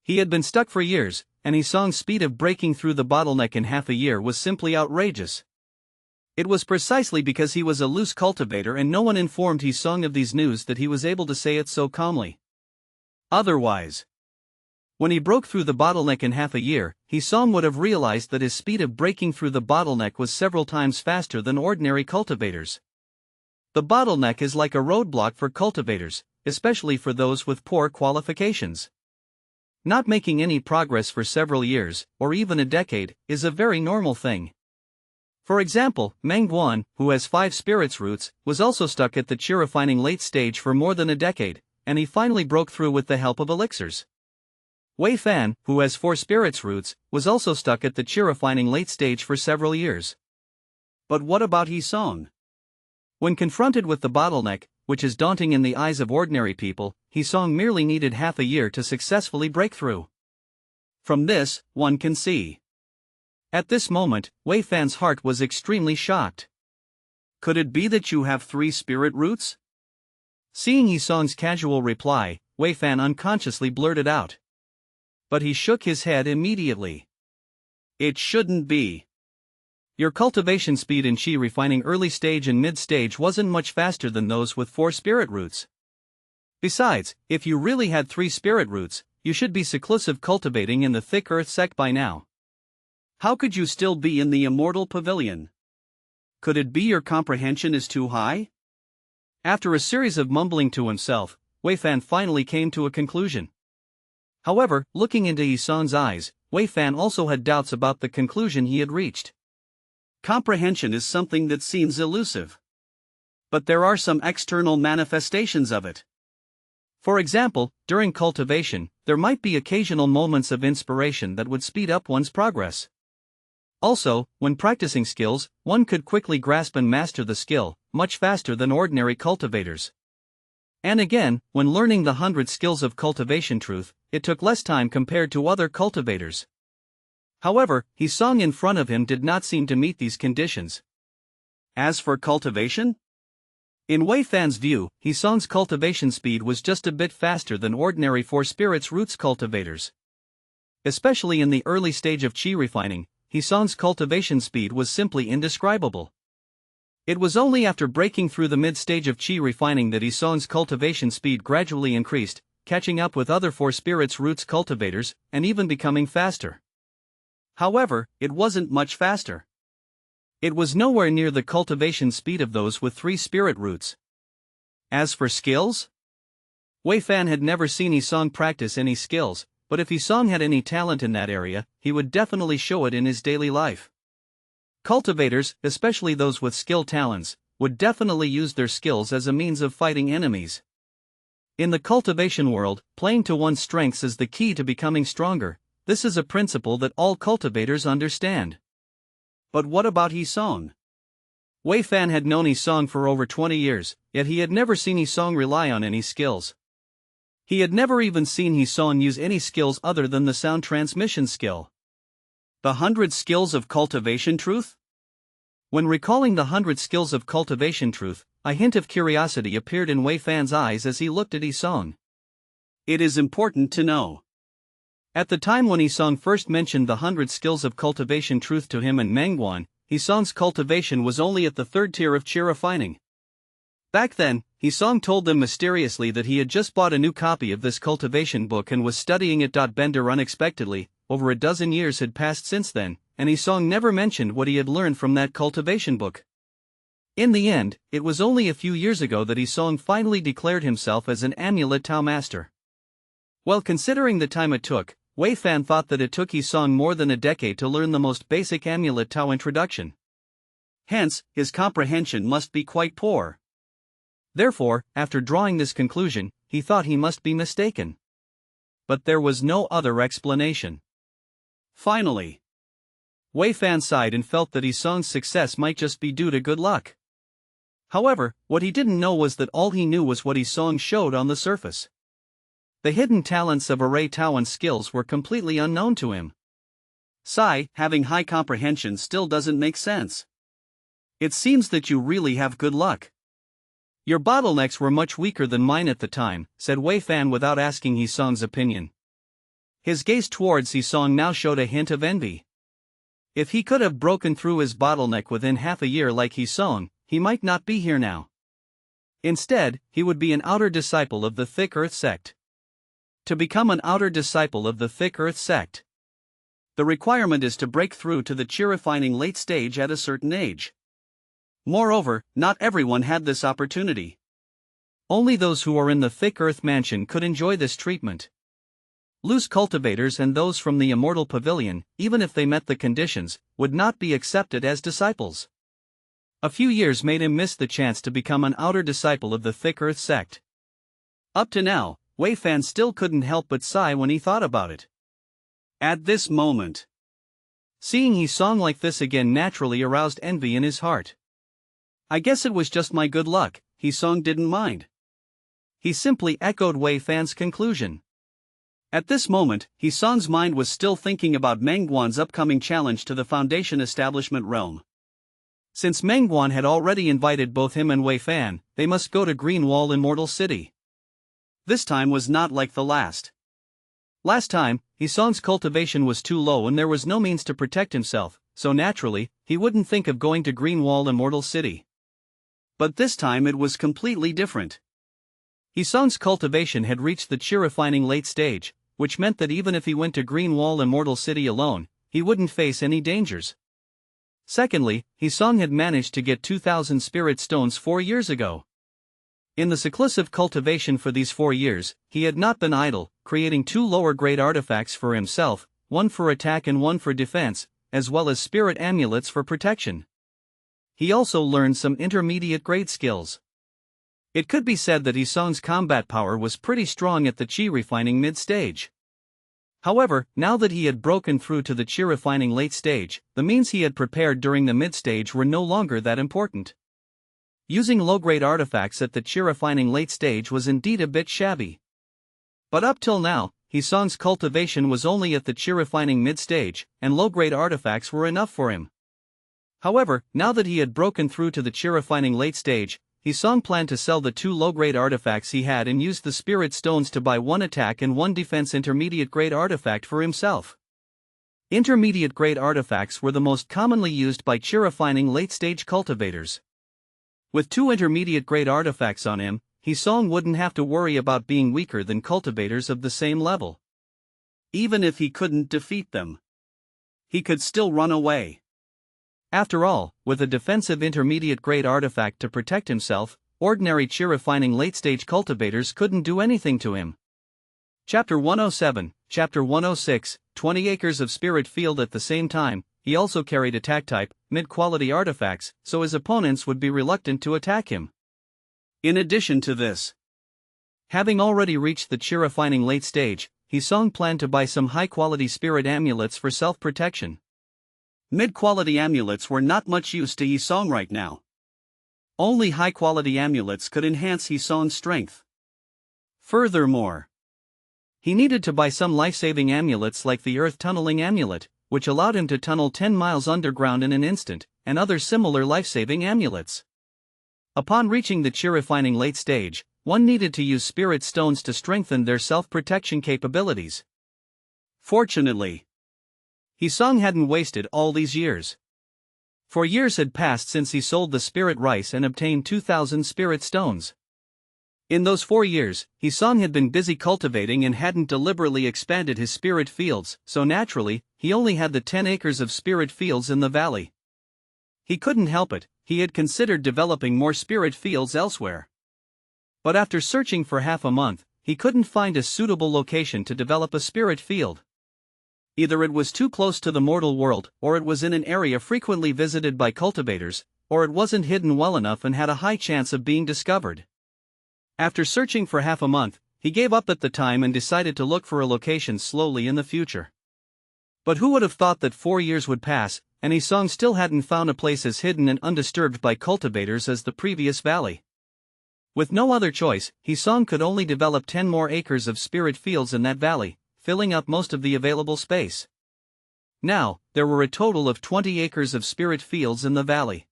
He had been stuck for years, and Hisong's speed of breaking through the bottleneck in half a year was simply outrageous. It was precisely because he was a loose cultivator and no one informed Hisong of these news that he was able to say it so calmly. Otherwise, when he broke through the bottleneck in half a year, Hisong would have realized that his speed of breaking through the bottleneck was several times faster than ordinary cultivators. The bottleneck is like a roadblock for cultivators, especially for those with poor qualifications. Not making any progress for several years, or even a decade, is a very normal thing. For example, Meng Guan, who has 5 spirits roots, was also stuck at the chi refining late stage for more than a decade, and he finally broke through with the help of elixirs. Wei Fan, who has 4 spirits roots, was also stuck at the chi refining late stage for several years. But what about Hisong? When confronted with the bottleneck, which is daunting in the eyes of ordinary people, Hisong merely needed half a year to successfully break through. From this, one can see. At this moment, Wei Fan's heart was extremely shocked. Could it be that you have 3 spirit roots? Seeing Hisong's casual reply, Wei Fan unconsciously blurted out. But he shook his head immediately. It shouldn't be. Your cultivation speed in chi refining early stage and mid stage wasn't much faster than those with 4 spirit roots. Besides, if you really had 3 spirit roots, you should be seclusive cultivating in the thick earth sect by now. How could you still be in the Immortal Pavilion? Could it be your comprehension is too high? After a series of mumbling to himself, Wei Fan finally came to a conclusion. However, looking into Hisong's eyes, Wei Fan also had doubts about the conclusion he had reached. Comprehension is something that seems elusive. But there are some external manifestations of it. For example, during cultivation, there might be occasional moments of inspiration that would speed up one's progress. Also, when practicing skills, one could quickly grasp and master the skill, much faster than ordinary cultivators. And again, when learning the 100 skills of cultivation truth, it took less time compared to other cultivators. However, Hisong in front of him did not seem to meet these conditions. As for cultivation? In Wei Fan's view, Hisong's cultivation speed was just a bit faster than ordinary 4 spirits roots cultivators. Especially in the early stage of chi refining, Hisong's cultivation speed was simply indescribable. It was only after breaking through the mid-stage of chi refining that Hisong's cultivation speed gradually increased, catching up with other 4 spirits roots cultivators, and even becoming faster. However, it wasn't much faster. It was nowhere near the cultivation speed of those with 3 spirit roots. As for skills? Wei Fan had never seen Hisong practice any skills, but if Hisong had any talent in that area, he would definitely show it in his daily life. Cultivators, especially those with skill talents, would definitely use their skills as a means of fighting enemies. In the cultivation world, playing to one's strengths is the key to becoming stronger. This is a principle that all cultivators understand. But what about Hisong? Wei Fan had known Hisong for over 20 years, yet he had never seen Hisong rely on any skills. He had never even seen Hisong use any skills other than the sound transmission skill. The 100 skills of cultivation truth? When recalling the 100 skills of cultivation truth, a hint of curiosity appeared in Wei Fan's eyes as he looked at Yisong. It is important to know. At the time when Yisong first mentioned the 100 skills of cultivation truth to him and Mengguan, Yisong's cultivation was only at the third tier of chi refining. Back then, Yisong told them mysteriously that he had just bought a new copy of this cultivation book and was studying it. Bender unexpectedly, over a dozen years had passed since then, and Yisong never mentioned what he had learned from that cultivation book. In the end, it was only a few years ago that Yisong finally declared himself as an amulet Tao master. Well, considering the time it took, Wei Fan thought that it took Yisong more than a decade to learn the most basic amulet Tao introduction. Hence, his comprehension must be quite poor. Therefore, after drawing this conclusion, he thought he must be mistaken. But there was no other explanation. Finally, Wei Fan sighed and felt that Yisong's success might just be due to good luck. However, what he didn't know was that all he knew was what Yisong showed on the surface. The hidden talents of Array Taoan skills were completely unknown to him. Having high comprehension still doesn't make sense. It seems that you really have good luck. Your bottlenecks were much weaker than mine at the time, said Wei Fan without asking Yisong's opinion. His gaze towards Yisong now showed a hint of envy. If he could have broken through his bottleneck within half a year like Yisong, he might not be here now. Instead, he would be an outer disciple of the Thick Earth sect. To become an outer disciple of the Thick Earth sect, the requirement is to break through to the chi refining late stage at a certain age. Moreover, not everyone had this opportunity. Only those who are in the Thick Earth mansion could enjoy this treatment. Loose cultivators and those from the Immortal Pavilion, even if they met the conditions, would not be accepted as disciples. A few years made him miss the chance to become an outer disciple of the Thick Earth sect. Up to now, Wei Fan still couldn't help but sigh when he thought about it. At this moment, seeing Yisong like this again naturally aroused envy in his heart. I guess it was just my good luck, Yisong didn't mind. He simply echoed Wei Fan's conclusion. At this moment, Yisong's mind was still thinking about Mengguan's upcoming challenge to the Foundation establishment realm. Since Mengguan had already invited both him and Wei Fan, they must go to Greenwall Immortal City. This time was not like the last. Last time, Yisong's cultivation was too low and there was no means to protect himself, so naturally, he wouldn't think of going to Greenwall Immortal City. But this time it was completely different. Yisong's cultivation had reached the chi refining late stage, which meant that even if he went to Greenwall Immortal City alone, he wouldn't face any dangers. Secondly, Yisong had managed to get 2,000 spirit stones 4 years ago. In the seclusive cultivation for these 4 years, he had not been idle, creating 2 lower-grade artifacts for himself, one for attack and one for defense, as well as spirit amulets for protection. He also learned some intermediate-grade skills. It could be said that Yisong's combat power was pretty strong at the chi refining mid-stage. However, now that he had broken through to the chi refining late stage, the means he had prepared during the mid-stage were no longer that important. Using low-grade artifacts at the chi refining late stage was indeed a bit shabby. But up till now, Yisong's cultivation was only at the chi refining mid-stage, and low-grade artifacts were enough for him. However, now that he had broken through to the chi refining late stage, Yisong planned to sell the 2 low-grade artifacts he had and use the spirit stones to buy 1 attack and 1 defense intermediate-grade artifact for himself. Intermediate-grade artifacts were the most commonly used by chi refining late-stage cultivators. With 2 intermediate-grade artifacts on him, Yisong wouldn't have to worry about being weaker than cultivators of the same level. Even if he couldn't defeat them, he could still run away. After all, with a defensive intermediate-grade artifact to protect himself, ordinary chi refining late-stage cultivators couldn't do anything to him. Chapter 107, Chapter 106, 20 acres of spirit field at the same time. He also carried attack-type, mid-quality artifacts, so his opponents would be reluctant to attack him. In addition to this, having already reached the chi refining late stage, Yisong planned to buy some high-quality spirit amulets for self-protection. Mid-quality amulets were not much use to Yisong right now. Only high-quality amulets could enhance Yisong's strength. Furthermore, he needed to buy some life-saving amulets like the earth tunneling amulet, which allowed him to tunnel 10 miles underground in an instant, and other similar life-saving amulets. Upon reaching the chi-refining late stage, one needed to use spirit stones to strengthen their self-protection capabilities. Fortunately, Hisong hadn't wasted all these years. 4 years had passed since he sold the spirit rice and obtained 2,000 spirit stones. In those 4 years, Hisong had been busy cultivating and hadn't deliberately expanded his spirit fields, so naturally, he only had the 10 acres of spirit fields in the valley. He couldn't help it, he had considered developing more spirit fields elsewhere. But after searching for half a month, he couldn't find a suitable location to develop a spirit field. Either it was too close to the mortal world, or it was in an area frequently visited by cultivators, or it wasn't hidden well enough and had a high chance of being discovered. After searching for half a month, he gave up at the time and decided to look for a location slowly in the future. But who would have thought that 4 years would pass, and Hisong still hadn't found a place as hidden and undisturbed by cultivators as the previous valley? With no other choice, Hisong could only develop 10 more acres of spirit fields in that valley, filling up most of the available space. Now, there were a total of 20 acres of spirit fields in the valley.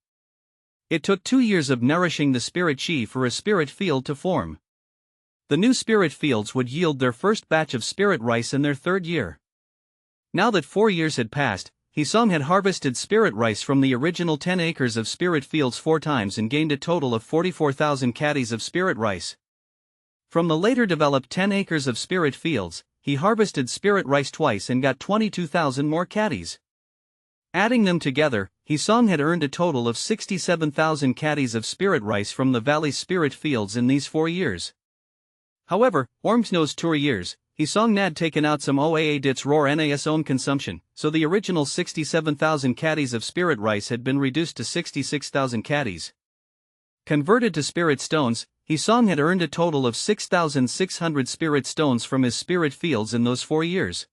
It took 2 years of nourishing the spirit chi for a spirit field to form. The new spirit fields would yield their first batch of spirit rice in their 3rd year. Now that 4 years had passed, Hisong had harvested spirit rice from the original 10 acres of spirit fields 4 times and gained a total of 44,000 caddies of spirit rice. From the later developed 10 acres of spirit fields, he harvested spirit rice twice and got 22,000 more caddies. Adding them together, Hisong had earned a total of 67,000 caddies of spirit rice from the valley's spirit fields in these 4 years. However, those 2 years, Hisong had taken out some OAA dits roar NAS own consumption, so the original 67,000 caddies of spirit rice had been reduced to 66,000 caddies. Converted to spirit stones, Hisong had earned a total of 6,600 spirit stones from his spirit fields in those 4 years.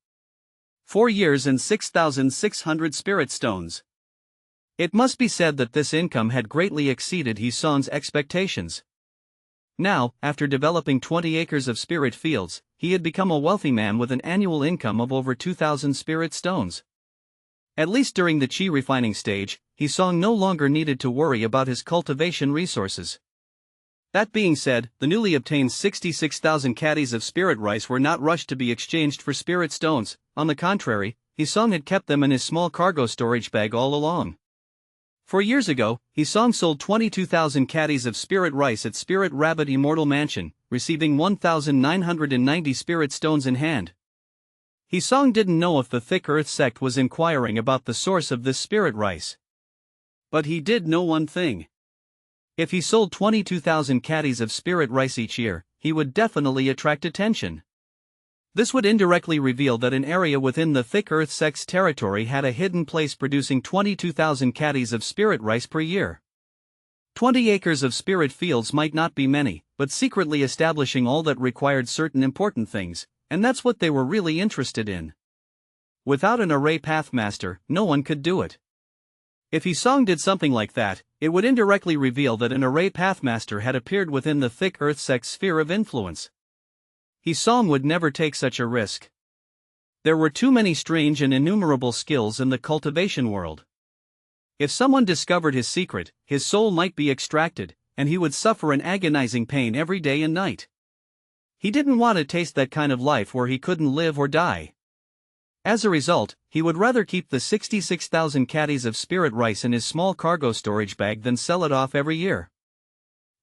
4 years and 6,600 spirit stones. It must be said that this income had greatly exceeded Hisong's expectations. Now, after developing 20 acres of spirit fields, he had become a wealthy man with an annual income of over 2,000 spirit stones. At least during the chi refining stage, Hisong no longer needed to worry about his cultivation resources. That being said, the newly obtained 66,000 caddies of spirit rice were not rushed to be exchanged for spirit stones. On the contrary, Hisong had kept them in his small cargo storage bag all along. 4 years ago, Hisong sold 22,000 caddies of spirit rice at Spirit Rabbit Immortal Mansion, receiving 1,990 spirit stones in hand. Hisong didn't know if the Thick Earth sect was inquiring about the source of this spirit rice. But he did know one thing. If he sold 22,000 caddies of spirit rice each year, he would definitely attract attention. This would indirectly reveal that an area within the Thick Earth sect's territory had a hidden place producing 22,000 caddies of spirit rice per year. 20 acres of spirit fields might not be many, but secretly establishing all that required certain important things, and that's what they were really interested in. Without an array pathmaster, no one could do it. If Hisong did something like that, it would indirectly reveal that an array pathmaster had appeared within the Thick Earth sect's sphere of influence. Hisong would never take such a risk. There were too many strange and innumerable skills in the cultivation world. If someone discovered his secret, his soul might be extracted, and he would suffer an agonizing pain every day and night. He didn't want to taste that kind of life where he couldn't live or die. As a result, he would rather keep the 66,000 caddies of spirit rice in his small cargo storage bag than sell it off every year.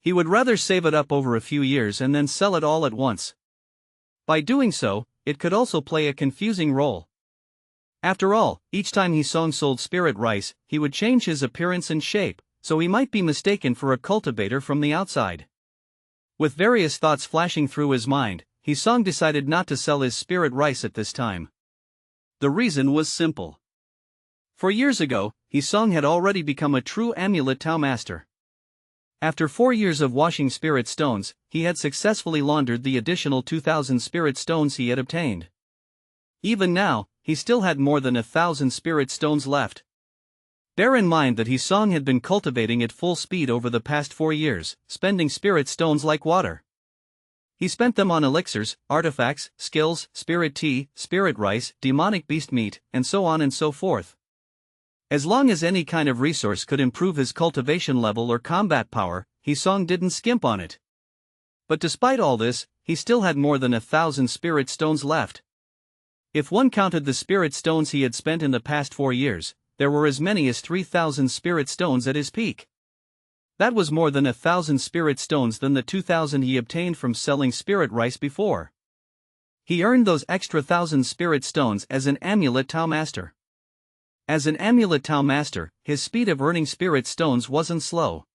He would rather save it up over a few years and then sell it all at once. By doing so, it could also play a confusing role. After all, each time Hisong sold spirit rice, he would change his appearance and shape, so he might be mistaken for a cultivator from the outside. With various thoughts flashing through his mind, Hisong decided not to sell his spirit rice at this time. The reason was simple. 4 years ago, Hisong had already become a true amulet Tao master. After 4 years of washing spirit stones, he had successfully laundered the additional 2,000 spirit stones he had obtained. Even now, he still had more than 1,000 spirit stones left. Bear in mind that Hisong had been cultivating at full speed over the past 4 years, spending spirit stones like water. He spent them on elixirs, artifacts, skills, spirit tea, spirit rice, demonic beast meat, and so on and so forth. As long as any kind of resource could improve his cultivation level or combat power, Hisong didn't skimp on it. But despite all this, he still had more than 1,000 spirit stones left. If one counted the spirit stones he had spent in the past 4 years, there were as many as 3,000 spirit stones at his peak. That was more than 1,000 spirit stones than the 2,000 he obtained from selling spirit rice before. He earned those extra 1,000 spirit stones as an amulet Tao master. As an amulet Tao master, his speed of earning spirit stones wasn't slow.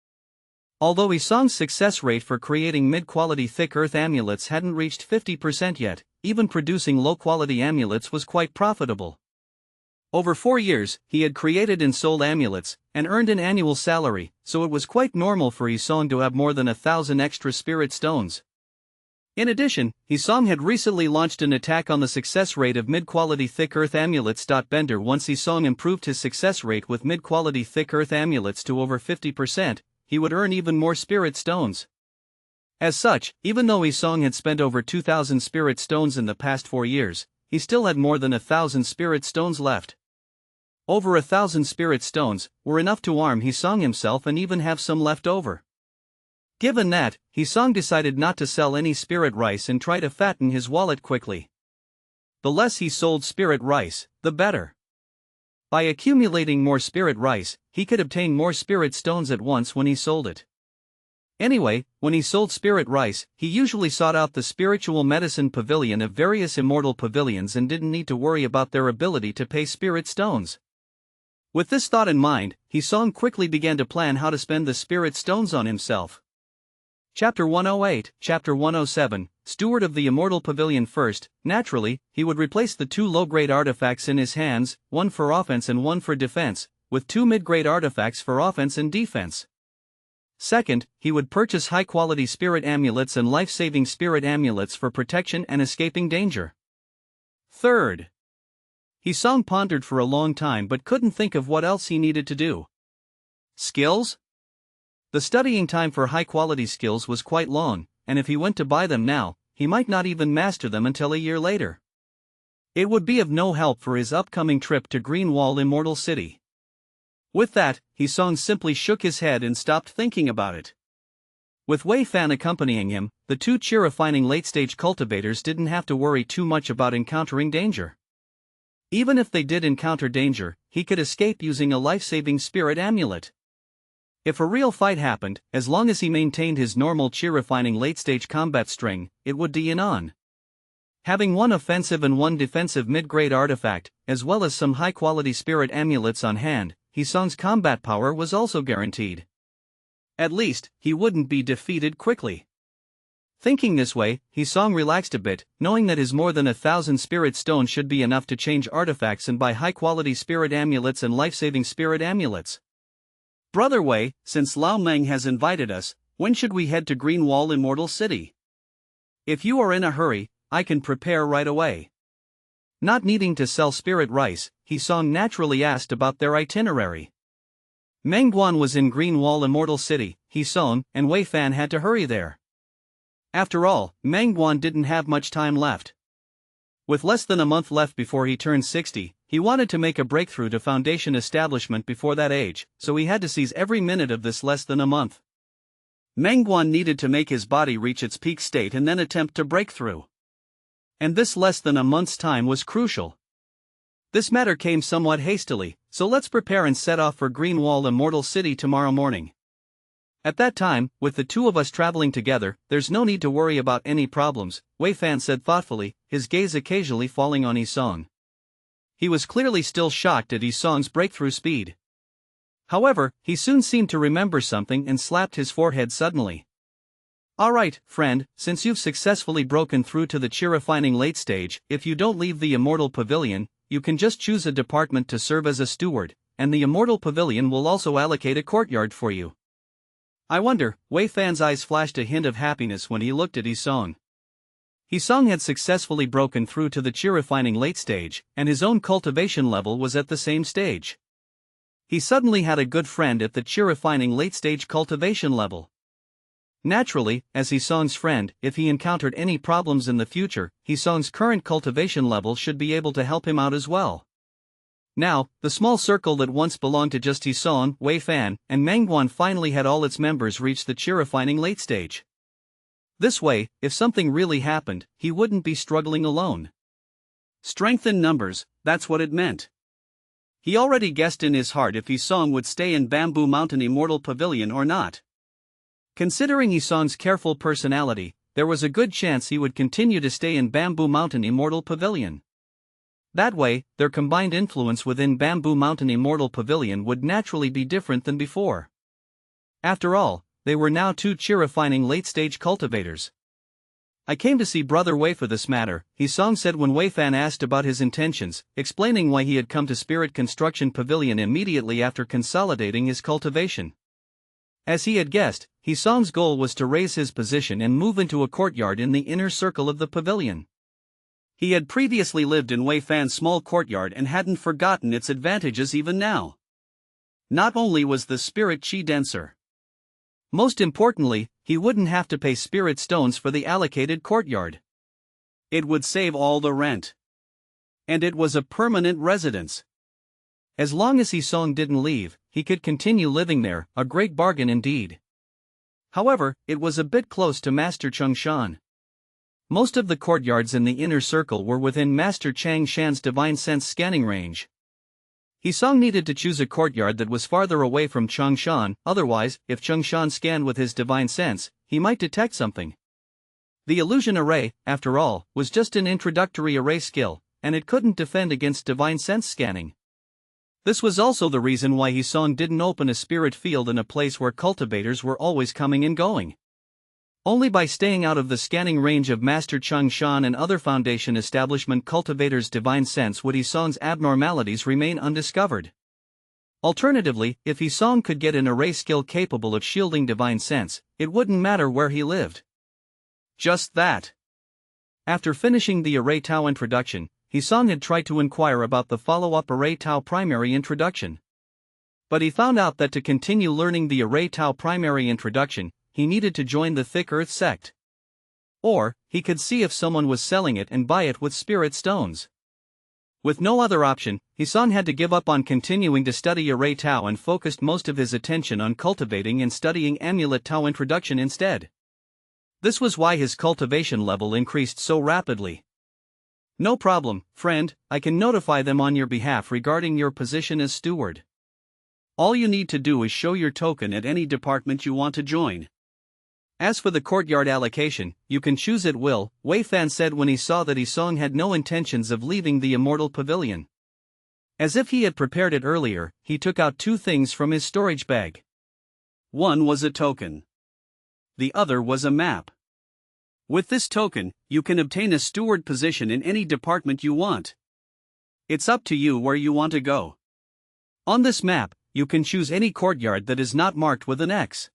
Although Hisong's success rate for creating mid-quality thick earth amulets hadn't reached 50% yet, even producing low-quality amulets was quite profitable. Over 4 years, he had created and sold amulets, and earned an annual salary, so it was quite normal for Hisong to have more than 1,000 extra spirit stones. In addition, Hisong had recently launched an attack on the success rate of mid-quality thick earth amulets. Bender Once Hisong improved his success rate with mid-quality thick earth amulets to over 50%, he would earn even more spirit stones. As such, even though Hisong had spent over 2,000 spirit stones in the past 4 years, he still had more than 1,000 spirit stones left. Over 1,000 spirit stones were enough to arm Hisong himself and even have some left over. Given that, Hisong decided not to sell any spirit rice and try to fatten his wallet quickly. The less he sold spirit rice, the better. By accumulating more spirit rice, he could obtain more spirit stones at once when he sold it. Anyway, when he sold spirit rice, he usually sought out the spiritual medicine pavilion of various immortal pavilions and didn't need to worry about their ability to pay spirit stones. With this thought in mind, Hisong quickly began to plan how to spend the spirit stones on himself. Chapter 108, Chapter 107, Steward of the Immortal Pavilion. First, naturally, he would replace the 2 low-grade artifacts in his hands, one for offense and one for defense, with 2 mid-grade artifacts for offense and defense. Second, he would purchase high-quality spirit amulets and life-saving spirit amulets for protection and escaping danger. Third, Hisong pondered for a long time but couldn't think of what else he needed to do. Skills? The studying time for high-quality skills was quite long, and if he went to buy them now, he might not even master them until a year later. It would be of no help for his upcoming trip to Greenwall Immortal City. With that, Hisong simply shook his head and stopped thinking about it. With Wei Fan accompanying him, the 2 cheer-refining late-stage cultivators didn't have to worry too much about encountering danger. Even if they did encounter danger, he could escape using a life-saving spirit amulet. If a real fight happened, as long as he maintained his normal cheer-refining late-stage combat string, it would be on. Having 1 offensive and 1 defensive mid-grade artifact, as well as some high-quality spirit amulets on hand, Hisong's combat power was also guaranteed. At least, he wouldn't be defeated quickly. Thinking this way, Hisong relaxed a bit, knowing that his more than 1,000 spirit stones should be enough to change artifacts and buy high-quality spirit amulets and life-saving spirit amulets. Brother Wei, since Lao Meng has invited us, when should we head to Greenwall Immortal City? If you are in a hurry, I can prepare right away. Not needing to sell spirit rice, Hisong naturally asked about their itinerary. Meng Guan was in Greenwall Immortal City, Hisong and Wei Fan had to hurry there. After all, Meng Guan didn't have much time left. With less than a month left before he turned 60, he wanted to make a breakthrough to foundation establishment before that age, so he had to seize every minute of this less than a month. Meng Guan needed to make his body reach its peak state and then attempt to break through. And this less than a month's time was crucial. This matter came somewhat hastily, so let's prepare and set off for Greenwall Immortal City tomorrow morning. At that time, with the 2 of us traveling together, there's no need to worry about any problems, Wei Fan said thoughtfully, his gaze occasionally falling on Hisong. He was clearly still shocked at Hisong's breakthrough speed. However, he soon seemed to remember something and slapped his forehead suddenly. Alright, friend, since you've successfully broken through to the cheer-refining late stage, if you don't leave the Immortal Pavilion, you can just choose a department to serve as a steward, and the Immortal Pavilion will also allocate a courtyard for you. I wonder, Wei Fan's eyes flashed a hint of happiness when he looked at Hisong. Hisong had successfully broken through to the cheer-refining late stage, and his own cultivation level was at the same stage. He suddenly had a good friend at the cheer-refining late stage cultivation level. Naturally, as Hisong's friend, if he encountered any problems in the future, Hisong's current cultivation level should be able to help him out as well. Now, the small circle that once belonged to just Hisong, Wei Fan, and Mangguan finally had all its members reach the chi-refining late stage. This way, if something really happened, he wouldn't be struggling alone. Strength in numbers, that's what it meant. He already guessed in his heart if Hisong would stay in Bamboo Mountain Immortal Pavilion or not. Considering Hisong's careful personality, there was a good chance he would continue to stay in Bamboo Mountain Immortal Pavilion. That way, their combined influence within Bamboo Mountain Immortal Pavilion would naturally be different than before. After all, they were now two chi-refining late-stage cultivators. "I came to see Brother Wei for this matter," Hisong said when Wei Fan asked about his intentions, explaining why he had come to Spirit Construction Pavilion immediately after consolidating his cultivation. As he had guessed, Hisong's goal was to raise his position and move into a courtyard in the inner circle of the pavilion. He had previously lived in Wei Fan's small courtyard and hadn't forgotten its advantages even now. Not only was the spirit chi denser, most importantly, he wouldn't have to pay spirit stones for the allocated courtyard. It would save all the rent. And it was a permanent residence. As long as Hisong didn't leave, he could continue living there, a great bargain indeed. However, it was a bit close to Master Cheng Shan. Most of the courtyards in the inner circle were within Master Chang Shan's divine sense scanning range. Hisong needed to choose a courtyard that was farther away from Cheng Shan, otherwise, if Cheng Shan scanned with his divine sense, he might detect something. The illusion array, after all, was just an introductory array skill, and it couldn't defend against divine sense scanning. This was also the reason why Hisong didn't open a spirit field in a place where cultivators were always coming and going. Only by staying out of the scanning range of Master Cheng Shan and other Foundation establishment cultivators' divine sense would Hisong's abnormalities remain undiscovered. Alternatively, if Hisong could get an array skill capable of shielding divine sense, it wouldn't matter where he lived. Just that. After finishing the Array Tau introduction, Hisong had tried to inquire about the follow-up Array Tau primary introduction. But he found out that to continue learning the Array Tau primary introduction, he needed to join the Thick Earth sect. Or, he could see if someone was selling it and buy it with spirit stones. With no other option, Hisong had to give up on continuing to study Array Tau and focused most of his attention on cultivating and studying Amulet Tau introduction instead. This was why his cultivation level increased so rapidly. "No problem, friend, I can notify them on your behalf regarding your position as steward. All you need to do is show your token at any department you want to join. As for the courtyard allocation, you can choose at will," Wei Fan said when he saw that Hisong had no intentions of leaving the Immortal Pavilion. As if he had prepared it earlier, he took out two things from his storage bag. One was a token. The other was a map. With this token, you can obtain a steward position in any department you want. It's up to you where you want to go. On this map, you can choose any courtyard that is not marked with an X.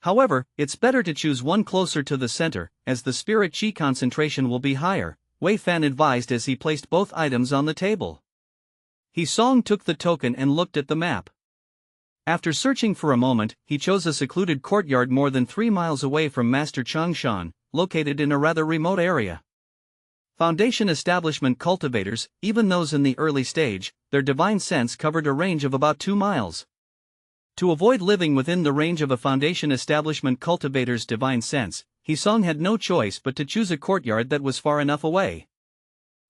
However, it's better to choose one closer to the center, as the spirit chi concentration will be higher, Wei Fan advised as he placed both items on the table. Hisong took the token and looked at the map. After searching for a moment, he chose a secluded courtyard more than 3 miles away from Master Cheng Shan, located in a rather remote area. Foundation establishment cultivators, even those in the early stage, their divine sense covered a range of about 2 miles. To avoid living within the range of a Foundation establishment cultivator's divine sense, Hisong had no choice but to choose a courtyard that was far enough away.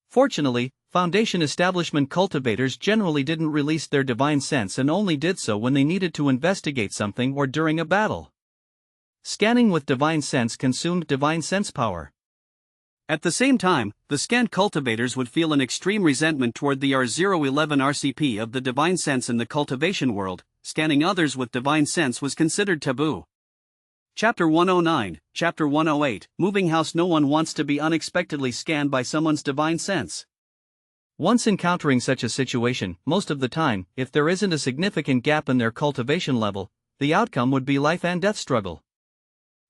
Fortunately, Foundation establishment cultivators generally didn't release their divine sense and only did so when they needed to investigate something or during a battle. Scanning with divine sense consumed divine sense power. At the same time, the scanned cultivators would feel an extreme resentment toward the R011 RCP of the divine sense in the cultivation world. Scanning others with divine sense was considered taboo. Chapter 109, Chapter 108, Moving House. No one wants to be unexpectedly scanned by someone's divine sense. Once encountering such a situation, most of the time, if there isn't a significant gap in their cultivation level, the outcome would be life and death struggle.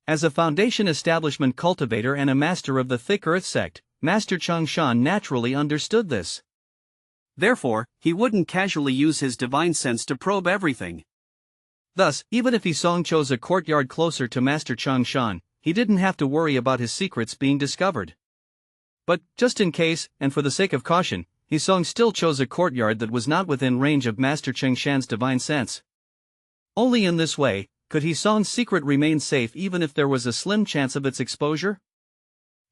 As a Foundation establishment cultivator and a master of the Thick Earth sect, Master Cheng Shan naturally understood this. Therefore, he wouldn't casually use his divine sense to probe everything. Thus, even if Hisong chose a courtyard closer to Master Cheng Shan, he didn't have to worry about his secrets being discovered. But, just in case, and for the sake of caution, Song still chose a courtyard that was not within range of Master Cheng Shan's divine sense. Only in this way could Song's secret remain safe even if there was a slim chance of its exposure.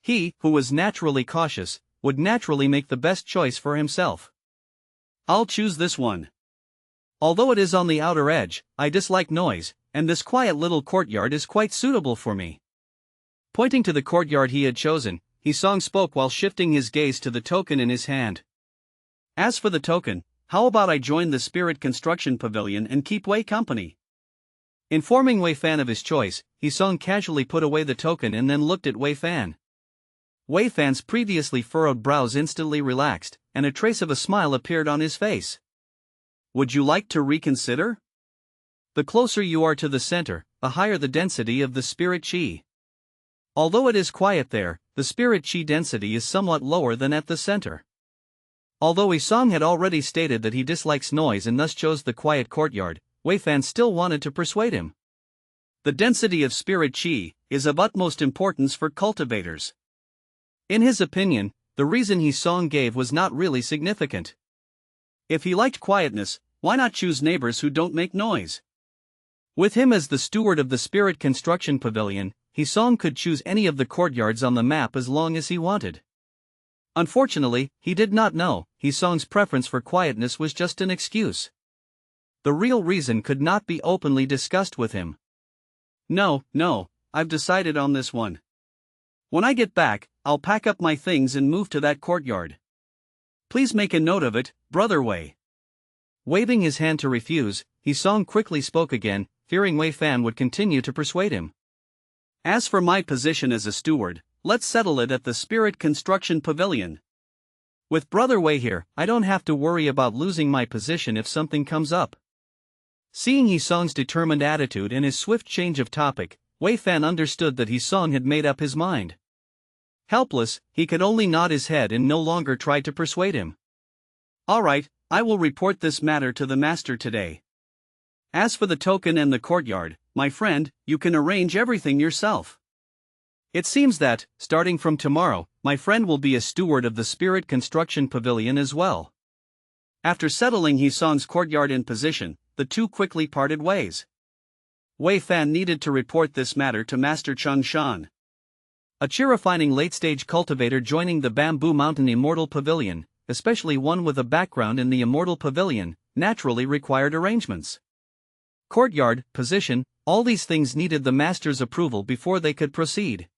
He, who was naturally cautious, would naturally make the best choice for himself. I'll choose this one. Although it is on the outer edge, I dislike noise, and this quiet little courtyard is quite suitable for me. Pointing to the courtyard he had chosen, Song spoke while shifting his gaze to the token in his hand. As for the token, how about I join the Spirit Construction Pavilion and keep Wei company? Informing Wei Fan of his choice, Song casually put away the token and then looked at Wei Fan. Wei Fan's previously furrowed brows instantly relaxed, and a trace of a smile appeared on his face. Would you like to reconsider? The closer you are to the center, the higher the density of the spirit chi. Although it is quiet there, the spirit chi density is somewhat lower than at the center. Although Song had already stated that he dislikes noise and thus chose the quiet courtyard, Wei Fan still wanted to persuade him. The density of spirit chi is of utmost importance for cultivators. In his opinion, the reason Song gave was not really significant. If he liked quietness, why not choose neighbors who don't make noise? With him as the steward of the Spirit Construction Pavilion, Song could choose any of the courtyards on the map as long as he wanted. Unfortunately, he did not know, Song's preference for quietness was just an excuse. The real reason could not be openly discussed with him. No, I've decided on this one. When I get back, I'll pack up my things and move to that courtyard. Please make a note of it, Brother Wei. Waving his hand to refuse, Song quickly spoke again, fearing Wei Fan would continue to persuade him. As for my position as a steward, let's settle it at the Spirit Construction Pavilion. With Brother Wei here, I don't have to worry about losing my position if something comes up. Seeing Song's determined attitude and his swift change of topic, Wei Fan understood that Song had made up his mind. Helpless, he could only nod his head and no longer try to persuade him. All right, I will report this matter to the master today. As for the token and the courtyard, my friend, you can arrange everything yourself. It seems that, starting from tomorrow, my friend will be a steward of the Spirit Construction Pavilion as well. After settling Song's courtyard in position, the two quickly parted ways. Wei Fan needed to report this matter to Master Cheng Shan. A cheerifying late-stage cultivator joining the Bamboo Mountain Immortal Pavilion, especially one with a background in the Immortal Pavilion, naturally required arrangements. Courtyard, position, all these things needed the master's approval before they could proceed.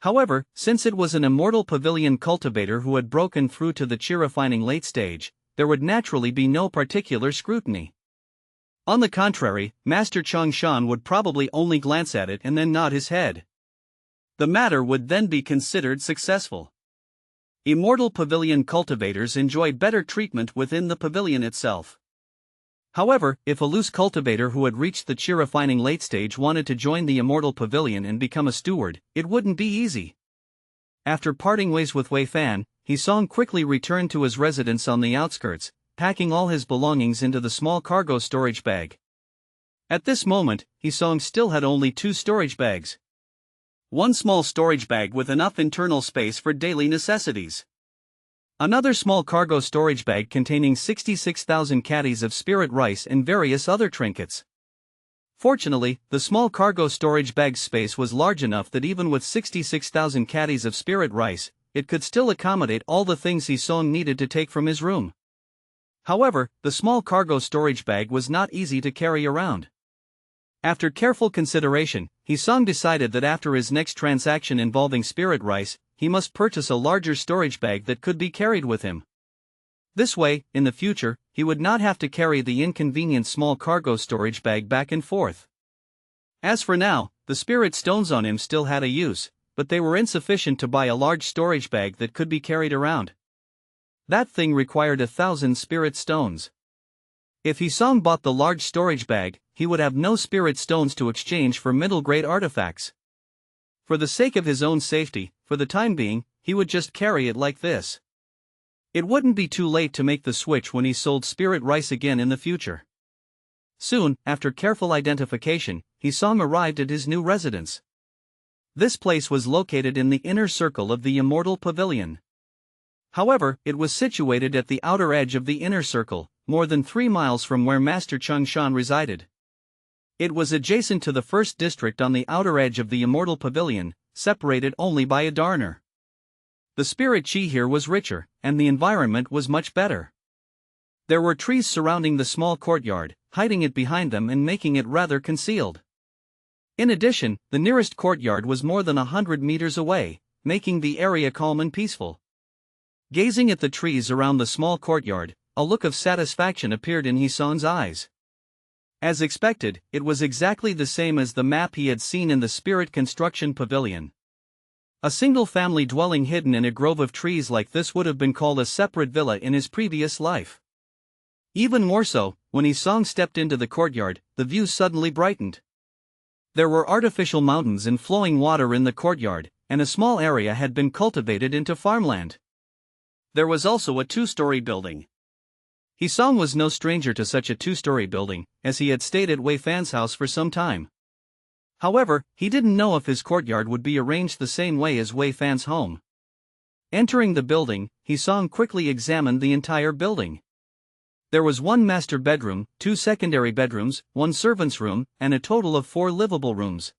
However, since it was an Immortal Pavilion cultivator who had broken through to the cheerifying late stage, there would naturally be no particular scrutiny. On the contrary, Master Cheng Shan would probably only glance at it and then nod his head. The matter would then be considered successful. Immortal Pavilion cultivators enjoy better treatment within the pavilion itself. However, if a loose cultivator who had reached the cheerifying late stage wanted to join the Immortal Pavilion and become a steward, it wouldn't be easy. After parting ways with Wei Fan, Song quickly returned to his residence on the outskirts, packing all his belongings into the small cargo storage bag. At this moment, Song still had only 2 storage bags. One small storage bag with enough internal space for daily necessities. Another small cargo storage bag containing 66,000 caddies of spirit rice and various other trinkets. Fortunately, the small cargo storage bag's space was large enough that even with 66,000 caddies of spirit rice, it could still accommodate all the things Song needed to take from his room. However, the small cargo storage bag was not easy to carry around. After careful consideration, Song decided that after his next transaction involving spirit rice, he must purchase a larger storage bag that could be carried with him. This way, in the future, he would not have to carry the inconvenient small cargo storage bag back and forth. As for now, the spirit stones on him still had a use, but they were insufficient to buy a large storage bag that could be carried around. That thing required 1,000 spirit stones. If Song bought the large storage bag, he would have no spirit stones to exchange for middle-grade artifacts. For the sake of his own safety, for the time being, he would just carry it like this. It wouldn't be too late to make the switch when he sold spirit rice again in the future. Soon, after careful identification, Song arrived at his new residence. This place was located in the inner circle of the Immortal Pavilion. However, it was situated at the outer edge of the inner circle, more than 3 miles from where Master Chung Shan resided. It was adjacent to the first district on the outer edge of the Immortal Pavilion, separated only by a darner. The spirit chi here was richer, and the environment was much better. There were trees surrounding the small courtyard, hiding it behind them and making it rather concealed. In addition, the nearest courtyard was more than 100 meters away, making the area calm and peaceful. Gazing at the trees around the small courtyard, a look of satisfaction appeared in Hisong's eyes. As expected, it was exactly the same as the map he had seen in the Spirit Construction Pavilion. A single-family dwelling hidden in a grove of trees like this would have been called a separate villa in his previous life. Even more so, when Hisong stepped into the courtyard, the view suddenly brightened. There were artificial mountains and flowing water in the courtyard, and a small area had been cultivated into farmland. There was also a 2-story building. Hisong was no stranger to such a 2-story building, as he had stayed at Wei Fan's house for some time. However, he didn't know if his courtyard would be arranged the same way as Wei Fan's home. Entering the building, Hisong quickly examined the entire building. There was 1 master bedroom, 2 secondary bedrooms, 1 servant's room, and a total of 4 livable rooms.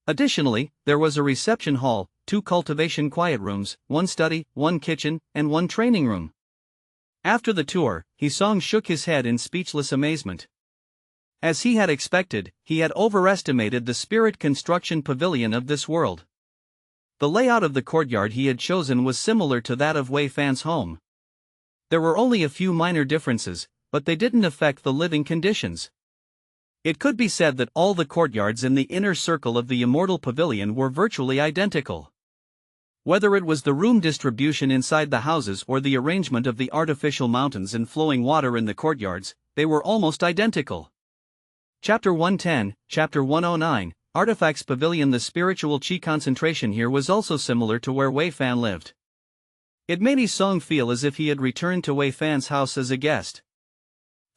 Additionally, there was a reception hall, 2 cultivation quiet rooms, 1 study, 1 kitchen, and 1 training room. After the tour, Hisong shook his head in speechless amazement. As he had expected, he had overestimated the Spirit Construction Pavilion of this world. The layout of the courtyard he had chosen was similar to that of Wei Fan's home. There were only a few minor differences, but they didn't affect the living conditions. It could be said that all the courtyards in the inner circle of the Immortal Pavilion were virtually identical. Whether it was the room distribution inside the houses or the arrangement of the artificial mountains and flowing water in the courtyards, they were almost identical. Chapter 110, Chapter 109, Artifacts Pavilion. The spiritual chi concentration here was also similar to where Wei Fan lived. It made Hisong feel as if he had returned to Wei Fan's house as a guest.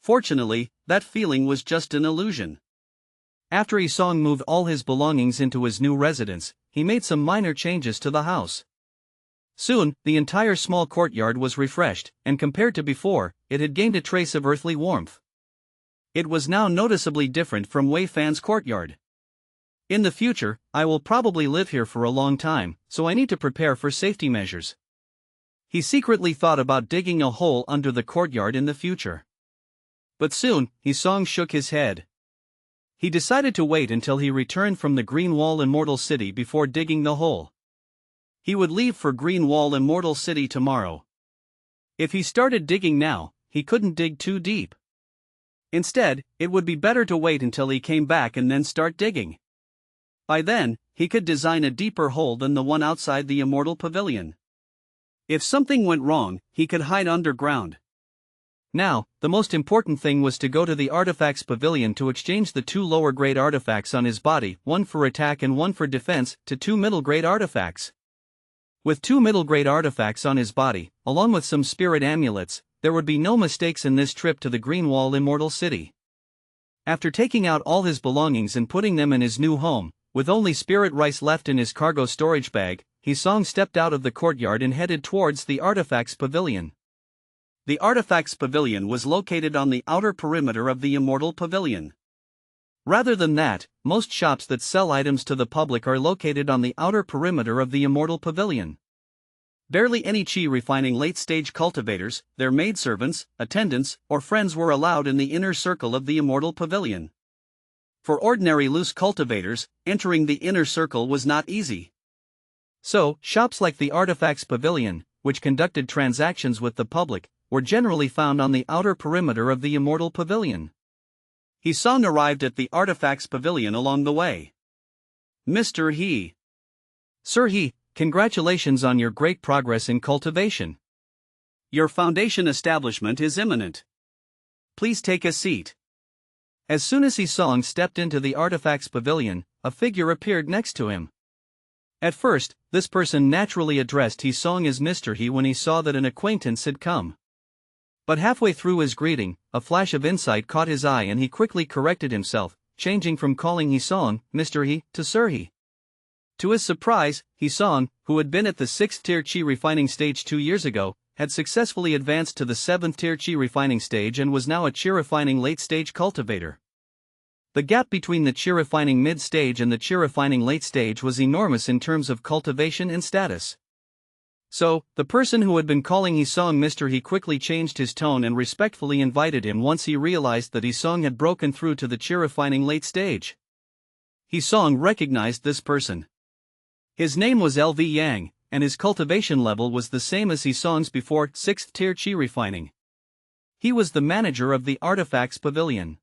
Fortunately, that feeling was just an illusion. After Hisong moved all his belongings into his new residence, he made some minor changes to the house. Soon, the entire small courtyard was refreshed, and compared to before, it had gained a trace of earthly warmth. It was now noticeably different from Wei Fan's courtyard. In the future, I will probably live here for a long time, so I need to prepare for safety measures. He secretly thought about digging a hole under the courtyard in the future. But soon, Hisong shook his head. He decided to wait until he returned from the Green Wall Immortal City before digging the hole. He would leave for Green Wall Immortal City tomorrow. If he started digging now, he couldn't dig too deep. Instead, it would be better to wait until he came back and then start digging. By then, he could design a deeper hole than the one outside the Immortal Pavilion. If something went wrong, he could hide underground. Now, the most important thing was to go to the Artifacts Pavilion to exchange the 2 lower-grade artifacts on his body, 1 for attack and 1 for defense, to 2 middle-grade artifacts. With 2 middle-grade artifacts on his body, along with some spirit amulets, there would be no mistakes in this trip to the Green Wall Immortal City. After taking out all his belongings and putting them in his new home, with only spirit rice left in his cargo storage bag, Hisong stepped out of the courtyard and headed towards the Artifacts Pavilion. The Artifacts Pavilion was located on the outer perimeter of the Immortal Pavilion. Rather than that, most shops that sell items to the public are located on the outer perimeter of the Immortal Pavilion. Barely any chi refining late-stage cultivators, their maidservants, attendants, or friends were allowed in the inner circle of the Immortal Pavilion. For ordinary loose cultivators, entering the inner circle was not easy. So, shops like the Artifacts Pavilion, which conducted transactions with the public, were generally found on the outer perimeter of the Immortal Pavilion. Hisong arrived at the Artifacts Pavilion along the way. Mr. He. Sir He, congratulations on your great progress in cultivation. Your foundation establishment is imminent. Please take a seat. As soon as Hisong stepped into the Artifacts Pavilion, a figure appeared next to him. At first, this person naturally addressed Hisong as Mr. He when he saw that an acquaintance had come. But halfway through his greeting, a flash of insight caught his eye and he quickly corrected himself, changing from calling Hisong, Mr. He, to Sir He. To his surprise, Hisong, who had been at the 6th-tier chi refining stage 2 years ago, had successfully advanced to the 7th-tier chi refining stage and was now a chi refining late-stage cultivator. The gap between the chi refining mid-stage and the chi refining late stage was enormous in terms of cultivation and status. So, the person who had been calling Hisong Mr. He quickly changed his tone and respectfully invited him once he realized that Hisong had broken through to the chi refining late stage. Hisong recognized this person. His name was LV Yang, and his cultivation level was the same as Hisong's before 6th-tier chi refining. He was the manager of the Artifacts Pavilion.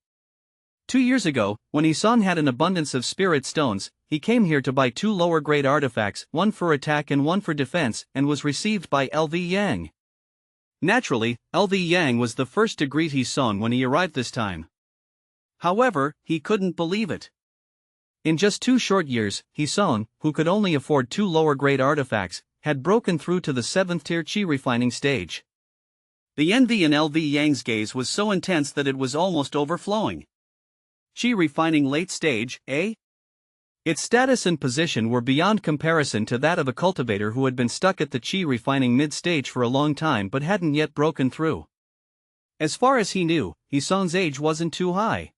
2 years ago, when Hisong had an abundance of spirit stones, he came here to buy 2 lower-grade artifacts, one for attack and one for defense, and was received by LV Yang. Naturally, LV Yang was the first to greet Hisong when he arrived this time. However, he couldn't believe it. In just 2 short years, Hisong, who could only afford 2 lower-grade artifacts, had broken through to the 7th-tier chi refining stage. The envy in LV Yang's gaze was so intense that it was almost overflowing. Chi refining late stage, eh? Its status and position were beyond comparison to that of a cultivator who had been stuck at the chi refining mid-stage for a long time but hadn't yet broken through. As far as he knew, Hisong's age wasn't too high.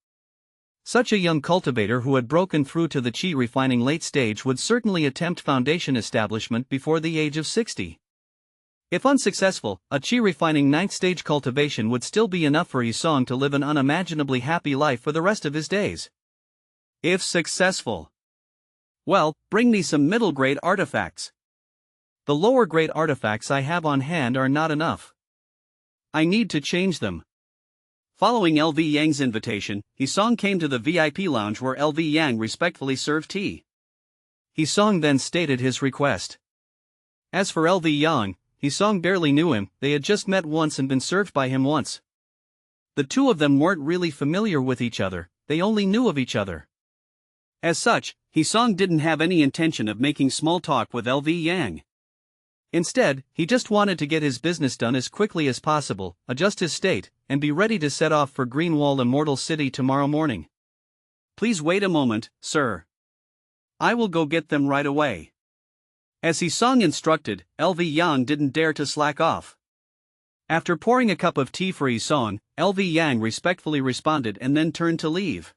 Such a young cultivator who had broken through to the chi refining late stage would certainly attempt foundation establishment before the age of 60. If unsuccessful, a chi refining 9th stage cultivation would still be enough for Hisong to live an unimaginably happy life for the rest of his days. If successful, well, bring me some middle grade artifacts. The lower grade artifacts I have on hand are not enough. I need to change them. Following LV Yang's invitation, Hisong came to the VIP lounge where LV Yang respectfully served tea. Hisong then stated his request. As for LV Yang, Hisong barely knew him, they had just met once and been served by him once. The two of them weren't really familiar with each other, they only knew of each other. As such, Hisong didn't have any intention of making small talk with LV Yang. Instead, he just wanted to get his business done as quickly as possible, adjust his state, and be ready to set off for Greenwall Immortal City tomorrow morning. Please wait a moment, sir. I will go get them right away. As Hisong instructed, LV Yang didn't dare to slack off. After pouring a cup of tea for Hisong, LV Yang respectfully responded and then turned to leave.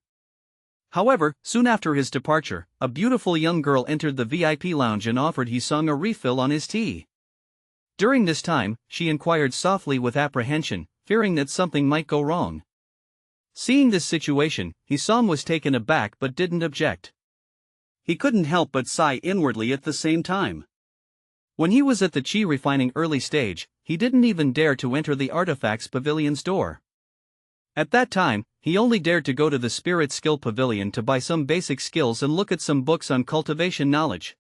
However, soon after his departure, a beautiful young girl entered the VIP lounge and offered Hisong a refill on his tea. During this time, she inquired softly with apprehension, fearing that something might go wrong. Seeing this situation, Hisong was taken aback but didn't object. He couldn't help but sigh inwardly at the same time. When he was at the chi refining early stage, he didn't even dare to enter the Artifacts Pavilion's door. At that time, he only dared to go to the Spirit Skill Pavilion to buy some basic skills and look at some books on cultivation knowledge.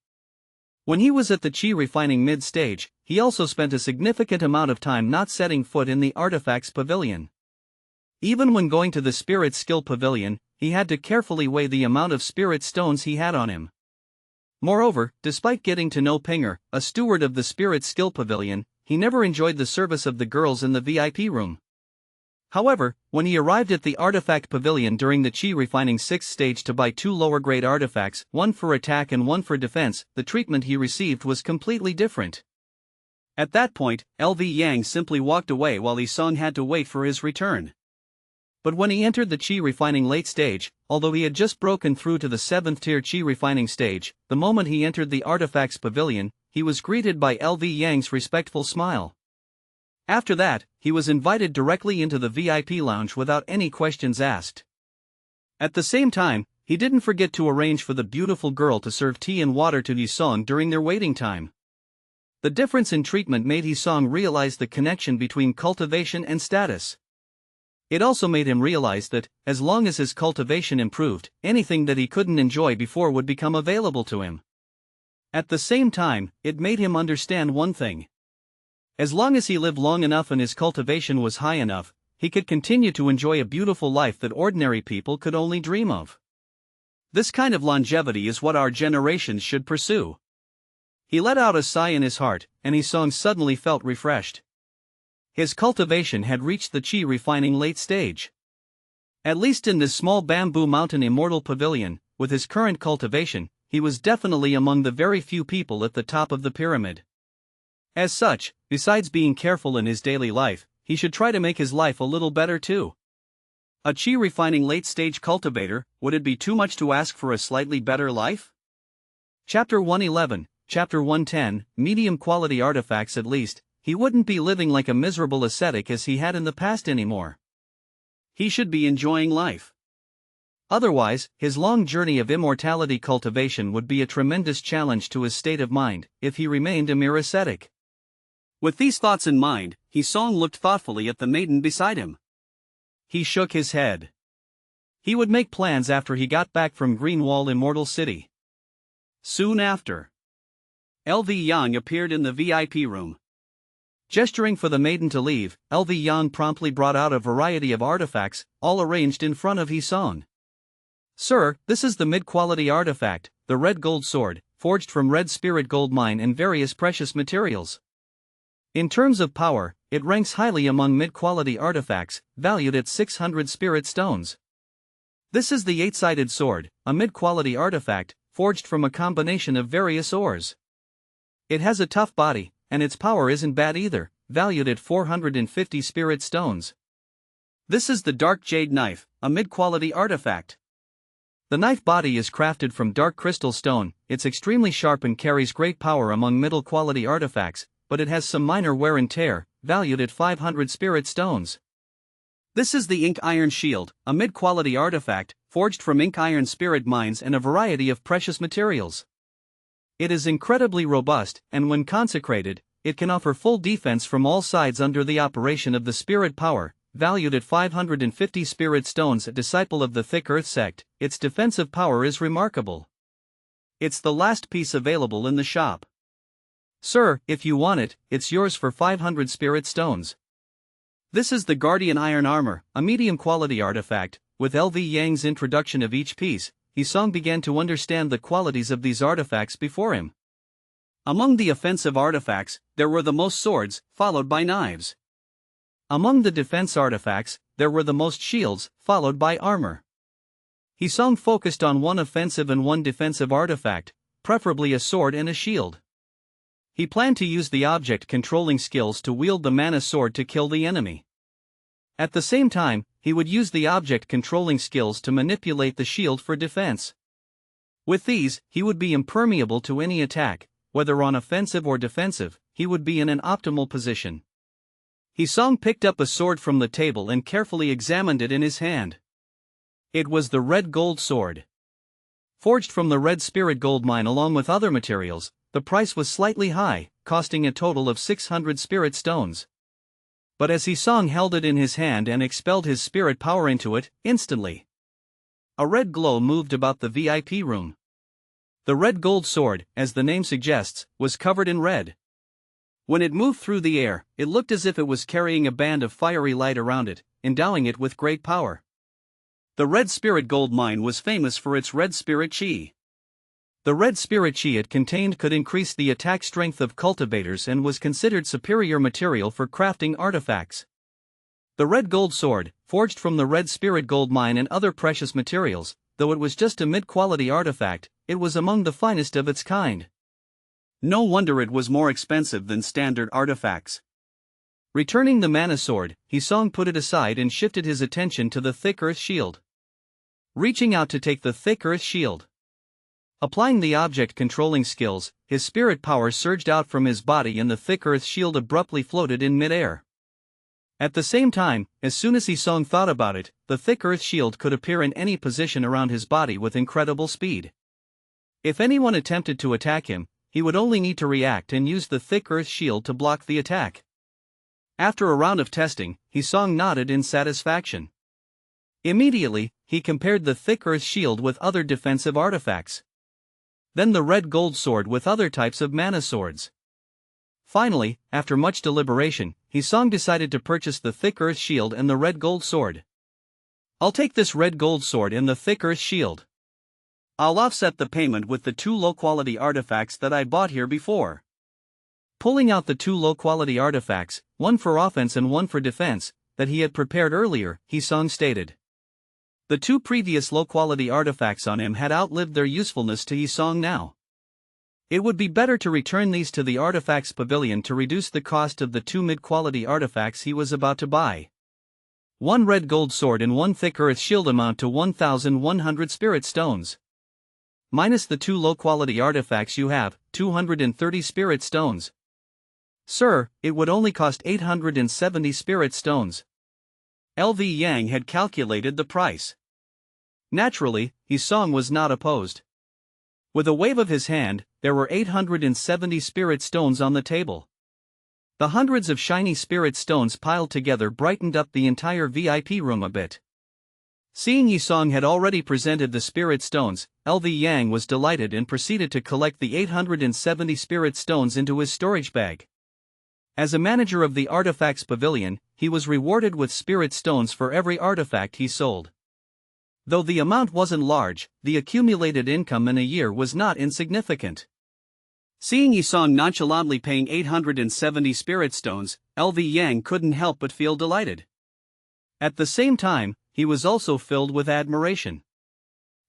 When he was at the chi refining mid-stage, he also spent a significant amount of time not setting foot in the Artifacts Pavilion. Even when going to the Spirit Skill Pavilion, he had to carefully weigh the amount of spirit stones he had on him. Moreover, despite getting to know Pinger, a steward of the Spirit Skill Pavilion, he never enjoyed the service of the girls in the VIP room. However, when he arrived at the Artifact Pavilion during the Chi Refining 6th stage to buy 2 lower-grade artifacts, one for attack and one for defense, the treatment he received was completely different. At that point, LV Yang simply walked away while Hisong had to wait for his return. But when he entered the Chi Refining late stage, although he had just broken through to the 7th tier Chi Refining stage, the moment he entered the Artifacts Pavilion, he was greeted by LV Yang's respectful smile. After that, he was invited directly into the VIP lounge without any questions asked. At the same time, he didn't forget to arrange for the beautiful girl to serve tea and water to Hisong during their waiting time. The difference in treatment made Hisong realize the connection between cultivation and status. It also made him realize that, as long as his cultivation improved, anything that he couldn't enjoy before would become available to him. At the same time, it made him understand one thing. As long as he lived long enough and his cultivation was high enough, he could continue to enjoy a beautiful life that ordinary people could only dream of. This kind of longevity is what our generations should pursue. He let out a sigh in his heart, and Hisong suddenly felt refreshed. His cultivation had reached the Chi Refining late stage. At least in this small Bamboo Mountain Immortal Pavilion, with his current cultivation, he was definitely among the very few people at the top of the pyramid. As such, besides being careful in his daily life, he should try to make his life a little better too. A chi refining late-stage cultivator, would it be too much to ask for a slightly better life? Chapter 111, Chapter 110, Medium Quality Artifacts. At least, he wouldn't be living like a miserable ascetic as he had in the past anymore. He should be enjoying life. Otherwise, his long journey of immortality cultivation would be a tremendous challenge to his state of mind, if he remained a mere ascetic. With these thoughts in mind, Hisong looked thoughtfully at the maiden beside him. He shook his head. He would make plans after he got back from Greenwall Immortal City. Soon after, LV Yang appeared in the VIP room. Gesturing for the maiden to leave, LV Yang promptly brought out a variety of artifacts, all arranged in front of Hisong. Sir, this is the mid-quality artifact, the red gold sword, forged from red spirit gold mine and various precious materials. In terms of power, it ranks highly among mid-quality artifacts, valued at 600 spirit stones. This is the 8-sided sword, a mid-quality artifact, forged from a combination of various ores. It has a tough body, and its power isn't bad either, valued at 450 spirit stones. This is the dark jade knife, a mid-quality artifact. The knife body is crafted from dark crystal stone, it's extremely sharp and carries great power among middle-quality artifacts, but it has some minor wear and tear, valued at 500 spirit stones. This is the ink iron shield, a mid-quality artifact, forged from ink iron spirit mines and a variety of precious materials. It is incredibly robust, and when consecrated, it can offer full defense from all sides under the operation of the spirit power, valued at 550 spirit stones. A disciple of the Thick Earth sect, its defensive power is remarkable. It's the last piece available in the shop. Sir, if you want it, it's yours for 500 spirit stones. This is the Guardian Iron Armor, a medium-quality artifact. With LV Yang's introduction of each piece, Hisong began to understand the qualities of these artifacts before him. Among the offensive artifacts, there were the most swords, followed by knives. Among the defense artifacts, there were the most shields, followed by armor. Hisong focused on one offensive and one defensive artifact, preferably a sword and a shield. He planned to use the object controlling skills to wield the mana sword to kill the enemy. At the same time, he would use the object controlling skills to manipulate the shield for defense. With these, he would be impermeable to any attack, whether on offensive or defensive, he would be in an optimal position. Hisong picked up a sword from the table and carefully examined it in his hand. It was the red gold sword. Forged from the red spirit gold mine along with other materials, the price was slightly high, costing a total of 600 spirit stones. But as Hisong held it in his hand and expelled his spirit power into it, instantly a red glow moved about the VIP room. The red gold sword, as the name suggests, was covered in red. When it moved through the air, it looked as if it was carrying a band of fiery light around it, endowing it with great power. The red spirit gold mine was famous for its red spirit chi. The red spirit chi it contained could increase the attack strength of cultivators and was considered superior material for crafting artifacts. The red gold sword, forged from the red spirit gold mine and other precious materials, though it was just a mid-quality artifact, it was among the finest of its kind. No wonder it was more expensive than standard artifacts. Returning the mana sword, Hisong put it aside and shifted his attention to the thick earth shield. Reaching out to take the thick earth shield. Applying the object controlling skills, his spirit power surged out from his body and the thick earth shield abruptly floated in mid-air. At the same time, as soon as Hisong thought about it, the thick earth shield could appear in any position around his body with incredible speed. If anyone attempted to attack him, he would only need to react and use the thick earth shield to block the attack. After a round of testing, Hisong nodded in satisfaction. Immediately, he compared the thick earth shield with other defensive artifacts. Then the red gold sword with other types of mana swords. Finally, after much deliberation, Hisong decided to purchase the thick earth shield and the red gold sword. I'll take this red gold sword and the thick earth shield. I'll offset the payment with the 2 low-quality artifacts that I bought here before. Pulling out the 2 low-quality artifacts, one for offense and one for defense, that he had prepared earlier, Hisong stated. The two previous low-quality artifacts on him had outlived their usefulness to Yisong now. It would be better to return these to the artifacts pavilion to reduce the cost of the two mid-quality artifacts he was about to buy. One red gold sword and one thick earth shield amount to 1,100 spirit stones. Minus the two low-quality artifacts you have, 230 spirit stones. Sir, it would only cost 870 spirit stones. LV Yang had calculated the price. Naturally, Yisong was not opposed. With a wave of his hand, there were 870 spirit stones on the table. The hundreds of shiny spirit stones piled together brightened up the entire VIP room a bit. Seeing Yisong had already presented the spirit stones, LV Yang was delighted and proceeded to collect the 870 spirit stones into his storage bag. As a manager of the Artifacts Pavilion, he was rewarded with spirit stones for every artifact he sold. Though the amount wasn't large, the accumulated income in a year was not insignificant. Seeing Yisong nonchalantly paying 870 spirit stones, LV Yang couldn't help but feel delighted. At the same time, he was also filled with admiration.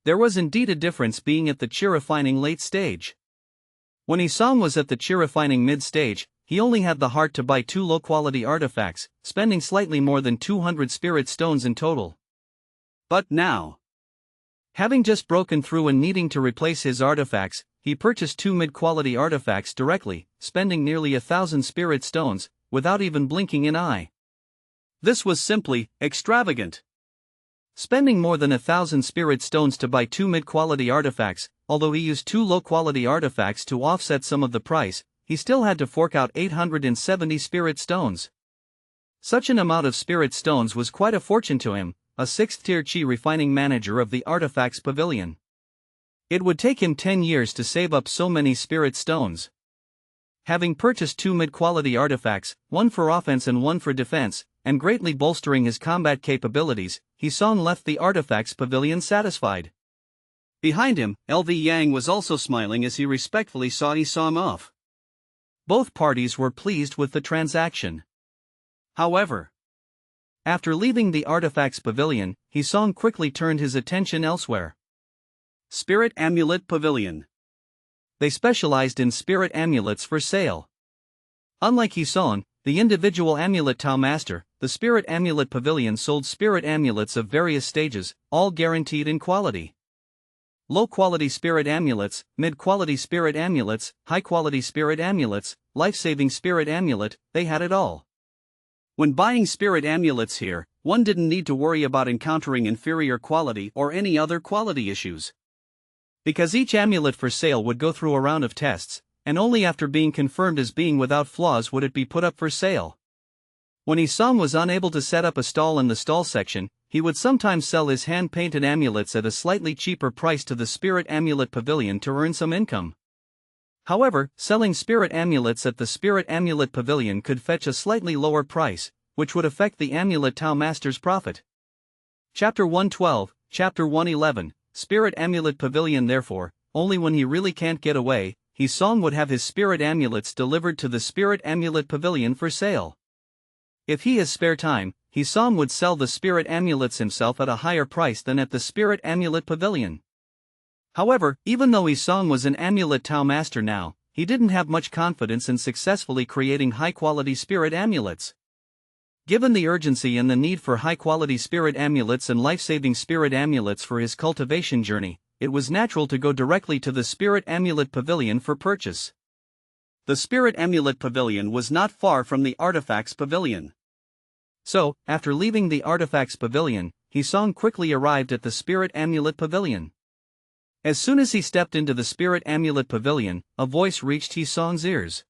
There was indeed a difference being at the chi-refining late stage. When Yisong was at the chi-refining mid-stage, he only had the heart to buy two low-quality artifacts, spending slightly more than 200 spirit stones in total. But now, having just broken through and needing to replace his artifacts, he purchased two mid-quality artifacts directly, spending nearly 1,000 spirit stones, without even blinking an eye. This was simply extravagant. Spending more than 1,000 spirit stones to buy two mid-quality artifacts, although he used two low-quality artifacts to offset some of the price, he still had to fork out 870 spirit stones. Such an amount of spirit stones was quite a fortune to him, a 6th-tier chi-refining manager of the Artifacts Pavilion. It would take him 10 years to save up so many spirit stones. Having purchased two mid-quality artifacts, one for offense and one for defense, and greatly bolstering his combat capabilities, Yisong left the Artifacts Pavilion satisfied. Behind him, LV Yang was also smiling as he respectfully saw Yisong off. Both parties were pleased with the transaction. However, after leaving the Artifacts Pavilion, Yisong quickly turned his attention elsewhere. Spirit Amulet Pavilion. They specialized in spirit amulets for sale. Unlike Yisong, the individual amulet Tao Master, the Spirit Amulet Pavilion sold spirit amulets of various stages, all guaranteed in quality. Low-quality spirit amulets, mid-quality spirit amulets, high-quality spirit amulets, life-saving spirit amulet, they had it all. When buying spirit amulets here, one didn't need to worry about encountering inferior quality or any other quality issues. Because each amulet for sale would go through a round of tests, and only after being confirmed as being without flaws would it be put up for sale. When Yisong was unable to set up a stall in the stall section, he would sometimes sell his hand-painted amulets at a slightly cheaper price to the Spirit Amulet Pavilion to earn some income. However, selling spirit amulets at the Spirit Amulet Pavilion could fetch a slightly lower price, which would affect the Amulet Tao Master's profit. Chapter 112, Chapter 111, Spirit Amulet Pavilion. Therefore, only when he really can't get away, Yisong would have his spirit amulets delivered to the Spirit Amulet Pavilion for sale. If he has spare time, Yisong would sell the spirit amulets himself at a higher price than at the Spirit Amulet Pavilion. However, even though Yisong was an Amulet Tao Master now, he didn't have much confidence in successfully creating high-quality spirit amulets. Given the urgency and the need for high-quality spirit amulets and life-saving spirit amulets for his cultivation journey, it was natural to go directly to the Spirit Amulet Pavilion for purchase. The Spirit Amulet Pavilion was not far from the Artifacts Pavilion. So, after leaving the Artifacts Pavilion, Yisong quickly arrived at the Spirit Amulet Pavilion. As soon as he stepped into the Spirit Amulet Pavilion, a voice reached Yisong's ears.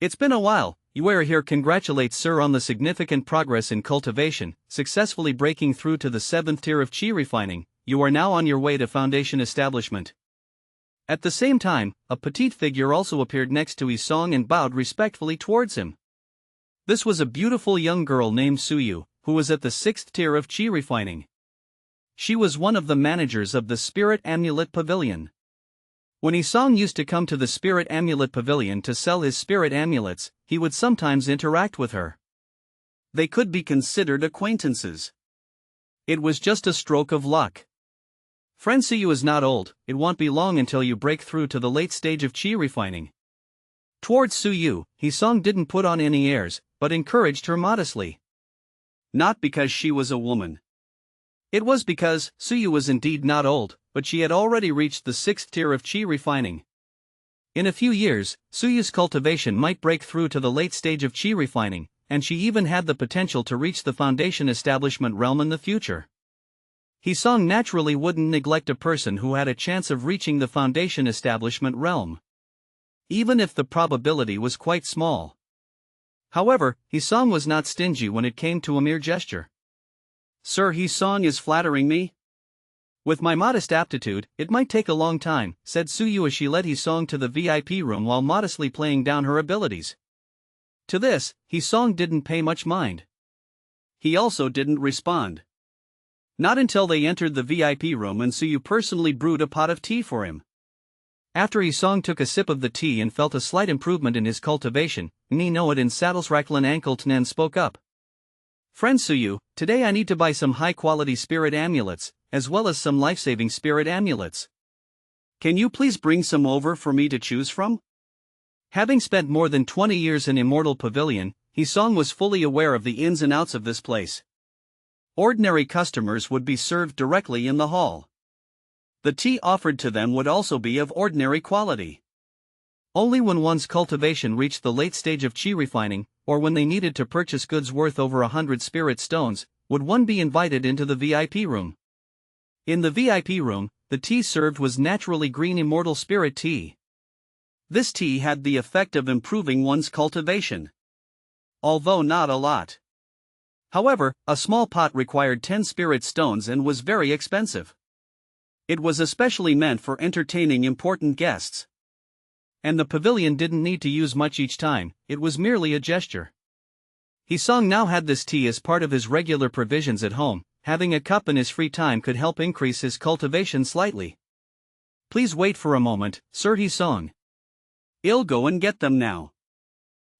"It's been a while. You are here. Congratulates sir on the significant progress in cultivation, successfully breaking through to the 7th tier of chi refining. You are now on your way to foundation establishment." At the same time, a petite figure also appeared next to Yisong and bowed respectfully towards him. This was a beautiful young girl named Suyu, who was at the 6th tier of chi refining. She was one of the managers of the Spirit Amulet Pavilion. When Yisong used to come to the Spirit Amulet Pavilion to sell his spirit amulets, he would sometimes interact with her. They could be considered acquaintances. It was just a stroke of luck. Friend Suyu is not old, it won't be long until you break through to the late stage of chi refining. Towards Suyu, Hisong didn't put on any airs, but encouraged her modestly. Not because she was a woman. It was because Suyu was indeed not old, but she had already reached the 6th tier of chi refining. In a few years, Suyu's cultivation might break through to the late stage of chi refining, and she even had the potential to reach the foundation establishment realm in the future. Hisong naturally wouldn't neglect a person who had a chance of reaching the foundation establishment realm, even if the probability was quite small. However, Hisong was not stingy when it came to a mere gesture. Sir, Hisong is flattering me? With my modest aptitude, it might take a long time, said Suyu as she led Hisong to the VIP room while modestly playing down her abilities. To this, Hisong didn't pay much mind. He also didn't respond. Not until they entered the VIP room and Suyu personally brewed a pot of tea for him. After Hisong took a sip of the tea and felt a slight improvement in his cultivation, Ni Noat and Saddlesraklan Ankeltnen spoke up. Friend Suyu, today I need to buy some high-quality spirit amulets, as well as some life-saving spirit amulets. Can you please bring some over for me to choose from? Having spent more than 20 years in Immortal Pavilion, Hisong was fully aware of the ins and outs of this place. Ordinary customers would be served directly in the hall. The tea offered to them would also be of ordinary quality. Only when one's cultivation reached the late stage of chi refining, or when they needed to purchase goods worth over 100 spirit stones, would one be invited into the VIP room. In the VIP room, the tea served was naturally green immortal spirit tea. This tea had the effect of improving one's cultivation, although not a lot. However, a small pot required 10 spirit stones and was very expensive. It was especially meant for entertaining important guests. And the pavilion didn't need to use much each time, it was merely a gesture. Hisong now had this tea as part of his regular provisions at home. Having a cup in his free time could help increase his cultivation slightly. Please wait for a moment, Sir Hisong. I'll go and get them now.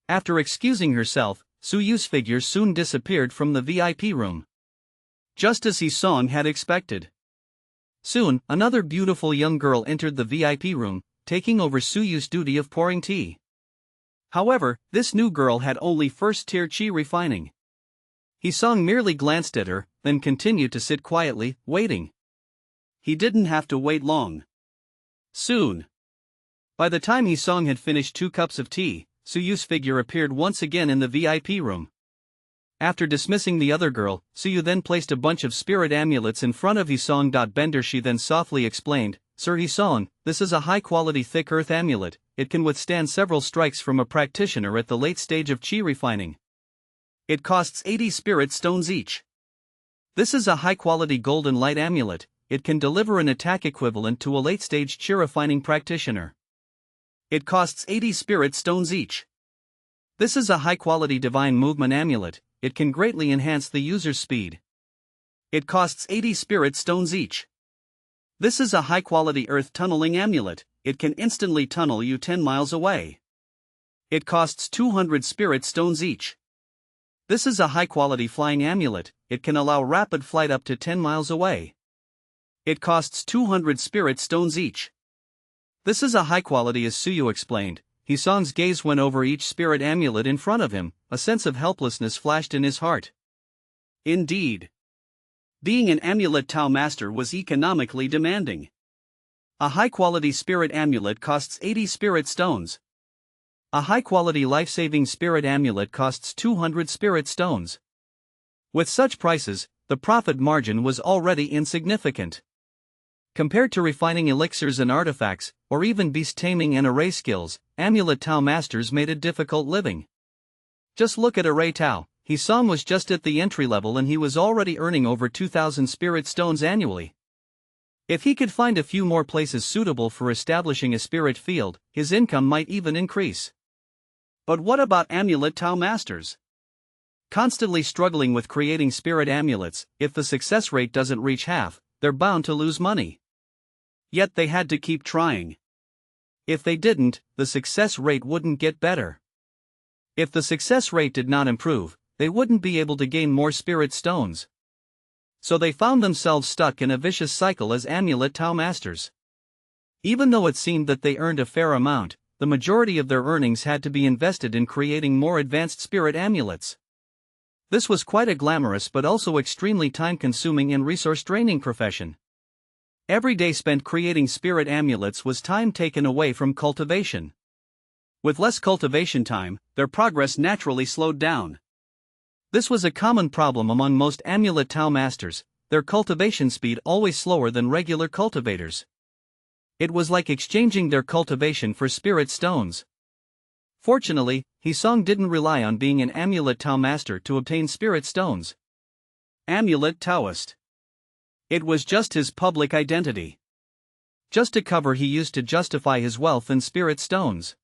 After excusing herself, Suyu's figure soon disappeared from the VIP room, just as Hisong had expected. Soon, another beautiful young girl entered the VIP room, taking over Suyu's duty of pouring tea. However, this new girl had only first-tier chi refining. Hisong merely glanced at her, then continued to sit quietly, waiting. He didn't have to wait long. Soon. By the time Hisong had finished 2 cups of tea, Suyu's figure appeared once again in the VIP room. After dismissing the other girl, Suyu then placed a bunch of spirit amulets in front of Hisong. Bender she then softly explained, Sir Hisong, this is a high-quality thick earth amulet, it can withstand several strikes from a practitioner at the late stage of chi refining. It costs 80 spirit stones each. This is a high-quality golden light amulet, it can deliver an attack equivalent to a late-stage chi refining practitioner. It costs 80 spirit stones each. This is a high-quality divine movement amulet, it can greatly enhance the user's speed. It costs 80 spirit stones each. This is a high-quality earth tunneling amulet, it can instantly tunnel you 10 miles away. It costs 200 spirit stones each. This is a high-quality flying amulet, it can allow rapid flight up to 10 miles away. It costs 200 spirit stones each. This is a high-quality, as Suyu explained. Hisong's gaze went over each spirit amulet in front of him, a sense of helplessness flashed in his heart. Indeed. Being an amulet Tao master was economically demanding. A high-quality spirit amulet costs 80 spirit stones. A high-quality life-saving spirit amulet costs 200 spirit stones. With such prices, the profit margin was already insignificant. Compared to refining elixirs and artifacts, or even beast taming and array skills, amulet Tao masters made a difficult living. Just look at Array Tao, Hisong was just at the entry level and he was already earning over 2,000 spirit stones annually. If he could find a few more places suitable for establishing a spirit field, his income might even increase. But what about amulet Tao masters? Constantly struggling with creating spirit amulets, if the success rate doesn't reach half, they're bound to lose money. Yet they had to keep trying. If they didn't, the success rate wouldn't get better. If the success rate did not improve, they wouldn't be able to gain more spirit stones. So they found themselves stuck in a vicious cycle as amulet Tao masters. Even though it seemed that they earned a fair amount, the majority of their earnings had to be invested in creating more advanced spirit amulets. This was quite a glamorous but also extremely time-consuming and resource-draining profession. Every day spent creating spirit amulets was time taken away from cultivation. With less cultivation time, their progress naturally slowed down. This was a common problem among most amulet Tao masters, their cultivation speed always slower than regular cultivators. It was like exchanging their cultivation for spirit stones. Fortunately, Hisong didn't rely on being an amulet Tao master to obtain spirit stones. Amulet Taoist. It was just his public identity. Just a cover he used to justify his wealth in spirit stones.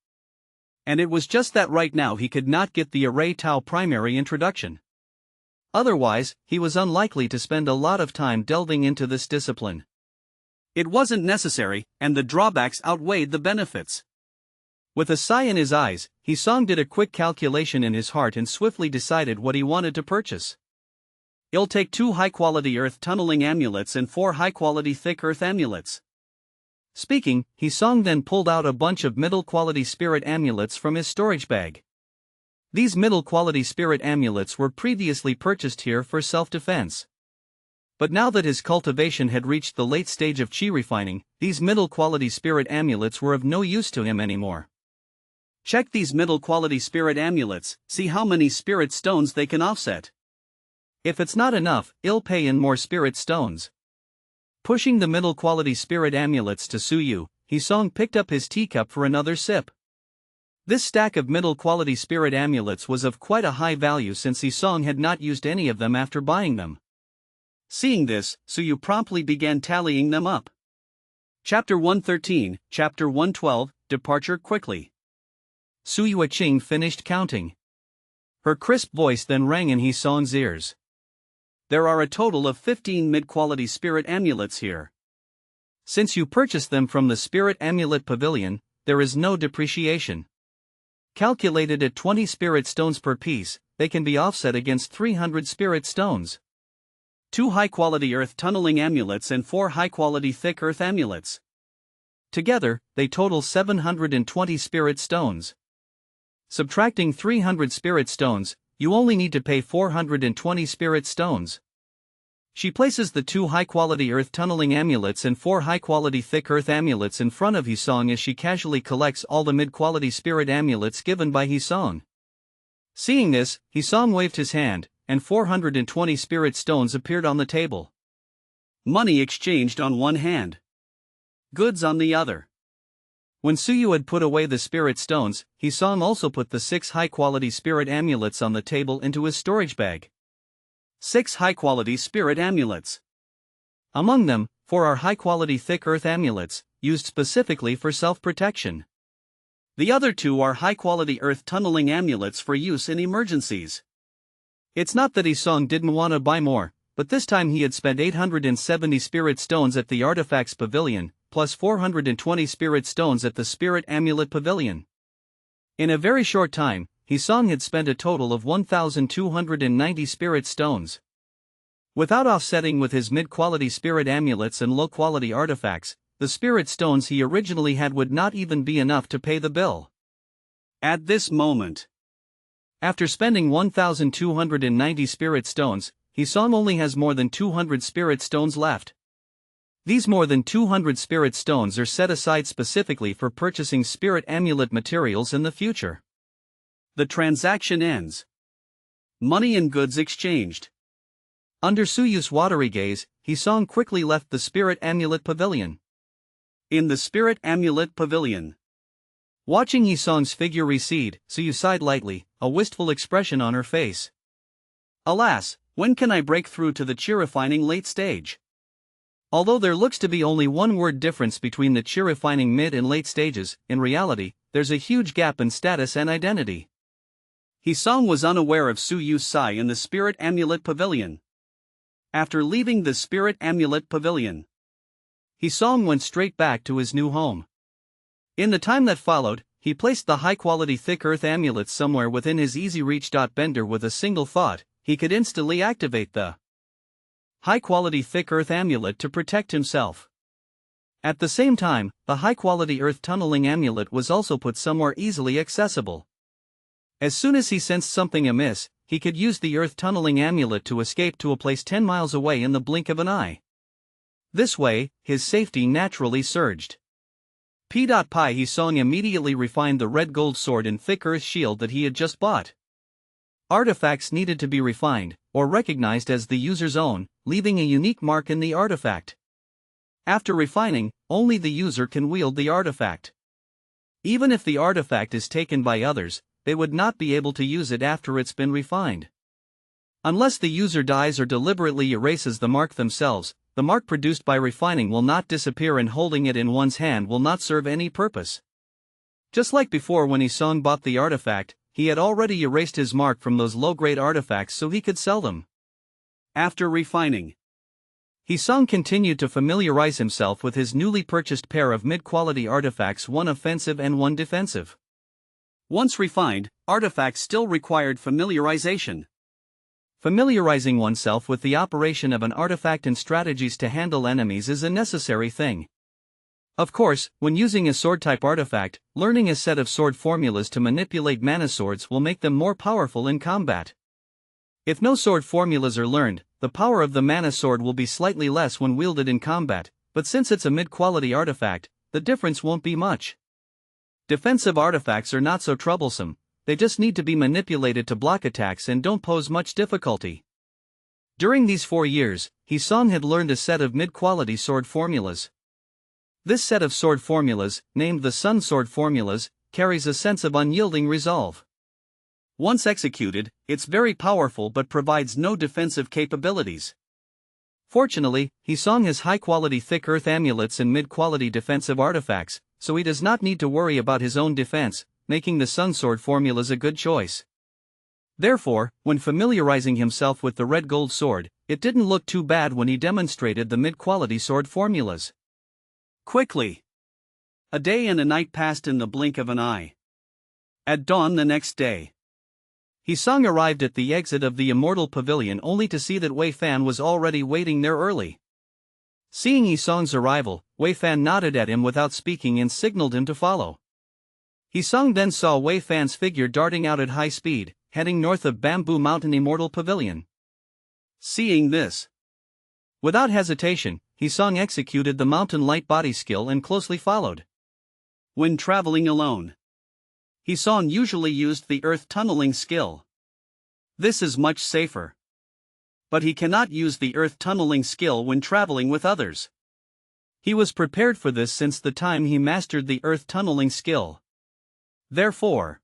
And it was just that right now he could not get the Array Tao primary introduction. Otherwise, he was unlikely to spend a lot of time delving into this discipline. It wasn't necessary, and the drawbacks outweighed the benefits. With a sigh in his eyes, Hisong did a quick calculation in his heart and swiftly decided what he wanted to purchase. He'll take 2 high-quality earth tunneling amulets and 4 high-quality thick earth amulets. Speaking, Hisong then pulled out a bunch of middle-quality spirit amulets from his storage bag. These middle-quality spirit amulets were previously purchased here for self-defense. But now that his cultivation had reached the late stage of chi refining, these middle-quality spirit amulets were of no use to him anymore. Check these middle-quality spirit amulets, see how many spirit stones they can offset. If it's not enough, he'll pay in more spirit stones. Pushing the middle-quality spirit amulets to Suyu, Hisong picked up his teacup for another sip. This stack of middle-quality spirit amulets was of quite a high value since Hisong had not used any of them after buying them. Seeing this, Suyu promptly began tallying them up. Chapter 113, Chapter 112, Departure Quickly. Suyu Qing finished counting. Her crisp voice then rang in Hisong's ears. There are a total of 15 mid-quality spirit amulets here. Since you purchased them from the Spirit Amulet Pavilion, there is no depreciation. Calculated at 20 spirit stones per piece, they can be offset against 300 spirit stones. 2 high-quality earth tunneling amulets and 4 high-quality thick earth amulets. Together, they total 720 spirit stones. Subtracting 300 spirit stones, you only need to pay 420 spirit stones. She places the 2 high-quality earth tunneling amulets and 4 high-quality thick earth amulets in front of Hisong as she casually collects all the mid-quality spirit amulets given by Hisong. Seeing this, Hisong waved his hand, and 420 spirit stones appeared on the table. Money exchanged on one hand. Goods on the other. When Suyu had put away the spirit stones, Hisong also put the 6 high-quality spirit amulets on the table into his storage bag. 6 high-quality spirit amulets. Among them, 4 are high-quality thick earth amulets, used specifically for self-protection. The other 2 are high-quality earth tunneling amulets for use in emergencies. It's not that Hisong didn't want to buy more, but this time he had spent 870 spirit stones at the Artifacts Pavilion, plus 420 spirit stones at the Spirit Amulet Pavilion. In a very short time, Hisong had spent a total of 1,290 spirit stones. Without offsetting with his mid-quality spirit amulets and low-quality artifacts, the spirit stones he originally had would not even be enough to pay the bill. At this moment, after spending 1,290 spirit stones, Hisong only has more than 200 spirit stones left. These more than 200 spirit stones are set aside specifically for purchasing spirit amulet materials in the future. The transaction ends. Money and goods exchanged. Under Suyu's watery gaze, Hisong quickly left the Spirit Amulet Pavilion. In the Spirit Amulet Pavilion. Watching Hisong's figure recede, Suyu sighed lightly, a wistful expression on her face. Alas, when can I break through to the chi-refining late stage? Although there looks to be only one word difference between the chi-refining mid and late stages, in reality, there's a huge gap in status and identity. Hisong was unaware of Suyu's sigh in the Spirit Amulet Pavilion. After leaving the Spirit Amulet Pavilion, Hisong went straight back to his new home. In the time that followed, he placed the high-quality thick earth amulets somewhere within his easy reach. Bender with a single thought, he could instantly activate the high-quality thick earth amulet to protect himself. At the same time, the high-quality earth tunneling amulet was also put somewhere easily accessible. As soon as he sensed something amiss, he could use the earth tunneling amulet to escape to a place 10 miles away in the blink of an eye. This way, his safety naturally surged. He Song immediately refined the red gold sword and thick earth shield that he had just bought. Artifacts needed to be refined, or recognized as the user's own, leaving a unique mark in the artifact. After refining, only the user can wield the artifact. Even if the artifact is taken by others, they would not be able to use it after it's been refined. Unless the user dies or deliberately erases the mark themselves, the mark produced by refining will not disappear, and holding it in one's hand will not serve any purpose. Just like before, when Song bought the artifact, he had already erased his mark from those low-grade artifacts so he could sell them. After refining, Song continued to familiarize himself with his newly purchased pair of mid-quality artifacts, one offensive and one defensive. Once refined, artifacts still required familiarization. Familiarizing oneself with the operation of an artifact and strategies to handle enemies is a necessary thing. Of course, when using a sword-type artifact, learning a set of sword formulas to manipulate mana swords will make them more powerful in combat. If no sword formulas are learned, the power of the mana sword will be slightly less when wielded in combat, but since it's a mid-quality artifact, the difference won't be much. Defensive artifacts are not so troublesome, they just need to be manipulated to block attacks and don't pose much difficulty. During these 4 years, Song had learned a set of mid-quality sword formulas. This set of sword formulas, named the Sun Sword formulas, carries a sense of unyielding resolve. Once executed, it's very powerful but provides no defensive capabilities. Fortunately, Song has high-quality thick earth amulets and mid-quality defensive artifacts, so he does not need to worry about his own defense, making the Sun Sword formulas a good choice. Therefore, when familiarizing himself with the red gold sword, it didn't look too bad when he demonstrated the mid-quality sword formulas. Quickly, a day and a night passed in the blink of an eye. At dawn the next day, Song arrived at the exit of the Immortal Pavilion only to see that Wei Fan was already waiting there early. Seeing Song's arrival, Wei Fan nodded at him without speaking and signaled him to follow. Song then saw Wei Fan's figure darting out at high speed, heading north of Bamboo Mountain Immortal Pavilion. Seeing this, without hesitation, Song executed the Mountain Light Body skill and closely followed. When traveling alone, Song usually used the Earth Tunneling skill. This is much safer. But he cannot use the Earth Tunneling skill when traveling with others. He was prepared for this since the time he mastered the Earth Tunneling skill. Therefore,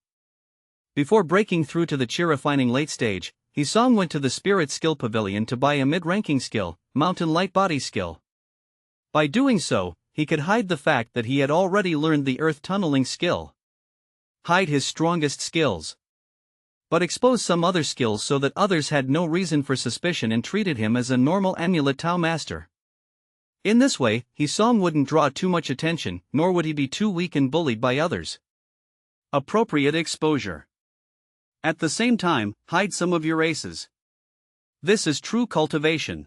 before breaking through to the chi refining late stage, Song went to the Spirit Skill Pavilion to buy a mid-ranking skill, Mountain Light Body skill. By doing so, he could hide the fact that he had already learned the Earth Tunneling skill. Hide his strongest skills, but expose some other skills so that others had no reason for suspicion and treated him as a normal Amulet Tao master. In this way, Song wouldn't draw too much attention, nor would he be too weak and bullied by others. Appropriate exposure. At the same time, hide some of your aces. This is true cultivation.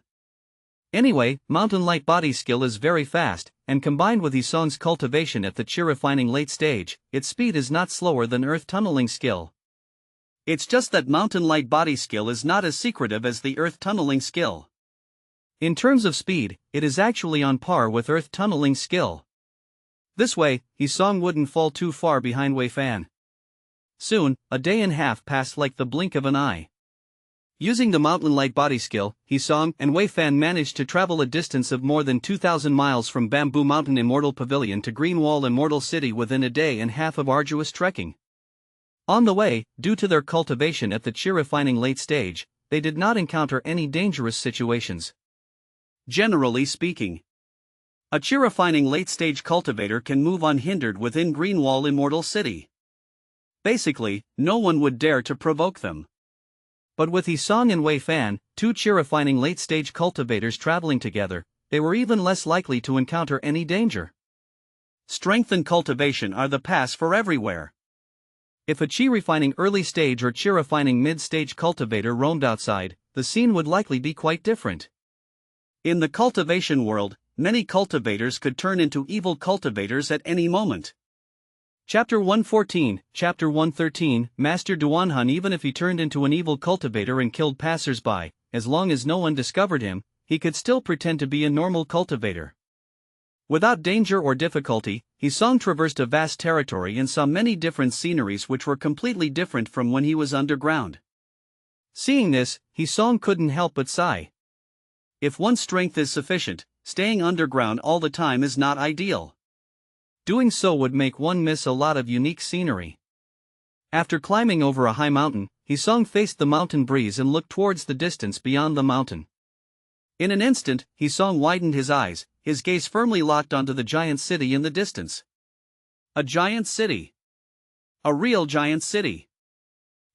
Anyway, Mountain Light Body skill is very fast, and combined with Song's cultivation at the chi refining late stage, its speed is not slower than Earth Tunneling skill. It's just that Mountain Light Body skill is not as secretive as the Earth Tunneling skill. In terms of speed, it is actually on par with Earth Tunneling skill. This way, Song wouldn't fall too far behind Wei Fan. Soon, a day and a half passed like the blink of an eye. Using the Mountain Light Body skill, Song and Wei Fan managed to travel a distance of more than 2,000 miles from Bamboo Mountain Immortal Pavilion to Greenwall Immortal City within a day and a half of arduous trekking. On the way, due to their cultivation at the chi refining late stage, they did not encounter any dangerous situations. Generally speaking, a chi refining late stage cultivator can move unhindered within Greenwall Immortal City. Basically, no one would dare to provoke them. But with Song and Wei Fan, two chi refining late stage cultivators traveling together, they were even less likely to encounter any danger. Strength and cultivation are the pass for everywhere. If a chi refining early stage or chi refining mid stage cultivator roamed outside, the scene would likely be quite different. In the cultivation world, many cultivators could turn into evil cultivators at any moment. Chapter 114, Chapter 113, Master Duanhun. Even if he turned into an evil cultivator and killed passers-by, as long as no one discovered him, he could still pretend to be a normal cultivator. Without danger or difficulty, Hisong traversed a vast territory and saw many different sceneries which were completely different from when he was underground. Seeing this, Hisong couldn't help but sigh. If one's strength is sufficient, staying underground all the time is not ideal. Doing so would make one miss a lot of unique scenery. After climbing over a high mountain, Hisong faced the mountain breeze and looked towards the distance beyond the mountain. In an instant, Hisong widened his eyes, his gaze firmly locked onto the giant city in the distance. A giant city. A real giant city.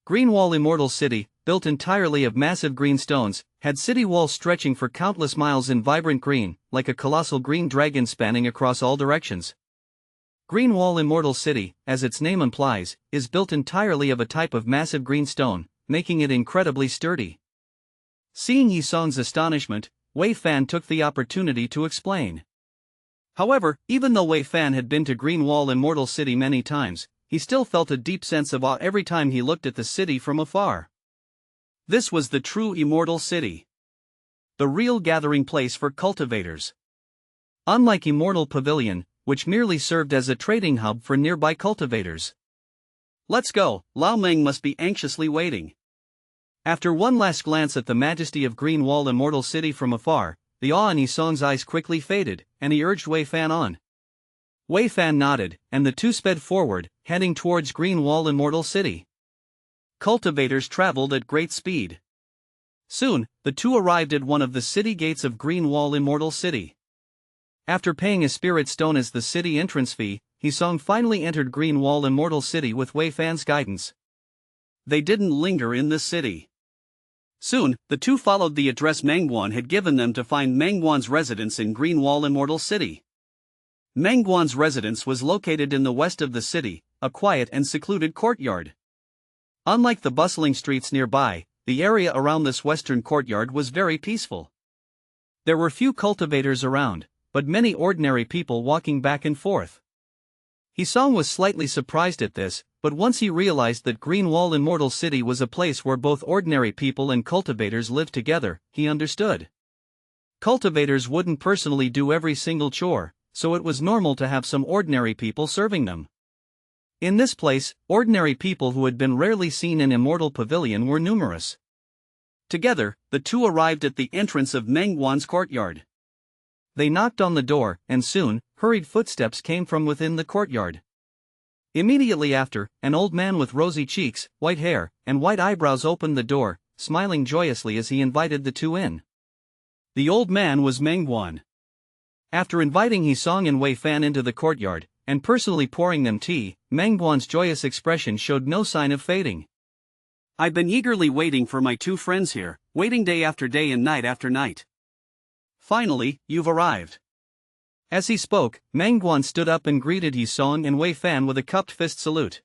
Greenwall Immortal City, built entirely of massive green stones, had city walls stretching for countless miles in vibrant green, like a colossal green dragon spanning across all directions. Greenwall Immortal City, as its name implies, is built entirely of a type of massive green stone, making it incredibly sturdy. Seeing Hisong's astonishment, Wei Fan took the opportunity to explain. However, even though Wei Fan had been to Greenwall Immortal City many times, he still felt a deep sense of awe every time he looked at the city from afar. This was the true Immortal City. The real gathering place for cultivators. Unlike Immortal Pavilion, which merely served as a trading hub for nearby cultivators. Let's go, Lao Meng must be anxiously waiting. After one last glance at the majesty of Greenwall Immortal City from afar, the awe in Hisong's eyes quickly faded, and he urged Wei Fan on. Wei Fan nodded, and the two sped forward, heading towards Greenwall Immortal City. Cultivators traveled at great speed. Soon, the two arrived at one of the city gates of Greenwall Immortal City. After paying a spirit stone as the city entrance fee, Hisong finally entered Greenwall Immortal City with Wei Fan's guidance. They didn't linger in the city. Soon, the two followed the address Mengguan had given them to find Mengguan's residence in Greenwall Immortal City. Mengguan's residence was located in the west of the city, a quiet and secluded courtyard. Unlike the bustling streets nearby, the area around this western courtyard was very peaceful. There were few cultivators around, but many ordinary people walking back and forth. Hisong was slightly surprised at this, but once he realized that Greenwall Immortal City was a place where both ordinary people and cultivators lived together, he understood. Cultivators wouldn't personally do every single chore, so it was normal to have some ordinary people serving them. In this place, ordinary people who had been rarely seen in Immortal Pavilion were numerous. Together, the two arrived at the entrance of Mengguan's courtyard. They knocked on the door, and soon, hurried footsteps came from within the courtyard. Immediately after, an old man with rosy cheeks, white hair, and white eyebrows opened the door, smiling joyously as he invited the two in. The old man was Mengguan. After inviting Hisong and Wei Fan into the courtyard, and personally pouring them tea, Mengguan's joyous expression showed no sign of fading. I've been eagerly waiting for my two friends here, waiting day after day and night after night. Finally, you've arrived. As he spoke, Mengguan stood up and greeted Hisong and Wei Fan with a cupped fist salute.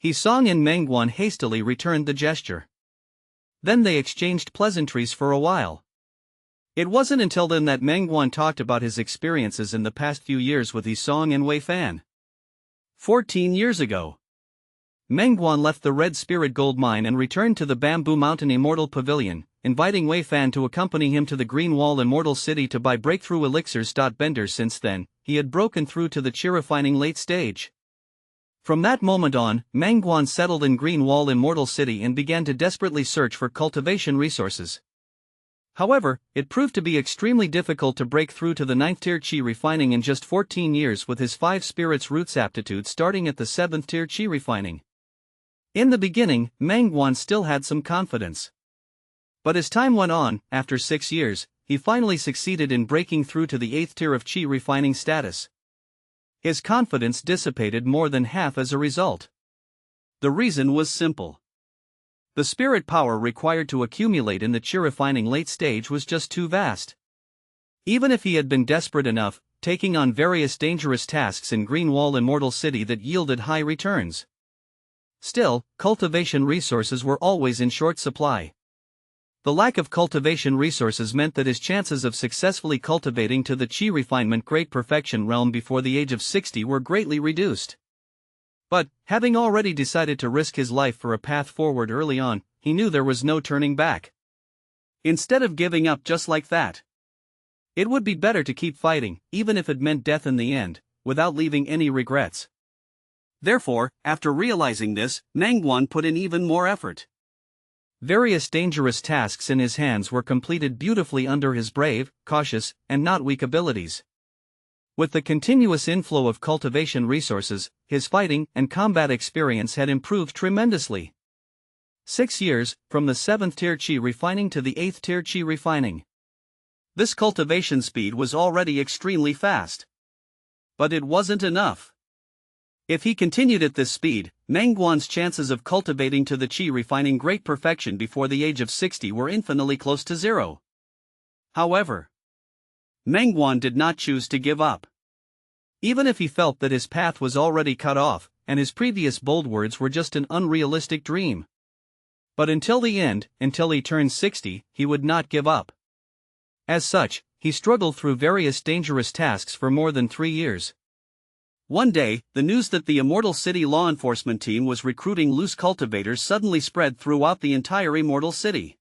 Hisong and Mengguan hastily returned the gesture. Then they exchanged pleasantries for a while. It wasn't until then that Mengguan talked about his experiences in the past few years with Hisong and Wei Fan. 14 years ago. Mengguan left the Red Spirit Gold Mine and returned to the Bamboo Mountain Immortal Pavilion, inviting Wei Fan to accompany him to the Greenwall Immortal City to buy breakthrough elixirs. Bender Since then, he had broken through to the chi refining late stage. From that moment on, Mengguan settled in Greenwall Immortal City and began to desperately search for cultivation resources. However, it proved to be extremely difficult to break through to the 9th tier chi refining in just 14 years with his 5 spirits roots aptitude starting at the 7th tier chi refining. In the beginning, Mengguan still had some confidence. But as time went on, after 6 years, he finally succeeded in breaking through to the 8th tier of chi refining status. His confidence dissipated more than half as a result. The reason was simple. The spirit power required to accumulate in the chi refining late stage was just too vast. Even if he had been desperate enough, taking on various dangerous tasks in Greenwall Immortal City that yielded high returns. Still, cultivation resources were always in short supply. The lack of cultivation resources meant that his chances of successfully cultivating to the chi refinement great perfection realm before the age of 60 were greatly reduced. But, having already decided to risk his life for a path forward early on, he knew there was no turning back. Instead of giving up just like that, it would be better to keep fighting, even if it meant death in the end, without leaving any regrets. Therefore, after realizing this, Mengguan put in even more effort. Various dangerous tasks in his hands were completed beautifully under his brave, cautious, and not weak abilities. With the continuous inflow of cultivation resources, his fighting and combat experience had improved tremendously. 6 years, from the 7th tier chi refining to the 8th tier chi refining. This cultivation speed was already extremely fast. But it wasn't enough. If he continued at this speed, Mengguan's chances of cultivating to the chi refining great perfection before the age of 60 were infinitely close to zero. However, Mengguan did not choose to give up. Even if he felt that his path was already cut off, and his previous bold words were just an unrealistic dream. But until the end, until he turned 60, he would not give up. As such, he struggled through various dangerous tasks for more than 3 years. One day, the news that the Immortal City law enforcement team was recruiting loose cultivators suddenly spread throughout the entire Immortal City.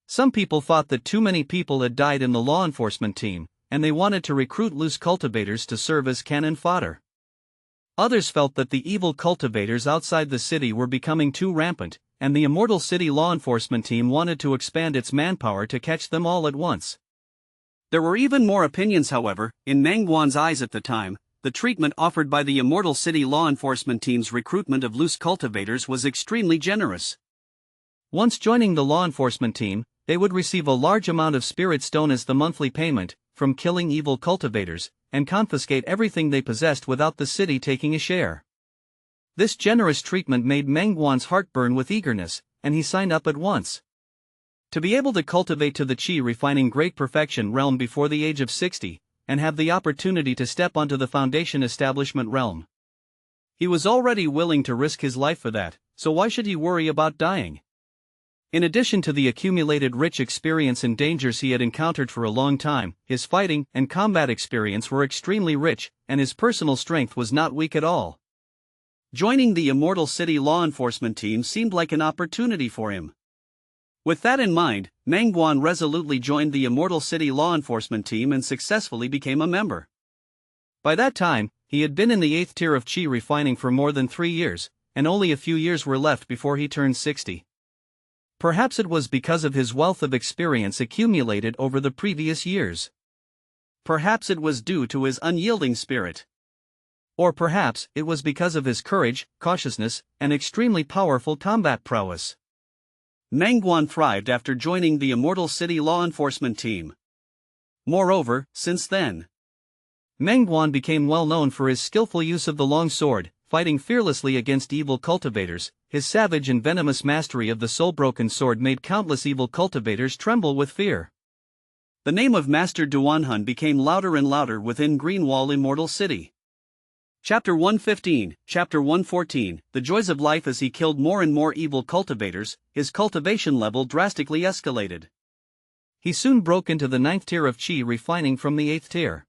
Some people thought that too many people had died in the law enforcement team, and they wanted to recruit loose cultivators to serve as cannon fodder. Others felt that the evil cultivators outside the city were becoming too rampant, and the Immortal City law enforcement team wanted to expand its manpower to catch them all at once. There were even more opinions, however. In Mengguan's eyes at the time, the treatment offered by the Immortal City law enforcement team's recruitment of loose cultivators was extremely generous. Once joining the law enforcement team, they would receive a large amount of spirit stone as the monthly payment, from killing evil cultivators, and confiscate everything they possessed without the city taking a share. This generous treatment made Mengguan's heart burn with eagerness, and he signed up at once. To be able to cultivate to the chi refining great perfection realm before the age of 60, and have the opportunity to step onto the foundation establishment realm. He was already willing to risk his life for that, so why should he worry about dying? In addition to the accumulated rich experience and dangers he had encountered for a long time, his fighting and combat experience were extremely rich, and his personal strength was not weak at all. Joining the Immortal City law enforcement team seemed like an opportunity for him. With that in mind, Mengguan resolutely joined the Immortal City law enforcement team and successfully became a member. By that time, he had been in the 8th tier of chi refining for more than 3 years, and only a few years were left before he turned 60. Perhaps it was because of his wealth of experience accumulated over the previous years. Perhaps it was due to his unyielding spirit. Or perhaps it was because of his courage, cautiousness, and extremely powerful combat prowess. Mengguan thrived after joining the Immortal City law enforcement team. Moreover, since then, Mengguan became well known for his skillful use of the long sword, fighting fearlessly against evil cultivators. His savage and venomous mastery of the soul-broken sword made countless evil cultivators tremble with fear. The name of Master Duanhun became louder and louder within Greenwall Immortal City. Chapter 115, Chapter 114, The Joys of Life. As he killed more and more evil cultivators, his cultivation level drastically escalated. He soon broke into the 9th tier of chi refining from the 8th tier.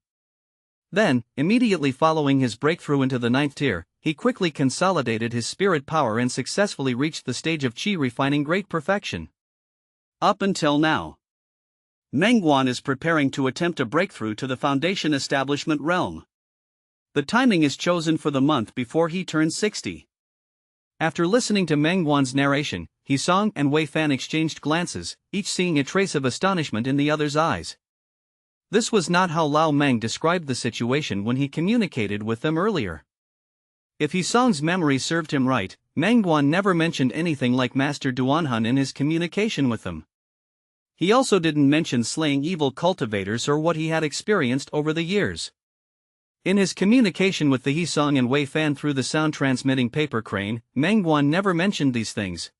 Then, immediately following his breakthrough into the 9th tier, he quickly consolidated his spirit power and successfully reached the stage of chi refining great perfection. Up until now, Mengguan is preparing to attempt a breakthrough to the foundation establishment realm. The timing is chosen for the month before he turns 60. After listening to Mengguan's narration, He-Song and Wei-Fan exchanged glances, each seeing a trace of astonishment in the other's eyes. This was not how Lao Meng described the situation when he communicated with them earlier. If He-Song's memory served him right, Mengguan never mentioned anything like Master Duanhun in his communication with them. He also didn't mention slaying evil cultivators or what he had experienced over the years. In his communication with the He-Song and Wei-Fan through the sound-transmitting paper crane, Mengguan never mentioned these things.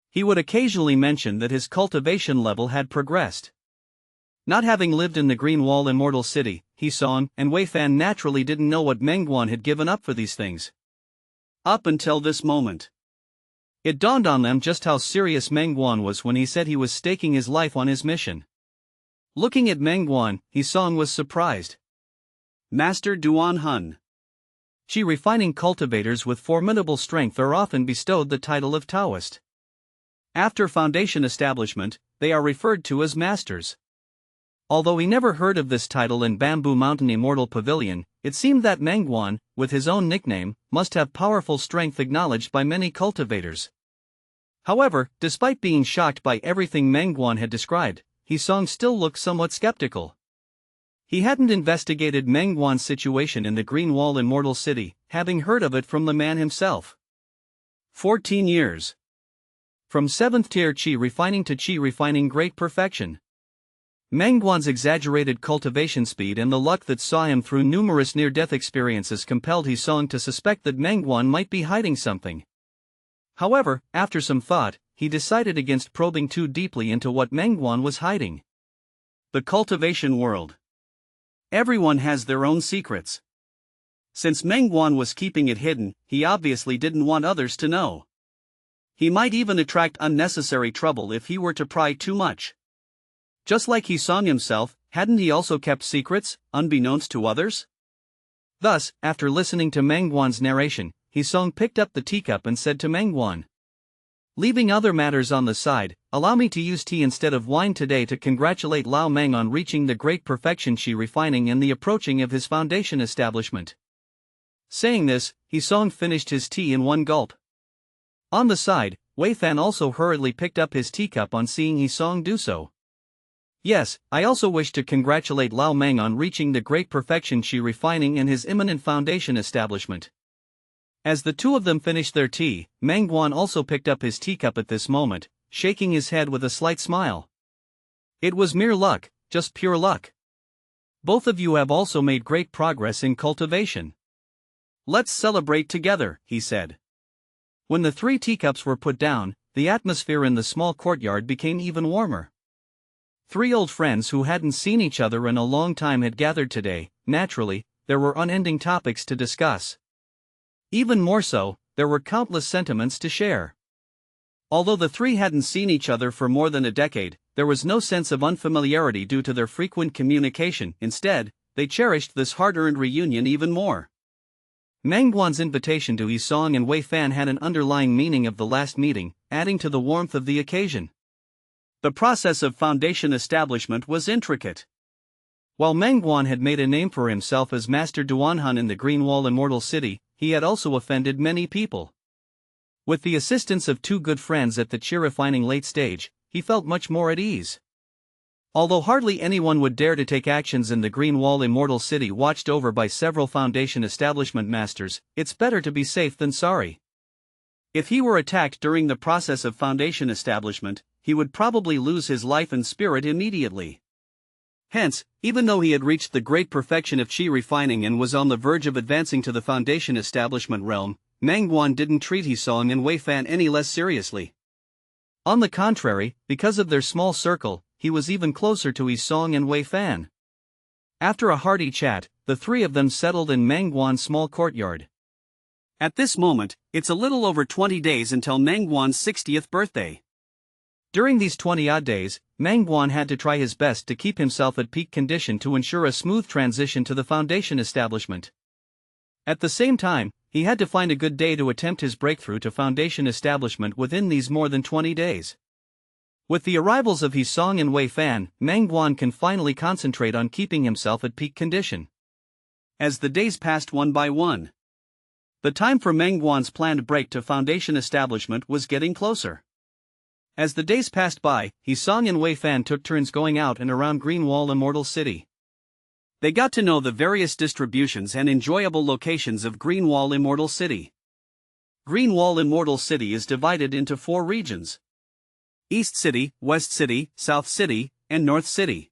He would occasionally mention that his cultivation level had progressed. Not having lived in the Green Wall Immortal City, He-Song and Wei-Fan naturally didn't know what Mengguan had given up for these things. Up until this moment, It dawned on them just how serious Mengguan was when he said he was staking his life on his mission. Looking at Mengguan, Hisong was surprised. Master Duan Hun. Qi refining cultivators with formidable strength are often bestowed the title of Taoist. After foundation establishment, they are referred to as masters. Although he never heard of this title in Bamboo Mountain Immortal Pavilion, it seemed that Mengguan, with his own nickname, must have powerful strength acknowledged by many cultivators. However, despite being shocked by everything Mengguan had described, Hisong still looked somewhat skeptical. He hadn't investigated Mengguan's situation in the Green Wall Immortal City, having heard of it from the man himself. 14 years. From 7th tier Qi refining to Qi refining great perfection. Mengguan's exaggerated cultivation speed and the luck that saw him through numerous near-death experiences compelled Hisong to suspect that Mengguan might be hiding something. However, after some thought, he decided against probing too deeply into what Mengguan was hiding. The cultivation world. Everyone has their own secrets. Since Mengguan was keeping it hidden, he obviously didn't want others to know. He might even attract unnecessary trouble if he were to pry too much. Just like Hisong himself, hadn't he also kept secrets, unbeknownst to others? Thus, after listening to Mengguan's narration, Hisong picked up the teacup and said to Mengguan, "Leaving other matters on the side, allow me to use tea instead of wine today to congratulate Lao Meng on reaching the great perfection she refining and the approaching of his foundation establishment." Saying this, Hisong finished his tea in one gulp. On the side, Wei Fan also hurriedly picked up his teacup on seeing Hisong do so. "Yes, I also wish to congratulate Lao Meng on reaching the great perfection she refining and his imminent foundation establishment." As the two of them finished their tea, Mengguan also picked up his teacup at this moment, shaking his head with a slight smile. "It was mere luck, just pure luck. Both of you have also made great progress in cultivation. Let's celebrate together," he said. When the 3 teacups were put down, the atmosphere in the small courtyard became even warmer. 3 old friends who hadn't seen each other in a long time had gathered today. Naturally, there were unending topics to discuss. Even more so, there were countless sentiments to share. Although the 3 hadn't seen each other for more than a decade, there was no sense of unfamiliarity due to their frequent communication. Instead, they cherished this hard-earned reunion even more. Mengguan's invitation to Hisong and Wei Fan had an underlying meaning of the last meeting, adding to the warmth of the occasion. The process of foundation establishment was intricate. While Mengguan had made a name for himself as Master Duanhan in the Green Wall Immortal City, he had also offended many people. With the assistance of 2 good friends at the Qi refining late stage, he felt much more at ease. Although hardly anyone would dare to take actions in the Green Wall Immortal City watched over by several foundation establishment masters, it's better to be safe than sorry. If he were attacked during the process of foundation establishment, he would probably lose his life and spirit immediately. Hence, even though he had reached the great perfection of Qi refining and was on the verge of advancing to the foundation establishment realm, Mengguan didn't treat Hisong and Wei Fan any less seriously. On the contrary, because of their small circle, he was even closer to Hisong and Wei Fan. After a hearty chat, the 3 of them settled in Mengguan's small courtyard. At this moment, it's a little over 20 days until Mengguan's 60th birthday. During these 20-odd days, Mengguan had to try his best to keep himself at peak condition to ensure a smooth transition to the foundation establishment. At the same time, he had to find a good day to attempt his breakthrough to foundation establishment within these more than 20 days. With the arrivals of Hisong and Wei Fan, Mengguan can finally concentrate on keeping himself at peak condition. As the days passed one by one, the time for Mengguan's planned break to foundation establishment was getting closer. As the days passed by, Hisong and Wei Fan took turns going out and around Green Wall Immortal City. They got to know the various distributions and enjoyable locations of Green Wall Immortal City. Green Wall Immortal City is divided into 4 regions: East City, West City, South City, and North City.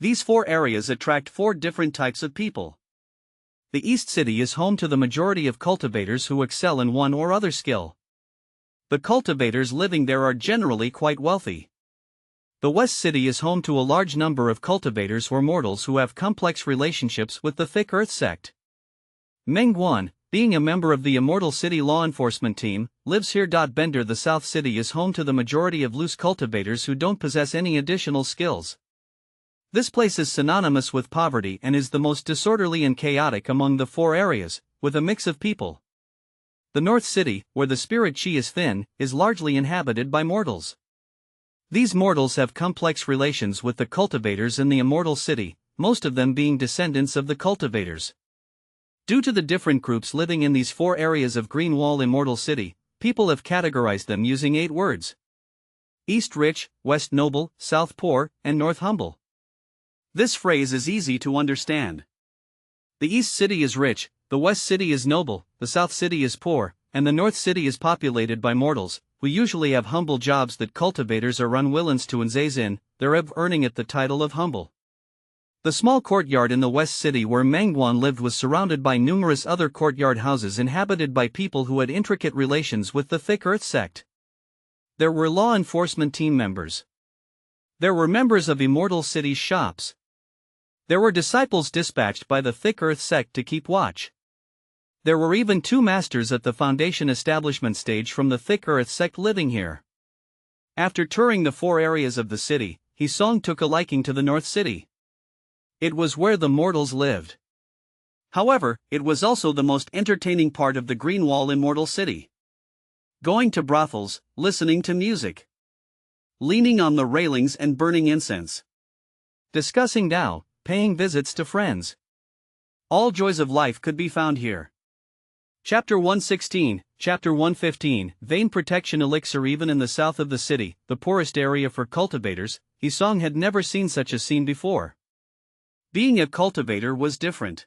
These 4 areas attract 4 different types of people. The East City is home to the majority of cultivators who excel in one or other skill. The cultivators living there are generally quite wealthy. The West City is home to a large number of cultivators or mortals who have complex relationships with the thick earth sect. Mengguan, being a member of the Immortal City law enforcement team, lives here. Bender. The South City is home to the majority of loose cultivators who don't possess any additional skills. This place is synonymous with poverty and is the most disorderly and chaotic among the 4 areas, with a mix of people. The North City, where the spirit chi is thin, is largely inhabited by mortals. These mortals have complex relations with the cultivators in the Immortal City, most of them being descendants of the cultivators. Due to the different groups living in these 4 areas of Green Wall Immortal City, people have categorized them using 8 words: East Rich, West Noble, South Poor, and North Humble. This phrase is easy to understand. The East City is rich, the West City is noble, the South City is poor, and the North City is populated by mortals, who usually have humble jobs that cultivators are unwilling to engage in, thereby earning it the title of humble. The small courtyard in the West City where Mengguan lived was surrounded by numerous other courtyard houses inhabited by people who had intricate relations with the Thick Earth sect. There were law enforcement team members. There were members of Immortal City's shops. There were disciples dispatched by the Thick Earth sect to keep watch. There were even 2 masters at the foundation establishment stage from the Thick Earth sect living here. After touring the 4 areas of the city, Hisong took a liking to the North City. It was where the mortals lived. However, it was also the most entertaining part of the Green Wall Immortal City. Going to brothels, listening to music, leaning on the railings and burning incense, discussing Tao, paying visits to friends. All joys of life could be found here. Chapter 116, Chapter 115, Vein Protection Elixir. Even in the south of the city, the poorest area for cultivators, Hisong had never seen such a scene before. Being a cultivator was different.